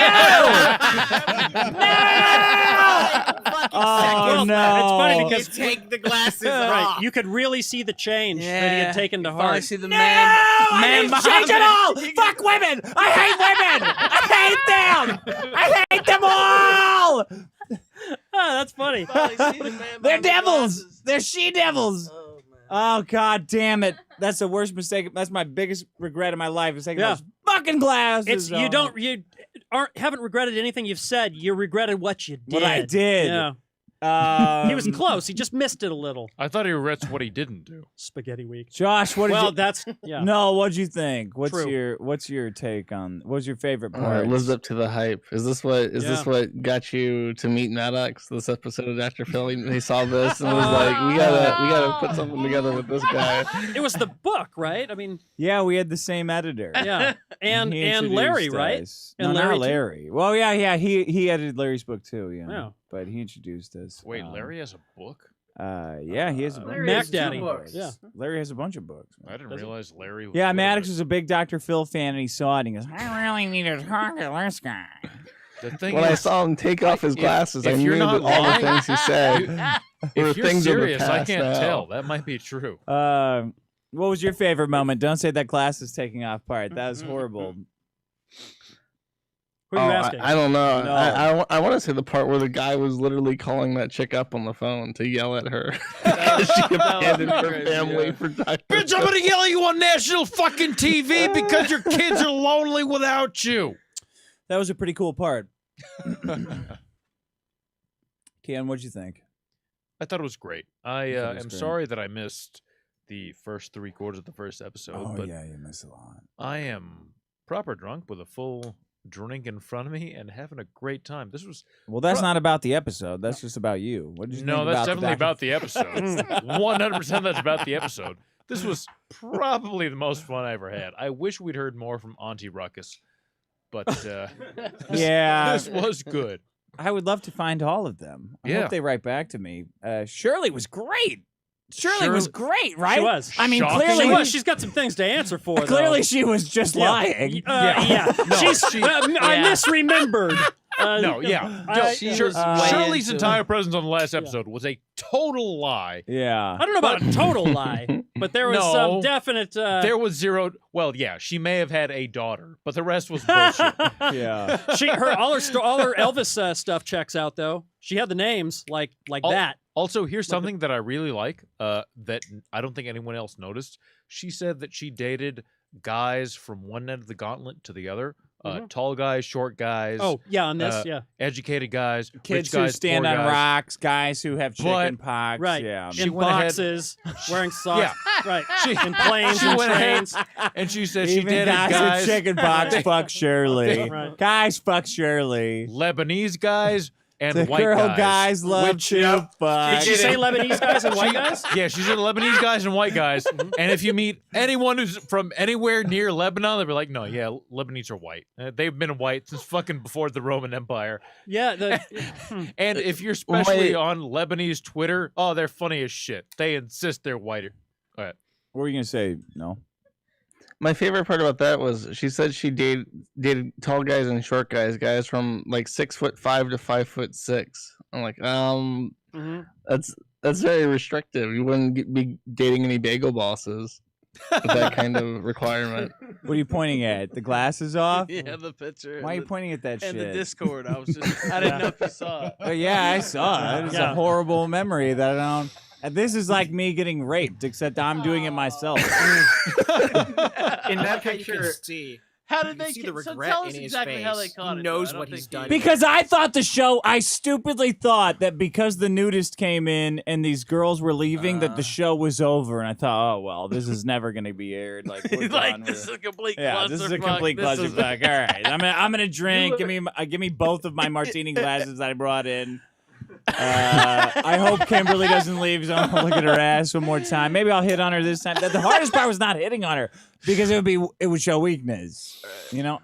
A: Oh
C: Well,
A: no!
C: It's funny
F: You
C: because
F: take the glasses
C: right,
F: off.
C: you could really see the change that he had taken to
B: Finally
C: heart.
B: see the
A: No!
B: man
A: I didn't change it all! Fuck women! I hate women! I hate them! I hate them all!
C: That's funny.
B: Finally see the man
A: They're
B: behind the
A: devils!
B: glasses.
A: They're she-devils!
B: Oh, man.
A: Oh god damn it! That's the worst mistake. That's my biggest regret in my life is taking
C: Yeah.
A: those fucking glasses.
C: It's you
A: off.
C: don't you haven't regretted anything you've said. You regretted what you did.
A: What I did.
C: Yeah. He was close. He just missed it a little.
H: I thought he regrets what he didn't do.
C: Spaghetti week.
A: Josh, what did
C: Well,
A: you?
C: that's yeah.
A: No, what'd you think?
C: True.
A: What's your take on? What's your favorite
G: It
A: part?
G: lives up to the hype. Is this
C: Yeah.
G: what got you to meet Maddox? This episode of Dr. Phil, he saw this and was like, we gotta put something together with this guy.
C: It was the book, right? I mean,
A: Yeah, we had the same editor.
C: yeah, and
A: He
C: Larry,
A: introduced
C: right?
A: us.
C: And
A: no,
C: Larry
A: not
C: too?
A: Larry. Well, yeah. He edited Larry's book too. Yeah.
C: Yeah.
A: but he introduced us.
H: Wait, Larry has a book?
A: Yeah, he has a
E: Larry
C: Mac
E: has two
C: Daddy.
E: books.
C: Yeah.
A: Larry has a bunch of books.
H: I didn't realize Larry was
A: Yeah,
H: literate.
A: Maddox was a big Dr. Phil fan, and he saw it, and he goes, I really need to talk to this guy.
H: The thing
G: When I
H: is,
G: saw him take off his glasses, I
H: if
G: knew
H: you're
G: that
H: not
G: all the
H: lying,
G: things he said were
H: if you're
G: things of the
H: serious, I
G: past
H: can't
G: now.
H: tell. That might be true.
A: What was your favorite moment? Don't say that glasses taking off part. That was horrible.
C: Who are you asking?
G: I don't know.
A: No.
G: I want to say the part where the guy was literally calling that chick up on the phone to yell at her. She abandoned her family for Dr.
H: Bitch, I'm gonna yell at you on national fucking TV because your kids are lonely without you.
A: That was a pretty cool part. Ken, what'd you think?
H: I thought it was great. I
A: thought it was
H: am
A: great.
H: sorry that I missed the first 3/4 of the first episode, but
A: yeah, you missed a lot.
H: I am proper drunk with a full drink in front of me and having a great time. This was
A: Well, that's not about the episode. That's just about you. What did you
H: no,
A: think
H: that's
A: about
H: definitely
A: the
H: about the episode. 100% that's about the episode. This was probably the most fun I ever had. I wish we'd heard more from Auntie Ruckus, but
A: Yeah.
H: this was good.
A: I would love to find all of them. I
H: Yeah.
A: hope they write back to me. Shirley was great. Shirley was great, right?
C: She was.
A: I mean,
H: Shocking.
A: clearly
C: She was. She's got some things to answer for.
A: Clearly,
C: though.
A: she was just
C: Yeah.
A: lying.
C: Yeah.
H: No,
C: She's.
H: she-
C: I misremembered.
H: No, yeah. No,
B: She was way
H: Shirley's
B: into
H: entire presence on the last episode was a total lie.
A: Yeah.
C: I don't know about a total lie, but there was some
H: No.
C: definite.
H: There was zero. Well, yeah, she may have had a daughter, but the rest was bullshit.
A: Yeah.
C: all her Elvis stuff checks out though. She had the names like that.
H: Also, here's something that I really like that I don't think anyone else noticed. She said that she dated guys from one end of the gauntlet to the other. Tall guys, short guys.
C: Oh yeah, on this, yeah.
H: Educated guys,
A: Kids
H: rich guys,
A: who stand
H: poor
A: on
H: guys.
A: rocks, guys who have chicken pox.
C: Right.
A: Yeah.
H: She
C: In
H: went ahead-
C: boxes, wearing socks.
H: Yeah.
C: Right. In planes
H: She
C: and
H: went ahead
C: trains.
H: and she said
A: Even
H: she dated
A: guys
H: guys,
A: with chicken pox fuck Shirley.
C: Right.
A: Guys fuck Shirley.
H: Lebanese guys, and
A: The
H: white
A: girl
H: guys.
A: guys love
H: Which-
A: to fuck.
C: Did she say Lebanese guys and white guys?
H: Yeah, she said Lebanese guys and white guys. And if you meet anyone who's from anywhere near Lebanon, they'll be like, no, yeah, Lebanese are white. They've been white since fucking before the Roman Empire.
C: Yeah.
H: And if you're especially on Lebanese Twitter, oh, they're funny as shit. They insist they're whiter. All right.
A: What were you gonna say? No.
G: My favorite part about that was she said she dated tall guys and short guys from like 6'5" to 5'6". I'm like, that's very restrictive. You wouldn't be dating any bagel bosses with that kind of requirement.
A: What are you pointing at? The glasses off?
B: Yeah, the picture.
A: Why are you pointing at that
B: and
A: shit?
B: the Discord. I was just. I didn't know if you saw it.
A: Oh, yeah, I saw it. It's a horrible memory that I don't. And this is like me getting raped, except I'm doing it myself.
E: In that
F: You can
E: picture,
F: see.
B: How did
F: You
B: they
F: see
B: get?
F: the
B: So
F: regret
B: tell
F: in
B: us
F: his
B: exactly how they
F: face.
B: caught
F: He
B: it.
F: knows
B: though. I
F: what
B: don't
F: he's
B: think
F: done.
A: Because I thought I stupidly thought that because the nudist came in and these girls were leaving, that the show was over. And I thought, oh, well, this is never going to be aired. Like, we're
B: Like,
A: done.
B: this is a complete
A: Yeah, this is a
B: clusterfuck.
A: complete
B: This is-
A: clusterfuck. All right, I'm gonna drink. Give me both of my martini glasses that I brought in. I hope Kimberly doesn't leave, so I'm gonna look at her ass one more time. Maybe I'll hit on her this time. The hardest part was not hitting on her because it would show weakness. You know,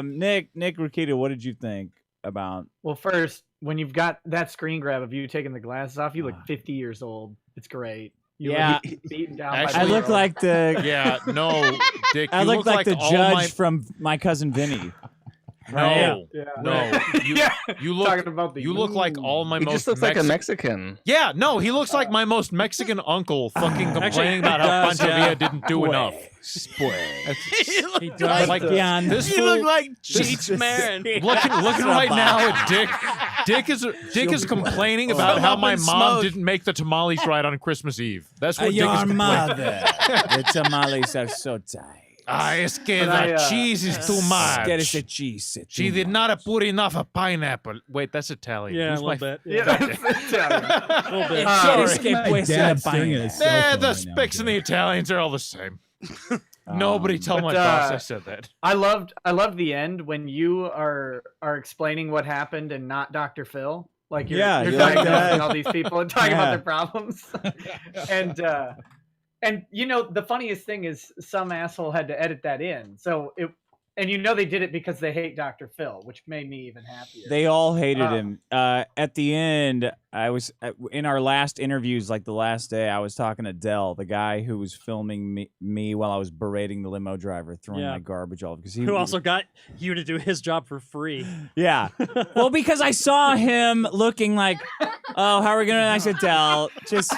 A: Nick Rakita, what did you think about?
E: well, first, when you've got that screen grab of you taking the glasses off, you look 50 years old. It's great. You
A: Yeah.
E: look beaten down.
A: I
E: by
A: look like the
H: Yeah, no, Dick.
A: I
H: you
A: look like the
H: all
A: judge
H: my-
A: from My Cousin Vinny.
H: No,
E: Yeah.
H: no. You look.
E: Talking about the
H: You look like all my
G: He
H: most.
G: just looks like a Mexican.
H: Yeah, no, he looks like my most Mexican uncle, fucking complaining about how
C: does,
H: Pancho
C: yeah.
H: Villa didn't do enough.
B: He
C: does.
B: like,
H: Like
A: Yeah,
H: this
B: you look
H: fool-
B: like
H: this-
B: Cheech Marin.
H: looking right now at Dick. Dick is complaining about
B: Fill
H: how
B: up
H: my
B: and
H: mom
B: smoke.
H: didn't make the tamales right on Christmas Eve. That's what Dick is
A: Your
H: complaining.
A: mother. The tamales are so tight.
H: Ah, es que
E: But
H: the cheese is too much.
A: Get us a cheese.
H: She did not put enough of pineapple. Wait, that's Italian.
C: Yeah, a
H: Who's
C: little
H: my
C: bit.
E: Yeah,
C: Yeah.
E: that's Italian.
C: A little bit.
A: Sorry.
M: My dad's staring at his cell
H: Nah,
M: phone
H: the
M: right now,
H: Spics and the
M: Dick.
H: Italians are all the same. Nobody tell my
E: but,
H: boss I said that.
E: I loved the end when you are explaining what happened and not Dr. Phil. Like you're
A: Yeah,
E: you're
A: you like
E: diagnosing
A: that?
E: all these people and talking
A: Yeah.
E: about their problems. and you know the funniest thing is some asshole had to edit that in. So And you know they did it because they hate Dr. Phil, which made me even happier.
A: They all hated him. At the end, I was in our last interviews, like the last day, I was talking to Dell, the guy who was filming me while I was berating the limo driver, throwing my garbage all because
C: who also got you to do his job for free.
A: Yeah. Well, because I saw him looking like, oh, how are we gonna? And I said, Dell, just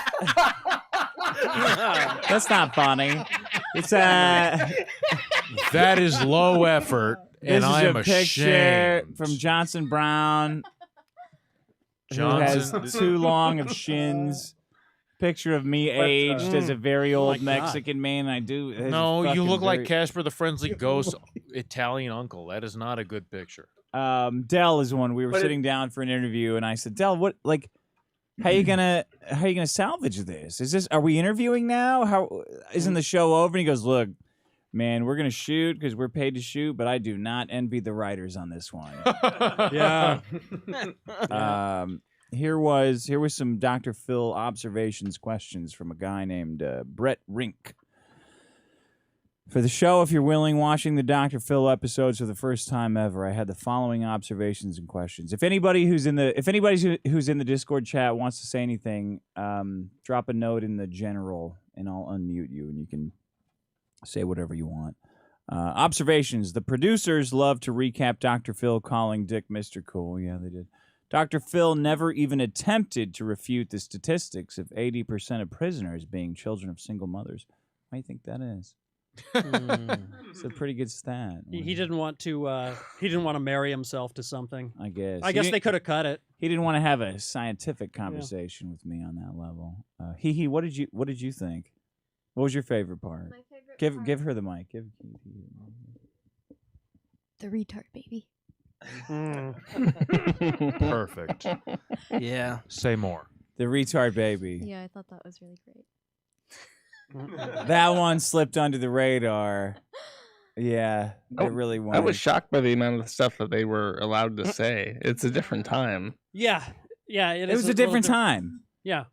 A: that's not funny. It's
H: that is low effort, and I am
A: a picture
H: ashamed.
A: from Johnson Brown, who has too long of shins. Picture of me aged as a very old Mexican man. I do.
H: No, you look like Casper the Friendly Ghost Italian uncle. That is not a good picture.
A: Dell is one. We were sitting down for an interview, and I said, Dell, what how you gonna salvage this? Are we interviewing now? How isn't the show over? And he goes, look, man, we're gonna shoot because we're paid to shoot, but I do not envy the writers on this one.
C: Yeah.
A: Here was some Dr. Phil observations questions from a guy named Brett Rink. For the show, if you're willing, watching the Dr. Phil episodes for the first time ever, I had the following observations and questions. If anybody who's in the Discord chat wants to say anything, drop a note in the general, and I'll unmute you, and you can say whatever you want. Observations. The producers love to recap Dr. Phil calling Dick Mr. Cool. Yeah, they did. Dr. Phil never even attempted to refute the statistics of 80% of prisoners being children of single mothers. Why do you think that is? It's a pretty good stat.
C: He didn't want to. He didn't want to marry himself to something.
A: I guess.
C: I guess they could have cut it.
A: He didn't want to have a scientific conversation with me on that level. What did you think? What was your favorite part?
O: My favorite part.
A: Give her the mic.
O: The retard baby.
H: Perfect.
B: Yeah.
H: Say more.
A: The retard baby.
O: Yeah, I thought that was really great.
A: That one slipped under the radar. Yeah, it really was.
G: I was shocked by the amount of stuff that they were allowed to say. It's a different time.
C: Yeah.
A: It was a different time.
C: Yeah.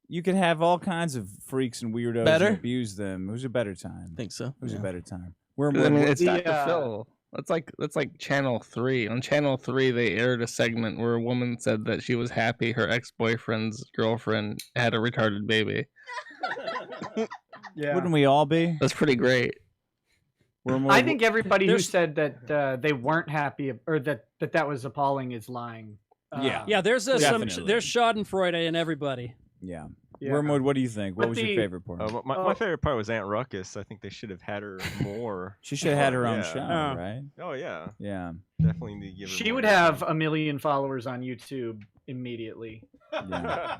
A: You could have all kinds of freaks and weirdos
B: Better?
A: and abuse them. It was a better time.
B: I think so.
A: It was a better time.
G: It's Dr. Phil. That's like Channel 3. On Channel 3, they aired a segment where a woman said that she was happy her ex-boyfriend's girlfriend had a retarded baby.
E: Yeah.
A: Wouldn't we all be?
G: That's pretty great.
E: I think everybody who said that they weren't happy or that was appalling is lying.
C: Yeah. There's there's Schadenfreude in everybody.
A: Yeah.
E: Yeah.
A: Wormwood, what do you think? What was your favorite part?
P: My favorite part was Aunt Ruckus. I think they should have had her more.
A: She should have had her own show, right?
P: Oh yeah.
A: Yeah.
P: Definitely need to give her.
E: She
P: more
E: would have 1 million followers on YouTube immediately.
A: Yeah.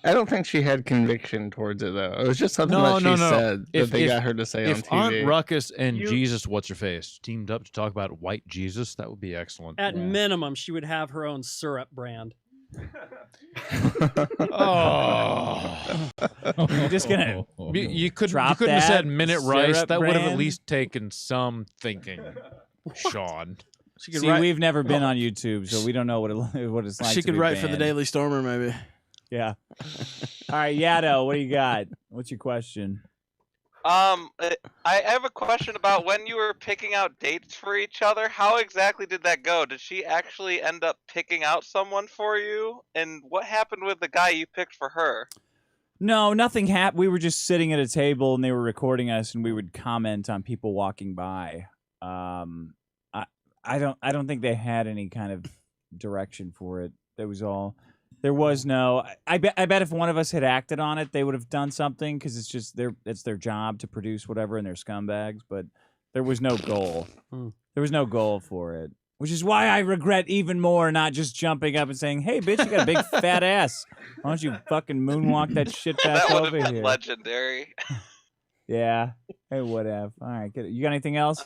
G: I don't think she had conviction towards it though. It was just something that she said that they got her to say on TV.
H: If Aunt Ruckus and Jesus, what's her face, teamed up to talk about white Jesus, that would be excellent.
C: At minimum, she would have her own syrup brand.
H: Oh,
A: you're just gonna
H: you couldn't have said minute rice. That would have at least taken some thinking, Sean.
A: See, we've never been on YouTube, so we don't know what it's like.
B: She could
A: be
B: write for the
A: banned.
B: Daily Stormer, maybe.
A: Yeah. All right, Yado, what do you got? What's your question?
Q: I have a question about when you were picking out dates for each other. How exactly did that go? Did she actually end up picking out someone for you? And what happened with the guy you picked for her?
A: No, nothing happened. We were just sitting at a table, and they were recording us, and we would comment on people walking by. I don't think they had any kind of direction for it. There was no. I bet if one of us had acted on it, they would have done something because it's their job to produce whatever, and they're scumbags. But there was no goal. There was no goal for it, which is why I regret even more not just jumping up and saying, "Hey, bitch, you got a big fat ass. Why don't you fucking moonwalk that shit back
Q: that would
A: over
Q: have been
A: here?"
Q: legendary.
A: Yeah. Hey, whatever. All right, good. You got anything else?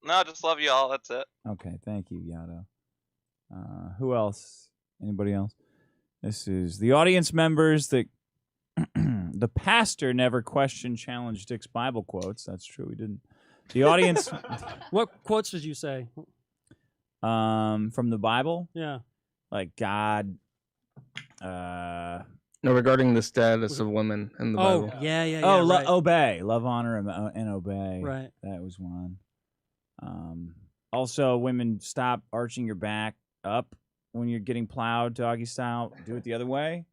Q: No, just love you all. That's it.
A: Okay, thank you, Yado. Who else? Anybody else? This is the audience members that the pastor never questioned challenged Dick's Bible quotes. That's true, he didn't. The audience.
C: What quotes did you say?
A: From the Bible?
C: Yeah.
A: Like God
G: No, regarding the status of women in the
C: Oh,
G: Bible.
C: yeah,
A: Oh,
C: right.
A: obey, love, honor, and obey.
C: Right.
A: That was one. Also, women, stop arching your back up when you're getting plowed, doggy style. Do it the other way.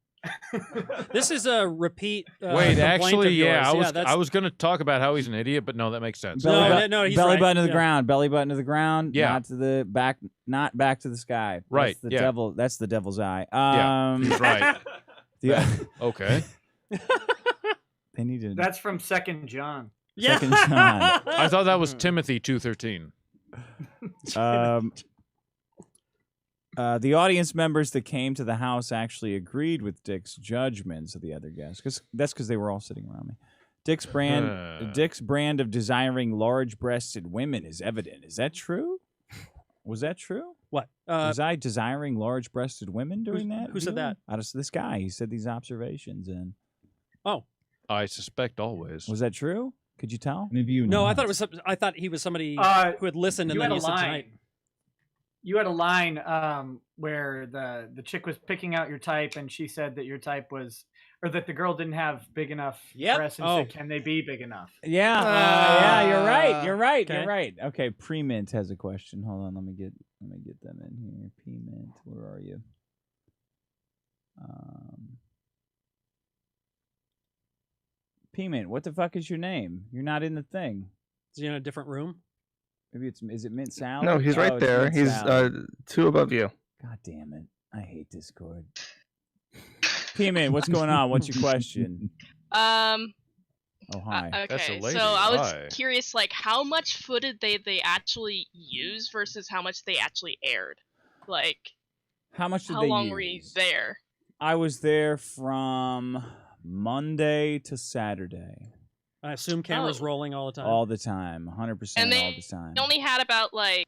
C: This is a repeat.
H: Wait,
C: complaint
H: actually,
C: of yours.
H: yeah, I was going to talk about how he's an idiot, but no, that makes sense.
C: No, he's
A: belly
C: right.
A: button to the
C: Yeah.
A: ground. Belly button to the ground.
H: Yeah.
A: Not to the back. Not back to the sky.
H: Right,
A: That's the
H: yeah.
A: devil. That's the devil's eye.
H: Yeah, he's right. Okay.
A: They need to.
E: That's from 2 John.
A: Second John.
H: I thought that was Timothy 2:13.
A: The audience members that came to the house actually agreed with Dick's judgments of the other guests, because they were all sitting around me. Dick's brand of desiring large-breasted women is evident. Is that true? Was that true?
C: What?
A: Was I desiring large-breasted women during that?
C: Who said that?
A: This guy. He said these observations, and
C: Oh,
H: I suspect always.
A: was that true? Could you tell?
M: Any of you?
C: no, I
M: not?
C: thought it was. I thought he was somebody who had listened and
E: You
C: then
E: had
C: he
E: a
C: said
E: line.
C: tonight.
E: You had a line where the chick was picking out your type, and she said that your type was, or that the girl didn't have big enough breasts, and said, "Can they be big enough?"
A: Yeah, yeah, you're right. You're right.
C: okay.
A: You're right. Okay, Pre-Mint has a question. Hold on, let me get them in here. Pre-Mint, where are you? Pre-Mint, what the fuck is your name? You're not in the thing.
C: Is he in a different room?
A: Maybe is it Mint Salad?
G: No, he's right
A: it's
G: there.
A: Mint
G: He's
A: Salad.
G: 2 above you.
A: God damn it! I hate Discord. Pre-Mint, what's going on? What's your question? Oh, hi.
R: Okay,
H: That's a lady.
R: so I was
H: Hi.
R: curious, like, how much footage they actually use versus how much they actually aired. Like,
A: How much did
R: how
A: they
R: long
A: use?
R: were you there?
A: I was there from Monday to Saturday.
C: I assume cameras
R: Oh.
C: rolling all the time.
A: All the time, 100%
R: And
A: all the time.
R: They only had about, like,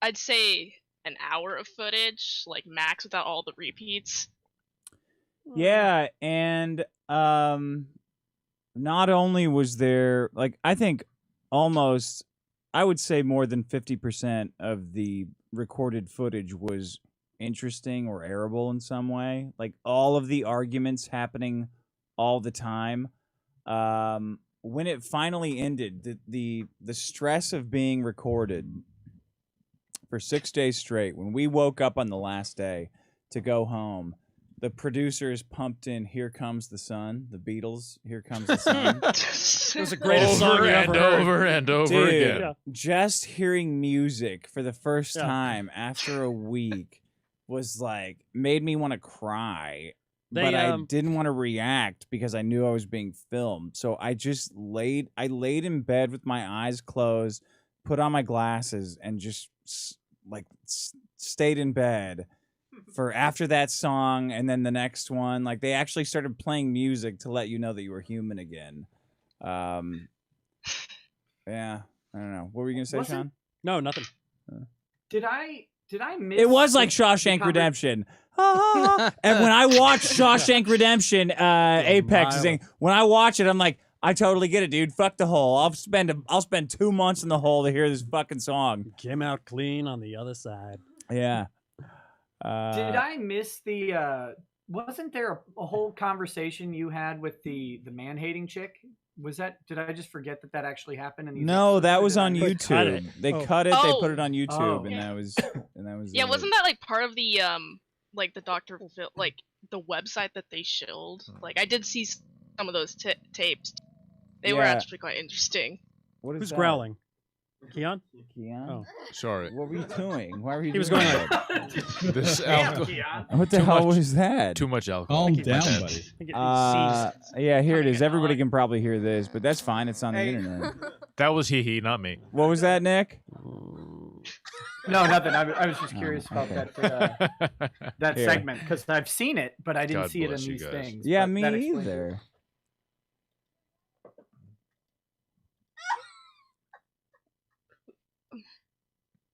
R: I'd say an hour of footage, like, max without all the repeats.
A: Yeah, and not only was there, like, I think almost, I would say more than 50% of the recorded footage was interesting or airable in some way. Like, all of the arguments happening all the time. When it finally ended, the stress of being recorded for 6 days straight, when we woke up on the last day to go home, the producers pumped in "Here Comes the Sun," the Beatles, "Here Comes the Sun."
C: It was the greatest song you ever heard.
H: Over and over
A: Dude,
H: again.
C: Yeah.
A: just hearing music for the first
C: Yeah.
A: time after a week was like, made me want to cry.
C: They,
A: But I didn't want to react because I knew I was being filmed. So I just laid in bed with my eyes closed, put on my glasses, and just stayed in bed for after that song and then the next one. Like, they actually started playing music to let you know that you were human again. Yeah, I don't know. What were you gonna say,
E: Wasn't-
A: Sean?
C: No, nothing.
E: Did I miss?
A: It was like
E: the
A: Shawshank Redemption. And when I watch Shawshank Redemption, Apex is saying, when I watch it, I'm like, I totally get it, dude. Fuck the hole. I'll spend 2 months in the hole to hear this fucking song.
C: Came out clean on the other side.
A: Yeah.
E: Did I miss the? Wasn't there a whole conversation you had with the man hating chick? Was that? Did I just forget that actually happened? In these
A: No,
E: episodes,
A: that
E: or
A: was
E: did I
A: on
E: miss it?
A: YouTube. They cut it. They
R: Oh.
A: put it on YouTube,
E: Oh.
A: and that was
R: Yeah,
A: it.
R: wasn't that like part of the like the Dr. Phil, like the website that they showed? Like, I did see some of those tapes. They were
A: Yeah.
R: actually quite interesting.
A: What is
C: Who's
A: that?
C: growling? Keon?
A: Keon?
C: Oh.
H: Sorry.
A: What were you doing? Why were you?
C: He was
A: doing
C: going
A: that?
H: This
E: Damn,
H: alcohol.
E: Keon.
A: What the
H: Too
A: hell
H: much-
A: was that?
H: Too much alcohol.
M: Calm
H: in my
M: down,
H: head.
M: buddy.
C: I think it seized.
A: Yeah, here it is.
R: Coming
A: Everybody
R: on.
A: can probably hear this, but that's fine. It's on the
E: Hey.
A: internet.
H: That was he, not me.
A: What was that, Nick?
E: No, nothing. I was just curious about
A: okay.
E: that
A: Here.
E: segment because I've seen it, but I didn't
H: God
E: see it in
H: bless you
E: these
H: guys.
E: things.
A: Yeah,
E: but
A: me
E: that explains it.
A: either.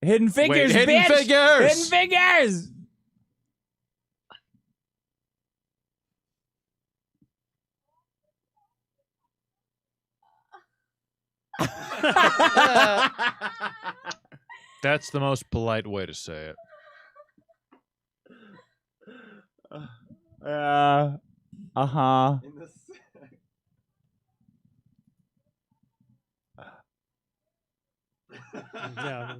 A: Hidden Figures,
H: Hidden
A: bitch!
H: Figures!
A: Hidden Figures!
H: That's the most polite way to say it.
A: Uh-huh.
C: Yeah.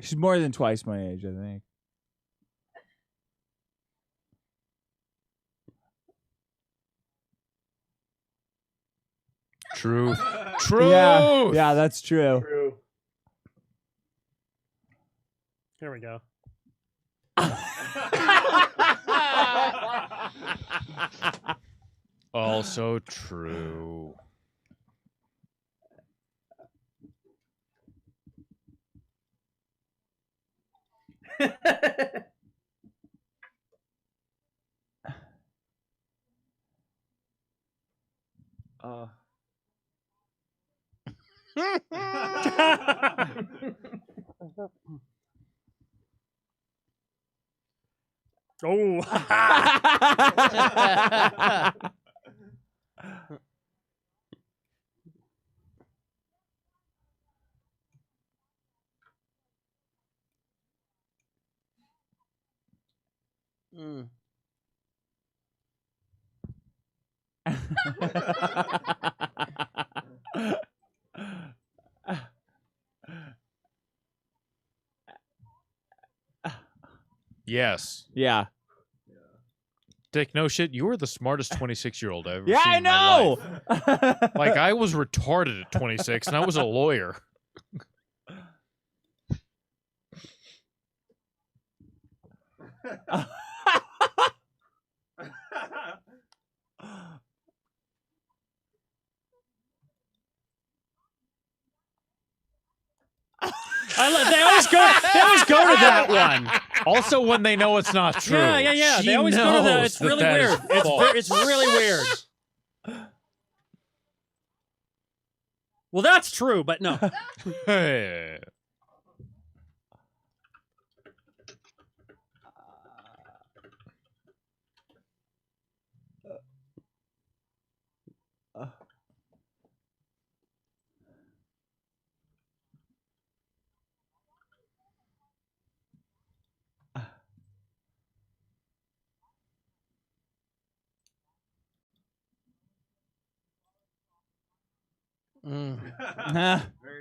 A: She's more than twice my age, I think.
H: Truth. Truth.
A: Yeah, that's true.
E: True.
C: Here we go.
H: Also true.
C: Oh.
B: Mm.
H: Yes.
A: Yeah.
H: Dick, no shit. You were the smartest 26-year-old I've ever
A: Yeah,
H: seen
A: I
H: in my
A: know.
H: life. Like, I was retarded at 26, and I was a lawyer.
C: They always go to that one.
H: Also, when they know it's not true.
C: Yeah.
H: She
C: They always go to that.
H: knows
C: It's
H: that
C: really
H: that is
C: weird.
H: false.
C: It's really weird. Well, that's true, but no.
H: Hey.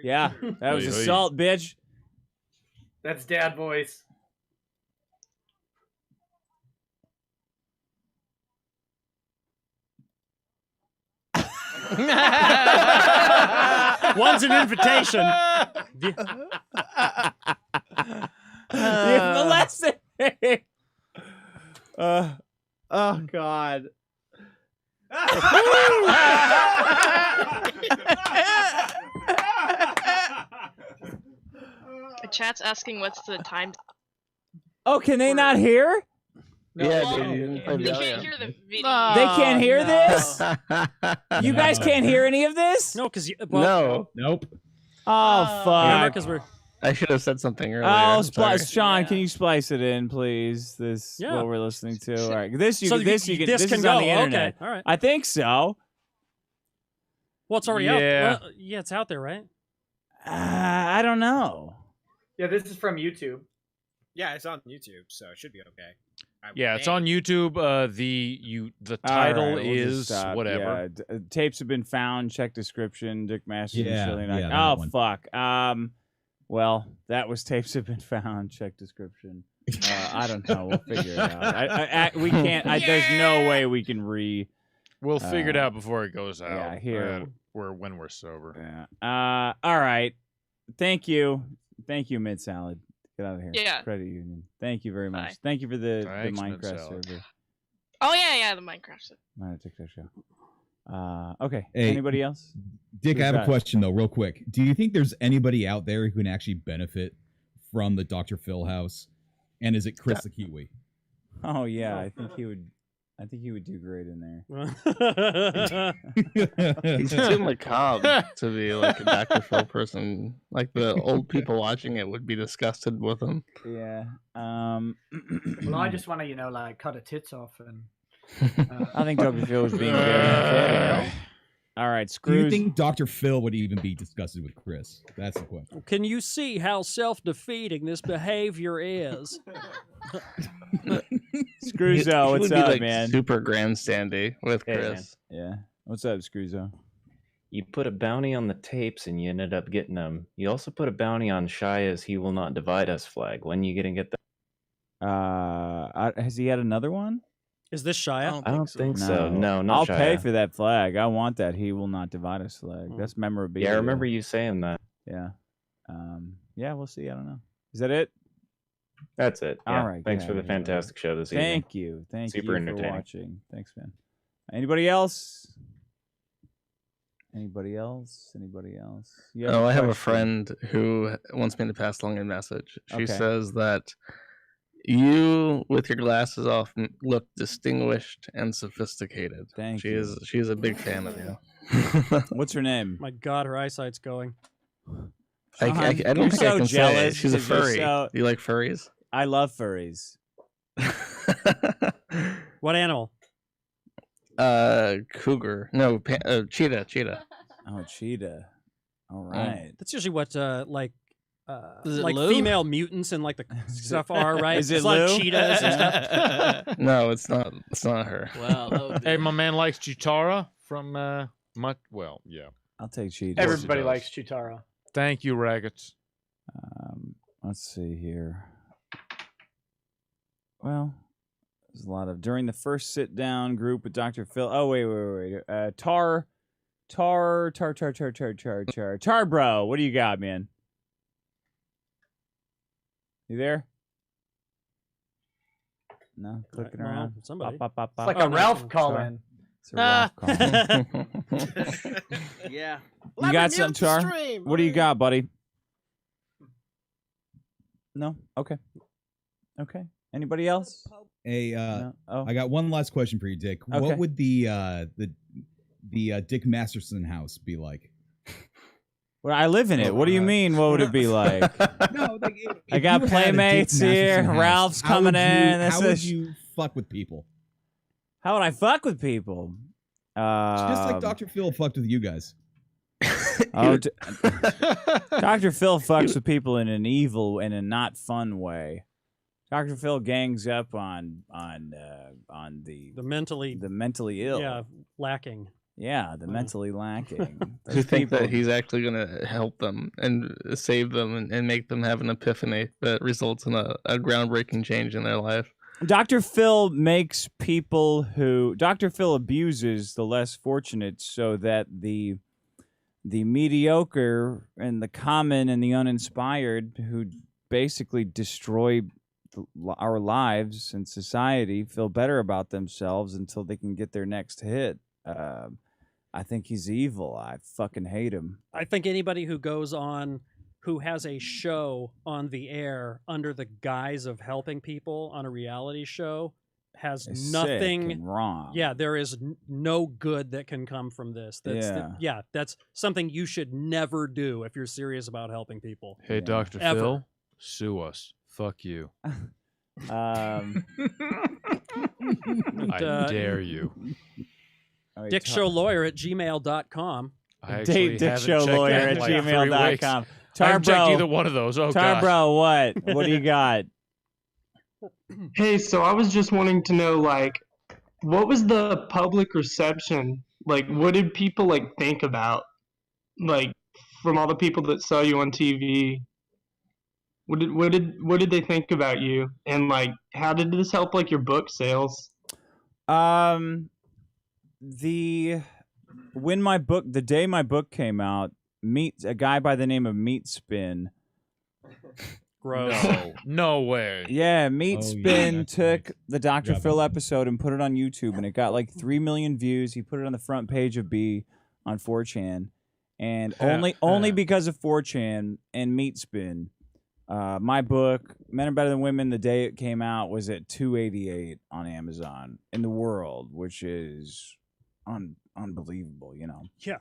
A: Yeah, that was
H: Oy, oy.
A: assault, bitch.
E: That's dad voice.
C: One's an invitation.
A: The lesson. Oh God.
R: The chat's asking what's the time.
A: Oh, can they not hear?
G: Yeah, dude.
R: They can't hear the video.
A: They can't hear this? You guys can't hear any of this?
C: No, because
G: No.
M: Nope.
A: Oh,
C: remember,
A: fuck.
C: because we're
G: I should have said something earlier.
A: Oh,
G: I'm sorry.
A: Sean, can you splice it in, please? This
C: Yeah.
A: what we're listening to. All right, this you
C: So
A: can, this you can.
C: this
A: This
C: can
A: is on
C: go.
A: the internet.
C: Okay, all right.
A: I think so.
C: Well, it's already out.
H: Yeah.
C: Well, yeah, it's out there, right?
A: I don't know.
E: Yeah, this is from YouTube.
F: Yeah, it's on YouTube, so it should be okay.
H: Yeah, it's on YouTube. The
A: All
H: title
A: right, we'll just
H: is
A: stop.
H: whatever.
A: Yeah, tapes have been found. Check description. Dick Master.
M: Yeah,
A: yeah,
M: that
A: oh
M: one.
A: fuck. Well, that was tapes have been found. Check description. I don't know. We'll figure it out. We can't. There's no way we can
H: We'll figure it out before it goes out.
A: Yeah, here.
H: When we're sober.
A: Yeah. All right. Thank you, Mid Salad. Get out of here.
R: Yeah.
A: Credit Union. Thank you very much.
R: Bye.
A: Thank you for the
H: Thanks, Mid
A: Minecraft
H: Salad.
A: server.
R: Oh yeah, the Minecraft stuff.
A: TikTok show. Okay.
M: Hey,
A: Anybody else?
M: Dick,
A: Who's
M: I have a
A: that?
M: question though, real quick. Do you think there's anybody out there who can actually benefit from the Dr. Phil house? And is it Chris the Kiwi?
A: Oh yeah, I think he would. I think he would do great in there.
G: He's too macabre to be like a Dr. Phil person. Like the old people watching it would be disgusted with him.
A: Yeah.
E: Well, I just want to, like cut her tits off and.
A: I think Dr. Phil was being very unfair. All right.
M: Do
A: Screws.
M: you think Dr. Phil would even be disgusted with Chris? That's the question.
C: Can you see how self-defeating this behavior is?
A: Screwzo, what's
G: would be
A: up,
G: like
A: man?
G: super grandstandy with
S: Hey,
G: Chris.
A: Yeah. What's up, Screwzo?
S: You put a bounty on the tapes and you ended up getting them. You also put a bounty on Shia's "He Will Not Divide Us" flag. When you gonna get that?
A: Has he had another one?
C: Is this Shia?
S: I don't think so. No, not
A: I'll
S: Shia.
A: pay for that flag. I want that. He will not divide us flag. That's memorabilia.
S: Yeah, I remember you saying that.
A: Yeah. Yeah, we'll see. I don't know. Is that it?
S: That's it. Yeah.
A: All right.
S: Thanks
A: yeah,
S: for the
A: yeah,
S: fantastic show this evening.
A: Thank you. Thank
S: Super
A: you for
S: entertaining.
A: watching. Thanks, man. Anybody else? Anybody else? Anybody else? You
G: I have a
A: question?
G: friend who wants me to pass along a message. She
A: Okay.
G: says that you, with your glasses off, look distinguished and sophisticated.
A: Thank
G: she
A: you.
G: is. She's a big fan of you.
A: What's her name?
C: My God, her eyesight's going.
G: I
A: Sean,
G: don't
A: you're
G: think
A: so
G: I can
A: jealous.
G: say it. She's a
A: It's just
G: furry.
A: so-
G: Do you like furries?
A: I love furries.
C: What animal?
G: Cougar. No, cheetah. Cheetah.
A: Oh, cheetah. All right.
C: That's usually what like
B: Is it
C: like
B: Lou?
C: female mutants and like the stuff are, right?
A: Is it
C: It's a lot of
A: Lou?
C: cheetahs and stuff.
G: No, it's not. It's not her.
B: Well,
H: Hey, my man likes Chitara from well, yeah.
A: I'll take cheetah.
E: Everybody
H: does.
E: likes Chitara.
H: Thank you, Raggets.
A: Let's see here. Well, there's a lot of during the first sit down group with Dr. Phil. Oh wait. Tar bro. What do you got, man? You there? No, clicking
C: Well,
A: around.
C: somebody.
A: Pop, pop,
E: It's
A: pop,
E: like
A: pop.
E: a Ralph call in.
A: It's a Ralph call.
F: Yeah.
A: You got something, Char? What do you got, buddy? No? Okay. Okay. Anybody else?
M: Hey,
A: No? Oh.
M: I got one last question for you, Dick.
A: Okay.
M: What would the Dick Masterson house be like?
A: Well, I live in it. What do you mean? What would it be like?
M: No, like
A: I got
M: if you had a Dick
A: playmates here.
M: Masterson house,
A: Ralph's
M: how
A: coming
M: would
A: in.
M: How would you fuck with people?
A: How would I fuck with people?
M: Just like Dr. Phil fucked with you guys.
A: Oh, Dr. Phil fucks with people in an evil and a not fun way. Dr. Phil gangs up on
C: The mentally
A: ill.
C: Yeah, lacking.
A: Yeah, the mentally lacking.
G: Who
A: Those
G: think that
A: people-
G: he's actually going to help them and save them and make them have an epiphany that results in a groundbreaking change in their life.
A: Dr. Phil makes people who Dr. Phil abuses the less fortunate so that the mediocre and the common and the uninspired who basically destroy our lives and society feel better about themselves until they can get their next hit. I think he's evil. I fucking hate him.
C: I think anybody who goes on, who has a show on the air under the guise of helping people on a reality show, has
A: Is
C: nothing
A: sick and wrong.
C: Yeah, there is no good that can come from this. That's that's something you should never do if you're serious about helping people.
H: Hey, Dr.
C: Ever.
H: Phil, sue us. Fuck you. I dare you.
C: DickShowLawyer@gmail.com.
H: I actually haven't checked that in like 3 weeks.
A: DickShowLawyer@gmail.com.
H: I haven't checked either one of those. Oh, gosh.
A: Tarbro, what? What do you got?
T: Hey, so I was just wanting to know, like, what was the public reception? Like, what did people, like, think about? Like, from all the people that saw you on TV, what did they think about you? And, like, how did this help, like, your book sales?
A: The day my book came out, a guy by the name of Meat Spin.
C: Gross.
H: No way.
A: Yeah, Meat Spin took the Dr.
M: Yeah,
A: Phil episode and put it on YouTube, and it got like 3 million views. He put it on the front page of B on 4chan, and only because of 4chan and Meat Spin, my book, Men Are Better Than Women, the day it came out, was at 288 on Amazon in the world, which is unbelievable, you know.
C: Yeah.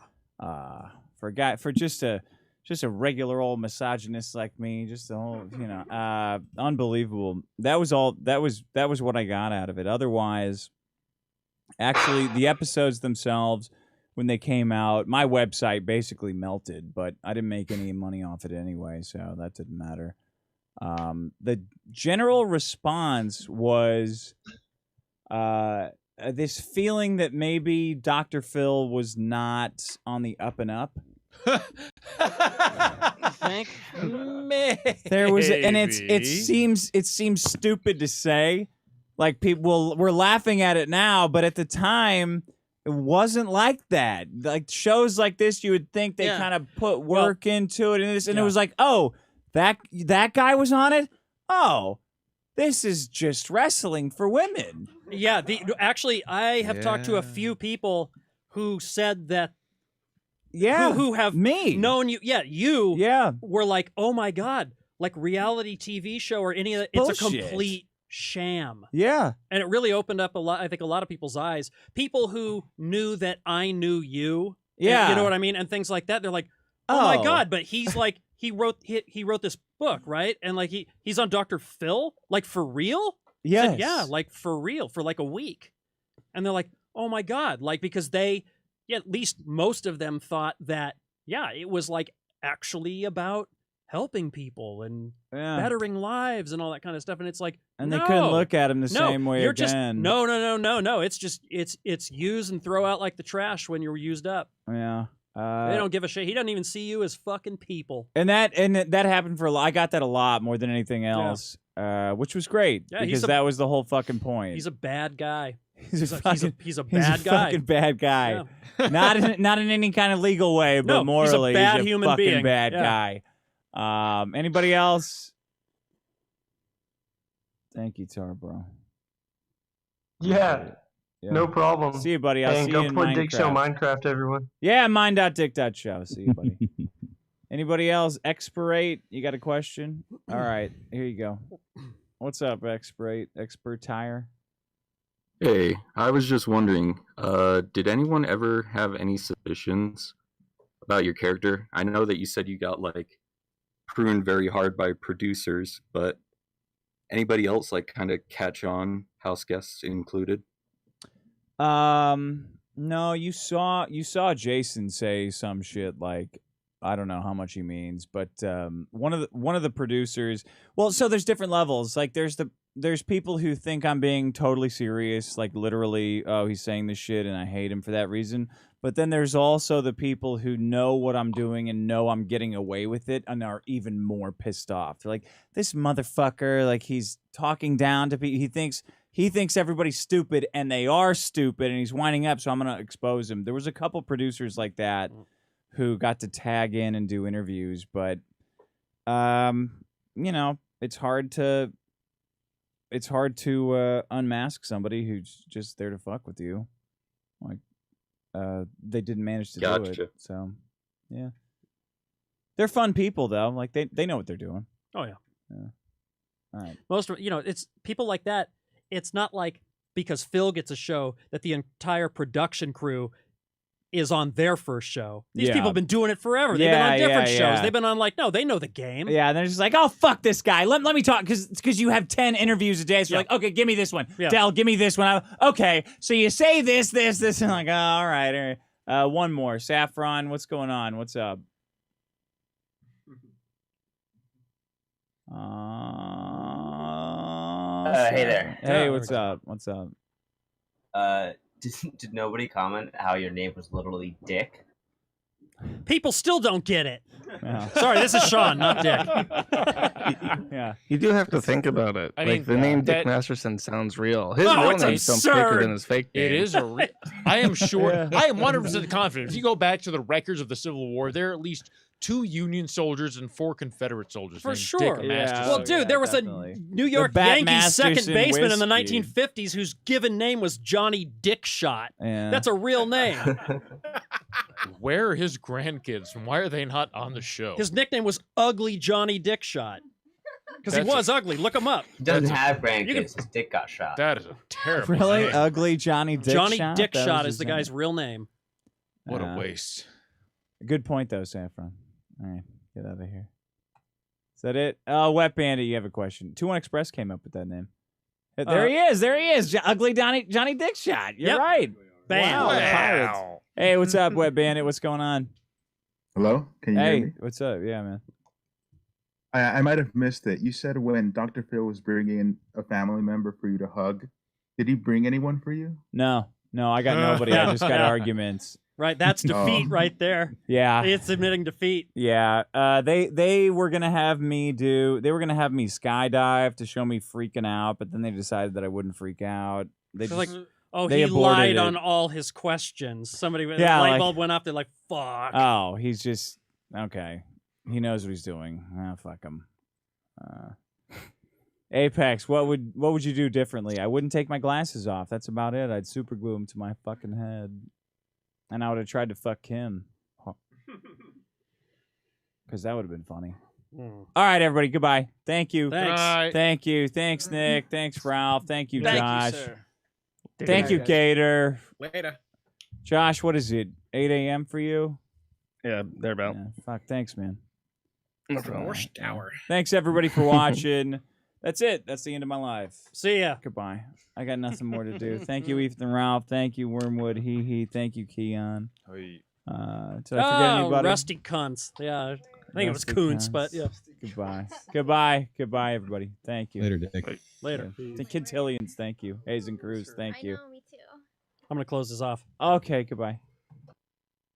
A: For a guy, for just a regular old misogynist like me, just the whole, you know, unbelievable. That was what I got out of it. Otherwise, actually, the episodes themselves when they came out. My website basically melted, but I didn't make any money off it anyway, so that didn't matter. The general response was this feeling that maybe Dr. Phil was not on the up and up.
B: Think?
A: There was, and it seems stupid to say, like people we're laughing at it now, but at the time it wasn't like that. Like shows like this, you would think they kind of put work into it, and it was like, oh, that guy was on it. Oh, this is just wrestling for women.
C: Yeah, actually, I have talked to a few people who said that.
A: Yeah,
C: who have known you. Yeah, you were like, oh my God, like reality TV show or any of that. It's a complete sham.
A: Yeah.
C: And it really opened up a lot, I think, a lot of people's eyes. People who knew that I knew you.
A: Yeah.
C: You know what I mean? And things like that. They're like, oh my God, but he's like, he wrote this book, right? And like he's on Dr. Phil, like for real?
A: Yes.
C: Said, yeah, like for real, for like a week. And they're like, oh my God, like because at least most of them thought that, it was like actually about helping people and bettering lives and all that kind of stuff. And it's like,
A: and they couldn't look at him the same way
C: you're
A: again.
C: No. It's just, it's use and throw out like the trash when you're used up.
A: Yeah.
C: They don't give a shit. He doesn't even see you as fucking people.
A: And that happened for a lot. I got that a lot more than anything else, which was great because that was the whole fucking point.
C: He's a bad guy.
A: He's a
C: bad guy.
A: Fucking bad guy. Yeah. not in any kind of legal way, but morally,
C: he's a bad
A: he's a
C: human
A: fucking
C: being.
A: bad guy. Anybody else? Thank you, Tarbro.
T: Yeah. No problem.
A: See you, buddy. I'll see you in
T: go for Dick Show
A: Minecraft.
T: Minecraft, everyone.
A: Yeah, mine.dick.show. See you, buddy. Anybody else? Expirate, you got a question? All right, here you go. What's up, Expert Tire?
U: Hey, I was just wondering, did anyone ever have any suspicions about your character? I know that you said you got, like, pruned very hard by producers, but anybody else, like, kind of catch on, house guests included?
A: No, you saw Jason say some shit like, I don't know how much he means, but one of the producers. Well, so there's different levels. Like there's people who think I'm being totally serious, like literally, oh, he's saying this shit and I hate him for that reason. But then there's also the people who know what I'm doing and know I'm getting away with it and are even more pissed off. They're like, this motherfucker, like he's talking down to people. He thinks everybody's stupid and they are stupid and he's winding up, so I'm gonna expose him. There was a couple producers like that who got to tag in and do interviews, but it's hard to unmask somebody who's just there to fuck with you. Like they didn't manage to do it. So yeah. They're fun people though. Like they know what they're doing.
C: Oh yeah.
A: Yeah. All right.
C: Most of it's people like that. It's not like because Phil gets a show that the entire production crew is on their first show. These people have been doing it forever. They've been on different shows. They've been on they know the game.
A: Yeah, and they're just like, oh, fuck this guy. Let me talk, because you have 10 interviews a day. So you're like, okay, give me this one.
C: Yeah.
A: Del, give me this one. Okay, so you say this, and I'm like, oh, all right. One more. Saffron, what's going on? What's up?
V: Hey there.
A: Hey, what's up? What's up?
V: Did nobody comment how your name was literally Dick?
C: People still don't get it. Sorry, this is Sean, not Dick.
A: Yeah,
G: you do have to think about it.
H: I mean,
G: the name Dick Masterson sounds real. His
H: No,
G: real
H: it's
G: name sounds
H: absurd.
G: faker than his fake name.
H: It is I am sure.
G: Yeah.
H: I am 100% confident. If you go back to the records of the Civil War, there are at least 2 Union soldiers and 4 Confederate soldiers.
C: For
H: named
C: sure.
H: Dick Masterson.
C: Well, dude, there was a New York Yankees second baseman in the 1950s whose given name was Johnny Dickshot.
A: Yeah.
C: That's a real name.
H: Where are his grandkids and why are they not on the show?
C: His nickname was Ugly Johnny Dickshot. Because he was ugly. Look him up.
V: He doesn't have grandkids. His dick got shot.
H: That is a terrible
A: Really?
H: name.
A: Ugly Johnny Dickshot?
C: Johnny
A: That
C: Dickshot
A: was
C: is the
A: his name?
C: guy's real name.
H: What a waste.
A: Good point, though, Saffron. All right, get out of here. Is that it? Oh, Wet Bandit, you have a question. 21 Express came up with that name. There he is. There he is. Ugly Johnny Dickshot. You're
C: Yep.
A: right.
C: Bam.
A: Wow, the
C: Wow.
A: Pirates. Hey, what's up, Web Bandit? What's going on?
D: Hello? Can you hear me?
A: What's up? Yeah, man.
D: I might have missed it. You said when Dr. Phil was bringing in a family member for you to hug, did he bring anyone for you?
A: No, I got nobody. I just got arguments.
C: Right, that's defeat right there.
A: Yeah,
C: it's admitting defeat.
A: Yeah, they were gonna have me skydive to show me freaking out, but then they decided that I wouldn't freak out. They
C: They're
A: just,
C: like, oh,
A: they
C: he
A: aborted
C: lied
A: it.
C: on all his questions. Somebody, the
A: Yeah,
C: light
A: like-
C: bulb went off. They're like, fuck.
A: Oh, he's just okay. He knows what he's doing. Fuck him. Apex, what would you do differently? I wouldn't take my glasses off. That's about it. I'd super glue them to my fucking head, and I would have tried to fuck Kim, because that would have been funny. All right, everybody. Goodbye. Thank you.
C: Thanks.
J: Bye.
A: Thank you. Thanks, Nick. Thanks, Ralph. Thank you,
B: Thank you,
A: Josh.
B: sir.
A: Thank you, Gator.
F: Later.
A: Josh, what is it? 8 a.m. for you?
K: Yeah, thereabout.
A: Yeah, fuck. Thanks, man.
K: No problem.
F: Tower.
A: Thanks, everybody, for watching. That's it. That's the end of my life.
C: See ya.
A: Goodbye. I got nothing more to do. Thank you, Ethan Ralph. Thank you, Wormwood. He. Thank you, Keon. Did I forget anybody?
C: Rusty cunts. Yeah, I think it was
A: Rusty
C: Coons,
A: cunts.
C: but yeah.
A: Goodbye, everybody. Thank you.
M: Later, Dick.
C: Later.
A: The Quintillions, thank you. Hazen Cruz, thank you.
C: I'm gonna close this off.
A: Okay, goodbye.